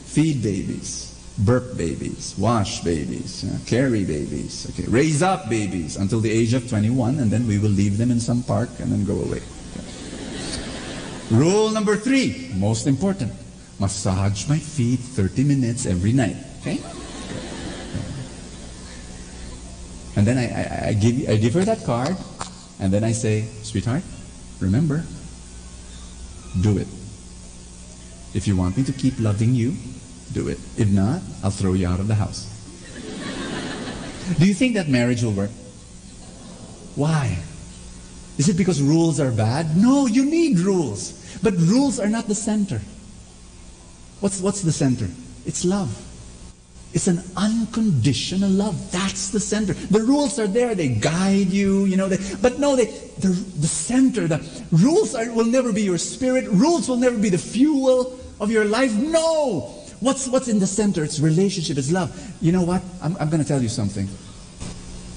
Feed babies. Burp babies, wash babies, carry babies, okay, raise up babies until the age of 21, and then we will leave them in some park and then go away. Okay. Rule number 3, most important, massage my feet 30 minutes every night. Okay? And then I give her that card, and then I say, sweetheart, remember, do it. If you want me to keep loving you, do it. If not, I'll throw you out of the house. Do you think that marriage will work? Why? Is it because rules are bad? No, you need rules. But rules are not the center. What's the center? It's love. It's an unconditional love. That's the center. The rules are there. They guide you, the center, the rules will never be your spirit. Rules will never be the fuel of your life. No! What's in the center? It's relationship, it's love. You know what? I'm going to tell you something.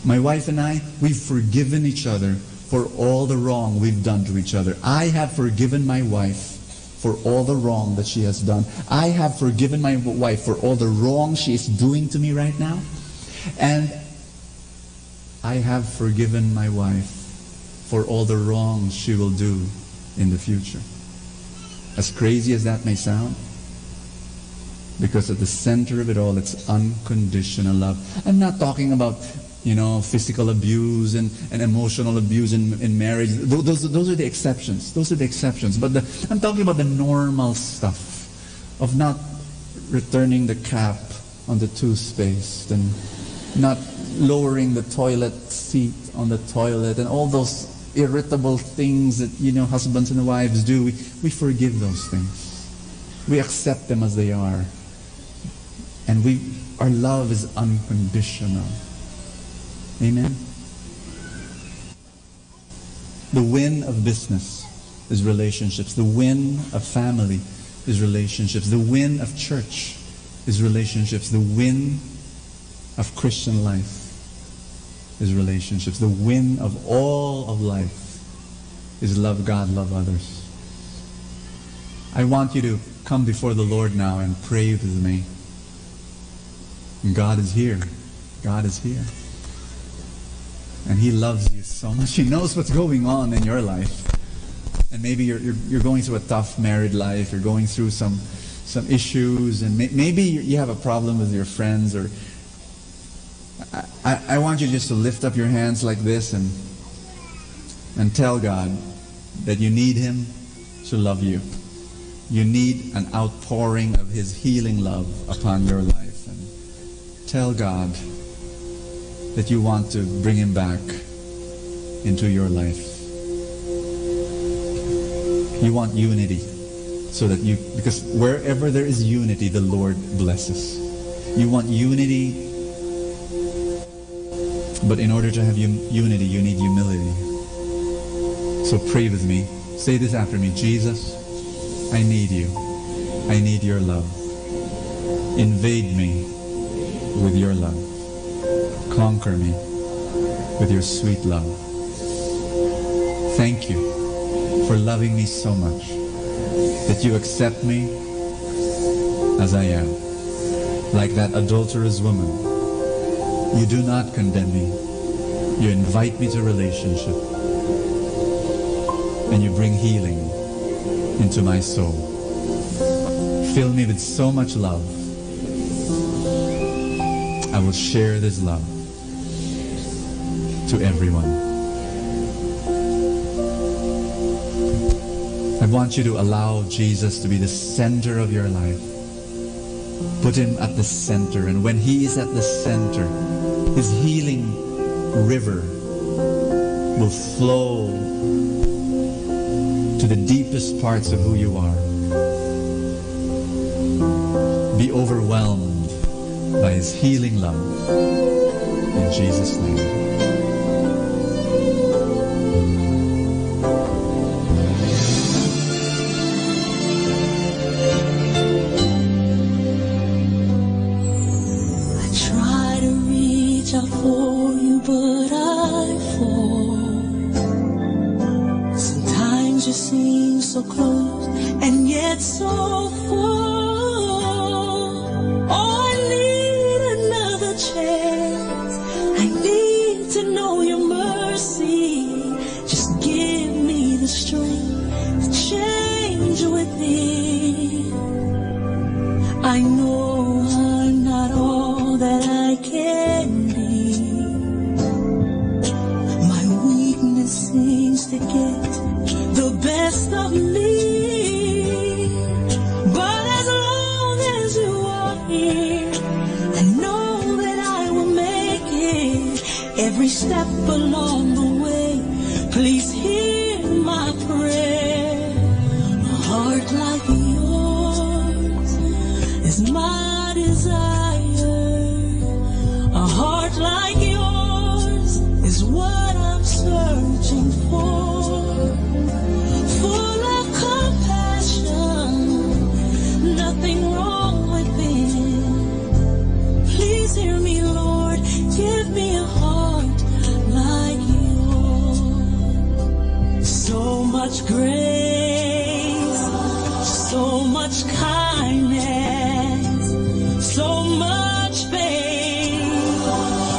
My wife and I, we've forgiven each other for all the wrong we've done to each other. I have forgiven my wife for all the wrong that she has done. I have forgiven my wife for all the wrong she is doing to me right now. And I have forgiven my wife for all the wrong she will do in the future. As crazy as that may sound, because at the center of it all, it's unconditional love. I'm not talking about, physical abuse and emotional abuse in marriage. Those are the exceptions. Those are the exceptions. But I'm talking about the normal stuff of not returning the cap on the toothpaste and not lowering the toilet seat on the toilet and all those irritable things that, husbands and wives do. We forgive those things. We accept them as they are. And our love is unconditional. Amen? The win of business is relationships. The win of family is relationships. The win of church is relationships. The win of Christian life is relationships. The win of all of life is love God, love others. I want you to come before the Lord now and pray with me. God is here. God is here. And He loves you so much. He knows what's going on in your life. And maybe you're going through a tough married life. You're going through some issues. And maybe you have a problem with your friends. Or I want you just to lift up your hands like this and tell God that you need Him to love you. You need an outpouring of His healing love upon your life. Tell God that you want to bring Him back into your life. You want unity so that because wherever there is unity, the Lord blesses. You want unity, but in order to have unity, you need humility. So pray with me. Say this after me. Jesus, I need you. I need your love. Invade me with your love. Conquer me with your sweet love. Thank you for loving me so much that you accept me as I am. Like that adulterous woman, you do not condemn me. You invite me to relationship. And you bring healing into my soul. Fill me with so much love. I will share this love to everyone. I want you to allow Jesus to be the center of your life. Put him at the center, and when he is at the center, his healing river will flow to the deepest parts of who you are. Be overwhelmed by his healing love. In Jesus' name. For you, but I fall. Sometimes you seem so close and yet so far. Oh, I need another chance. I need to know your mercy. Just give me the strength to change within. I know I'm not all that I can be. Seems to get the best of me, but as long as you are here, I know that I will make it every step along the way. Please hear my prayer. A heart like yours is my desire. A heart like yours is what I'm searching for, full of compassion, nothing wrong with it. Please hear me, Lord, give me a heart like yours. So much grace, so much kindness, so much faith,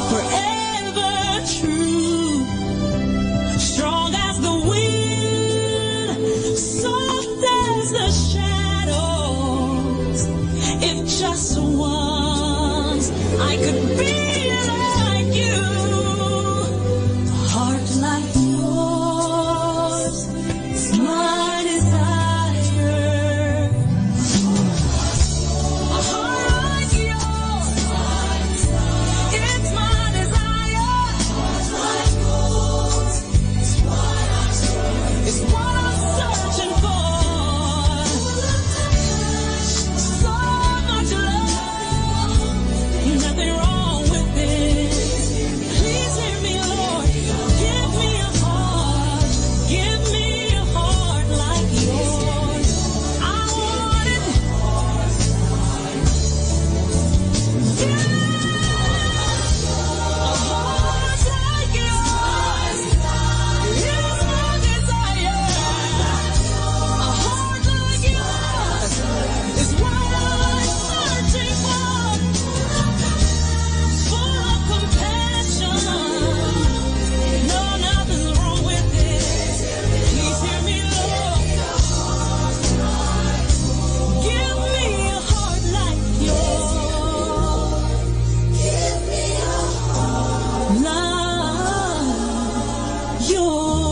forever true. Strong as the wind, soft as the shadows. If just once I could be like you, a heart like yours is my desire. A heart like yours, it's my desire. Like yours. It's what I'm searching for. So much love, nothing wrong with it. Please hear me, Lord. Give me a heart. Give me a heart like yours. I want it. A heart like yours. Here's my desire. A heart like yours is what I'm searching for. Full of compassion. No, nothing's wrong with it. Please hear me, Lord. Give me a heart like yours. Give me a heart like yours.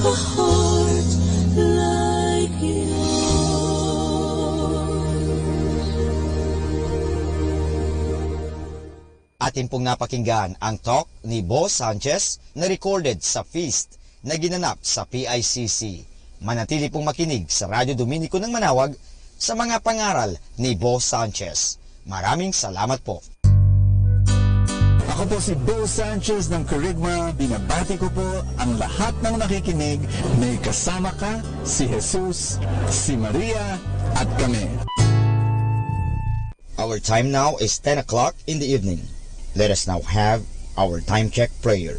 A heart like Atin pong napakinggan ang talk ni Bo Sanchez na recorded sa feast na ginanap sa PICC. Manatili pong makinig sa Radyo Dominico ng Manawag sa mga pangaral ni Bo Sanchez. Maraming salamat po. Ako po si Bo Sanchez ng Kerygma. Binabati ko po ang lahat ng nakikinig. May kasama ka, si Jesus, si Maria, at kami. Our time now is 10 o'clock in the evening. Let us now have our time check prayer.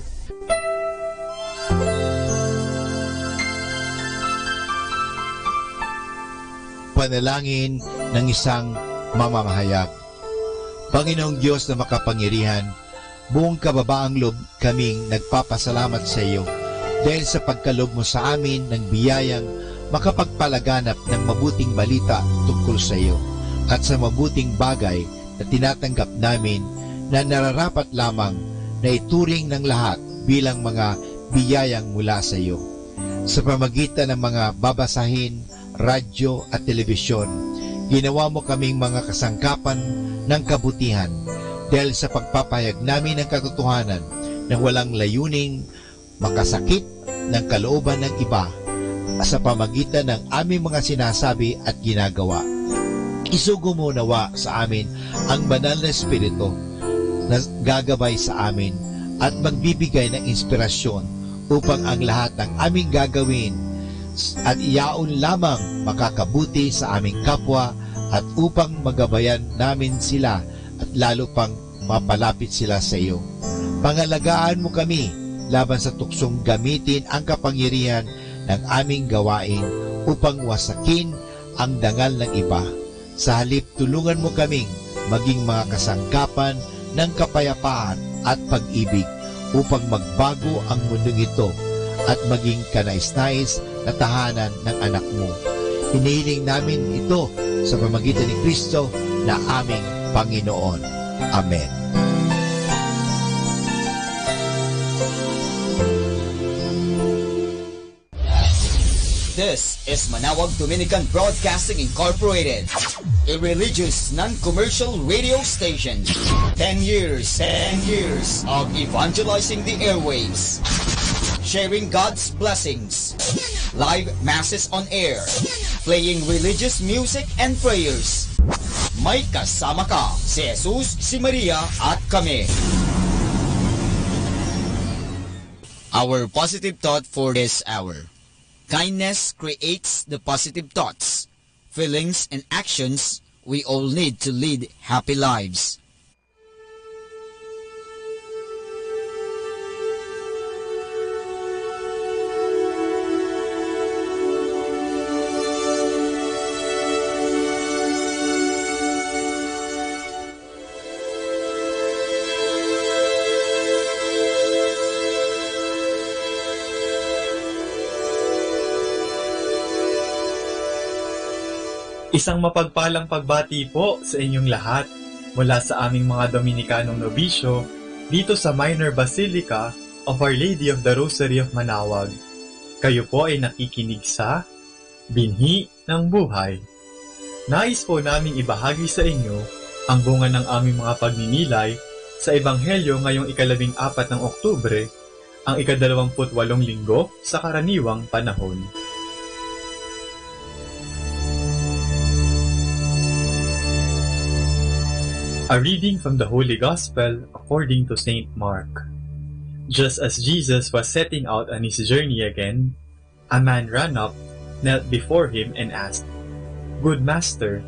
Panalangin ng isang mamamahayag. Panginoong Diyos na makapangyarihan, buong kababaang loob kaming nagpapasalamat sa iyo dahil sa pagkalob mo sa amin ng biyayang makapagpalaganap ng mabuting balita tungkol sa iyo at sa mabuting bagay na tinatanggap namin na nararapat lamang na ituring ng lahat bilang mga biyayang mula sa iyo. sa pamagitan ng mga babasahin, radyo at telebisyon. Ginawa mo kaming mga kasangkapan ng kabutihan dahil sa pagpapahayag namin ng katotohanan na walang layuning makasakit ng kalooban ng iba sa pamagitan ng aming mga sinasabi at ginagawa. Isugo mo nawa sa amin ang banal na Espiritu na gagabay sa amin at magbibigay ng inspirasyon upang ang lahat ng aming gagawin at iyaon lamang makakabuti sa aming kapwa at upang magabayan namin sila at lalo pang mapalapit sila sa iyo. Pangalagaan mo kami laban sa tuksong gamitin ang kapangyarihan ng aming gawain upang wasakin ang dangal ng iba. Sa halip, tulungan mo kaming maging mga kasangkapan ng kapayapaan at pag-ibig upang magbago ang mundong ito at maging kanais-nais na tahanan ng anak mo. Hinihiling namin ito sa pamamagitan ni Kristo na aming Panginoon. Amen. This is Manawag Dominican Broadcasting Incorporated, a religious non-commercial radio station. 10 years of evangelizing the airwaves, sharing God's blessings, live masses on air, playing religious music and prayers. May kasama ka, si Jesus, si Maria at kami. Our positive thought for this hour. Kindness creates the positive thoughts, feelings, and actions we all need to lead happy lives. Isang mapagpalang pagbati po sa inyong lahat mula sa aming mga Dominikanong nobisyo dito sa Minor Basilica of Our Lady of the Rosary of Manawag. Kayo po ay nakikinig sa Binhi ng Buhay. Nais po namin ibahagi sa inyo ang bunga ng aming mga pagninilay sa Ebanghelyo ngayong 14 ng Oktubre, ang 28 linggo sa karaniwang panahon. A reading from the Holy Gospel according to St. Mark. Just as Jesus was setting out on his journey again, a man ran up, knelt before him, and asked, "Good Master,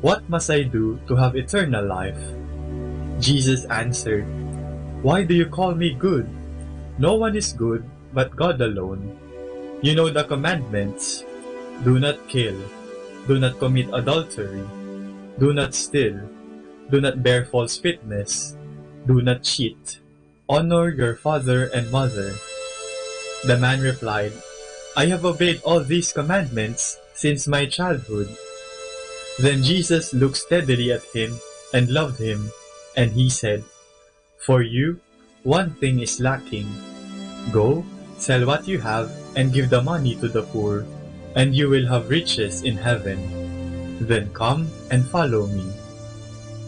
what must I do to have eternal life?" Jesus answered, "Why do you call me good? No one is good but God alone. You know the commandments. Do not kill. Do not commit adultery. Do not steal. Do not bear false witness. Do not cheat. Honor your father and mother." The man replied, "I have obeyed all these commandments since my childhood." Then Jesus looked steadily at him and loved him, and he said, "For you, one thing is lacking. Go, sell what you have, and give the money to the poor, and you will have riches in heaven. Then come and follow me."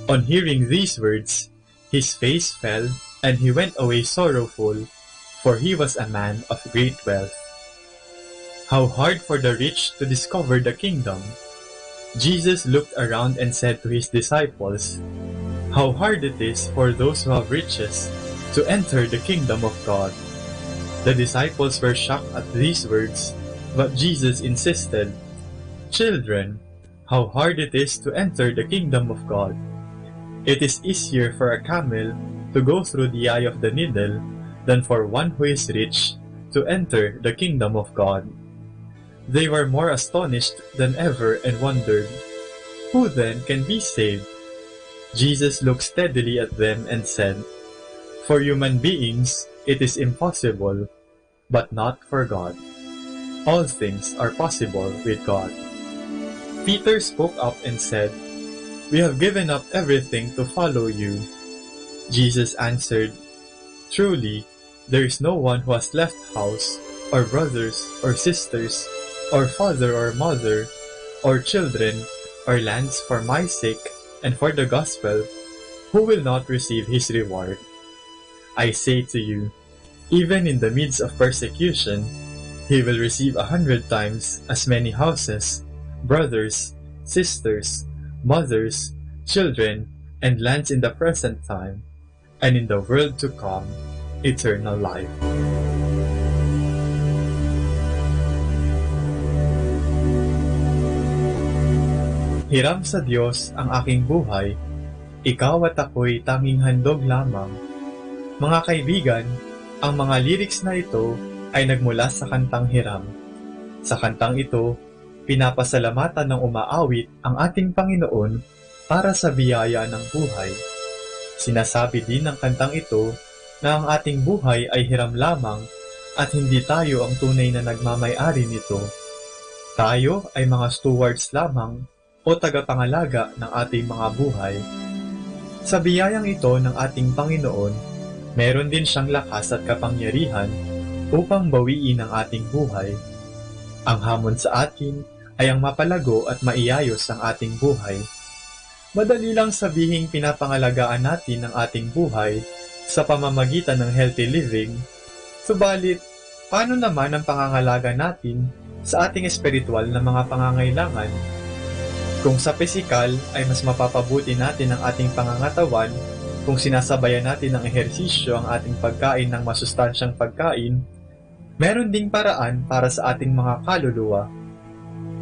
On hearing these words, his face fell, and he went away sorrowful, for he was a man of great wealth. How hard for the rich to discover the kingdom! Jesus looked around and said to his disciples, "How hard it is for those who have riches to enter the kingdom of God." The disciples were shocked at these words, but Jesus insisted, "Children, how hard it is to enter the kingdom of God! It is easier for a camel to go through the eye of the needle than for one who is rich to enter the kingdom of God." They were more astonished than ever and wondered, "Who then can be saved?" Jesus looked steadily at them and said, "For human beings it is impossible, but not for God. All things are possible with God." Peter spoke up and said, "We have given up everything to follow you." Jesus answered, "Truly, there is no one who has left house, or brothers, or sisters, or father or mother, or children, or lands for my sake and for the gospel, who will not receive his reward? I say to you, even in the midst of persecution, he will receive 100 times as many houses, brothers, sisters, mothers, children, and lands in the present time, and in the world to come, eternal life. Hiram sa Diyos ang aking buhay, ikaw at ako'y tanging handog lamang. Mga kaibigan, ang mga lyrics na ito ay nagmula sa kantang Hiram. Sa kantang ito, pinapasalamatan ng umaawit ang ating Panginoon para sa biyaya ng buhay. Sinasabi din ng kantang ito na ang ating buhay ay hiram lamang at hindi tayo ang tunay na nagmamay-ari nito. Tayo ay mga stewards lamang o tagapangalaga ng ating mga buhay. Sa biyayang ito ng ating Panginoon, meron din siyang lakas at kapangyarihan upang bawiin ang ating buhay. Ang hamon sa atin ay ang mapalago at maiyayos ang ating buhay. Madali lang sabihing pinapangalagaan natin ang ating buhay sa pamamagitan ng healthy living, subalit, paano naman ang pangangalaga natin sa ating espiritual na mga pangangailangan? Kung sa pisikal ay mas mapapabuti natin ang ating pangangatawan kung sinasabayan natin ng ehersisyo ang ating pagkain ng masustansyang pagkain, meron ding paraan para sa ating mga kaluluwa.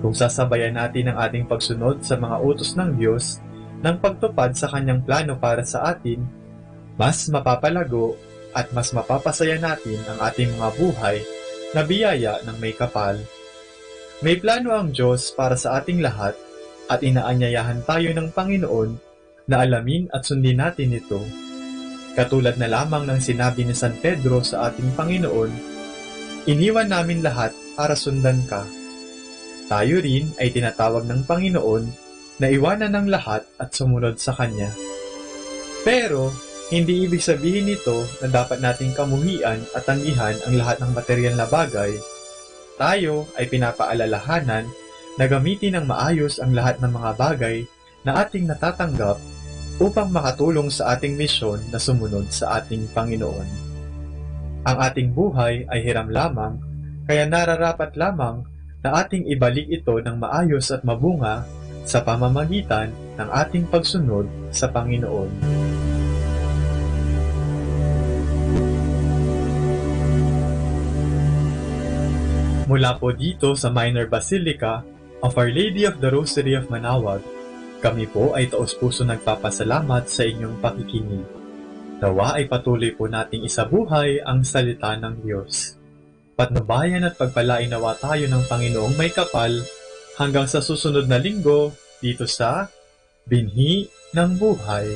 Kung sasabayan natin ang ating pagsunod sa mga utos ng Diyos ng pagtupad sa Kanyang plano para sa atin, mas mapapalago at mas mapapasaya natin ang ating mga buhay na biyaya ng may kapal. May plano ang Diyos para sa ating lahat at inaanyayahan tayo ng Panginoon na alamin at sundin natin ito. Katulad na lamang ng sinabi ni San Pedro sa ating Panginoon, iniwan namin lahat para sundan ka. Tayo rin ay tinatawag ng Panginoon na iwanan ng lahat at sumunod sa Kanya. Pero, hindi ibig sabihin nito na dapat nating kamuhian at tanggihan ang lahat ng materyal na bagay. Tayo ay pinapaalalahanan na gamitin ng maayos ang lahat ng mga bagay na ating natatanggap upang makatulong sa ating misyon na sumunod sa ating Panginoon. Ang ating buhay ay hiram lamang, kaya nararapat lamang na ating ibalik ito ng maayos at mabunga sa pamamagitan ng ating pagsunod sa Panginoon. Mula po dito sa Minor Basilica of Our Lady of the Rosary of Manaoag, kami po ay taos-puso nagpapasalamat sa inyong pakikinig. Nawa ay patuloy po nating isabuhay ang salita ng Diyos. Patnubayan at pagpalain nawa tayo ng Panginoong may kapal hanggang sa susunod na linggo dito sa Binhi ng Buhay.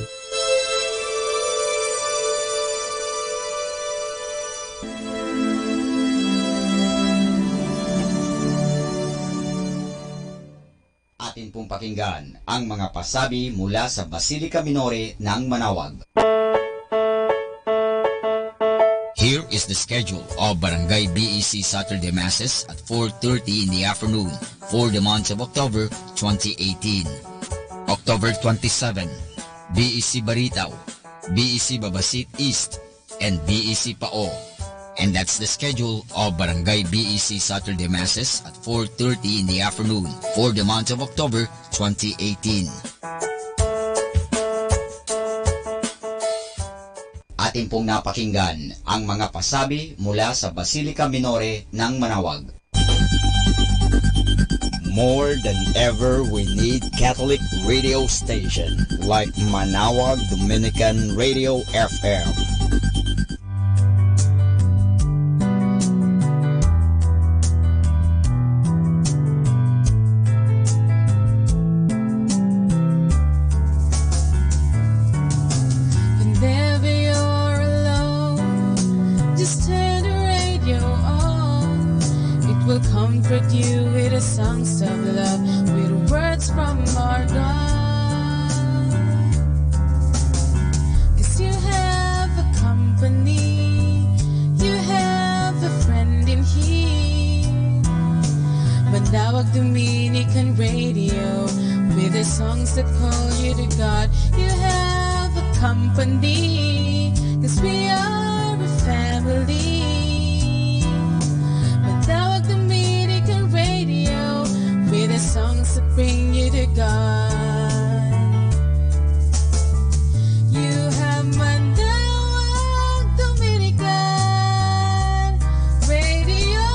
Atin pong pakinggan ang mga pasabi mula sa Basilica Minore ng Manaoag. Here is the schedule of Barangay BEC Saturday Masses at 4:30 in the afternoon for the month of October 2018. October 27, BEC Baritao, BEC Babasit East, and BEC Pao. And that's the schedule of Barangay BEC Saturday Masses at 4:30 in the afternoon for the month of October 2018. Atin pong napakinggan ang mga pasabi mula sa Basilica Minore ng Manaoag. More than ever, we need Catholic radio station like Manaoag Dominican Radio FM. Comfort you with the songs of love, with words from our God. 'Cause you have a company, you have a friend in here. Manawag Dominican Radio, with the songs that call you to God. You have a company, 'cause we are a family. Manawag Dominican Radio, with the songs that bring you to God. You have Manawag Dominican Radio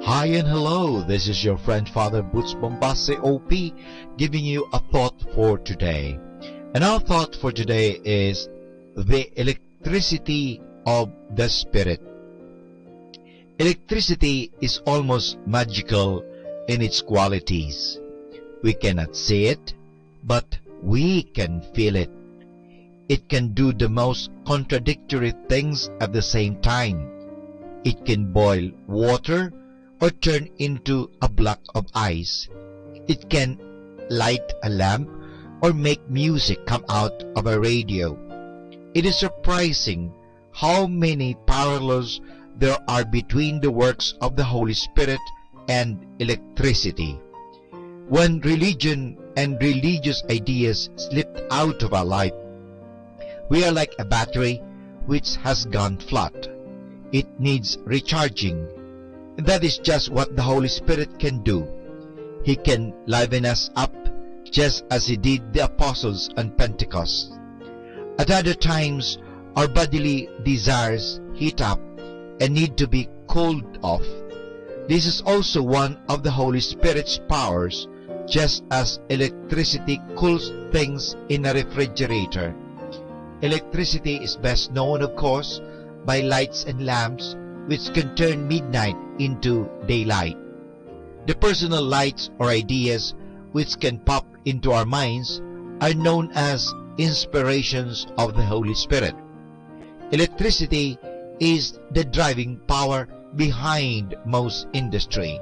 Hi and hello, this is your friend Father Boots Bombase OP giving you a thought for today. And our thought for today is the electricity of the Spirit. Electricity is almost magical in its qualities. We cannot see it, but we can feel it. It can do the most contradictory things at the same time. It can boil water or turn into a block of ice. It can light a lamp or make music come out of a radio. It is surprising how many parallels there are between the works of the Holy Spirit and electricity. When religion and religious ideas slipped out of our life, we are like a battery which has gone flat. It needs recharging. That is just what the Holy Spirit can do. He can liven us up just as He did the apostles on Pentecost. At other times, our bodily desires heat up and need to be cooled off. This is also one of the Holy Spirit's powers, just as electricity cools things in a refrigerator. Electricity is best known, of course, by lights and lamps which can turn midnight into daylight. The personal lights or ideas which can pop into our minds are known as inspirations of the Holy Spirit. Electricity is the driving power behind most industry.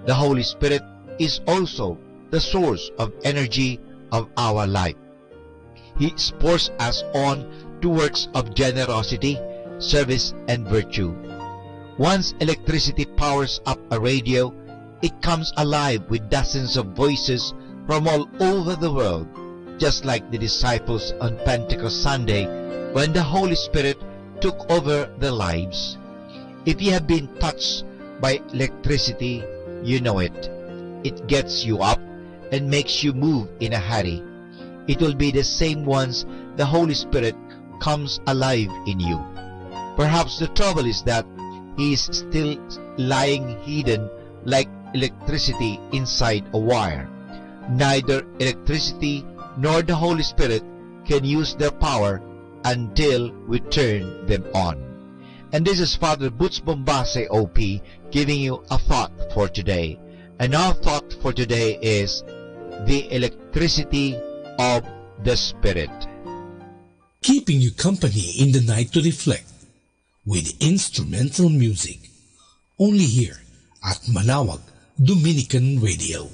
The Holy Spirit is also the source of energy of our life. He spurs us on to works of generosity, service, and virtue. Once electricity powers up a radio, it comes alive with dozens of voices from all over the world. just like the disciples on Pentecost Sunday when the Holy Spirit took over their lives. If you have been touched by electricity, you know it. It gets you up and makes you move in a hurry. It will be the same once the Holy Spirit comes alive in you. Perhaps the trouble is that He is still lying hidden like electricity inside a wire. Neither electricity nor the Holy Spirit can use their power until we turn them on. And this is Father Butch Bombase, OP, giving you a thought for today. And our thought for today is the electricity of the Spirit. Keeping you company in the night to reflect with instrumental music. Only here at Manawag Dominican Radio.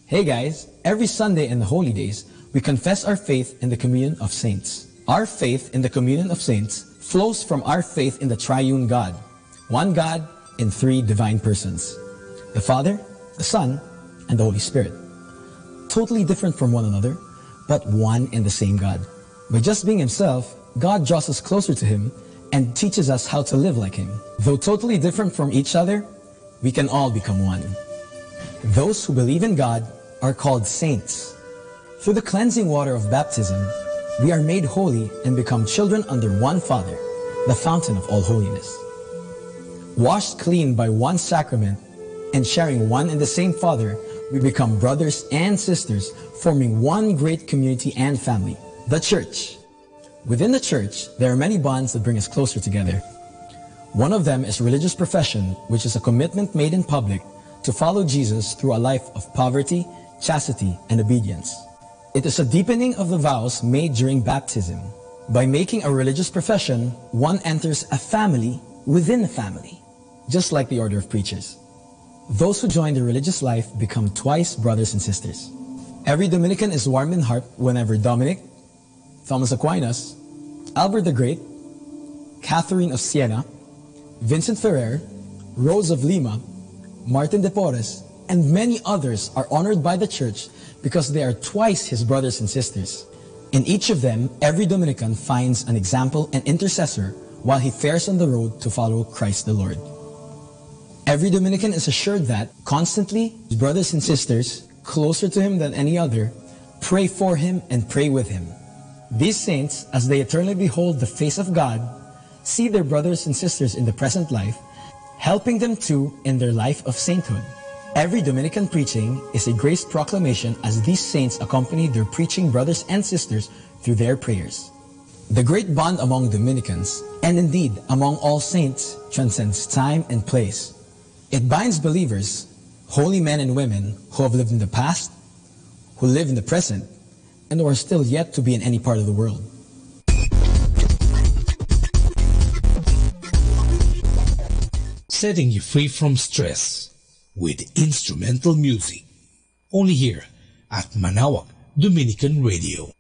Hey guys, every Sunday in the holy days, we confess our faith in the communion of saints. Our faith in the communion of saints flows from our faith in the triune God, one God in three divine persons, the Father, the Son, and the Holy Spirit. Totally different from one another, but one and the same God. By just being Himself, God draws us closer to Him and teaches us how to live like Him. Though totally different from each other, we can all become one. Those who believe in God are called saints. Through the cleansing water of baptism, we are made holy and become children under one Father, the fountain of all holiness. Washed clean by one sacrament and sharing one and the same Father, we become brothers and sisters, forming one great community and family, the Church. Within the Church, there are many bonds that bring us closer together. One of them is religious profession, which is a commitment made in public to follow Jesus through a life of poverty, chastity, and obedience. It is a deepening of the vows made during baptism. By making a religious profession, one enters a family within a family, just like the order of preachers. Those who join the religious life become twice brothers and sisters. Every Dominican is warm in heart whenever Dominic, Thomas Aquinas, Albert the Great, Catherine of Siena, Vincent Ferrer, Rose of Lima, Martin de Porres, and many others are honored by the Church because they are twice his brothers and sisters. In each of them, every Dominican finds an example and intercessor while he fares on the road to follow Christ the Lord. Every Dominican is assured that, constantly, his brothers and sisters, closer to him than any other, pray for him and pray with him. These saints, as they eternally behold the face of God, see their brothers and sisters in the present life, helping them too in their life of sainthood. Every Dominican preaching is a grace proclamation as these saints accompany their preaching brothers and sisters through their prayers. The great bond among Dominicans, and indeed among all saints, transcends time and place. It binds believers, holy men and women who have lived in the past, who live in the present, and who are still yet to be in any part of the world. Setting you free from stress with instrumental music. Only here at Manaoag Dominican Radio.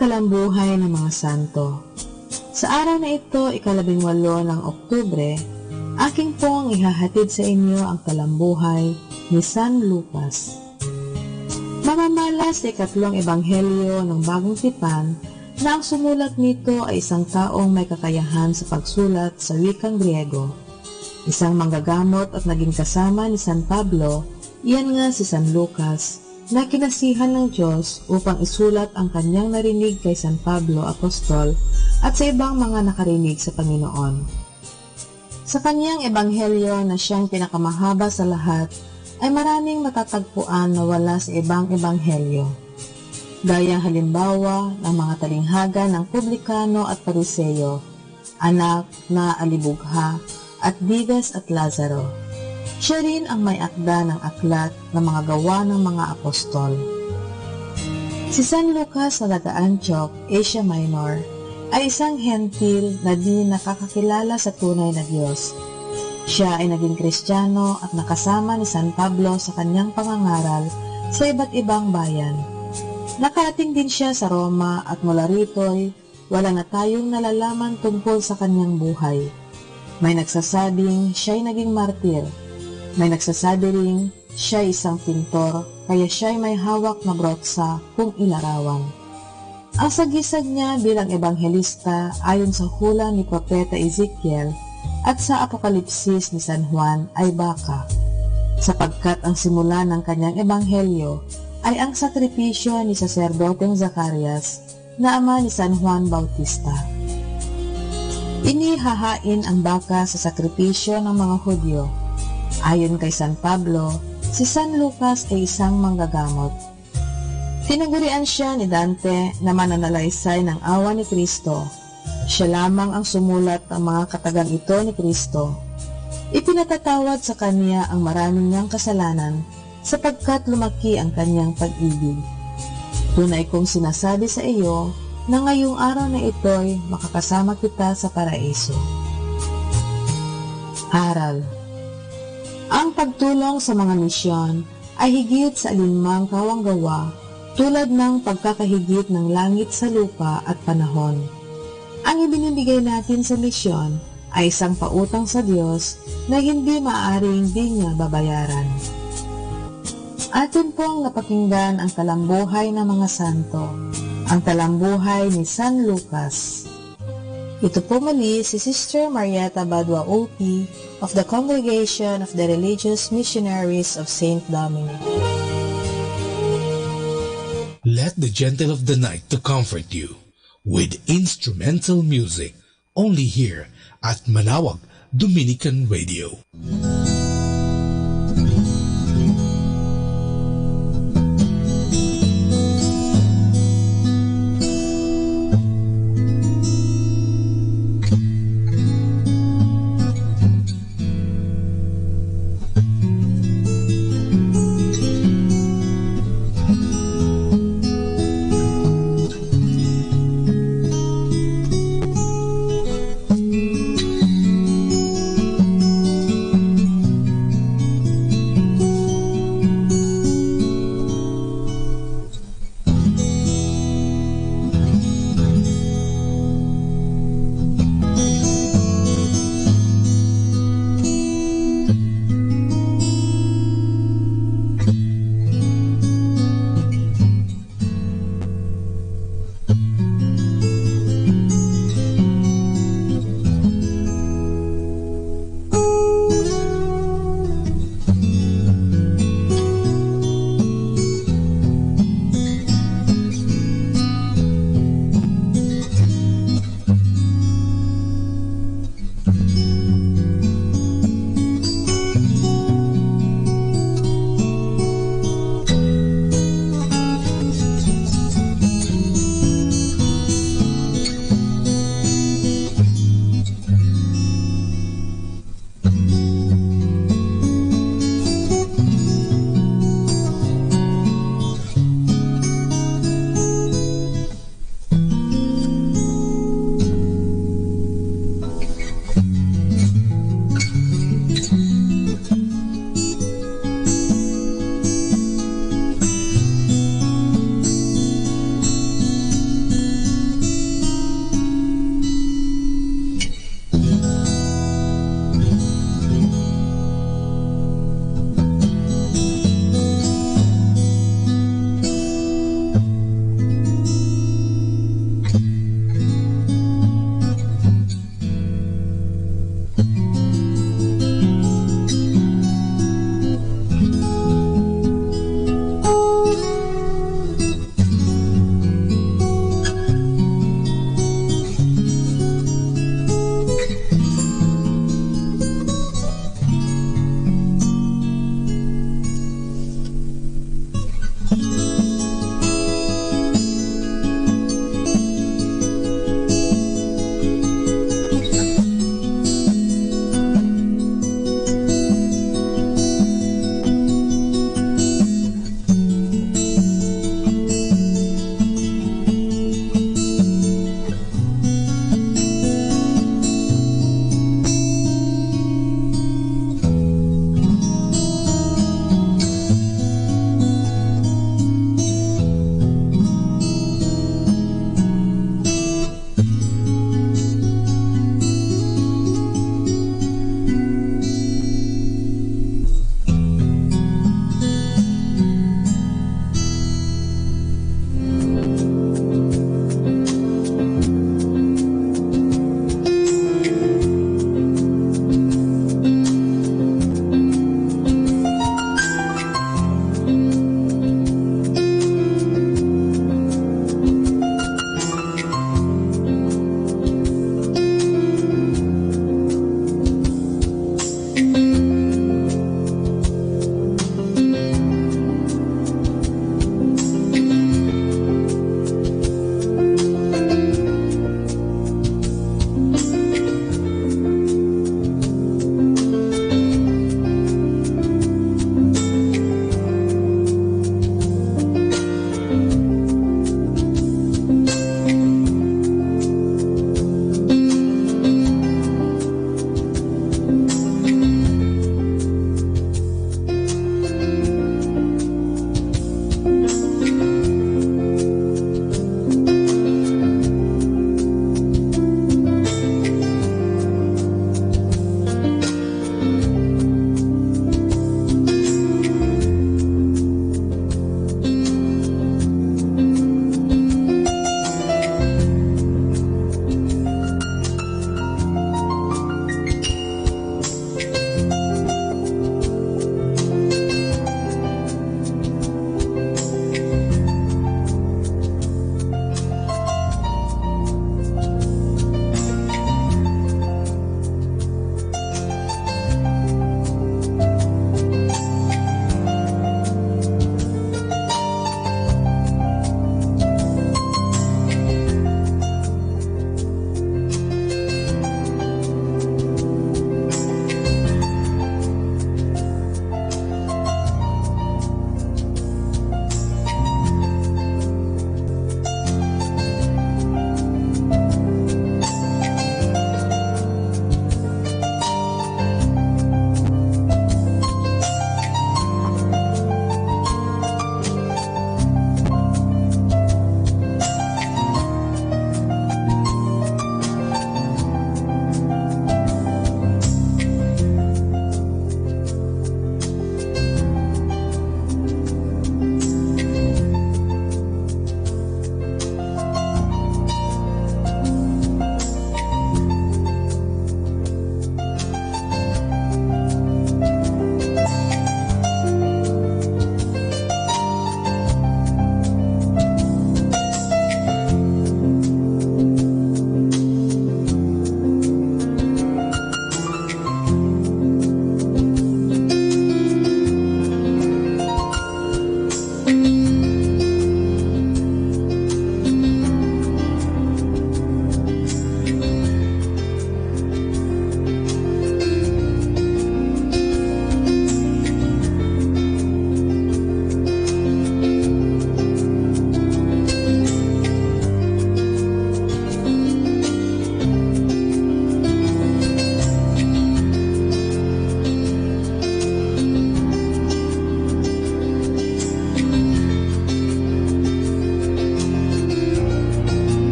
kalambuhay ng mga santo. Sa araw na ito, 18 ng Oktubre, aking pong ihahatid sa inyo ang kalambuhay ni San Lucas. Mamamalas sa ikatlong ebanghelyo ng Bagong Tipan na ang sumulat nito ay isang taong may kakayahan sa pagsulat sa wikang Griego. Isang manggagamot at naging kasama ni San Pablo, iyan nga si San Lucas, na kinasihan ng Diyos upang isulat ang kanyang narinig kay San Pablo Apostol at sa ibang mga nakarinig sa Panginoon. Sa kanyang ebanghelyo na siyang pinakamahaba sa lahat, ay maraming matatagpuan na wala sa ibang ebanghelyo. Gayang halimbawa ng mga talinghaga ng publikano at pariseyo, anak na alibugha, at Dives at Lazaro. Siya rin ang may akda ng aklat ng mga gawa ng mga apostol. Si San Lucas na taga-Antioch, Asia Minor, ay isang hentil na di nakakakilala sa tunay na Diyos. Siya ay naging Kristiyano at nakasama ni San Pablo sa kanyang pangangaral sa iba't ibang bayan. Nakarating din siya sa Roma at mula rito'y wala na tayong nalalaman tungkol sa kanyang buhay. May nagsasabing siya'y naging martir. May nagsasabi ring siya isang pintor, kaya siya'y may hawak na brotsa kung ilarawan. Ang sagisag niya bilang ebanghelista ayon sa hula ni Propeta Ezekiel at sa Apokalipsis ni San Juan ay baka, sapagkat ang simula ng kanyang ebanghelyo ay ang sakripisyo ni Saserdoteng Zacarias na ama ni San Juan Bautista. Inihahain ang baka sa sakripisyo ng mga Hudyo. Ayon kay San Pablo, si San Lucas ay isang manggagamot. Tinagurian siya ni Dante na mananalaysay ng awa ni Kristo. Siya lamang ang sumulat ng mga katagang ito ni Kristo. Ipinatatawad sa kanya ang maraming niyang kasalanan sapagkat lumaki ang kanyang pag-ibig. Tunay kong sinasabi sa iyo na ngayong araw na ito'y makakasama kita sa paraiso. Aral. Ang pagtulong sa mga misyon ay higit sa alinmang kawanggawa tulad ng pagkakahigit ng langit sa lupa at panahon. Ang ibinibigay natin sa misyon ay isang pautang sa Diyos na hindi maaaring di niya babayaran. Atin pong napakinggan ang talambuhay ng mga santo, ang talambuhay ni San Lucas. Ito po muli si Sister Marieta Badua OP of the Congregation of the Religious Missionaries of St. Dominic. Let the gentle of the night to comfort you with instrumental music only here at Manawag Dominican Radio.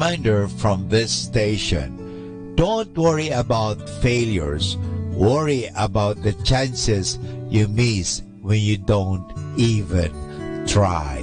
reminder from this station. Don't worry about failures. Worry about the chances you miss when you don't even try.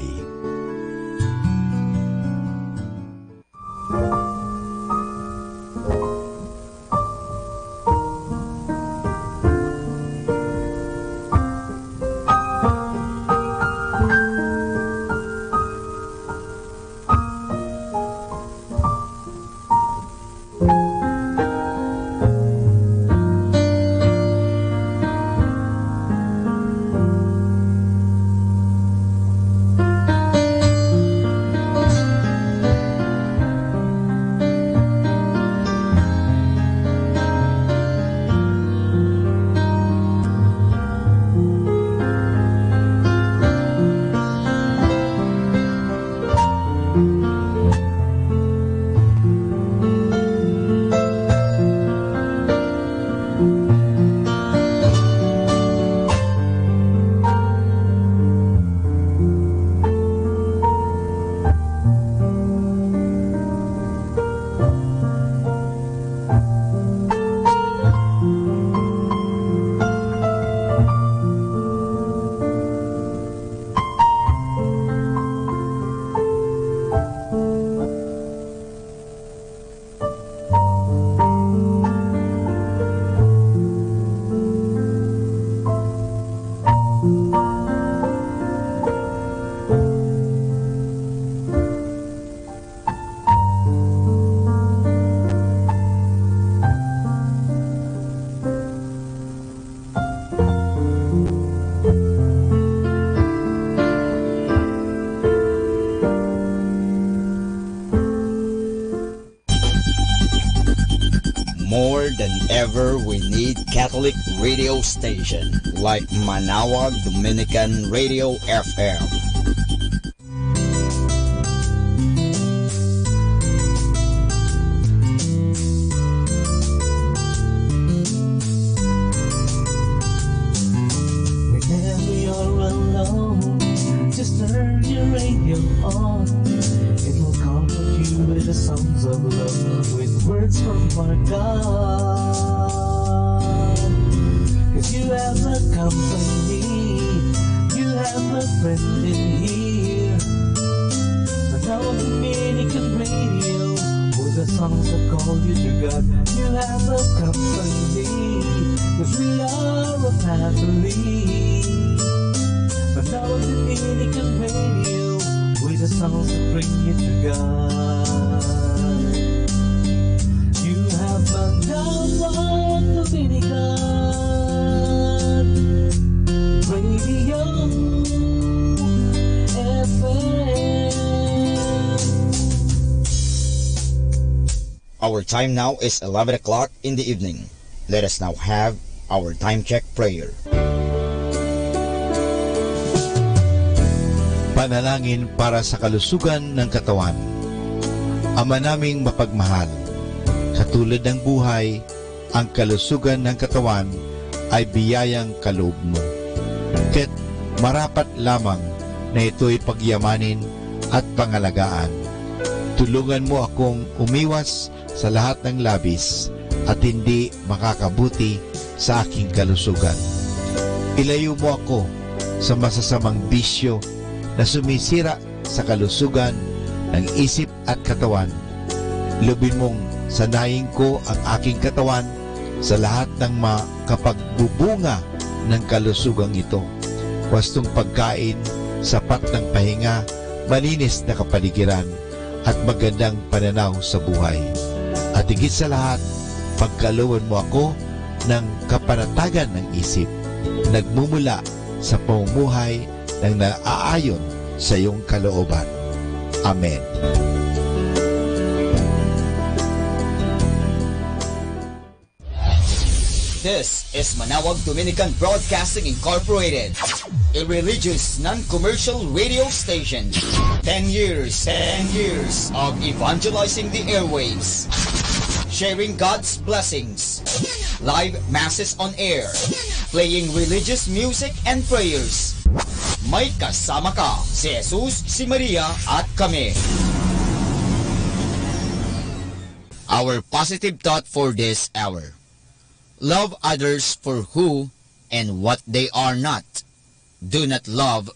More than ever, we need Catholic radio station like Manawag Dominican Radio FM. Whenever you're alone, just turn your radio on. It will comfort you with the songs of love, with words from our God. 'Cause you have a company, you have a friend in here. Manawag Dominican Radio, with the songs that call you to God. You have a company, 'cause we are a family. Manawag Dominican Radio, with the songs that bring you to God. You have Manawag Dominican Radio FM. Our time now is 11 o'clock in the evening. Let us now have our time check prayer. Panalangin para sa kalusugan ng katawan. Ama naming mapagmahal, katulad ng buhay, ang kalusugan ng katawan ay biyayang kaloob mo. Kaya't marapat lamang na ito'y pagyamanin at pangalagaan. Tulungan mo akong umiwas sa lahat ng labis at hindi makakabuti sa aking kalusugan. Ilayo mo ako sa masasamang bisyo na sumisira sa kalusugan ng isip at katawan. Lubin mong sanayin ko ang aking katawan sa lahat ng makapagbubunga ng kalusugang ito. Wastong pagkain, sapat ng pahinga, malinis na kapaligiran, at magandang pananaw sa buhay. At higit sa lahat, pagkalooban mo ako ng kapanatagan ng isip, nagmumula sa pamumuhay ng naaayon sa iyong kalooban. Amen. This is Manawag Dominican Broadcasting Incorporated, a religious, non-commercial radio station. 10 years of evangelizing the airwaves, sharing God's blessings, live masses on air, playing religious music and prayers. May kasama ka, si Jesus, si Maria at kami. Our positive thought for this hour. Love others for who and what they are not. Do not love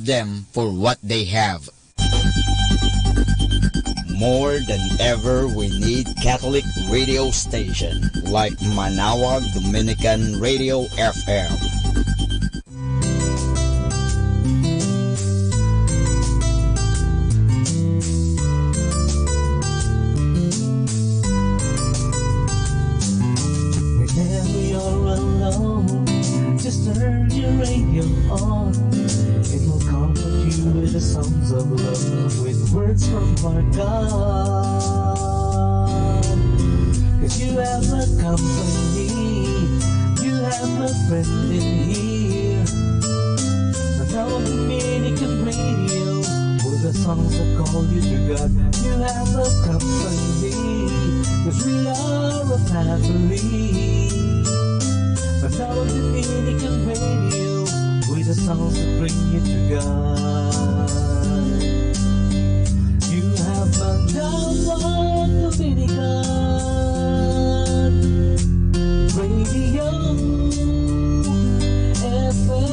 them for what they have. More than ever, we need Catholic radio station like Manawag Dominican Radio FM. Whenever you're alone, just turn your radio on. It will comfort you with the songs of love, with words from our God. 'Cause you have a company, you have a friend in here. Manawag Dominican Radio, with the songs that call you to God. You have a company, 'cause we are a family. Manawag Dominican Radio, with the songs that bring you to God. You have Manawag Dominican Radio FM.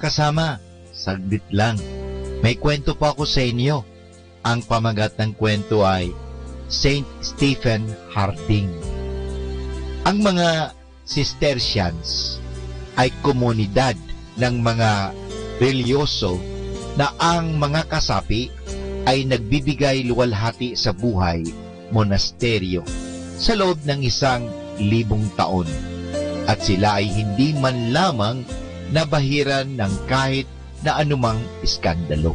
kasama, saglit lang. May kwento po ako sa inyo. Ang pamagat ng kwento ay Saint Stephen Harding. Ang mga Cistercians ay komunidad ng mga reliyoso na ang mga kasapi ay nagbibigay luwalhati sa buhay monasteryo sa loob ng 1,000 taon. At sila ay hindi man lamang nabahiran ng kahit na anumang iskandalo.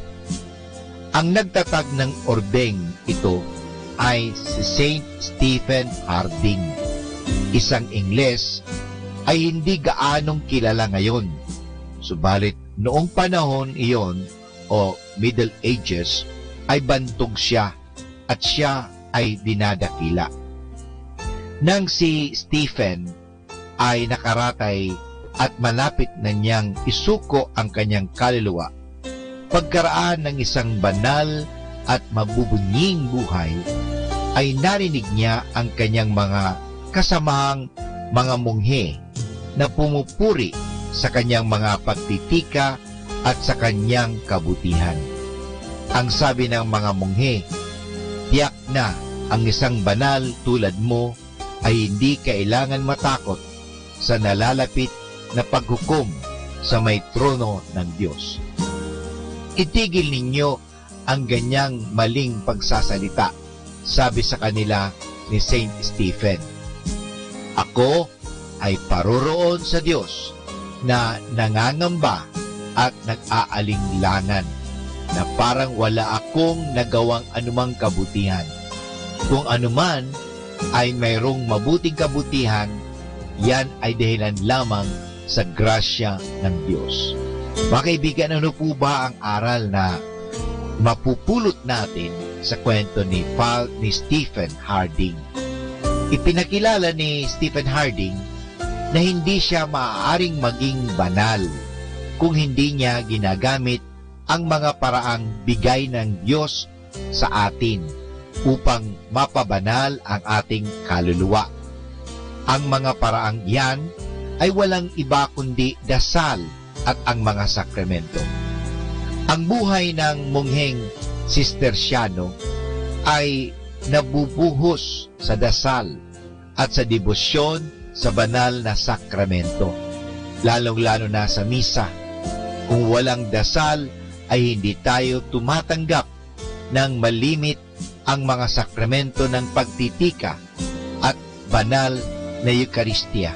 Ang nagtatag ng ordeng ito ay si Saint Stephen Harding. Isang Ingles ay hindi gaanong kilala ngayon. Subalit noong panahon iyon o Middle Ages ay bantog siya at siya ay dinadakila. Nang si Stephen ay nakaratay at malapit na niyang isuko ang kanyang kaluluwa, pagkaraan ng isang banal at mabubunying buhay, ay narinig niya ang kanyang mga kasamahang mga munghe na pumupuri sa kanyang mga pagtitika at sa kanyang kabutihan. Ang sabi ng mga munghe, tiyak na ang isang banal tulad mo ay hindi kailangan matakot sa nalalapit na paghukom sa may trono ng Diyos. Itigil ninyo ang ganyang maling pagsasalita, sabi sa kanila ni Saint Stephen. Ako ay paroroon sa Diyos na nangangamba at nag-aalinglangan na parang wala akong nagawang anumang kabutihan. Kung anuman ay mayroong mabuting kabutihan, yan ay dahilan lamang sa grasya ng Diyos. Mga kaibigan, ano po ba ang aral na mapupulot natin sa kwento ni Stephen Harding? Ipinakilala ni Stephen Harding na hindi siya maaaring maging banal kung hindi niya ginagamit ang mga paraang bigay ng Diyos sa atin upang mapabanal ang ating kaluluwa. Ang mga paraang yan ay walang iba kundi dasal at ang mga sakramento. Ang buhay ng mongheng Cisterciano ay nabubuhos sa dasal at sa debosyon sa banal na sakramento, lalong-lalo na sa misa. Kung walang dasal ay hindi tayo tumatanggap ng malimit ang mga sakramento ng pagtitika at banal na Eucharistia.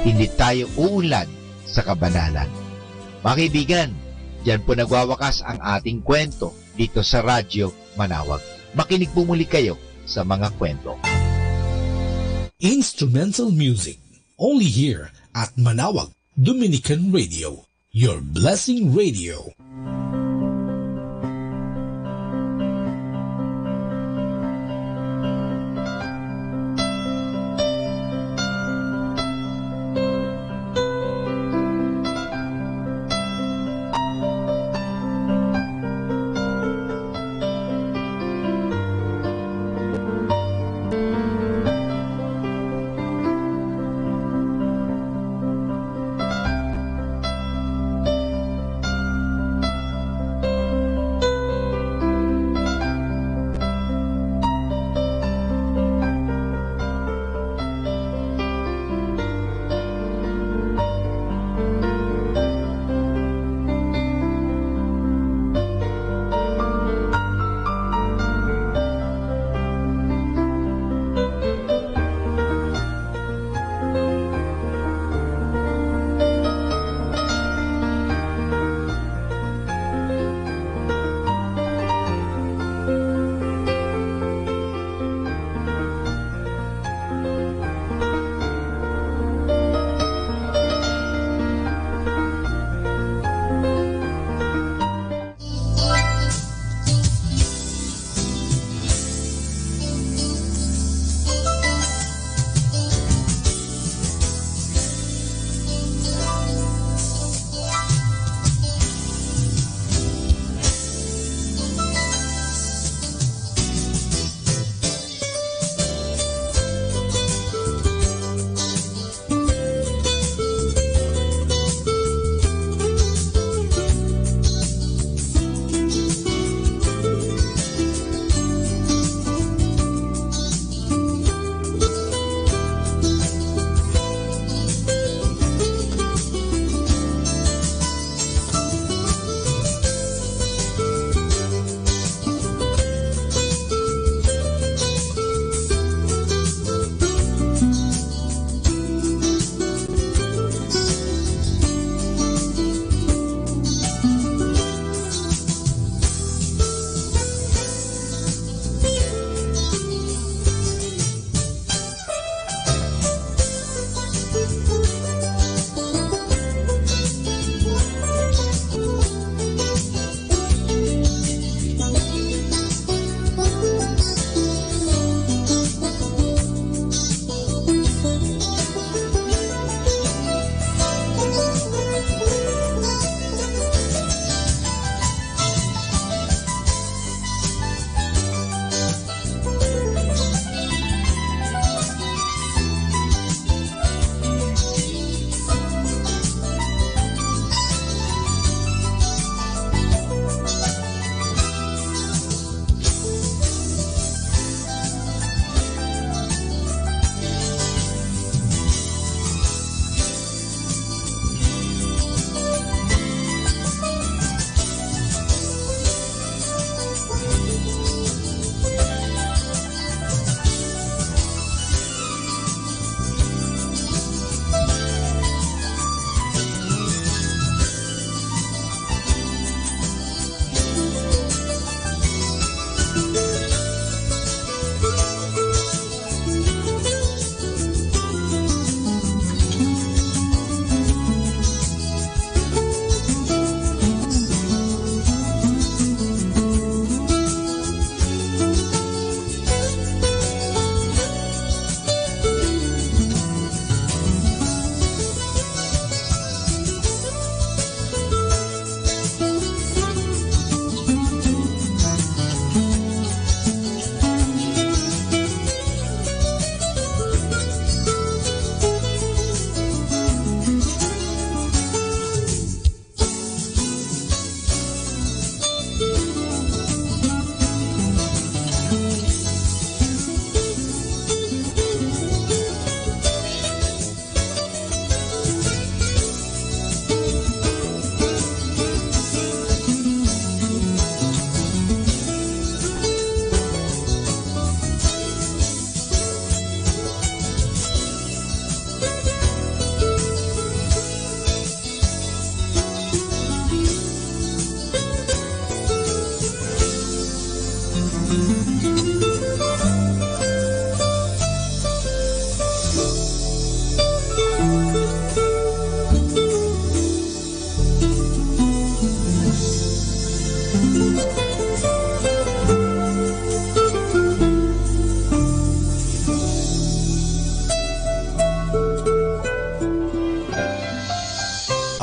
Hindi tayo uunlad sa kabanalan. Mga kaibigan, diyan po nagwawakas ang ating kwento dito sa Radyo Manawag. Makinig po muli kayo sa mga kwento. Instrumental music, only here at Manawag Dominican Radio, your blessing radio.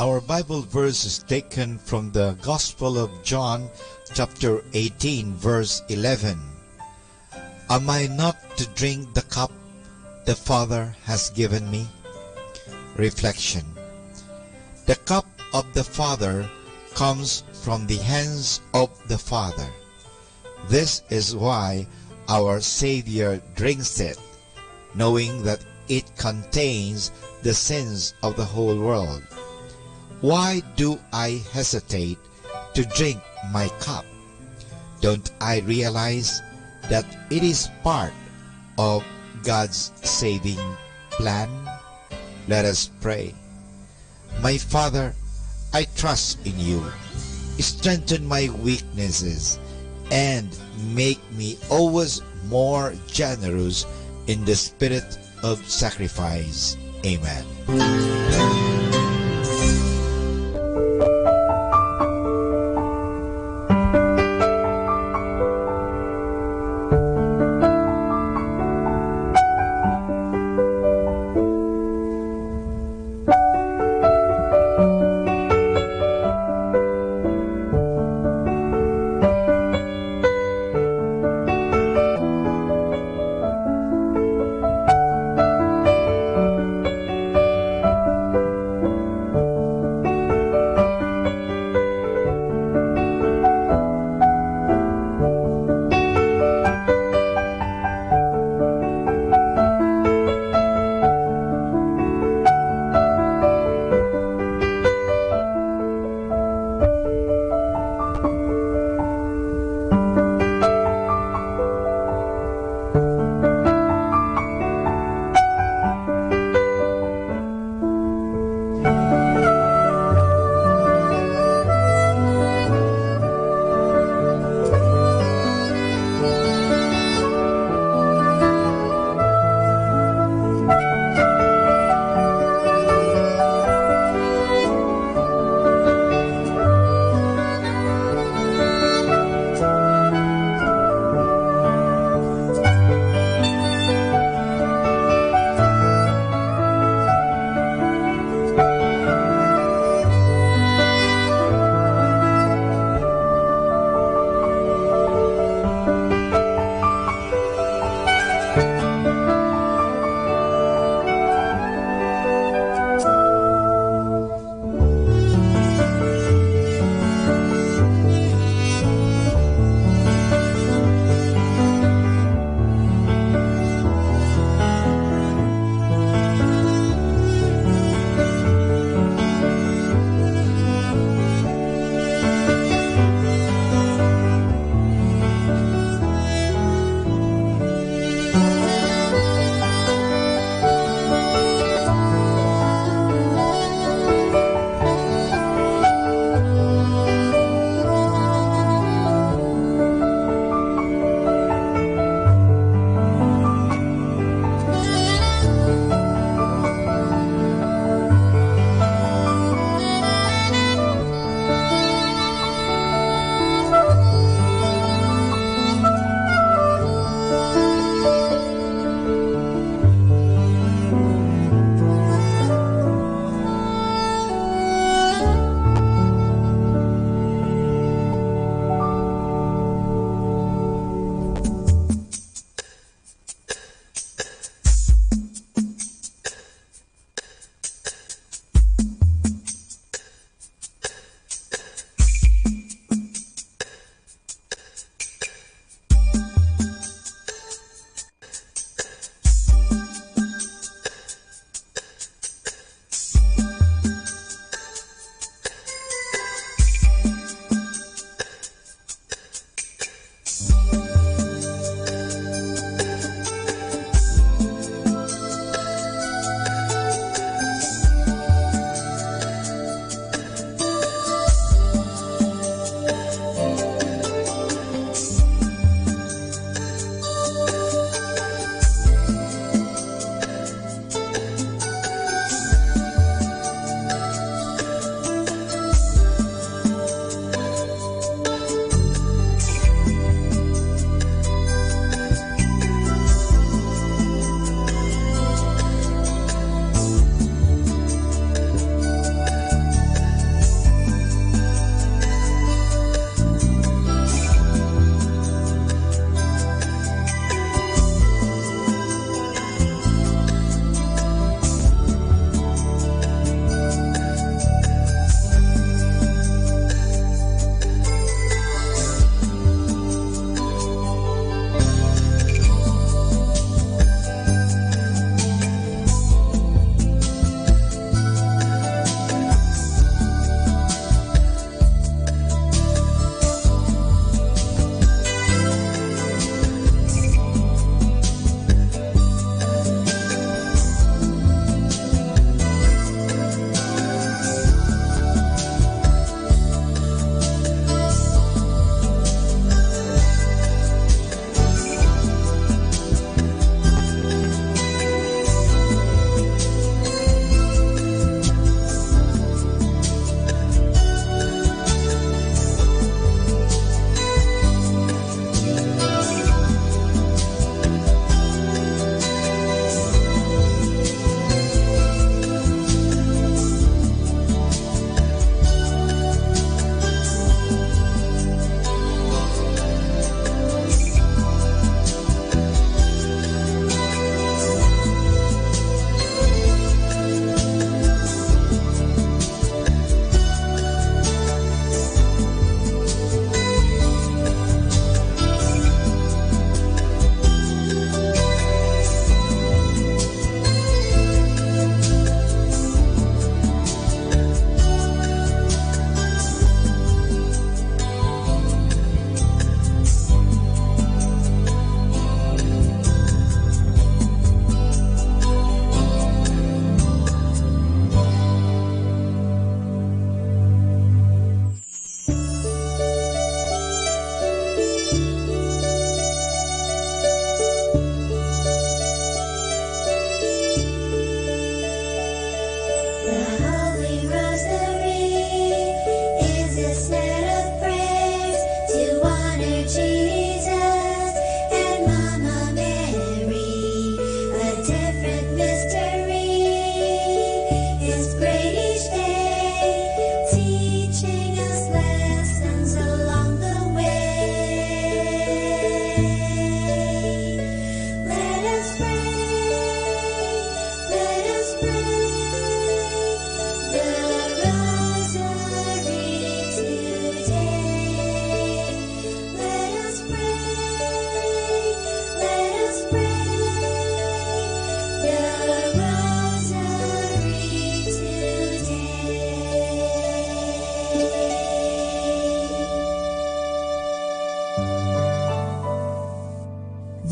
Our Bible verse is taken from the Gospel of John, chapter 18, verse 11. Am I not to drink the cup the Father has given me? Reflection. The cup of the Father comes from the hands of the Father. This is why our Savior drinks it, knowing that it contains the sins of the whole world. Why do I hesitate to drink my cup? Don't I realize that it is part of God's saving plan? Let us pray. My Father, I trust in you. Strengthen my weaknesses and make me always more generous in the spirit of sacrifice. Amen.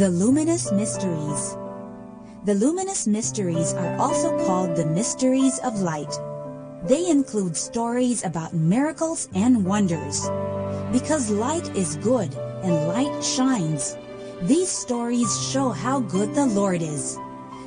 The Luminous Mysteries. The luminous mysteries are also called the mysteries of light. They include stories about miracles and wonders. Because light is good and light shines, these stories show how good the Lord is.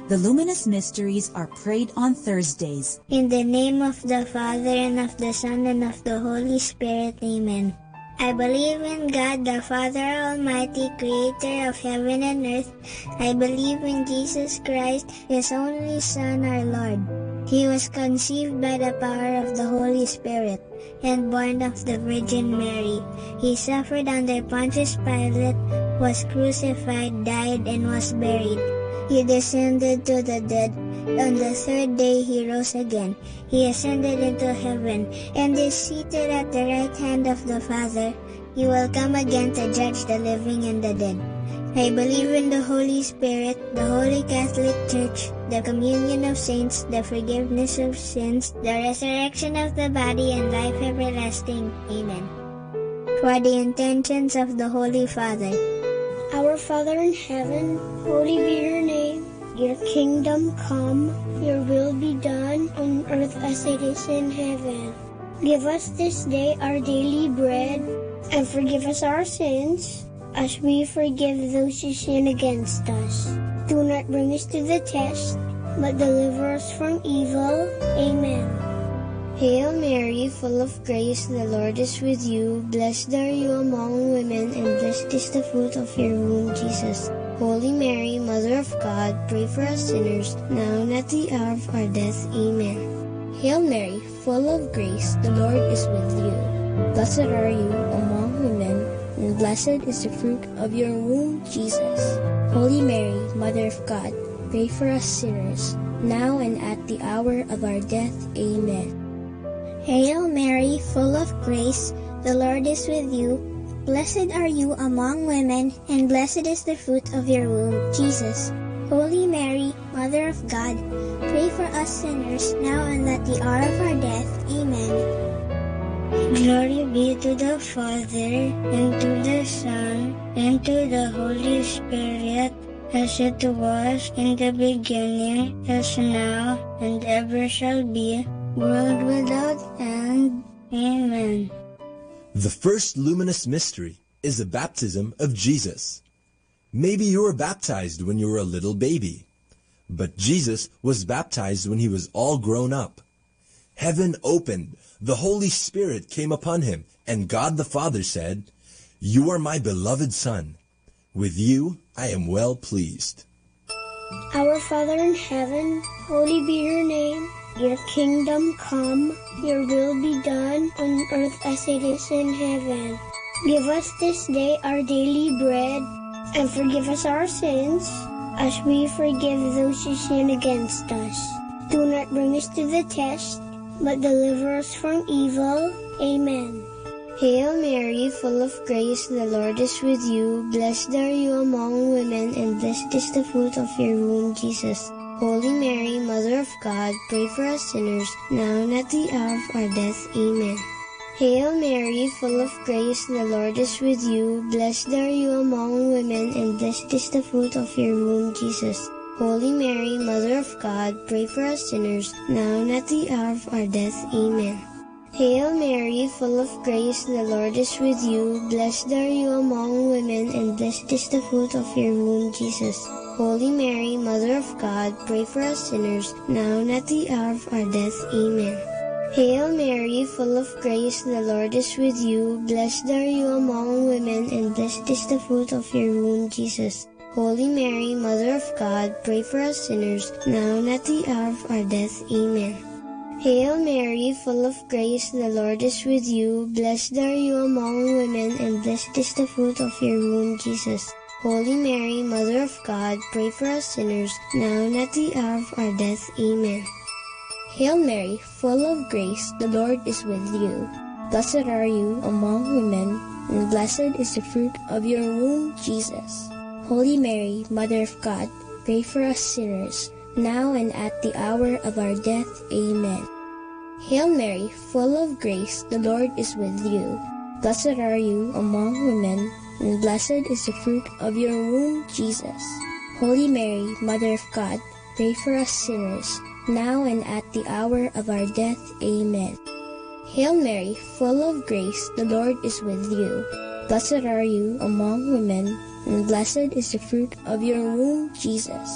The luminous mysteries are prayed on Thursdays. In the name of the Father, and of the Son, and of the Holy Spirit. Amen. I believe in God, the Father Almighty, creator of heaven and earth. I believe in Jesus Christ, His only Son, our Lord. He was conceived by the power of the Holy Spirit and born of the Virgin Mary. He suffered under Pontius Pilate, was crucified, died, and was buried. He descended to the dead. On the third day he rose again. He ascended into heaven and is seated at the right hand of the Father. He will come again to judge the living and the dead. I believe in the Holy Spirit, the Holy Catholic Church, the communion of saints, the forgiveness of sins, the resurrection of the body, and life everlasting. Amen. For the intentions of the Holy Father. Our Father in heaven, holy be your name. Your kingdom come, your will be done on earth as it is in heaven. Give us this day our daily bread, and forgive us our sins, as we forgive those who sin against us. Do not bring us to the test, but deliver us from evil. Amen. Hail Mary, full of grace, the Lord is with you. Blessed are you among women, and blessed is the fruit of your womb, Jesus. Holy Mary, Mother of God, pray for us sinners, now and at the hour of our death. Amen. Hail Mary, full of grace, the Lord is with you. Blessed are you among women, and blessed is the fruit of your womb, Jesus. Holy Mary, Mother of God, pray for us sinners, now and at the hour of our death. Amen. Hail Mary, full of grace, the Lord is with you. Blessed are you among women, and blessed is the fruit of your womb, Jesus. Holy Mary, Mother of God, pray for us sinners, now and at the hour of our death. Amen. Glory be to the Father, and to the Son, and to the Holy Spirit, as it was in the beginning, as now, and ever shall be, world without end. Amen. The first luminous mystery is the baptism of Jesus. Maybe you were baptized when you were a little baby, but Jesus was baptized when he was all grown up. Heaven opened, the Holy Spirit came upon him, and God the Father said, "You are my beloved Son. With you I am well pleased." Our Father in heaven, holy be your name. Your kingdom come, your will be done on earth as it is in heaven. Give us this day our daily bread, and forgive us our sins, as we forgive those who sin against us. Do not bring us to the test, but deliver us from evil. Amen. Hail Mary, full of grace, the Lord is with you. Blessed are you among women, and blessed is the fruit of your womb, Jesus. Holy Mary, Mother of God, pray for us sinners, now and at the hour of our death. Amen. Hail Mary, full of grace, the Lord is with you. Blessed are you among women, and blessed is the fruit of your womb, Jesus. Holy Mary, Mother of God, pray for us sinners, now and at the hour of our death. Amen. Hail Mary, full of grace, the Lord is with you. Blessed are you among women, and blessed is the fruit of your womb, Jesus. Holy Mary, Mother of God, pray for us sinners, now and at the hour of our death. Amen. Hail Mary, full of grace, the Lord is with you. Blessed are you among women, and blessed is the fruit of your womb, Jesus. Holy Mary, Mother of God, pray for us sinners, now and at the hour of our death. Amen. Hail Mary, full of grace, the Lord is with you. Blessed are you among women, and blessed is the fruit of your womb, Jesus. Holy Mary, Mother of God, pray for us sinners, now and at the hour of our death. Amen. Hail Mary, full of grace, the Lord is with you. Blessed are you among women, and blessed is the fruit of your womb, Jesus. Holy Mary, Mother of God, pray for us sinners, now and at the hour of our death. Amen. Hail Mary, full of grace, the Lord is with you. Blessed are you among women, and blessed is the fruit of your womb, Jesus. Holy Mary, Mother of God, pray for us sinners, now and at the hour of our death. Amen. Hail Mary, full of grace, the Lord is with you. Blessed are you among women, and blessed is the fruit of your womb, Jesus.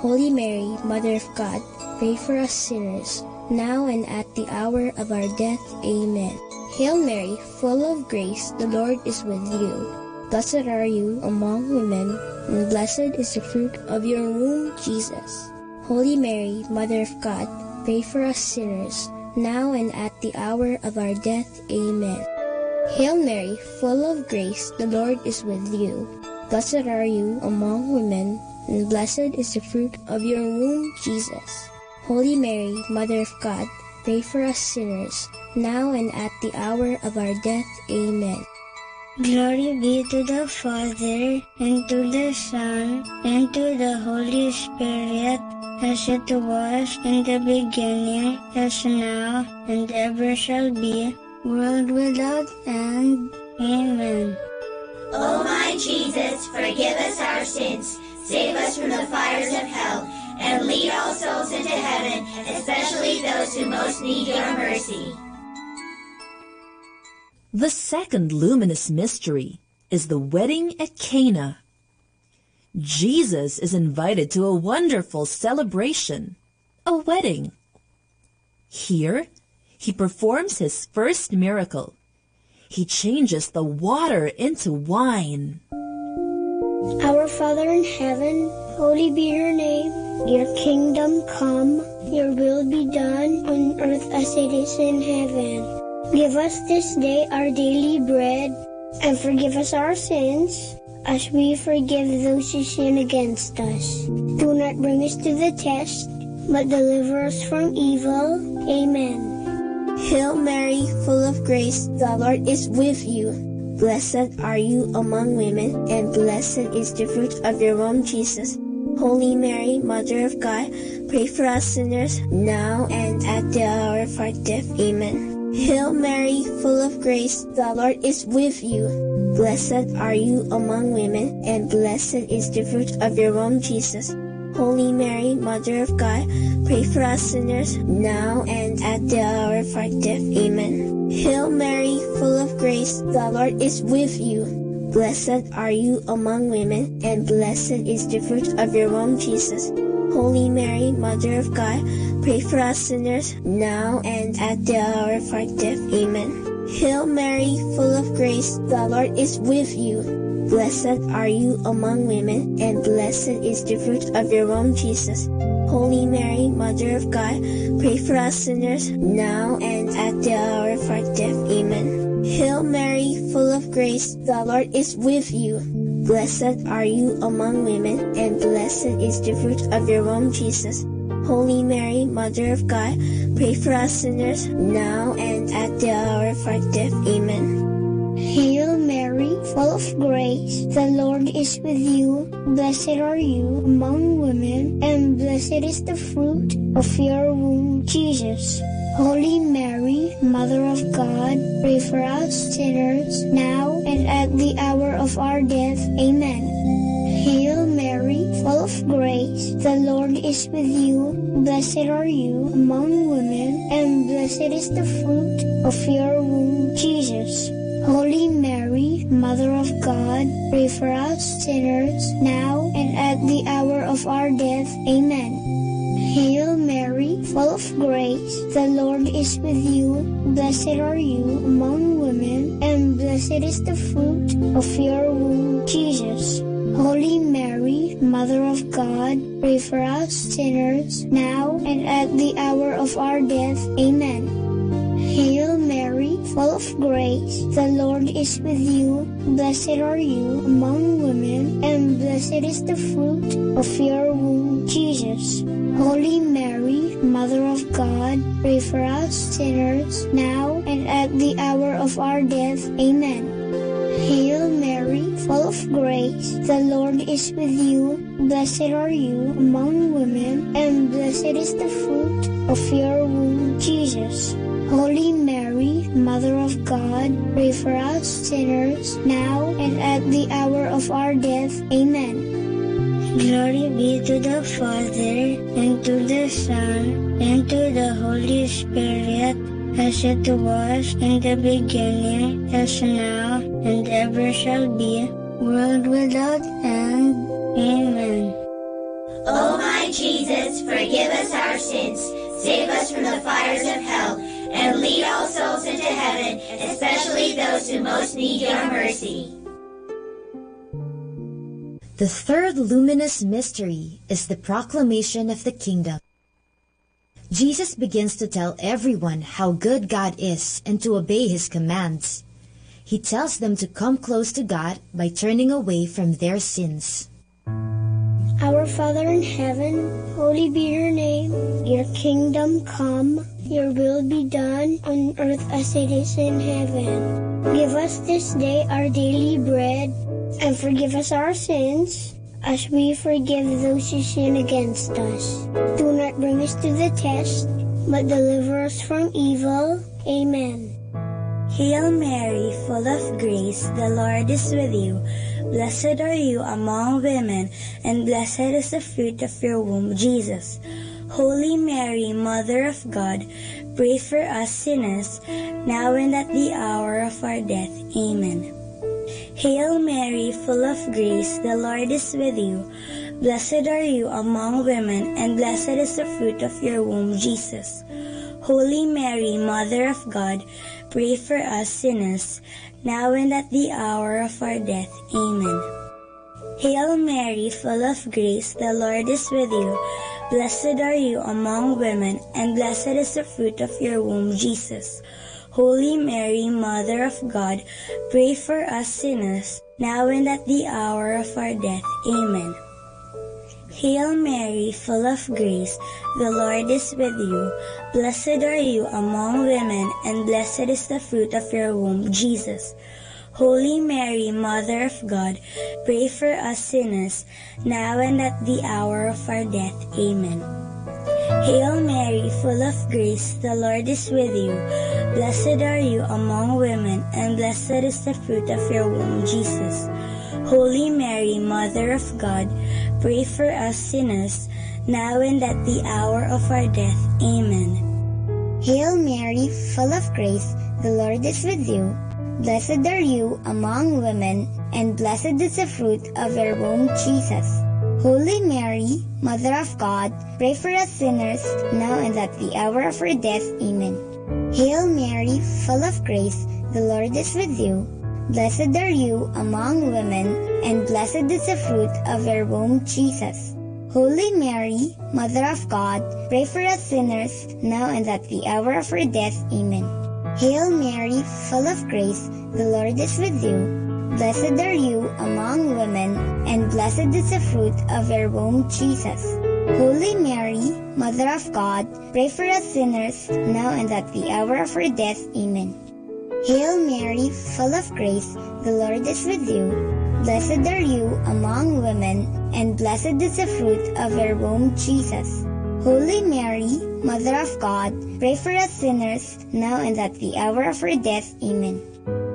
Holy Mary, Mother of God, pray for us sinners, now and at the hour of our death. Amen. Hail Mary, full of grace, the Lord is with you. Blessed are you among women, and blessed is the fruit of your womb, Jesus. Holy Mary, Mother of God, pray for us sinners, now and at the hour of our death. Amen. Hail Mary, full of grace, the Lord is with you. Blessed are you among women, and blessed is the fruit of your womb, Jesus. Holy Mary, Mother of God, pray for us sinners, now and at the hour of our death. Amen. Glory be to the Father, and to the Son, and to the Holy Spirit, as it was in the beginning, as now, and ever shall be, world without end. Amen. O my Jesus, forgive us our sins, save us from the fires of hell, and lead all souls into heaven, especially those who most need your mercy. The second luminous mystery is the wedding at Cana. Jesus is invited to a wonderful celebration, a wedding. Here, he performs his first miracle. He changes the water into wine. Our Father in heaven, holy be your name. Your kingdom come, your will be done on earth as it is in heaven. Give us this day our daily bread, and forgive us our sins, as we forgive those who sin against us. Do not bring us to the test, but deliver us from evil. Amen. Hail Mary, full of grace, the Lord is with you. Blessed are you among women, and blessed is the fruit of your womb, Jesus. Holy Mary, Mother of God, pray for us sinners, now and at the hour of our death. Amen. Hail Mary, full of grace, the Lord is with you. Blessed are you among women, and blessed is the fruit of your womb, Jesus. Holy Mary, Mother of God, pray for us sinners, now and at the hour of our death. Amen. Hail Mary, full of grace, the Lord is with you. Blessed are you among women, and blessed is the fruit of your womb, Jesus. Holy Mary, Mother of God, pray for us sinners, now and at the hour of our death. Amen. Hail Mary, full of grace, the Lord is with you. Blessed are you among women, and blessed is the fruit of your womb, Jesus. Holy Mary, Mother of God, pray for us sinners, now and at the hour of our death. Amen. Hail Mary, full of grace, the Lord is with you. Blessed are you among women, and blessed is the fruit of your womb, Jesus. Holy Mary, Mother of God, pray for us sinners, now and at the hour of our death. Amen. Hail Mary, full of grace, the Lord is with you. Blessed are you among women, and blessed is the fruit of your womb, Jesus. Holy Mary, Mother of God, pray for us sinners, now and at the hour of our death. Amen. Hail Mary, full of grace, the Lord is with you. Blessed are you among women, and blessed is the fruit of your womb, Jesus. Holy Mary, Mother of God, pray for us sinners, now and at the hour of our death. Amen. Hail Mary, full of grace, the Lord is with you. Blessed are you among women, and blessed is the fruit of your womb, Jesus. Holy Mary, Mother of God, pray for us sinners, now and at the hour of our death. Amen. Hail Mary, full of grace, the Lord is with you. Blessed are you among women, and blessed is the fruit of your womb, Jesus. Holy Mary, Mother of God, pray for us sinners, now and at the hour of our death. Amen. Hail Mary, full of grace, the Lord is with you. Blessed are you among women, and blessed is the fruit of your womb, Jesus. Holy Mary, Mary, Mother of God, pray for us sinners, now and at the hour of our death. Amen. Glory be to the Father, and to the Son, and to the Holy Spirit, as it was in the beginning, as now, and ever shall be, world without end. Amen. O my Jesus, forgive us our sins, save us from the fires of hell, and lead all souls into heaven, especially those who most need your mercy. The third luminous mystery is the proclamation of the kingdom. Jesus begins to tell everyone how good God is and to obey His commands. He tells them to come close to God by turning away from their sins. Our Father in heaven, holy be your name. Your kingdom come, your will be done on earth as it is in heaven. Give us this day our daily bread, and forgive us our sins, as we forgive those who sin against us. Do not bring us to the test, but deliver us from evil. Amen. Hail Mary, full of grace, the Lord is with you. Blessed are you among women, and blessed is the fruit of your womb, Jesus. Holy Mary, Mother of God, pray for us sinners, now and at the hour of our death. Amen. Hail Mary, full of grace, the Lord is with you. Blessed are you among women, and blessed is the fruit of your womb, Jesus. Holy Mary, Mother of God, pray for us sinners, now and at the hour of our death. Amen. Hail Mary, full of grace, the Lord is with you. Blessed are you among women, and blessed is the fruit of your womb, Jesus. Holy Mary, Mother of God, pray for us sinners, now and at the hour of our death. Amen. Hail Mary, full of grace, the Lord is with you. Blessed are you among women, and blessed is the fruit of your womb, Jesus. Holy Mary, Mother of God, pray for us sinners, now and at the hour of our death. Amen. Hail Mary, full of grace, the Lord is with you. Blessed are you among women, and blessed is the fruit of your womb, Jesus. Holy Mary, Mother of God, pray for us sinners, now and at the hour of our death. Amen. Hail Mary, full of grace, the Lord is with you. Blessed are you among women, and blessed is the fruit of your womb, Jesus. Holy Mary, Mother of God, pray for us sinners, now and at the hour of our death. Amen. Hail Mary, full of grace, the Lord is with you. Blessed are you among women, and blessed is the fruit of your womb, Jesus. Holy Mary, Mother of God, pray for us sinners, now and at the hour of our death. Amen. Hail Mary, full of grace, the Lord is with you. Blessed are you among women, and blessed is the fruit of your womb, Jesus. Holy Mary, Mother of God, pray for us sinners, now and at the hour of our death. Amen. Hail Mary, full of grace, the Lord is with you. Blessed are you among women, and blessed is the fruit of your womb, Jesus. Holy Mary, Mother of God, pray for us sinners, now and at the hour of our death. Amen.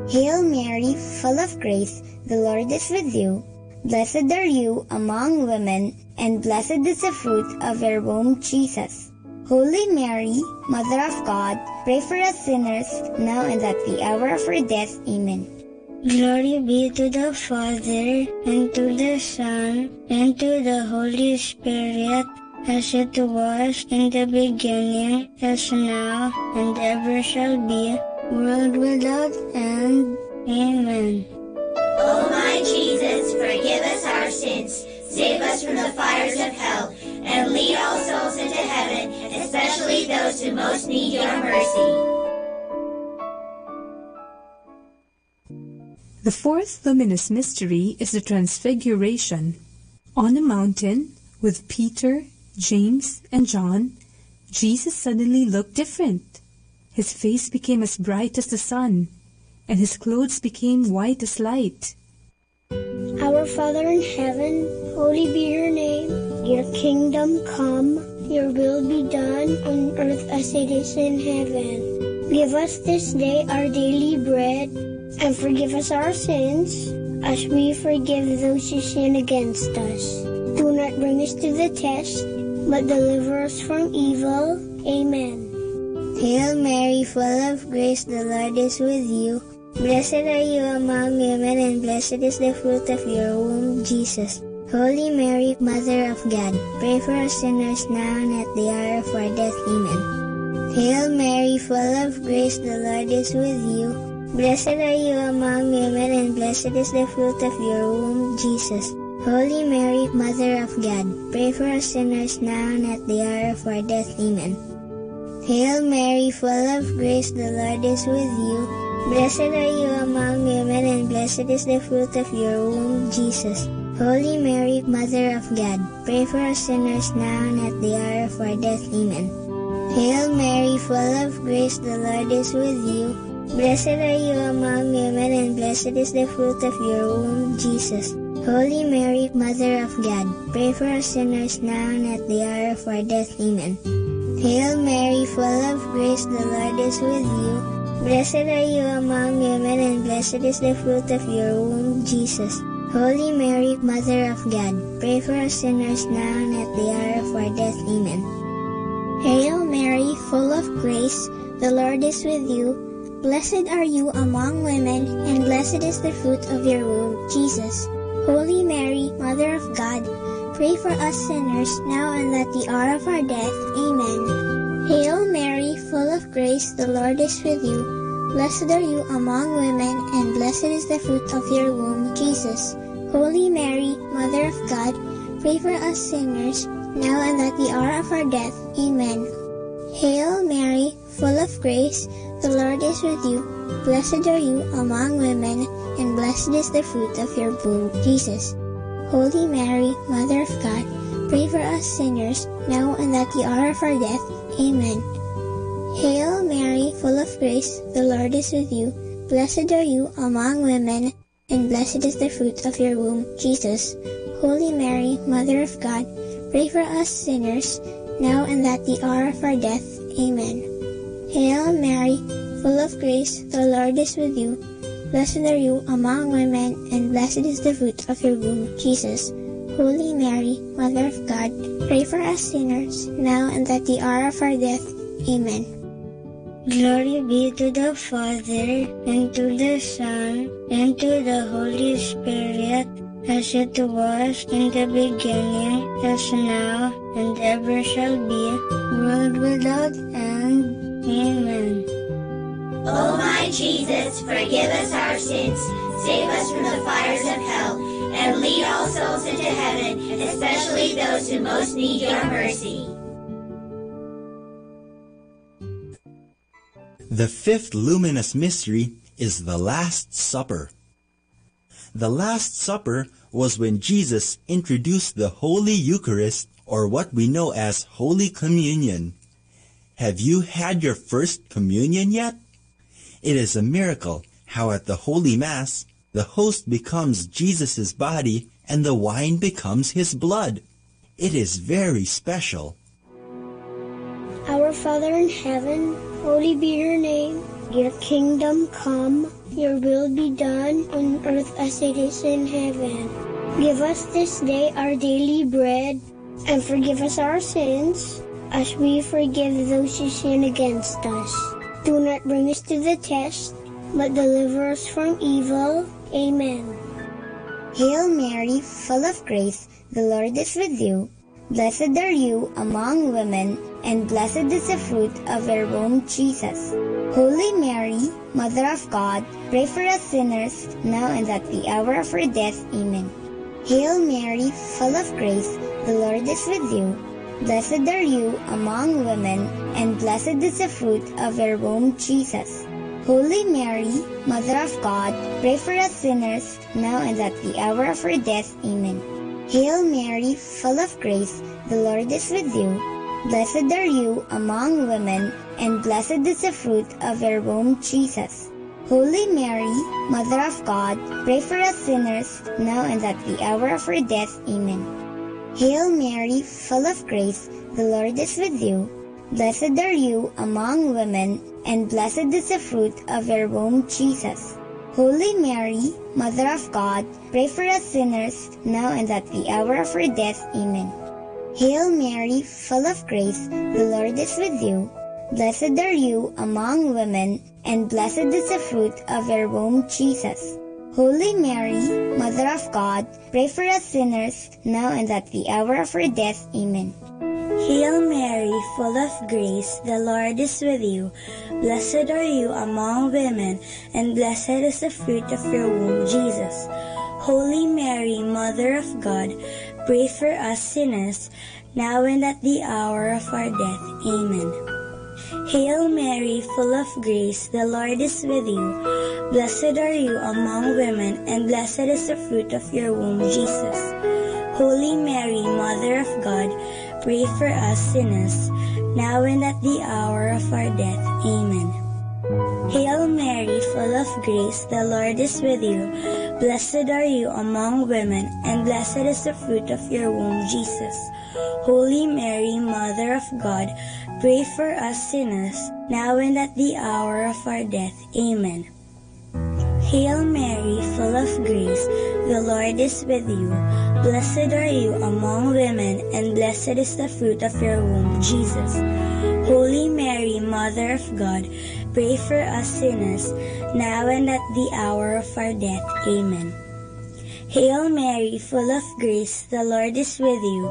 Hail Mary, full of grace, the Lord is with you. Blessed are you among women, and blessed is the fruit of your womb, Jesus. Holy Mary, Mother of God, pray for us sinners, now and at the hour of our death. Amen. Glory be to the Father, and to the Son, and to the Holy Spirit, as it was in the beginning, as now, and ever shall be, world without end. Amen. O my Jesus, forgive us our sins, save us from the fires of hell, and lead all souls into heaven, especially those who most need your mercy. The fourth luminous mystery is the Transfiguration. On a mountain, with Peter, James, and John, Jesus suddenly looked different. His face became as bright as the sun, and his clothes became white as light. Our Father in heaven, holy be your name. Your kingdom come, your will be done on earth as it is in heaven. Give us this day our daily bread, and forgive us our sins, as we forgive those who sin against us. Do not bring us to the test, but deliver us from evil. Amen. Hail Mary, full of grace, the Lord is with you. Blessed are you among women, and blessed is the fruit of your womb, Jesus. Holy Mary, Mother of God, pray for us sinners now and at the hour of our death. Amen. Hail Mary, full of grace, the Lord is with you. Blessed are you among women, and blessed is the fruit of your womb, Jesus. Holy Mary, Mother of God, pray for us sinners now and at the hour of our death. Amen. Hail Mary, full of grace, the Lord is with you. Blessed are you among women, and blessed is the fruit of your womb, Jesus. Holy Mary, Mother of God, pray for us sinners now and at the hour of our death. Amen. Hail Mary, full of grace, the Lord is with you. Blessed are you among women, and blessed is the fruit of your womb, Jesus. Holy Mary, Mother of God, pray for us sinners now and at the hour of our death. Amen. Hail Mary, full of grace, the Lord is with you. Blessed are you among women, and blessed is the fruit of your womb, Jesus. Holy Mary, Mother of God, pray for us sinners now and at the hour of our death. Amen. Hail Mary, full of grace, the Lord is with you. Blessed are you among women, and blessed is the fruit of your womb, Jesus. Holy Mary, Mother of God, pray for us sinners now and at the hour of our death. Amen. Hail Mary, full of grace, the Lord is with you. Blessed are you among women, and blessed is the fruit of your womb, Jesus. Holy Mary, Mother of God, pray for us sinners now and at the hour of our death. Amen. Hail Mary, full of grace, the Lord is with you. Blessed are you among women, and blessed is the fruit of your womb, Jesus. Holy Mary, Mother of God, pray for us sinners, now and at the hour of our death. Amen. Hail Mary, full of grace, the Lord is with you. Blessed are you among women, and blessed is the fruit of your womb, Jesus. Holy Mary, Mother of God, pray for us sinners, now and at the hour of our death. Amen. Hail Mary, full of grace, the Lord is with you. Blessed are you among women, and blessed is the fruit of your womb, Jesus. Holy Mary, Mother of God, pray for us sinners, now and at the hour of our death. Amen. Glory be to the Father, and to the Son, and to the Holy Spirit, as it was in the beginning, as now, and ever shall be, world without end. Amen. O my Jesus, forgive us our sins, save us from the fires of hell, and lead all souls into heaven, especially those who most need your mercy. The fifth luminous mystery is the Last Supper. The Last Supper was when Jesus introduced the Holy Eucharist, or what we know as Holy Communion. Have you had your first communion yet? It is a miracle how at the Holy Mass, the host becomes Jesus' body and the wine becomes his blood. It is very special. Our Father in heaven, holy be your name. Your kingdom come, your will be done on earth as it is in heaven. Give us this day our daily bread, and forgive us our sins, as we forgive those who sin against us. Do not bring us to the test, but deliver us from evil. Amen. Hail Mary, full of grace, the Lord is with you. Blessed are you among women, and blessed is the fruit of your womb, Jesus. Holy Mary, Mother of God, pray for us sinners, now and at the hour of our death. Amen. Hail Mary, full of grace, the Lord is with you. Blessed are you among women, and blessed is the fruit of your womb, Jesus. Holy Mary, Mother of God, pray for us sinners, now and at the hour of our death. Amen. Hail Mary, full of grace, the Lord is with you. Blessed are you among women, and blessed is the fruit of your womb, Jesus. Holy Mary, Mother of God, pray for us sinners, now and at the hour of our death. Amen. Hail Mary, full of grace, the Lord is with you. Blessed are you among women, and blessed is the fruit of your womb, Jesus. Holy Mary, Mother of God, pray for us sinners, now and at the hour of our death. Amen. Hail Mary, full of grace, the Lord is with you. Blessed are you among women, and blessed is the fruit of your womb, Jesus. Holy Mary, Mother of God, pray for us sinners, now and at the hour of our death. Amen. Hail Mary, full of grace, the Lord is with you. Blessed are you among women, and blessed is the fruit of your womb, Jesus. Holy Mary, Mother of God, pray for us sinners, now and at the hour of our death. Amen. Hail Mary, full of grace, the Lord is with you. Blessed are you among women, and blessed is the fruit of your womb, Jesus. Holy Mary, Mother of God, pray for us sinners, now and at the hour of our death. Amen. Hail Mary, full of grace, the Lord is with you. Blessed are you among women, and blessed is the fruit of your womb, Jesus. Holy Mary, Mother of God, pray for us sinners, now and at the hour of our death. Amen. Hail Mary, full of grace, the Lord is with you. Blessed are you among women, and blessed is the fruit of your womb, Jesus. Holy Mary, Mother of God, pray for us sinners, now and at the hour of our death. Amen. Hail Mary, full of grace, the Lord is with you.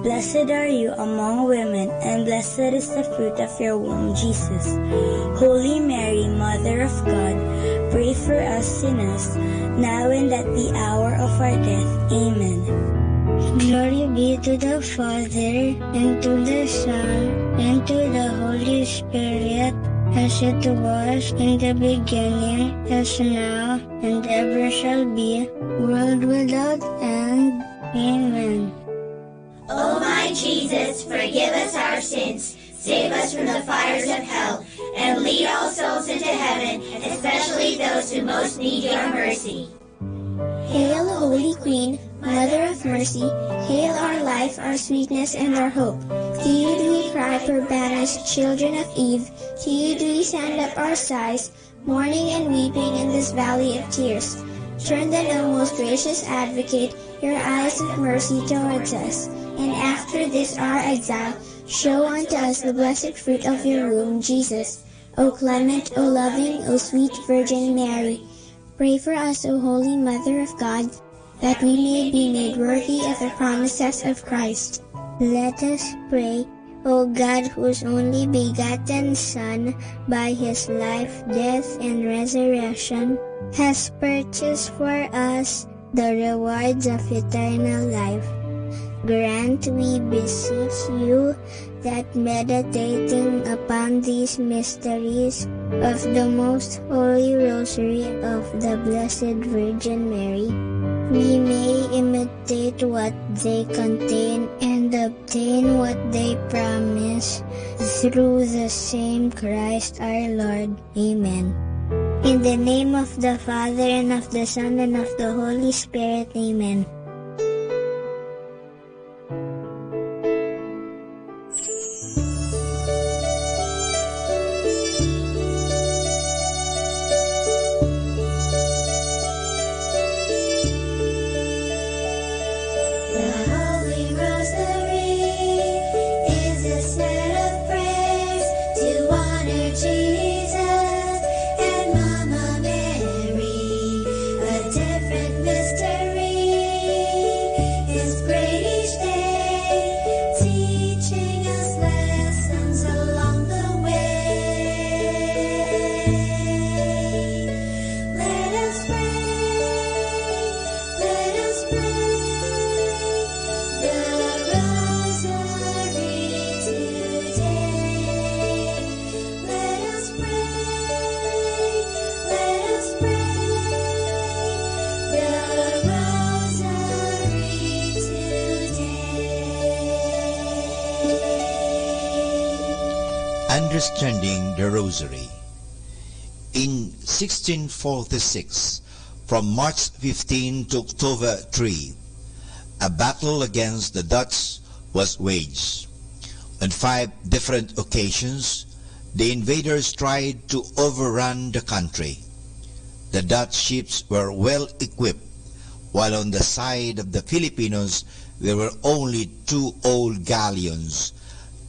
Blessed are you among women, and blessed is the fruit of your womb, Jesus. Holy Mary, Mother of God, pray for us sinners, now and at the hour of our death. Amen. Glory be to the Father, and to the Son, and to the Holy Spirit, as it was in the beginning, as now, and ever shall be, world without end. Amen. O my Jesus, forgive us our sins, save us from the fires of hell, and lead all souls into heaven, especially those who most need your mercy. Hail, Holy Queen, Mother of Mercy, hail our life, our sweetness, and our hope. To you do we cry, poor banished children of Eve. To you do we send up our sighs, mourning and weeping in this valley of tears. Turn then, O most gracious Advocate, your eyes of mercy towards us, and after this our exile, show unto us the blessed fruit of your womb, Jesus. O clement, O loving, O sweet Virgin Mary, pray for us, O Holy Mother of God, that we may be made worthy of the promises of Christ. Let us pray. O God, whose only begotten Son, by his life, death, and resurrection, has purchased for us the rewards of eternal life, grant, we beseech you, that meditating upon these mysteries of the most holy rosary of the Blessed Virgin Mary, we may imitate what they contain and obtain what they promise, through the same Christ our Lord. Amen. In the name of the Father, and of the Son, and of the Holy Spirit. Amen. Understanding the Rosary. In 1646, from March 15 to October 3, a battle against the Dutch was waged. On 5 different occasions, the invaders tried to overrun the country. The Dutch ships were well equipped, while on the side of the Filipinos there were only 2 old galleons,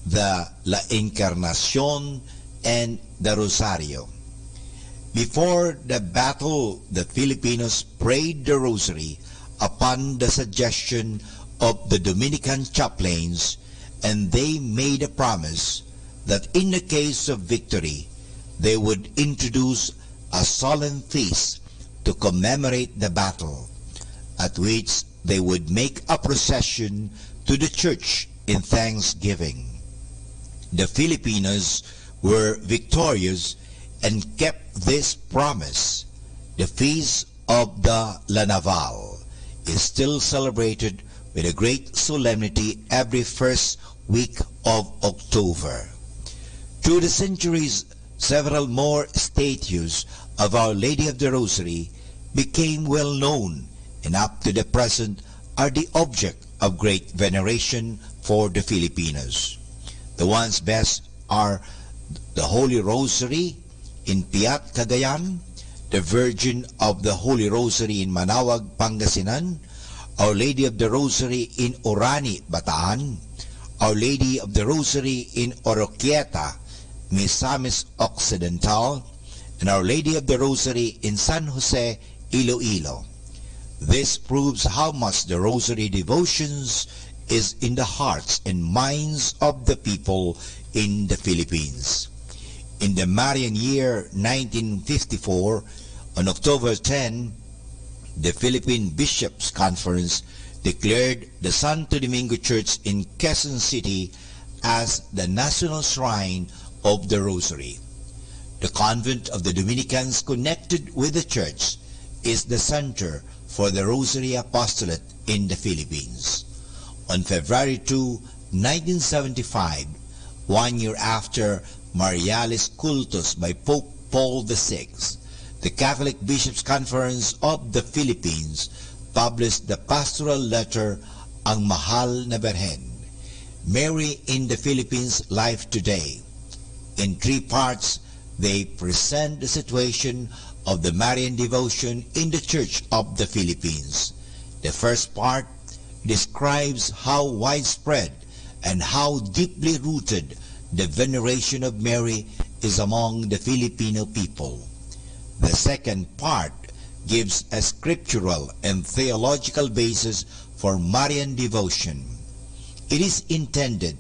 the La Encarnacion and the Rosario. Before the battle, the Filipinos prayed the rosary upon the suggestion of the Dominican chaplains, and they made a promise that in the case of victory, they would introduce a solemn feast to commemorate the battle, at which they would make a procession to the church in thanksgiving. The Filipinos were victorious and kept this promise. The feast of the La Naval is still celebrated with a great solemnity every first week of October. Through the centuries, several more statues of Our Lady of the Rosary became well known, and up to the present are the object of great veneration for the Filipinos. The ones best are the Holy Rosary in Piat, Cagayan, the Virgin of the Holy Rosary in Manaoag, Pangasinan, Our Lady of the Rosary in Orani, Bataan, Our Lady of the Rosary in Oroquieta, Misamis Occidental, and Our Lady of the Rosary in San Jose, Iloilo. This proves how much the Rosary devotions is in the hearts and minds of the people in the Philippines. In the Marian year 1954, on October 10, the Philippine Bishops' Conference declared the Santo Domingo Church in Quezon City as the national shrine of the Rosary. The convent of the Dominicans connected with the church is the center for the Rosary Apostolate in the Philippines. On February 2, 1975, 1 year after Marialis Cultus by Pope Paul VI, the Catholic Bishops' Conference of the Philippines published the pastoral letter Ang Mahal na Birhen, Mary in the Philippines Life Today. In 3 parts, they present the situation of the Marian devotion in the Church of the Philippines. The first part describes how widespread and how deeply rooted the veneration of Mary is among the Filipino people. The second part gives a scriptural and theological basis for Marian devotion. It is intended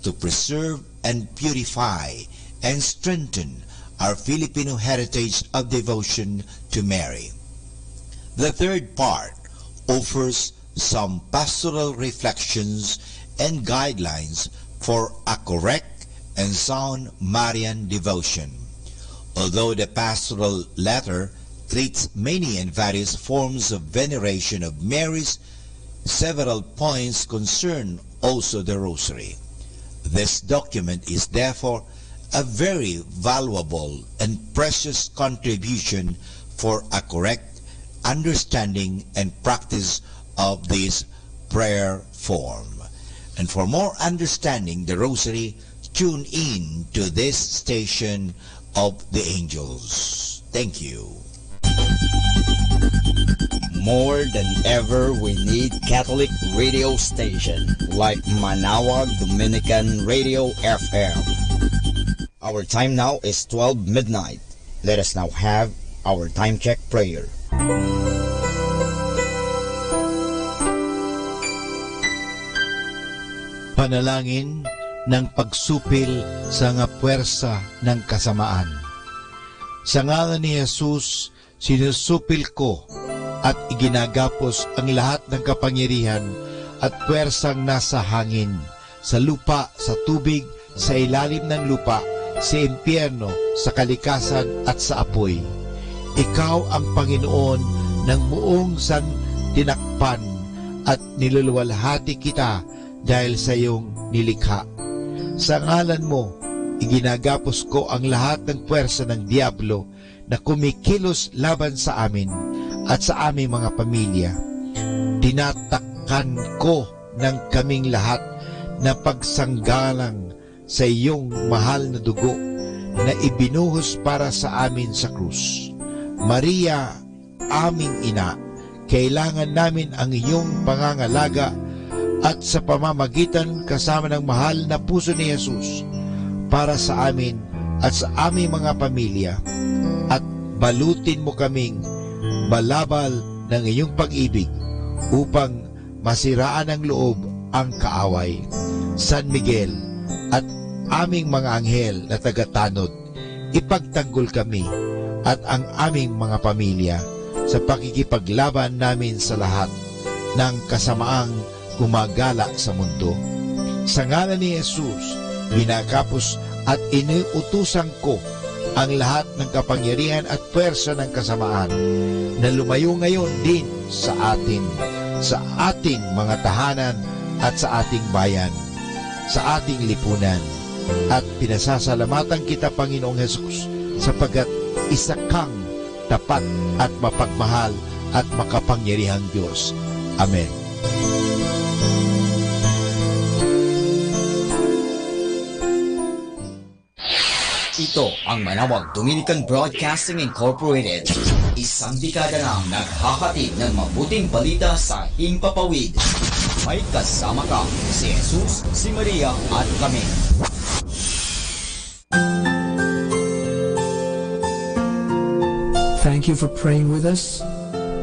to preserve and purify and strengthen our Filipino heritage of devotion to Mary. The third part offers some pastoral reflections and guidelines for a correct and sound Marian devotion. Although the pastoral letter treats many and various forms of veneration of Mary's, several points concern also the Rosary. This document is therefore a very valuable and precious contribution for a correct understanding and practice of this prayer form. And for more understanding the Rosary, tune in to this station of the angels. Thank you. More than ever, we need Catholic radio station like Manaoag Dominican Radio FM. Our time now is 12 midnight. Let us now have our time check prayer. Panalangin ng pagsupil sa nga puwersa ng kasamaan. Sa ngalan ni Jesus, sinusupil ko at iginagapos ang lahat ng kapangyarihan at puwersang nasa hangin, sa lupa, sa tubig, sa ilalim ng lupa, sa impyerno, sa kalikasan at sa apoy. Ikaw ang Panginoon ng buong santinakpan at niluluwalhati kita dahil sa iyong nilikha. Sa ngalan mo, iginagapos ko ang lahat ng puwersa ng Diablo na kumikilos laban sa amin at sa aming mga pamilya. Tinatakpan ko ng kaming lahat na pagsanggalang sa iyong mahal na dugo na ibinuhos para sa amin sa krus. Maria, aming ina, kailangan namin ang iyong pangangalaga at sa pamamagitan kasama ng mahal na puso ni Jesus para sa amin at sa aming mga pamilya, at balutin mo kaming balabal ng iyong pag-ibig upang masiraan ng loob ang kaaway. San Miguel at aming mga anghel na tagatanod, ipagtanggol kami at ang aming mga pamilya sa pakikipaglaban namin sa lahat ng kasamaang gumagala sa mundo. Sa ngalan ni Jesus, binakapos at iniutusan ko ang lahat ng kapangyarihan at pwersa ng kasamaan na lumayo ngayon din sa atin, sa ating mga tahanan at sa ating bayan, sa ating lipunan. At pinasasalamatan kita, Panginoong Jesus, sapagkat isa kang tapat at mapagmahal at makapangyarihang Diyos. Amen. Ito ang Manawag Dominican Broadcasting Incorporated. Isang dekada nang naghahatid ng mabuting balita sa himpapawid. May kasama ka, si Jesus, si Maria at kami. Thank you for praying with us.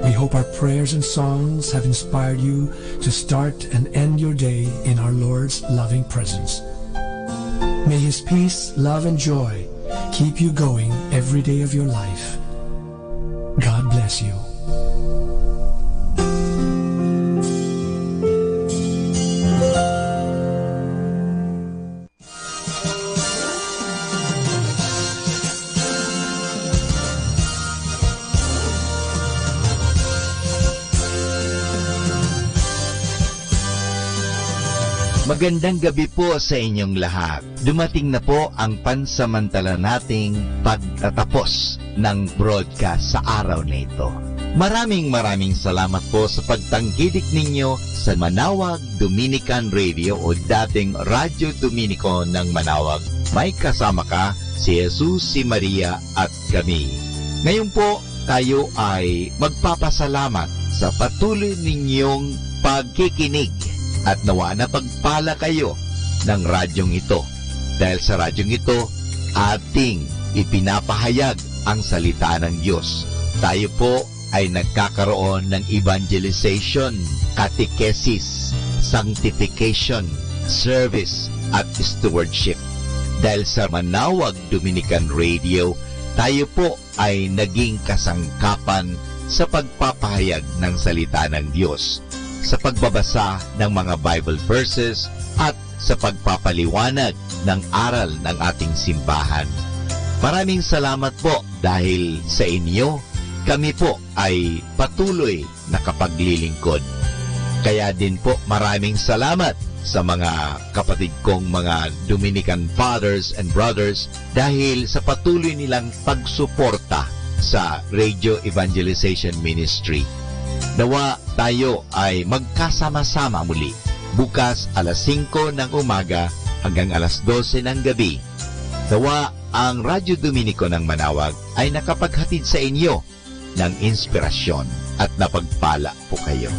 We hope our prayers and songs have inspired you to start and end your day in our Lord's loving presence. May His peace, love, and joy keep you going every day of your life. God bless you. Magandang gabi po sa inyong lahat. Dumating na po ang pansamantala nating pagtatapos ng broadcast sa araw na ito. Maraming salamat po sa pagtangkilik ninyo sa Manawag Dominican Radio o dating Radyo Dominico ng Manawag. May kasama ka, si Jesus, si Maria at kami. Ngayon po, tayo ay magpapasalamat sa patuloy ninyong pagkikinig. At nawa na pagpala kayo ng radyong ito. Dahil sa radyong ito, ating ipinapahayag ang salita ng Diyos. Tayo po ay nagkakaroon ng evangelization, catechesis, sanctification, service, at stewardship. Dahil sa Manawag Dominican Radio, tayo po ay naging kasangkapan sa pagpapahayag ng salita ng Diyos, sa pagbabasa ng mga Bible verses at sa pagpapaliwanag ng aral ng ating simbahan. Maraming salamat po dahil sa inyo, kami po ay patuloy na kapaglilingkod. Kaya din po maraming salamat sa mga kapatid kong mga Dominican fathers and brothers dahil sa patuloy nilang pagsuporta sa Radio Evangelization Ministry. Nawa tayo ay magkasama-sama muli bukas alas 5 ng umaga hanggang alas 12 ng gabi. Nawa ang Radyo Dominico ng Manawag ay nakapaghatid sa inyo ng inspirasyon at napagpala po kayo.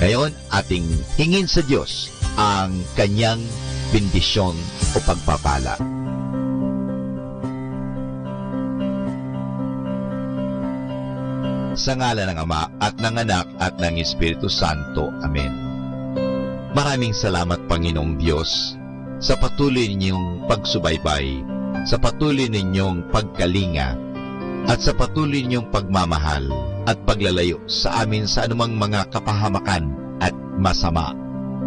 Ngayon, ating hingin sa Diyos ang kanyang bendisyon o pagpapala. Sa ngalan ng Ama at ng Anak at ng Espiritu Santo. Amen. Maraming salamat, Panginoong Diyos, sa patuloy ninyong pagsubaybay, sa patuloy ninyong pagkalinga, at sa patuloy ninyong pagmamahal at paglalayo sa amin sa anumang mga kapahamakan at masama.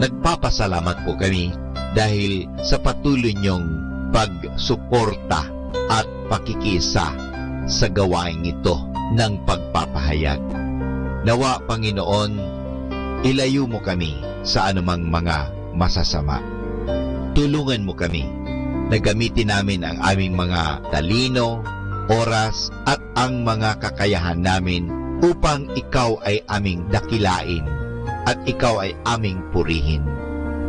Nagpapasalamat po kami dahil sa patuloy ninyong pagsuporta at pakikisa sa gawain ito ng pagpapahayag. Nawa, Panginoon, ilayo mo kami sa anumang mga masasama. Tulungan mo kami na gamitin namin ang aming mga talino, oras, at ang mga kakayahan namin upang ikaw ay aming dakilain at ikaw ay aming purihin.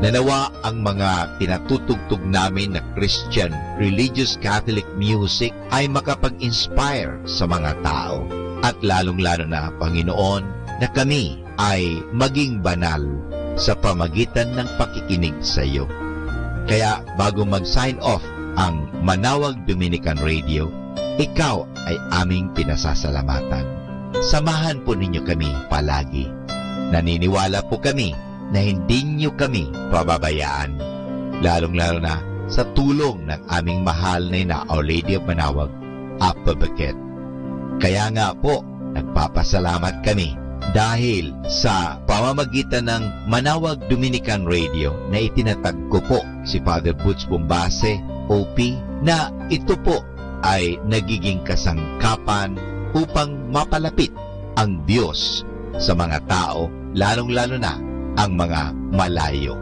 Nanawa ang mga pinatutugtog namin na Christian religious Catholic music ay makapag-inspire sa mga tao. At lalong-lalo na, Panginoon, na kami ay maging banal sa pamagitan ng pakikinig sa iyo. Kaya bago mag-sign off ang Manawag Dominican Radio, ikaw ay aming pinasasalamatan. Samahan po ninyo kami palagi. Naniniwala po kami na hindi niyo kami pababayaan. Lalong-lalo na sa tulong ng aming mahal na Our Lady of Manawag, Apabaket. Kaya nga po, nagpapasalamat kami dahil sa pamamagitan ng Manawag Dominican Radio na itinatag ko po si Father Butch Bombase, OP, na ito po ay nagiging kasangkapan upang mapalapit ang Diyos sa mga tao, lalong-lalo na ang mga malayo.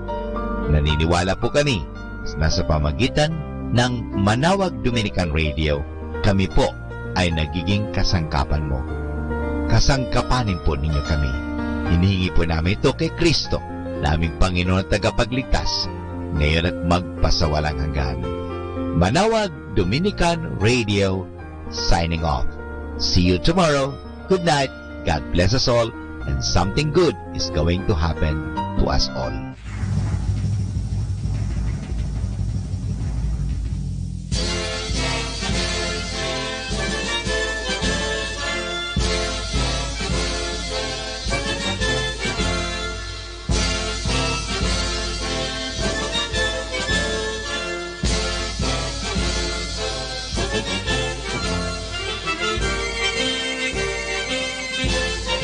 Naniniwala po kami na sa pamagitan ng Manawag Dominican Radio, kami po ay nagiging kasangkapan mo. Kasangkapanin po ninyo kami. Hinihingi po namin ito kay Kristo, naming Panginoon at tagapagligtas, ngayon at magpasawalang hanggan. Manawag Dominican Radio, signing off. See you tomorrow. Good night. God bless us all. And something good is going to happen to us all.